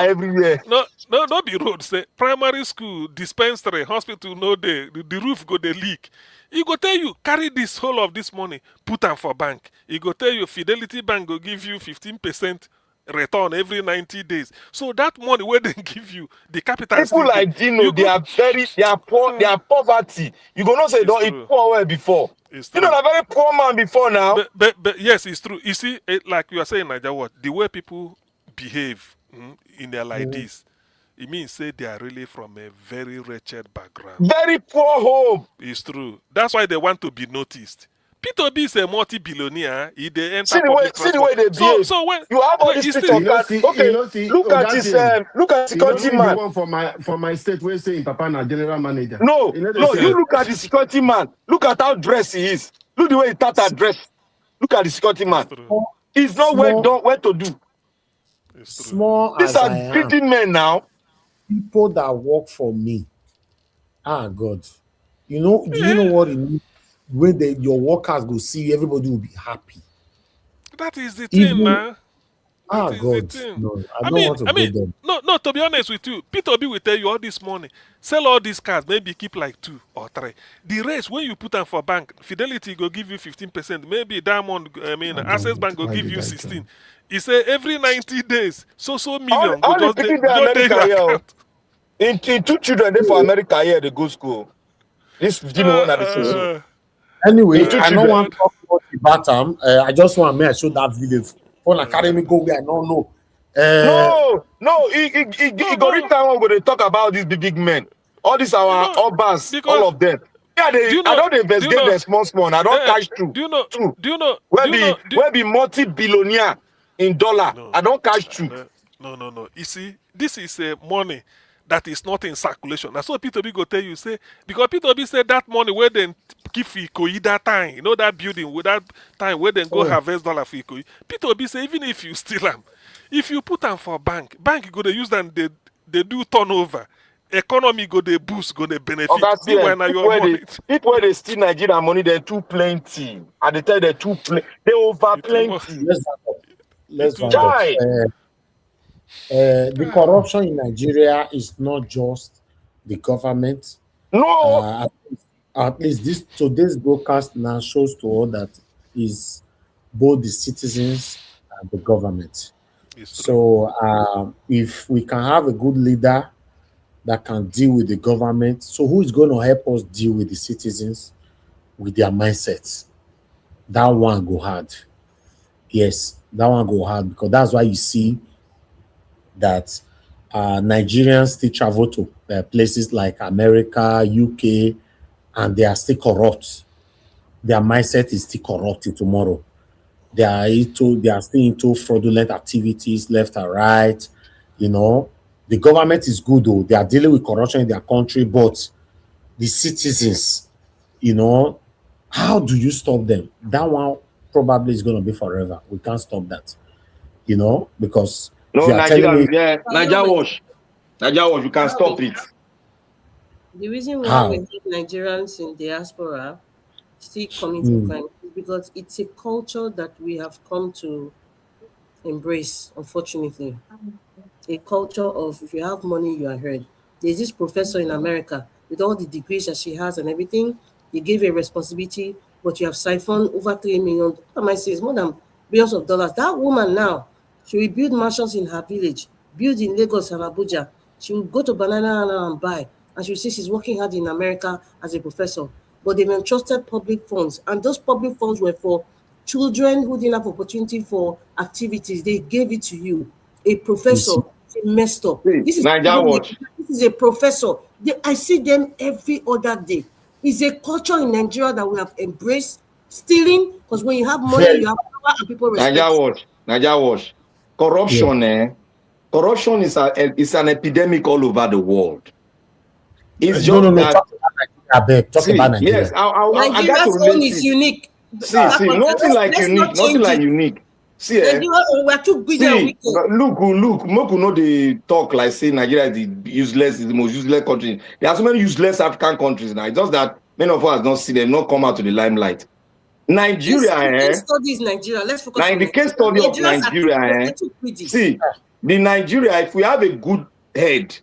everywhere. No be road. Say primary school, dispensary, hospital, no day. The roof go the leak. He go tell you carry this whole of this money, put them for bank. He go tell you Fidelity Bank go give you 15% return every 90 days. So that money where they give you the capital. People like Gino, they are poor. They are poverty. You go not say don't eat poor well before. You know, a very poor man before now. But yes, it's true. You see, like you are saying, Nigeria, what the way people behave in their like this, it means say they are really from a very wretched background. Very poor home. It's true. That's why they want to be noticed. P2B is a multi-billionaire. He they enter see the way they behave. So when you have all these people, look at security man. The one for my state where saying Papa na general manager. No, you look at the security man. Look at how dressed he is. Look the way he started dress. Look at the security man. He's not where to do. Small These are treating men now. People that work for me. God. You know, do you know what it means? When your workers go see you, everybody will be happy. That is the thing, man. God. No, I don't want to go there. No, to be honest with you, P2B will tell you all this money. Sell all these cars, maybe keep like 2 or 3. The rest, when you put them for bank, Fidelity go give you 15%. Maybe Diamond, Access Bank go give you 16. He say every 90 days, so million. All the people in America here. In 2 children, they for America here, they go school. This Gino one Anyway, I don't want to talk about them. I just want to make sure that video. For the academy go where I don't know. No, he go reach time when they talk about these big men. All these our urbans, all of them. Yeah, I don't investigate them small. I don't catch through. Do you know? Where be multi-billionaire in dollar? I don't catch through. No. You see, this is money that is not in circulation. That's what P2B go tell you, say, because P2B said that money where they give Ikoyi that time, you know that building with that time where they go harvest dollar for Ikoyi. P2B say even if you steal them, if you put them for bank go they use them, they do turnover. Economy go they boost, go they benefit. People where they steal Nigerian money, they're too plenty. And they tell they're too plenty. They over plenty. Let's the corruption in Nigeria is not just the government. No. At least today's broadcast now shows to all that is both the citizens and the government. So if we can have a good leader that can deal with the government, so who is going to help us deal with the citizens with their mindsets? That one go hard. Yes, that one go hard, because that's why you see that Nigerians still travel to places like America, UK, and they are still corrupt. Their mindset is still corrupted tomorrow. They are still into fraudulent activities left and right. You know, the government is good though. They are dealing with corruption in their country, but the citizens, you know, how do you stop them? That one probably is going to be forever. We can't stop that, you know, because Nigeria wash, you can stop it. The reason why we need Nigerians in diaspora still coming to crime is because it's a culture that we have come to embrace, unfortunately. A culture of if you have money, you are heard. There's this professor in America with all the degrees that she has and everything. You gave a responsibility, but you have siphoned over 3 million. What am I saying? It's more than billions of dollars. That woman now, she will build mansions in her village, build in Lagos and Abuja. She will go to Banana Island and buy. And she will say she's working hard in America as a professor. But they've entrusted public funds. And those public funds were for children who didn't have opportunity for activities, they gave it to you. A professor, they messed up. This is a professor. I see them every other day. It's a culture in Nigeria that we have embraced. Stealing, because when you have money, you have power, and people respect. Naija watch. Corruption, corruption is an epidemic all over the world. It's just that. Talk about Nigeria. Yes, Nigeria's own is unique. See, nothing like unique. See, we're too greedy. Look, Moku know they talk like say Nigeria is the most useless country. There are so many useless African countries now. It's just that many of us don't see them, not come out to the limelight. Nigeria, the case study is Nigeria. Let's focus on the case study of Nigeria. See, the Nigeria, if we have a good head,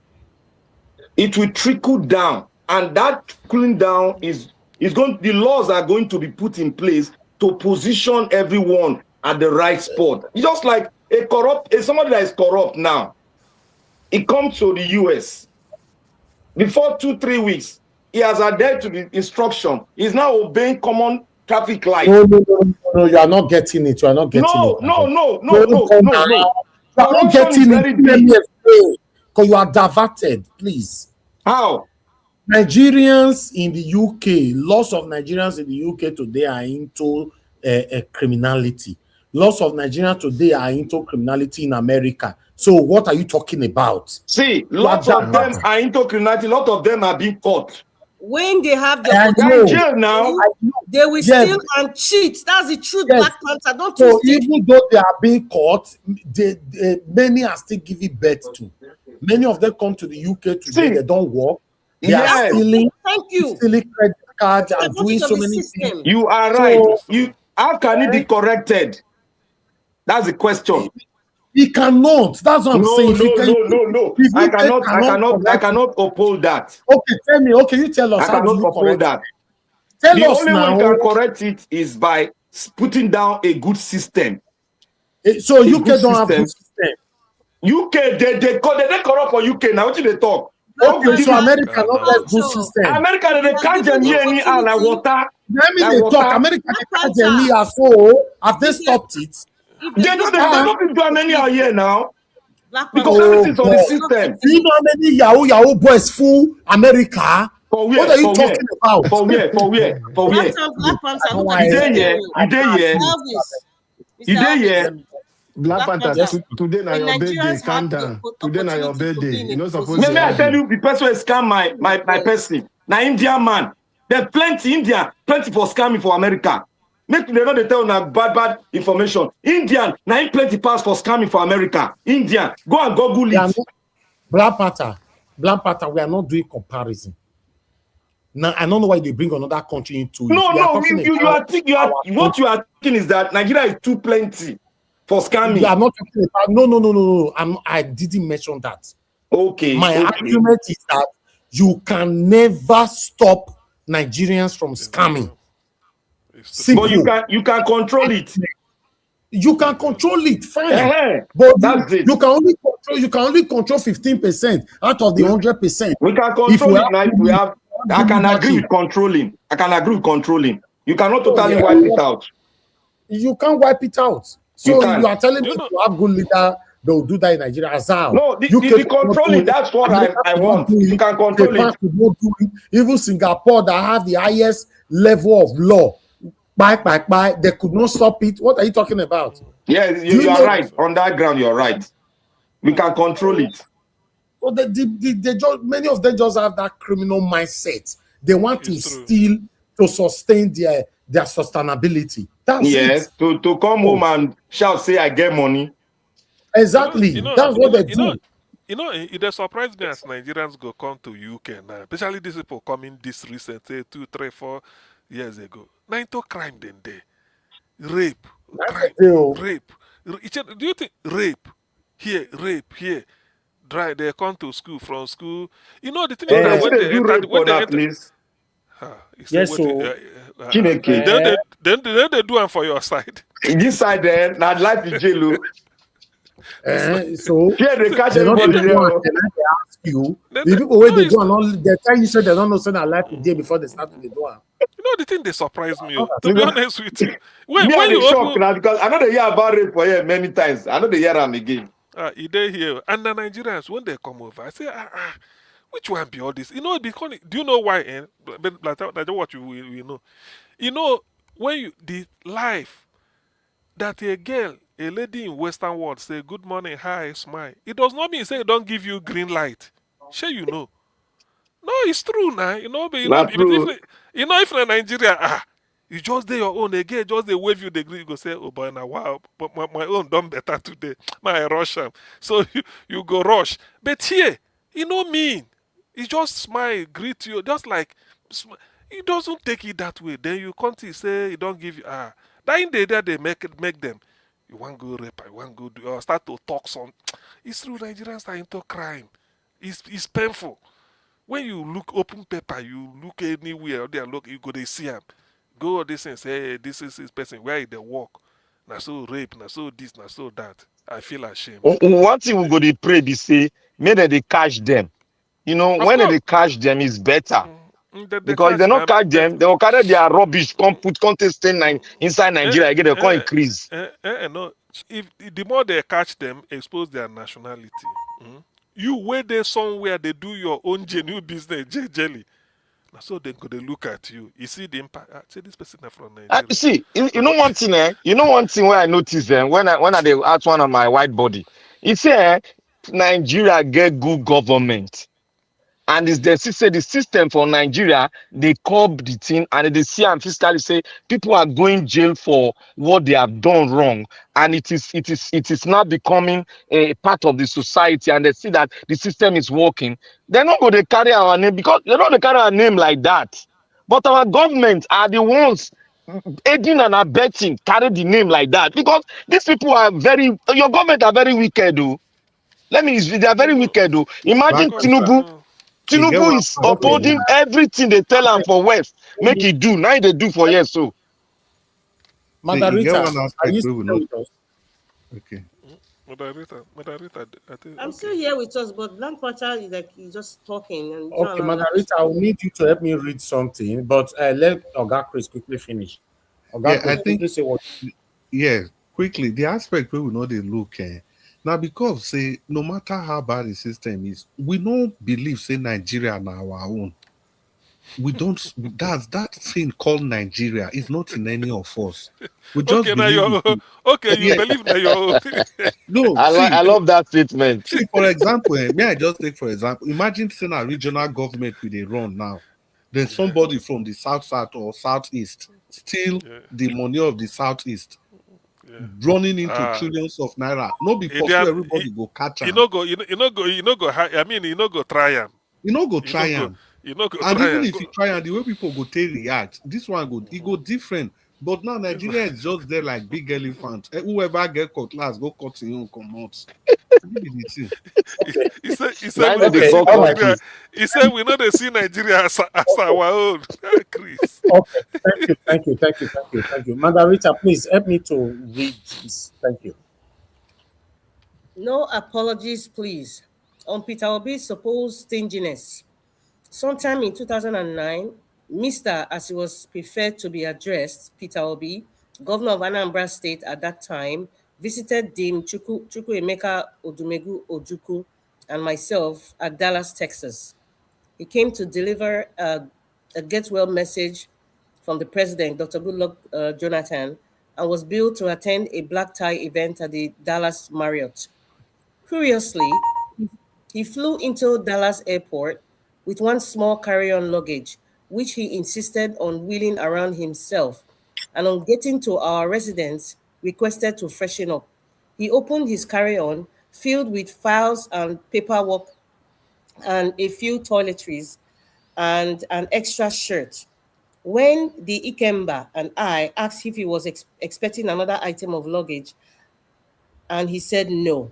it will trickle down, and that trickling down the laws are going to be put in place to position everyone at the right spot. Just like somebody that is corrupt now, he comes to the US. Before 2-3 weeks, he has adhered to the instruction. He's now obeying common traffic lights. No, you are not getting it. You are not getting it. No. You are not getting it. Because you are diverted, please. How? Nigerians in the UK, lots of Nigerians in the UK today are into criminality. Lots of Nigerians today are into criminality in America. So what are you talking about? See, lots of them are into criminality. Lots of them are being caught. When they have the jail now, they will steal and cheat. That's the truth, Black Panther. Don't so even though they are being caught, many are still giving birth to. Many of them come to the UK today, they don't work. They are stealing, stealing credit cards and doing so many things. You are right. How can it be corrected? That's the question. He cannot. That's what I'm saying. No. I cannot uphold that. Okay, tell me. Okay, you tell us. I cannot uphold that. The only way you can correct it is by putting down a good system. So UK don't have a good system. UK, they corrupt for UK now. What do they talk? Okay, so America not have good system. America they can't any like water. Let me they talk. America they can't any so have they stopped it? They don't do many a year now. Because everything's on the system. Do you know how many Yahoo boys fool America? For where? What are you talking about? For where? You there? Black Panther, today na your birthday, calm down. Today na your birthday. You know supposed to. May I tell you the person who scam my person? Now Indian man. There's plenty for scamming for America. Make they know they tell na bad information. Indian, now plenty pass for scamming for America. Indian, go and Google it. Black Panther, we are not doing comparison. Now I don't know why they bring another country into it. No, what you are thinking is that Nigeria is too plenty for scamming. You are not talking about no. I didn't mention that. Okay. My argument is that you can never stop Nigerians from scamming. Simple. But you can control it. You can control it, fine. But that's it. You can only control 15% out of the 100%. We can control it. I can agree with controlling. You cannot totally wipe it out. You can't wipe it out. So you are telling me to have good leader, they'll do that in Nigeria. Azal. No, the controlling, that's what I want. You can control it. Even Singapore that have the highest level of law, they could not stop it. What are you talking about? Yeah, you are right. On that ground, you're right. We can control it. So many of them just have that criminal mindset. They want to steal to sustain their sustainability. That's it. To come home and shout, say, I get money. Exactly. That's what they do. It surprised me as Nigerians go come to UK now, especially these people coming this recent, 2, 3, 4 years ago. Now into crime then day. Rape. Crime. Rape. Do you think rape here? They come to school from school. You know the thing is that when they enter, yes, so then they do them for your side. This side there, not life is jail. So they catch everybody there. They ask you, the people where they do and all, they tell you say they don't know say that life is jail before they start to do You know the thing they surprised me. To be honest with you, when Me and you the shock open, now because I know they hear about rape for here many times. I know they hear them again. you dey here, and the Nigerians when they come over, I say, which one be all this? You know, because do you know why? But that's what you know. You know when you the life that a girl, a lady in Western world say good morning, hi, smile. It does not mean say it don't give you green light. Sure, you know. No, it's true now. You know, but Not true. if in Nigeria, you just do your own again, just they wave you the green, you go say, oh boy, now wow, but my own done better today. My rush am. So you go rush. But here, you know mean. He just smile, greet you, just like he doesn't take it that way. Then you come to say he don't give you that in the day they make them. You want go rape, you want go do or start to talk some. It's true Nigerians are into crime. It's painful. When you look open paper, you look anywhere there, look, you go they see him. Go all this and say, hey, this is his person, where they walk. Now so rape, now so this, now so that. I feel ashamed. One thing we go to pray be say, may they catch them. You know, Of when course. they catch them is better. Because if catch they not them, catch them, they will carry their rubbish, come put contest inside Nigeria again, they'll come increase. No. If the more they catch them, expose their nationality. You wait there somewhere, they do your own genuine business, jelly. So they go they look at you. You see the impact. Say this person is from Nigeria. See, you know one thing, You know one thing where I noticed when I they ask one of my white body, he say Nigeria get good government. And it's the system for Nigeria, they curb the thing and they see and physically say people are going jail for what they have done wrong. And it is now becoming a part of the society, and they see that the system is working. They're not going to carry our name because they're not going to carry our name like that. But our government are the ones aiding and abetting carry the name like that because these people are your government are very wicked, though. They are very wicked, though. Imagine Tinubu is upholding everything they tell him for West. Make it do. Now they do for years. So, Margarita, are you still with us? Okay. Margarita, I think. I'm still here with us, but Lampwater is like he's just talking. And okay, Margarita, I will need you to help me read something, but let Oga Chris quickly finish. Oga Chris, quickly say what. Yeah, quickly. The aspect where we know they look now because say no matter how bad the system is, we don't believe say Nigeria na our own. We don't. That thing called Nigeria is not in any of us. We just believe. You believe that you're own. No, I love that statement. See, for example, may I just take for example? Imagine saying a regional government with a run now. Then somebody from the south or southeast steal the money of the southeast. Running into trillions of naira. No, because everybody go catch him. You know go. I mean, you know go try him. You know go try him. You know go and try even am. if you try and the way people go take react, this one go different. But now Nigeria is just there like big elephant. Whoever get cutlass go cut him own comot. He said we know they see Nigeria as our own. Chris. Okay, thank you. Margarita, please help me to read this. Thank you. No apologies, please. On Peter Obi's supposed stinginess. Sometime in 2009, Mr., as he was preferred to be addressed, Peter Obi, governor of Anambra State at that time, visited Dim Chukwuemeka Odumegu Ojukwu and myself at Dallas, Texas. He came to deliver a get well message from the president, Dr. Goodluck Jonathan, and was billed to attend a black tie event at the Dallas Marriott. Curiously, he flew into Dallas airport with one small carry-on luggage, which he insisted on wheeling around himself, and on getting to our residence, requested to freshen up. He opened his carry-on, filled with files and paperwork and a few toiletries and an extra shirt. When the Ikemba and I asked if he was expecting another item of luggage, and he said no.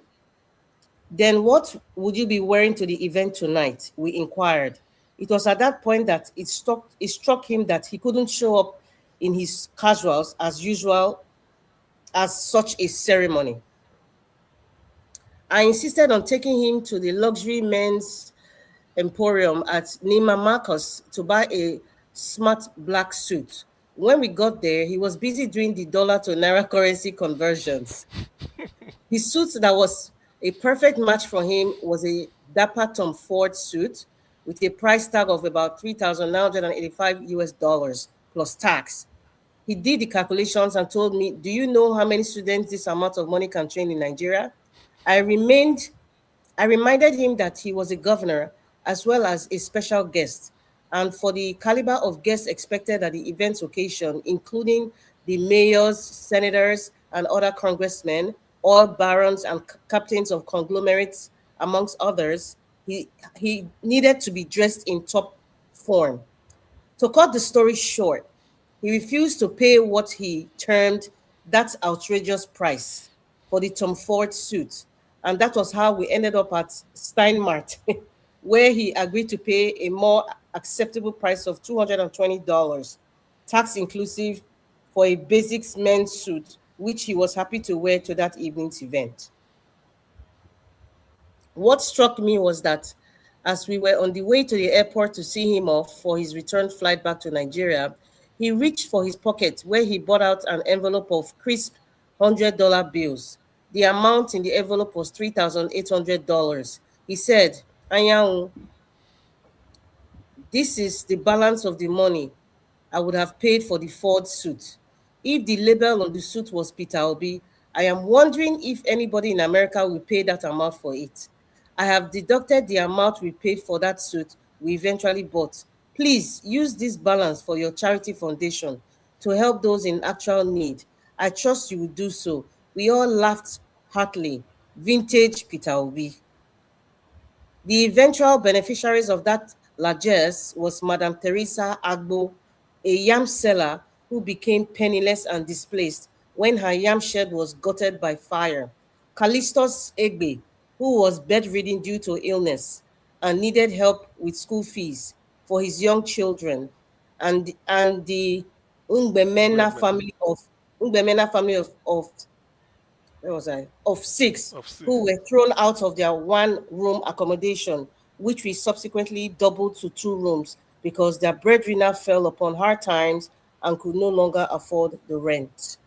Then what would you be wearing to the event tonight? We inquired. It was at that point that it struck him that he couldn't show up in his casuals as usual as such a ceremony. I insisted on taking him to the luxury men's emporium at Neiman Marcus to buy a smart black suit. When we got there, he was busy doing the dollar to naira currency conversions. His suit that was a perfect match for him was a dapper Tom Ford suit with a price tag of about 3,985 US dollars plus tax. He did the calculations and told me, "Do you know how many students this amount of money can train in Nigeria?" I remained I reminded him that he was a governor as well as a special guest, and for the caliber of guests expected at the event's occasion, including the mayors, senators, and other congressmen, all barons and captains of conglomerates, amongst others, he needed to be dressed in top form. To cut the story short, he refused to pay what he termed that outrageous price for the Tom Ford suit. And that was how we ended up at Steinmart, where he agreed to pay a more acceptable price of $220, tax inclusive, for a basic men's suit, which he was happy to wear to that evening's event. What struck me was that as we were on the way to the airport to see him off for his return flight back to Nigeria, he reached for his pocket where he brought out an envelope of crisp $100 bills. The amount in the envelope was $3,800. He said, "Anyanwu, this is the balance of the money I would have paid for the Ford suit. If the label on the suit was Peter Obi, I am wondering if anybody in America will pay that amount for it. I have deducted the amount we paid for that suit we eventually bought. Please use this balance for your charity foundation to help those in actual need. I trust you will do so." We all laughed heartily. Vintage Peter Obi. The eventual beneficiaries of that largesse was Madame Teresa Agbo, a yam seller who became penniless and displaced when her yam shed was gutted by fire; Callistus Egbe, who was bedridden due to illness and needed help with school fees for his young children; and the Ungbemena family of where was I? Of six, Of six. who were thrown out of their one-room accommodation, which we subsequently doubled to 2 rooms because their breadwinner fell upon hard times and could no longer afford the rent.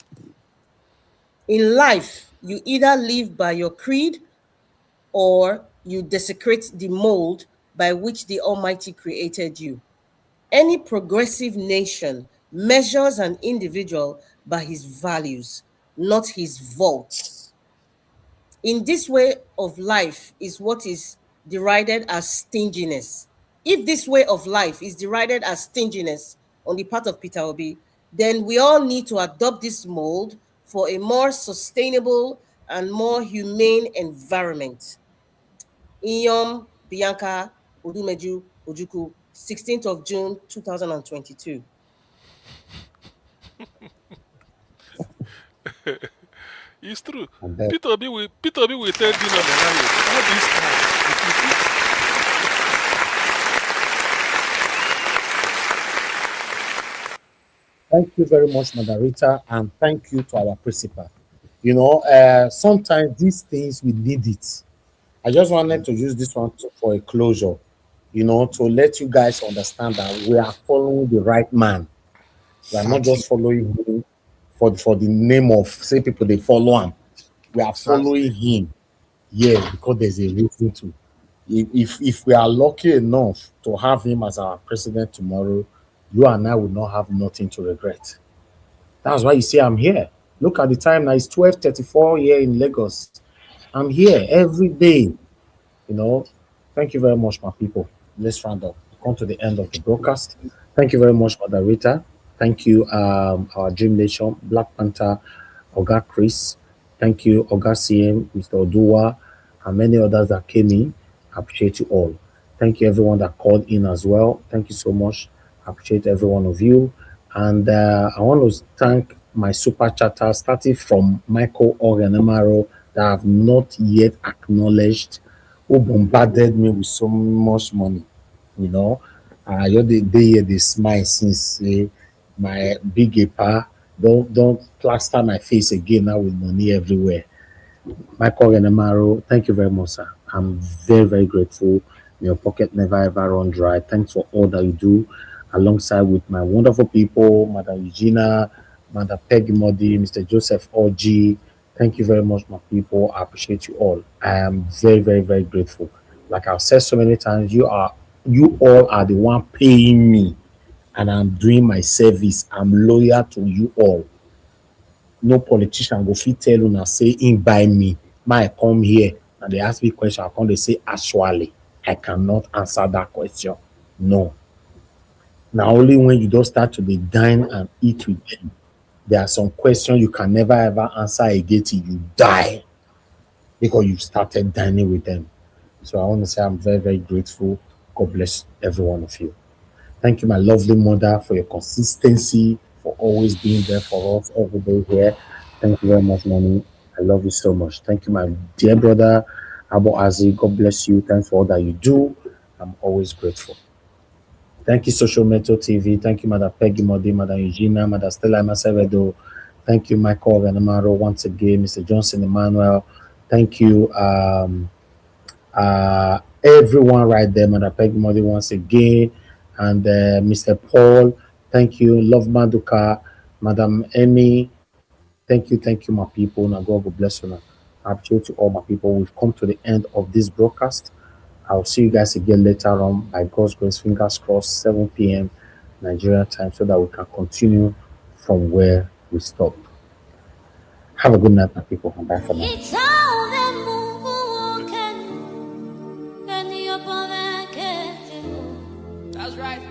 In life, you either live by your creed or you desecrate the mold by which the Almighty created you. Any progressive nation measures an individual by his values, not his votes. In this way of life is what is derided as stinginess. If this way of life is derided as stinginess on the part of Peter Obi, then we all need to adopt this mold for a more sustainable and more humane environment. Inyom Bianca Odumeju Ojuku, 16th of June, 2022. It's true. And then, Peter Obi will tell Dino Melaye, all this time, thank you very much, Margarita, and thank you to our principal. You know, sometimes these things we need it. I just wanted to use this one for a closure, you know, to let you guys understand that we are following the right man. We are not Exactly. just following him for the name of say people they follow him. We are Exactly. following him, yeah, because there's a reason to. If we are lucky enough to have him as our president tomorrow, you and I will not have nothing to regret. That's why you see I'm here. Look at the time now, it's 12:34 here in Lagos. I'm here every day. You know, thank you very much, my people. Let's round up. Come to the end of the broadcast. Thank you very much, moderator. Thank you, our Dream Nation, Black Panther, Oga Chris. Thank you, Oga CM, Mr. Odua, and many others that came in. I appreciate you all. Thank you, everyone that called in as well. Thank you so much. I appreciate every one of you. And I want to thank my super chatter, starting from Michael Orenemaro, that I have not yet acknowledged, who bombarded me with so much money. You know, you're the day they smile since my big apa. Don't plaster my face again now with money everywhere. Michael Renemaro, thank you very much, sir. I'm very, very grateful. Your pocket never ever run dry. Thanks for all that you do. alongside with my wonderful people, Madam Eugenia, Madam Peggy Modi, Mr. Joseph OG. Thank you very much, my people. I appreciate you all. I am very, very, very grateful. Like I've said so many times, you all are the one paying me, and I'm doing my service. I'm loyal to you all. No politician go fit tell una say him buy me. My come here and they ask me question, I come they say actually I cannot answer that question. No. Now only when you don't start to be dine and eat with them, there are some questions you can never ever answer again till you die because you started dining with them. So I want to say I'm very, very grateful. God bless every one of you. Thank you, my lovely mother, for your consistency, for always being there for us every day here. Thank you very much, mommy. I love you so much. Thank you, my dear brother, Abu Azi. God bless you. Thanks for all that you do. I'm always grateful. Thank you, Social Mental TV. Thank you, Madam Peggy Modi, Madam Eugenia, Madam Stella Masevedo. Thank you, Michael Venamaro, once again, Mr. Johnson Emmanuel. Thank you, everyone right there, Madam Peggy Modi, once again, and Mr. Paul. Thank you, Love Maduka, Madam Emmy. Thank you, my people. Now, God will bless you. Now. I appreciate you all, my people. We've come to the end of this broadcast. I'll see you guys again later on by God's grace, fingers crossed, 7 p.m. Nigeria time, so that we can continue from where we stopped. Have a good night, my people, and bye for now. That's right.